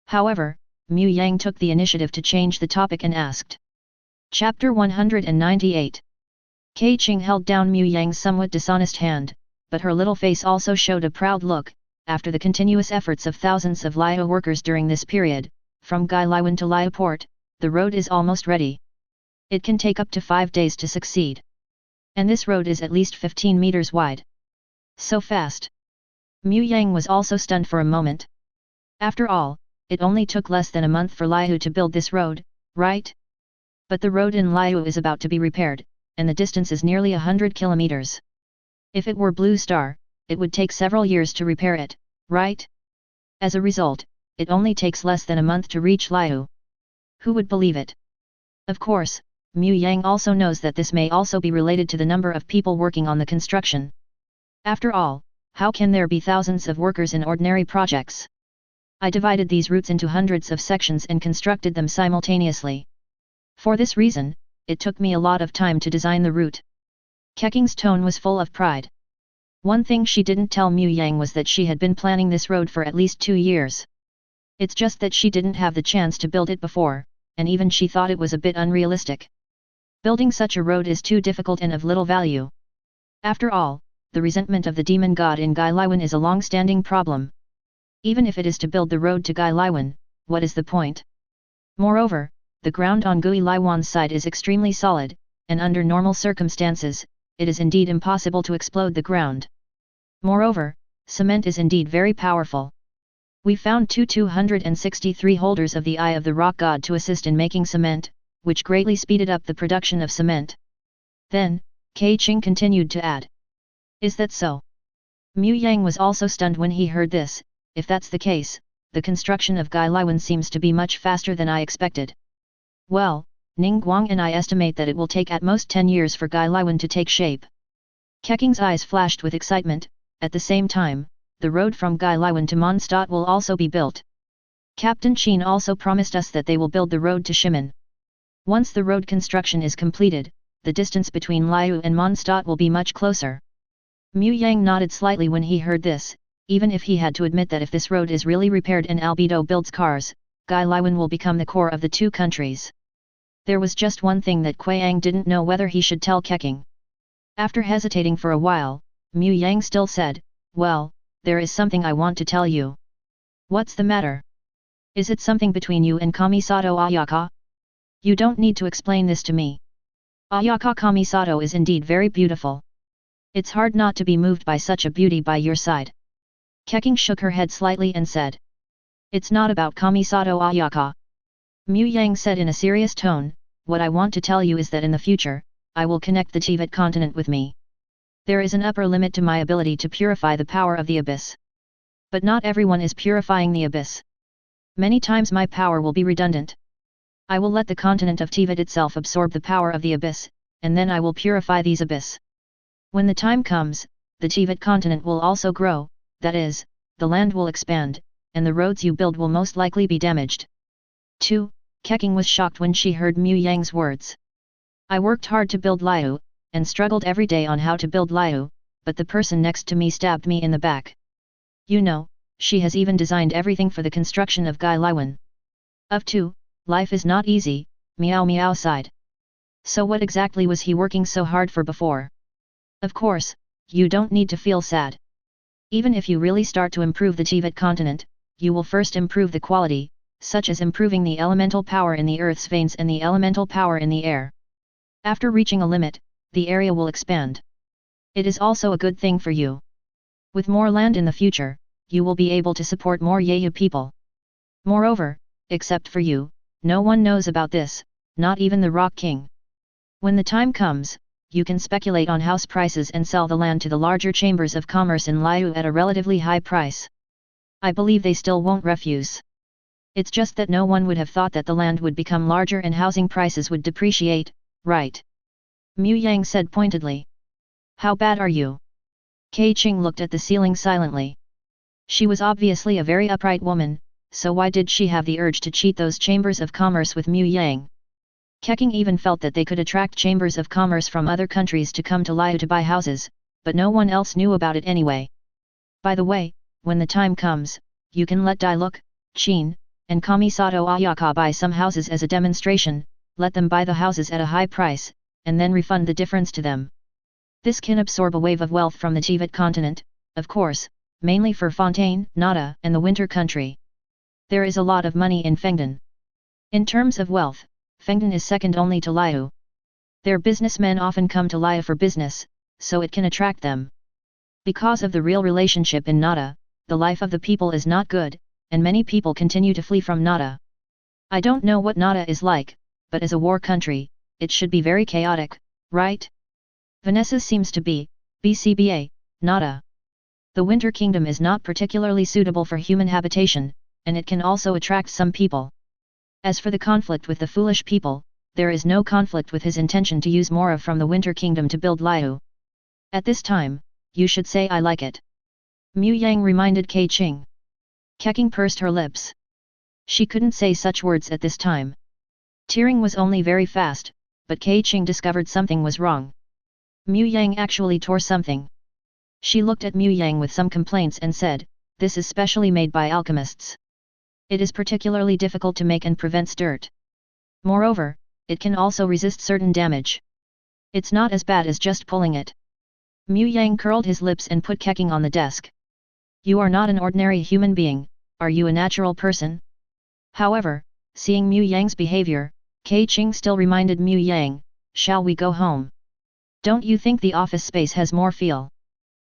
However, Mu Yang took the initiative to change the topic and asked. Chapter 198. Keqing held down Mu Yang's somewhat dishonest hand, but her little face also showed a proud look. After the continuous efforts of thousands of Liu workers during this period, from Gai Liwen to Liu port, the road is almost ready. It can take up to 5 days to succeed. And this road is at least 15 meters wide. So fast. Mu Yang was also stunned for a moment. After all, it only took less than a month for Liu to build this road, right? But the road in Liu is about to be repaired, and the distance is nearly 100 kilometers. If it were Blue Star, it would take several years to repair it, right? As a result, it only takes less than a month to reach Liu. Who would believe it? Of course, Mu Yang also knows that this may also be related to the number of people working on the construction. After all, how can there be thousands of workers in ordinary projects? I divided these routes into hundreds of sections and constructed them simultaneously. For this reason, it took me a lot of time to design the route. Keqing's tone was full of pride. One thing she didn't tell Mu Yang was that she had been planning this road for at least 2 years. It's just that she didn't have the chance to build it before, and even she thought it was a bit unrealistic. Building such a road is too difficult and of little value. After all, the resentment of the demon god in Gai Liwen is a long-standing problem. Even if it is to build the road to Gai Liwen, what is the point? Moreover, the ground on Gui Liwan's side is extremely solid, and under normal circumstances, it is indeed impossible to explode the ground. Moreover, cement is indeed very powerful. We found 263 holders of the Eye of the Rock God to assist in making cement, which greatly speeded up the production of cement. Then, Keqing continued to add. Is that so? Mu Yang was also stunned when he heard this. If that's the case, the construction of Gai Liwen seems to be much faster than I expected. Well, Ning Guang and I estimate that it will take at most 10 years for Gai Liwen to take shape. Keqing's eyes flashed with excitement. At the same time, the road from Gai Liwen to Mondstadt will also be built. Captain Qin also promised us that they will build the road to Shimen. Once the road construction is completed, the distance between Liu and Mondstadt will be much closer. Mu Yang nodded slightly when he heard this, even if he had to admit that if this road is really repaired and Albedo builds cars, Gai Liwen will become the core of the two countries. There was just one thing that Keqing didn't know whether he should tell Keqing. After hesitating for a while, Mu Yang still said, well, there is something I want to tell you. What's the matter? Is it something between you and Kamisato Ayaka? You don't need to explain this to me. Ayaka Kamisato is indeed very beautiful. It's hard not to be moved by such a beauty by your side. Keqing shook her head slightly and said. It's not about Kamisato Ayaka. Mu Yang said in a serious tone, what I want to tell you is that in the future, I will connect the Teyvat continent with me. There is an upper limit to my ability to purify the power of the abyss. But not everyone is purifying the abyss. Many times my power will be redundant. I will let the continent of Teyvat itself absorb the power of the abyss, and then I will purify these abyss. When the time comes, the Teyvat continent will also grow, that is, the land will expand, and the roads you build will most likely be damaged. 2. Keqing was shocked when she heard Mu Yang's words. I worked hard to build Liu, and struggled every day on how to build Liu, but the person next to me stabbed me in the back. You know, she has even designed everything for the construction of Gai Liwen. Of 2, life is not easy, meow meow sighed. So what exactly was he working so hard for before? Of course, you don't need to feel sad. Even if you really start to improve the Teyvat continent, you will first improve the quality, such as improving the elemental power in the earth's veins and the elemental power in the air. After reaching a limit, the area will expand. It is also a good thing for you. With more land in the future, you will be able to support more Yayu people. Moreover, except for you, no one knows about this, not even the Rock King. When the time comes, you can speculate on house prices and sell the land to the larger chambers of commerce in Liu at a relatively high price. I believe they still won't refuse. It's just that no one would have thought that the land would become larger and housing prices would depreciate, right? Mu Yang said pointedly. How bad are you? Keqing looked at the ceiling silently. She was obviously a very upright woman, so why did she have the urge to cheat those chambers of commerce with Mu Yang? Keqing even felt that they could attract chambers of commerce from other countries to come to Liu to buy houses, but no one else knew about it anyway. By the way, when the time comes, you can let Dai Luk, Qin, and Kamisato Ayaka buy some houses as a demonstration, let them buy the houses at a high price, and then refund the difference to them. This can absorb a wave of wealth from the Teyvat continent, of course, mainly for Fontaine, Nahida, and the Winter Country. There is a lot of money in Fengdan. In terms of wealth, Fengdan is second only to Liu. Their businessmen often come to Liu for business, so it can attract them. Because of the real relationship in Nahida, the life of the people is not good, and many people continue to flee from Nahida. I don't know what Nahida is like, but as a war country, it should be very chaotic, right? Vanessa seems to be, BCBA, Nahida. The Winter Kingdom is not particularly suitable for human habitation, and it can also attract some people. As for the conflict with the foolish people, there is no conflict with his intention to use Mora from the Winter Kingdom to build Liu. At this time, you should say I like it. Mu Yang reminded Keqing. Keqing pursed her lips. She couldn't say such words at this time. Tearing was only very fast, but Keqing discovered something was wrong. Mu Yang actually tore something. She looked at Mu Yang with some complaints and said, this is specially made by alchemists. It is particularly difficult to make and prevents dirt. Moreover, it can also resist certain damage. It's not as bad as just pulling it. Mu Yang curled his lips and put Keqing on the desk. You are not an ordinary human being, are you a natural person? However, seeing Mu Yang's behavior, Keqing still reminded Mu Yang, shall we go home? Don't you think the office space has more feel?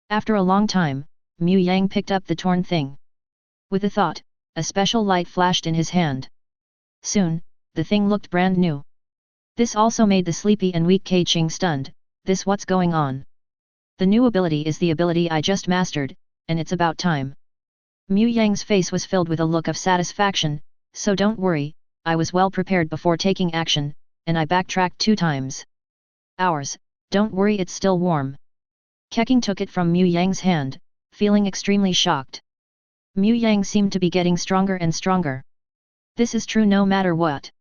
After a long time, Mu Yang picked up the torn thing. With a thought, a special light flashed in his hand. Soon, the thing looked brand new. This also made the sleepy and weak Keqing stunned. This what's going on? The new ability is the ability I just mastered, and it's about time. Mu Yang's face was filled with a look of satisfaction, so don't worry, I was well prepared before taking action, and I backtracked 2 times. Ours, don't worry it's still warm. Keqing took it from Mu Yang's hand, feeling extremely shocked. Mu Yang seemed to be getting stronger and stronger. This is true no matter what.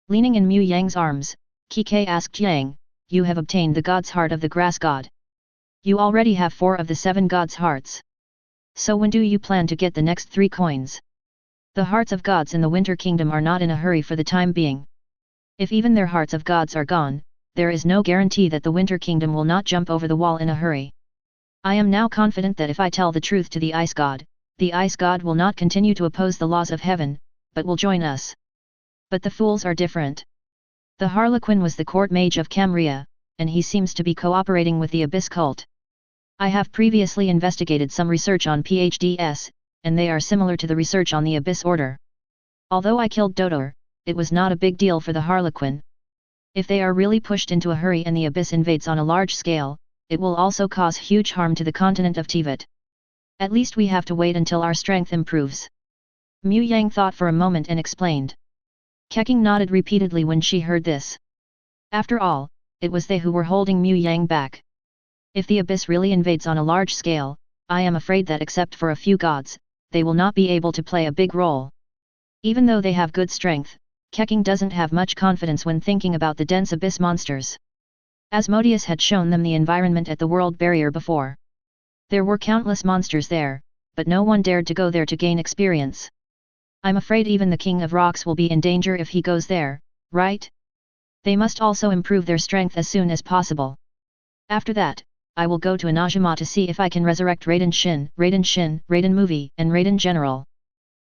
Leaning in Mu Yang's arms, Keqing asked Yang, you have obtained the god's heart of the grass god. You already have 4 of the 7 gods' hearts. So when do you plan to get the next 3 coins? The hearts of gods in the Winter Kingdom are not in a hurry for the time being. If even their hearts of gods are gone, there is no guarantee that the Winter Kingdom will not jump over the wall in a hurry. I am now confident that if I tell the truth to the Ice God, the Ice God will not continue to oppose the laws of heaven, but will join us. But the fools are different. The Harlequin was the court mage of Camria, and he seems to be cooperating with the Abyss cult. I have previously investigated some research on PhDs, and they are similar to the research on the Abyss Order. Although I killed Dodor, it was not a big deal for the Harlequin. If they are really pushed into a hurry and the abyss invades on a large scale, it will also cause huge harm to the continent of Teyvat. At least we have to wait until our strength improves. Mu Yang thought for a moment and explained. Keqing nodded repeatedly when she heard this. After all, it was they who were holding Mu Yang back. If the abyss really invades on a large scale, I am afraid that except for a few gods, they will not be able to play a big role. Even though they have good strength, Keqing doesn't have much confidence when thinking about the dense abyss monsters. Asmodeus had shown them the environment at the world barrier before. There were countless monsters there, but no one dared to go there to gain experience. I'm afraid even the King of Rocks will be in danger if he goes there, right? They must also improve their strength as soon as possible. After that, I will go to Inajima to see if I can resurrect Raiden Shin, Raiden Movie, and Raiden General.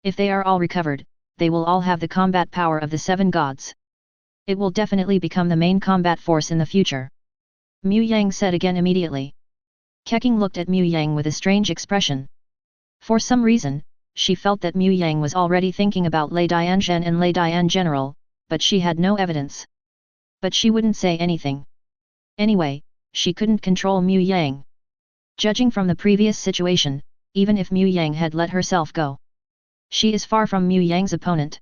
If they are all recovered, they will all have the combat power of the 7 gods. It will definitely become the main combat force in the future. Mu Yang said again immediately. Keqing looked at Mu Yang with a strange expression. For some reason, she felt that Mu Yang was already thinking about Lei Dianzhen and Lei Dian General, but she had no evidence. But she wouldn't say anything. Anyway, she couldn't control Mu Yang. Judging from the previous situation, even if Mu Yang had let herself go, she is far from Mu Yang's opponent.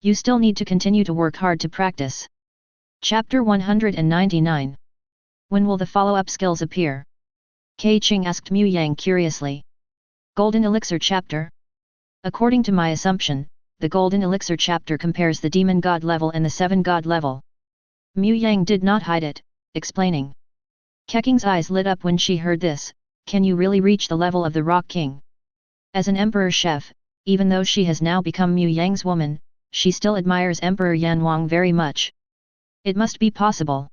You still need to continue to work hard to practice. Chapter 199. When will the follow-up skills appear? Keqing asked Mu Yang curiously. Golden Elixir Chapter? According to my assumption, the Golden Elixir Chapter compares the Demon God level and the 7 God level. Mu Yang did not hide it, explaining. Keqing's eyes lit up when she heard this. Can you really reach the level of the Rock King? As an Emperor chef, even though she has now become Mu Yang's woman, she still admires Emperor Yanwang very much. It must be possible.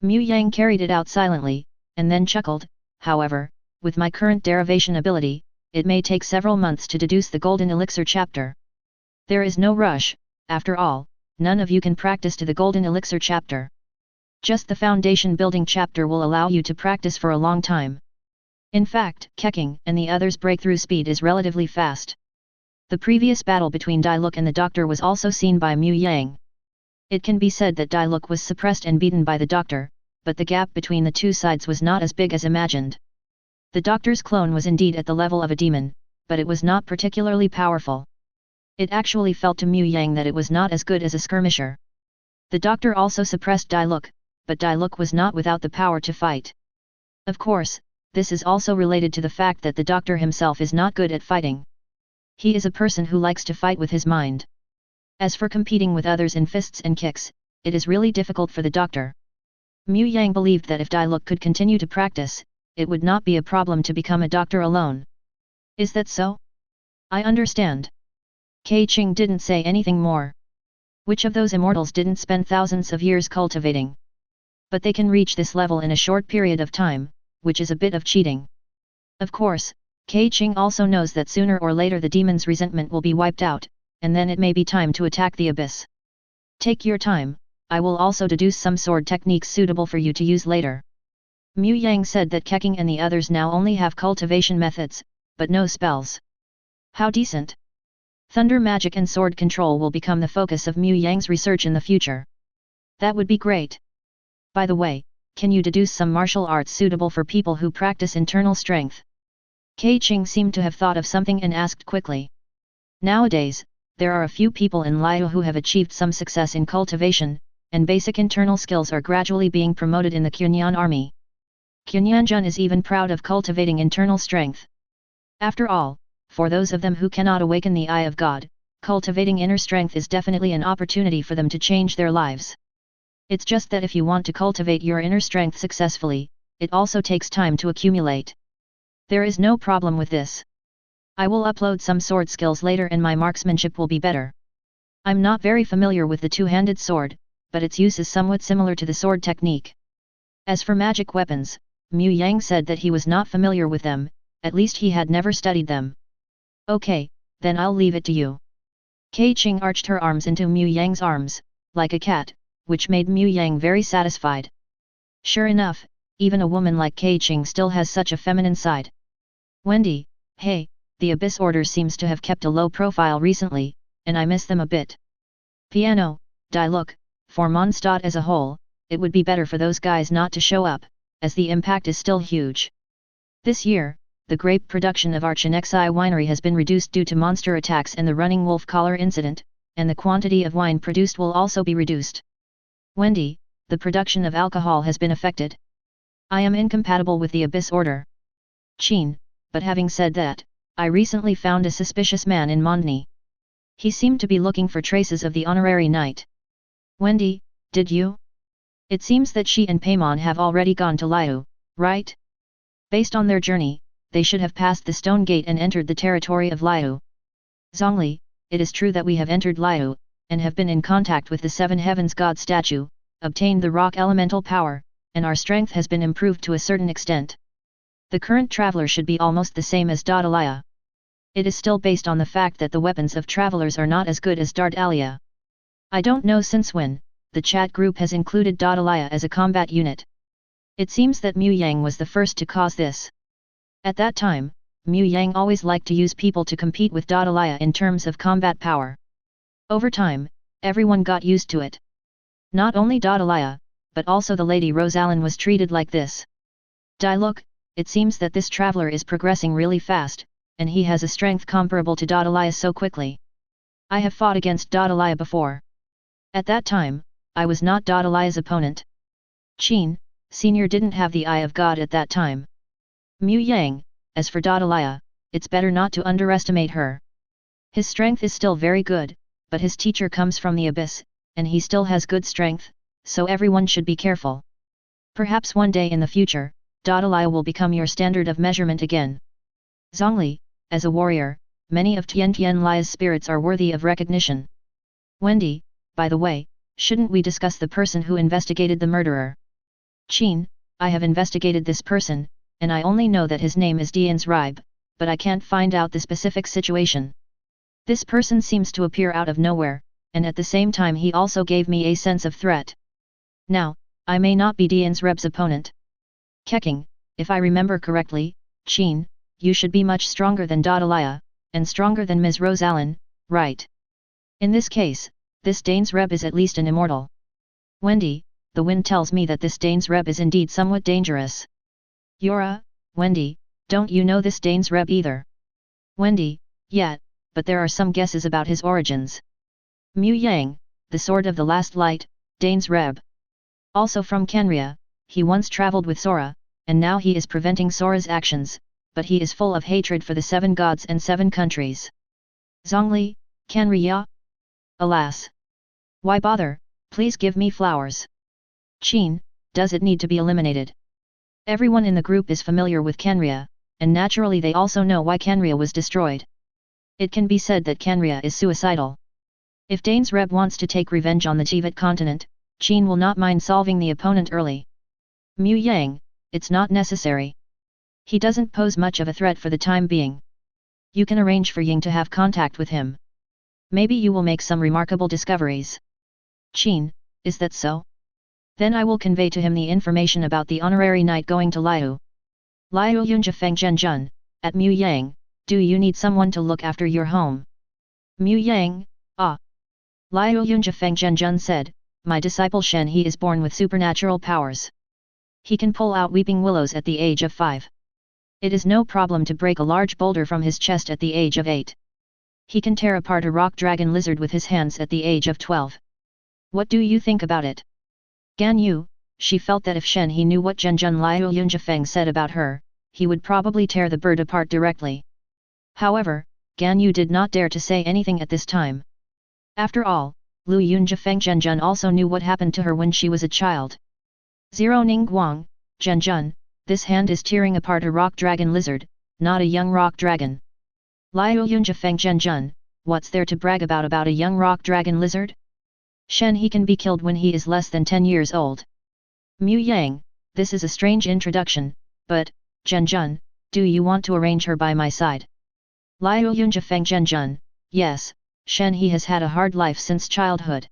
Mu Yang carried it out silently, and then chuckled. However, with my current derivation ability, it may take several months to deduce the Golden Elixir Chapter. There is no rush, after all, none of you can practice to the Golden Elixir Chapter. Just the foundation building chapter will allow you to practice for a long time. In fact, Keqing and the others' breakthrough speed is relatively fast. The previous battle between Dailuk and the doctor was also seen by Mu Yang. It can be said that Dailuk was suppressed and beaten by the doctor, but the gap between the two sides was not as big as imagined. The doctor's clone was indeed at the level of a demon, but it was not particularly powerful. It actually felt to Mu Yang that it was not as good as a skirmisher. The doctor also suppressed Dailuk, but Dailuk was not without the power to fight. Of course, this is also related to the fact that the doctor himself is not good at fighting. He is a person who likes to fight with his mind. As for competing with others in fists and kicks, it is really difficult for the doctor. Mu Yang believed that if Dailuk could continue to practice, it would not be a problem to become a doctor alone. Is that so? I understand. Keqing didn't say anything more. Which of those immortals didn't spend thousands of years cultivating? But they can reach this level in a short period of time, which is a bit of cheating. Of course, Keqing also knows that sooner or later the demon's resentment will be wiped out, and then it may be time to attack the abyss. Take your time, I will also deduce some sword techniques suitable for you to use later. Mu Yang said that Keqing and the others now only have cultivation methods, but no spells. How decent! Thunder magic and sword control will become the focus of Mu Yang's research in the future. That would be great. By the way, can you deduce some martial arts suitable for people who practice internal strength? Keqing seemed to have thought of something and asked quickly. Nowadays, there are a few people in Liu who have achieved some success in cultivation, and basic internal skills are gradually being promoted in the Qunyan army. Qunyanjun is even proud of cultivating internal strength. After all, for those of them who cannot awaken the eye of God, cultivating inner strength is definitely an opportunity for them to change their lives. It's just that if you want to cultivate your inner strength successfully, it also takes time to accumulate. There is no problem with this. I will upload some sword skills later and my marksmanship will be better. I'm not very familiar with the two-handed sword, but its use is somewhat similar to the sword technique. As for magic weapons, Mu Yang said that he was not familiar with them, at least he had never studied them. Okay, then I'll leave it to you. Keqing arched her arms into Mu Yang's arms, like a cat, which made Mu Yang very satisfied. Sure enough, even a woman like Keqing still has such a feminine side. Wendy, hey, the Abyss Order seems to have kept a low profile recently, and I miss them a bit. Piano, die look, for Mondstadt as a whole, it would be better for those guys not to show up, as the impact is still huge. This year, the grape production of Archons Ei winery has been reduced due to monster attacks and the running wolf collar incident, and the quantity of wine produced will also be reduced. Wendy, the production of alcohol has been affected. I am incompatible with the Abyss Order. Qin, but having said that, I recently found a suspicious man in Mondni. He seemed to be looking for traces of the honorary knight. Wendy, did you? It seems that she and Paimon have already gone to Liu, right? Based on their journey, they should have passed the stone gate and entered the territory of Liu. Zhongli, it is true that we have entered Liu, and have been in contact with the Seven Heavens God statue, obtained the rock elemental power, and our strength has been improved to a certain extent. The current traveler should be almost the same as Daudalia. It is still based on the fact that the weapons of travelers are not as good as Dardalia. I don't know since when, the chat group has included Daudalia as a combat unit. It seems that Mu Yang was the first to cause this. At that time, Mu Yang always liked to use people to compete with Daudalia in terms of combat power. Over time, everyone got used to it. Not only Daudalia, but also the Lady Rosalyn was treated like this. Look, it seems that this traveler is progressing really fast, and he has a strength comparable to Daudalia so quickly. I have fought against Daudalia before. At that time, I was not Daudalia's opponent. Qin, Senior didn't have the Eye of God at that time. Mu Yang, as for Daudalia, it's better not to underestimate her. His strength is still very good, but his teacher comes from the abyss, and he still has good strength, so everyone should be careful. Perhaps one day in the future, Daudalia will become your standard of measurement again. Zhongli, as a warrior, many of Tian Lia's spirits are worthy of recognition. Wendy, by the way, shouldn't we discuss the person who investigated the murderer? Qin, I have investigated this person, and I only know that his name is Dian's Ribe, but I can't find out the specific situation. This person seems to appear out of nowhere, and at the same time he also gave me a sense of threat. Now, I may not be Dian's Ribe's opponent. Keqing, if I remember correctly, Qin, you should be much stronger than Daudalia, and stronger than Ms. Rosalyn, right? In this case, this Dane's Reb is at least an immortal. Wendy, the wind tells me that this Dane's Reb is indeed somewhat dangerous. Yora, Wendy, don't you know this Dane's Reb either? Wendy, yet, but there are some guesses about his origins. Mu Yang, the Sword of the Last Light, Dane's Reb. Also from Kenria, he once traveled with Sora, and now he is preventing Sora's actions, but he is full of hatred for the 7 gods and 7 countries. Zhongli, Kenria? Alas! Why bother, please give me flowers. Qin, does it need to be eliminated? Everyone in the group is familiar with Kenria, and naturally they also know why Kenria was destroyed. It can be said that Kenria is suicidal. If Dane's Reb wants to take revenge on the Teyvat continent, Qin will not mind solving the opponent early. Mu Yang, it's not necessary. He doesn't pose much of a threat for the time being. You can arrange for Ying to have contact with him. Maybe you will make some remarkable discoveries. Qin, is that so? Then I will convey to him the information about the honorary knight going to Liu. Liu Yunjifeng Zhenjun, at Mu Yang, do you need someone to look after your home? Mu Yang, ah. Liu Yunjifeng Zhenjun said, my disciple Shen he is born with supernatural powers. He can pull out weeping willows at the age of 5. It is no problem to break a large boulder from his chest at the age of 8. He can tear apart a rock dragon lizard with his hands at the age of 12. What do you think about it? Gan Yu, she felt that if Shen he knew what Zhenjun Liu Yunjifeng said about her, he would probably tear the bird apart directly. However, Gan Yu did not dare to say anything at this time. After all, Lu Yunjifeng Zhenjun also knew what happened to her when she was a child. Zero Ning Guang, Zhenjun, this hand is tearing apart a rock dragon lizard, not a young rock dragon. Liu Yunjifeng Zhenjun, what's there to brag about a young rock dragon lizard? Shen he can be killed when he is less than 10 years old. Mu Yang, this is a strange introduction, but, Zhenjun, do you want to arrange her by my side? Liu Yunjifeng Zhenjun, yes, Shen he has had a hard life since childhood.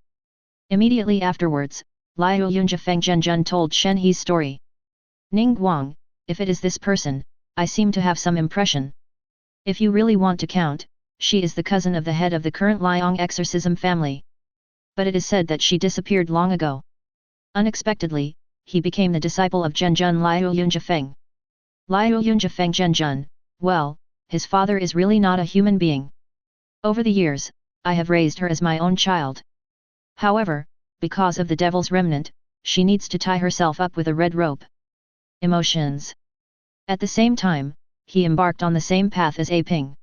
Immediately afterwards, Liu Yunjifeng Zhenjun told Shen he's story. Ning Guang, if it is this person, I seem to have some impression. If you really want to count, she is the cousin of the head of the current Liang exorcism family. but it is said that she disappeared long ago. Unexpectedly, he became the disciple of Zhenjun Liu Yunjifeng. Liu Yunjifeng Zhenjun, well, his father is really not a human being. Over the years, I have raised her as my own child. However, because of the devil's remnant, she needs to tie herself up with a red rope. Emotions. At the same time, he embarked on the same path as A Ping.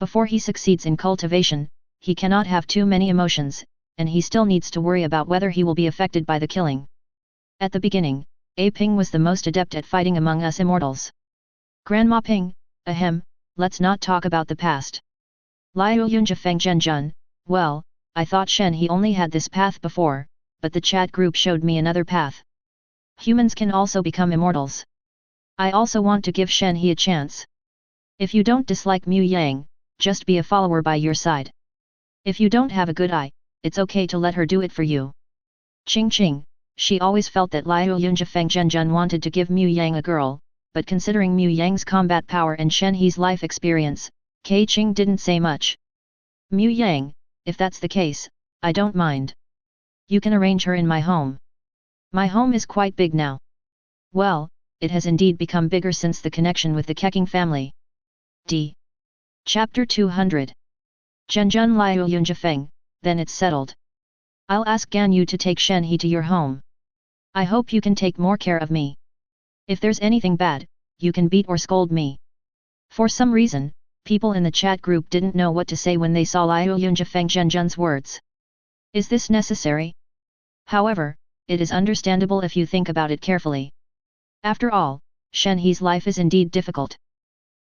Before he succeeds in cultivation, he cannot have too many emotions, and he still needs to worry about whether he will be affected by the killing. At the beginning, A Ping was the most adept at fighting among us immortals. Grandma Ping, ahem, let's not talk about the past. Liu Yunjifeng Zhenjun, well, I thought Shen he only had this path before, but the chat group showed me another path. Humans can also become immortals. I also want to give Shen he a chance. If you don't dislike Mu Yang, just be a follower by your side. If you don't have a good eye, it's okay to let her do it for you. Ching, she always felt that Liu Yunjifeng Zhenjun wanted to give Mu Yang a girl, but considering Mu Yang's combat power and Shen He's life experience, Keqing didn't say much. Mu Yang, if that's the case, I don't mind. You can arrange her in my home. My home is quite big now. Well, it has indeed become bigger since the connection with the Keqing family. D. Chapter 200. Zhenjun Liu Yunjifeng, then it's settled. I'll ask Ganyu to take Shen He to your home. I hope you can take more care of me. If there's anything bad, you can beat or scold me. For some reason, people in the chat group didn't know what to say when they saw Liu Yunjifeng Zhenjun's words. Is this necessary? However, it is understandable if you think about it carefully. After all, Shen He's life is indeed difficult.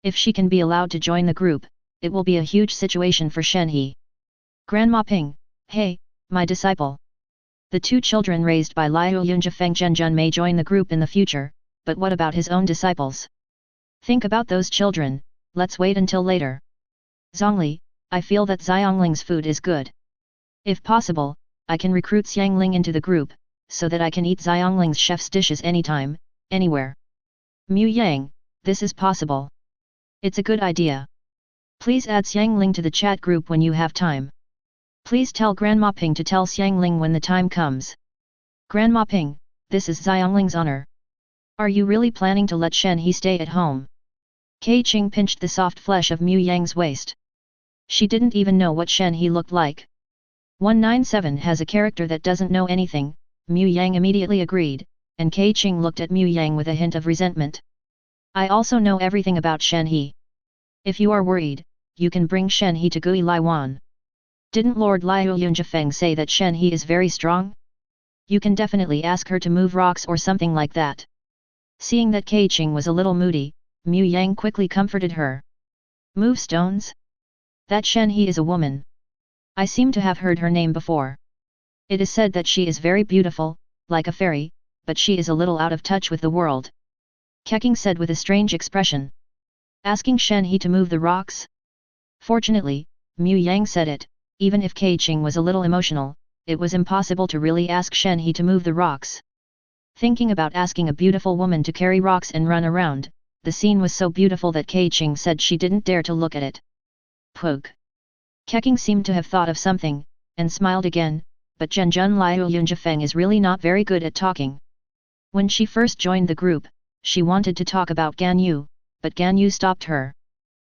If she can be allowed to join the group, it will be a huge situation for Shen He. Grandma Ping, hey, my disciple. The two children raised by Liu Yunjifeng Zhenjun may join the group in the future, but what about his own disciples? Think about those children, let's wait until later. Zhongli, I feel that Xiangling's food is good. If possible, I can recruit Xiangling into the group, so that I can eat Xiangling's chef's dishes anytime, anywhere. Mu Yang, this is possible. It's a good idea. Please add Xiangling to the chat group when you have time. Please tell Grandma Ping to tell Xiangling when the time comes. Grandma Ping, this is Xiangling's honor. Are you really planning to let Shen He stay at home? Keqing pinched the soft flesh of Mu Yang's waist. She didn't even know what Shen He looked like. 197 has a character that doesn't know anything, Mu Yang immediately agreed, and Keqing looked at Mu Yang with a hint of resentment. I also know everything about Shen He. If you are worried, you can bring Shen He to Gui Laiwan. Didn't Lord Liu Yunjifeng say that Shen He is very strong? You can definitely ask her to move rocks or something like that. Seeing that Keqing was a little moody, Mu Yang quickly comforted her. Move stones? That Shen He is a woman. I seem to have heard her name before. It is said that she is very beautiful, like a fairy, but she is a little out of touch with the world. Keqing said with a strange expression. Asking Shen He to move the rocks? Fortunately, Mu Yang said it, even if Keqing was a little emotional, it was impossible to really ask Shen He to move the rocks. Thinking about asking a beautiful woman to carry rocks and run around, the scene was so beautiful that Keqing said she didn't dare to look at it. Pug. Keqing seemed to have thought of something, and smiled again, but Zhenjun Liu Yunjifeng is really not very good at talking. When she first joined the group, she wanted to talk about Ganyu, but Ganyu stopped her.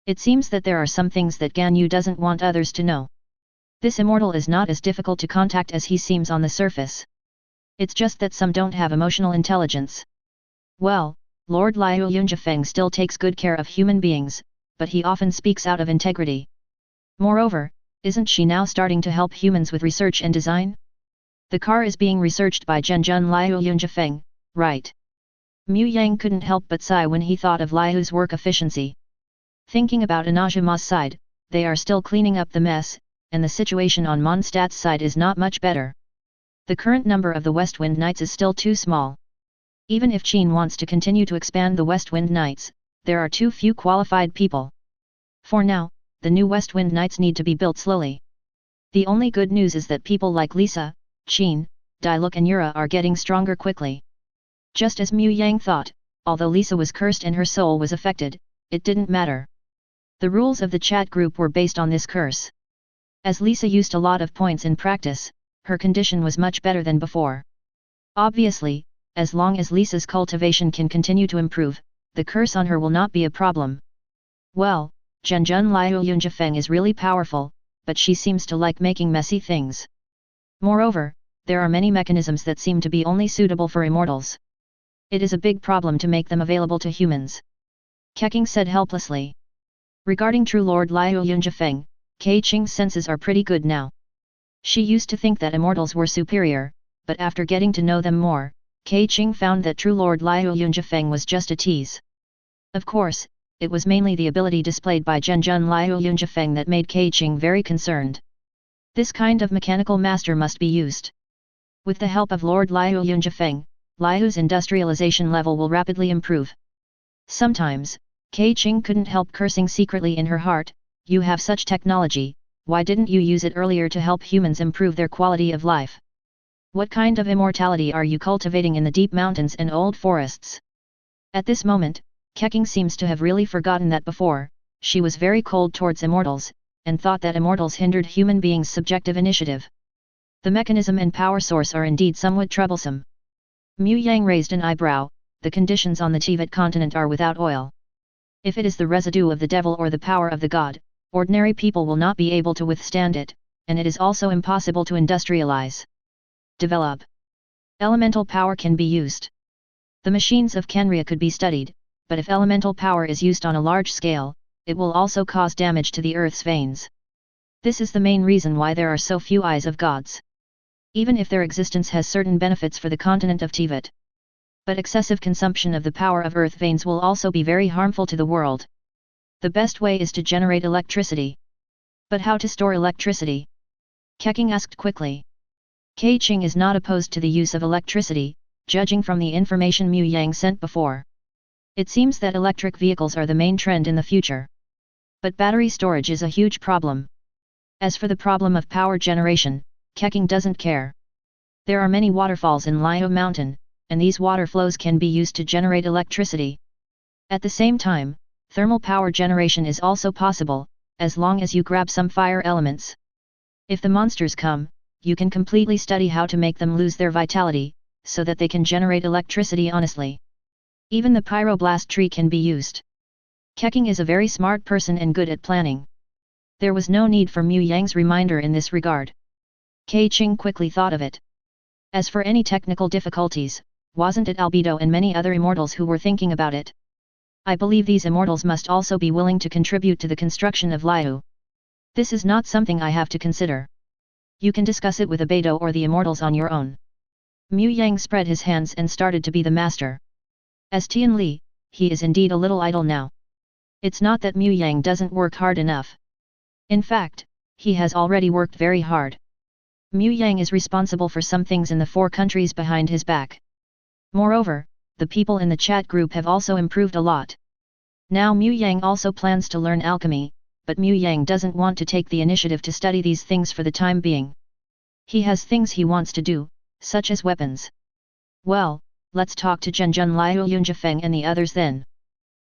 It seems that there are some things that Ganyu doesn't want others to know. This immortal is not as difficult to contact as he seems on the surface. It's just that some don't have emotional intelligence. Well, Lord Liu Yunjifeng still takes good care of human beings, but he often speaks out of integrity. Moreover, isn't she now starting to help humans with research and design? The car is being researched by Zhenjun Liu Yunjifeng, right? Mu Yang couldn't help but sigh when he thought of Liu's work efficiency. Thinking about Inazuma's side, they are still cleaning up the mess, and the situation on Mondstadt's side is not much better. The current number of the Westwind Knights is still too small. Even if Qin wants to continue to expand the Westwind Knights, there are too few qualified people. For now, the new Westwind Knights need to be built slowly. The only good news is that people like Lisa, Qin, Dailuk and Yura are getting stronger quickly. Just as Mu Yang thought, although Lisa was cursed and her soul was affected, it didn't matter. The rules of the chat group were based on this curse. As Lisa used a lot of points in practice, her condition was much better than before. Obviously, as long as Lisa's cultivation can continue to improve, the curse on her will not be a problem. Well, Zhenjun Liu Yunjifeng is really powerful, but she seems to like making messy things. Moreover, there are many mechanisms that seem to be only suitable for immortals. It is a big problem to make them available to humans. Keqing said helplessly. Regarding True Lord Liu Yunjifeng, Keqing's senses are pretty good now. She used to think that immortals were superior, but after getting to know them more, Keqing found that True Lord Liu Yunjifeng was just a tease. Of course, it was mainly the ability displayed by Zhenjun Liu Yunjifeng that made Keqing very concerned. This kind of mechanical master must be used. With the help of Lord Liu Yunjifeng, Liu's industrialization level will rapidly improve. Sometimes, Keqing couldn't help cursing secretly in her heart, "You have such technology, why didn't you use it earlier to help humans improve their quality of life? What kind of immortality are you cultivating in the deep mountains and old forests?" At this moment, Keqing seems to have really forgotten that before, she was very cold towards immortals, and thought that immortals hindered human beings' subjective initiative. The mechanism and power source are indeed somewhat troublesome. Mu Yang raised an eyebrow. The conditions on the Teyvat continent are without oil. If it is the residue of the devil or the power of the god, ordinary people will not be able to withstand it, and it is also impossible to industrialize. Develop. Elemental power can be used. The machines of Kenria could be studied, but if elemental power is used on a large scale, it will also cause damage to the earth's veins. This is the main reason why there are so few eyes of gods. Even if their existence has certain benefits for the continent of Teyvat. But excessive consumption of the power of earth veins will also be very harmful to the world. The best way is to generate electricity. But how to store electricity? Keqing asked quickly. Keqing is not opposed to the use of electricity, judging from the information Mu Yang sent before. It seems that electric vehicles are the main trend in the future. But battery storage is a huge problem. As for the problem of power generation, Keqing doesn't care. There are many waterfalls in Liu Mountain, and these water flows can be used to generate electricity. At the same time, thermal power generation is also possible, as long as you grab some fire elements. If the monsters come, you can completely study how to make them lose their vitality, so that they can generate electricity honestly. Even the pyroblast tree can be used. Keqing is a very smart person and good at planning. There was no need for Mu Yang's reminder in this regard. Keqing quickly thought of it. As for any technical difficulties, wasn't it Albedo and many other immortals who were thinking about it? I believe these immortals must also be willing to contribute to the construction of Liu. This is not something I have to consider. You can discuss it with Albedo or the immortals on your own. Mu Yang spread his hands and started to be the master. As Tian Li, he is indeed a little idle now. It's not that Mu Yang doesn't work hard enough. In fact, he has already worked very hard. Mu Yang is responsible for some things in the 4 countries behind his back. Moreover, the people in the chat group have also improved a lot. Now Mu Yang also plans to learn alchemy, but Mu Yang doesn't want to take the initiative to study these things for the time being. He has things he wants to do, such as weapons. Well, let's talk to Zhenjun Liu Yunjifeng and the others then.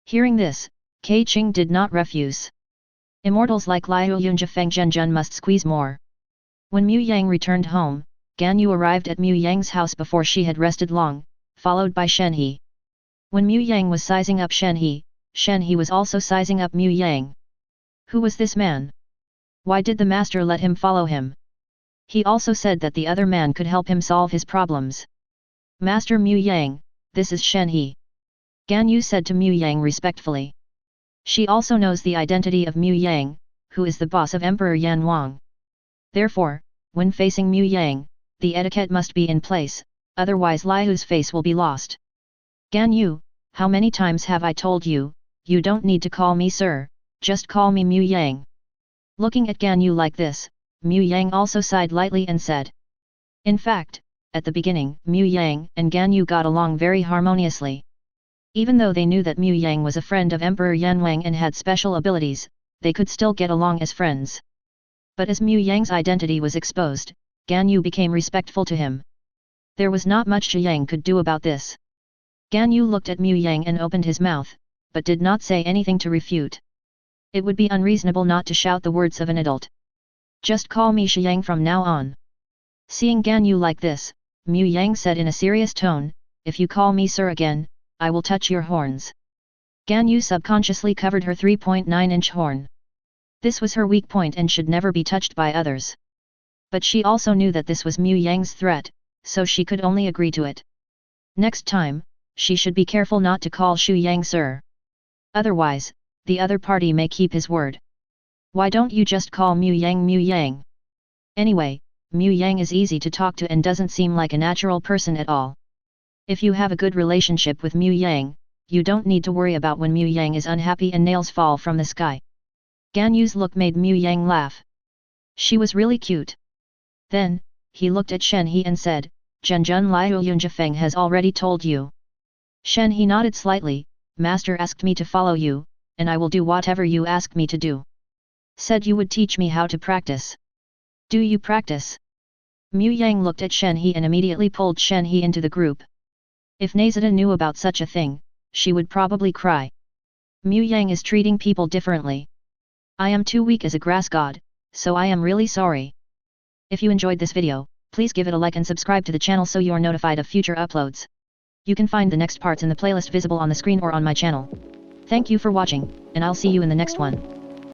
Hearing this, Keqing did not refuse. Immortals like Liu Yunjifeng Zhenjun must squeeze more. When Mu Yang returned home, Ganyu arrived at Mu Yang's house before she had rested long, followed by Shenhe. When Mu Yang was sizing up Shenhe, Shenhe was also sizing up Mu Yang. Who was this man? Why did the master let him follow him? He also said that the other man could help him solve his problems. Master Mu Yang, this is Shenhe. Ganyu said to Mu Yang respectfully. She also knows the identity of Mu Yang, who is the boss of Emperor Yan Wang. Therefore, when facing Mu Yang, the etiquette must be in place, otherwise Liu's face will be lost. Ganyu, how many times have I told you, you don't need to call me sir, just call me Mu Yang. Looking at Ganyu like this, Mu Yang also sighed lightly and said. In fact, at the beginning, Mu Yang and Ganyu got along very harmoniously. Even though they knew that Mu Yang was a friend of Emperor Yanwang and had special abilities, they could still get along as friends. But as Mu Yang's identity was exposed, Ganyu became respectful to him. There was not much Zhi Yang could do about this. Ganyu looked at Mu Yang and opened his mouth, but did not say anything to refute. It would be unreasonable not to shout the words of an adult. Just call me Zhi Yang from now on. Seeing Ganyu like this, Mu Yang said in a serious tone, "If you call me sir again, I will touch your horns." Ganyu subconsciously covered her 3.9-inch horn. This was her weak point and should never be touched by others. But she also knew that this was Mu Yang's threat, so she could only agree to it. Next time, she should be careful not to call Shu Yang sir. Otherwise, the other party may keep his word. Why don't you just call Mu Yang Mu Yang? Anyway, Mu Yang is easy to talk to and doesn't seem like a natural person at all. If you have a good relationship with Mu Yang, you don't need to worry about when Mu Yang is unhappy and nails fall from the sky. Ganyu's look made Mu Yang laugh. She was really cute. Then, he looked at Shen He and said, "Zhenjun Liu Yunjifeng has already told you." Shen He nodded slightly, "Master asked me to follow you, and I will do whatever you ask me to do. Said you would teach me how to practice. Do you practice?" Mu Yang looked at Shen He and immediately pulled Shen He into the group. If Nahida knew about such a thing, she would probably cry. Mu Yang is treating people differently. I am too weak as a grass god, so I am really sorry. If you enjoyed this video, please give it a like and subscribe to the channel so you are notified of future uploads. You can find the next parts in the playlist visible on the screen or on my channel. Thank you for watching, and I'll see you in the next one.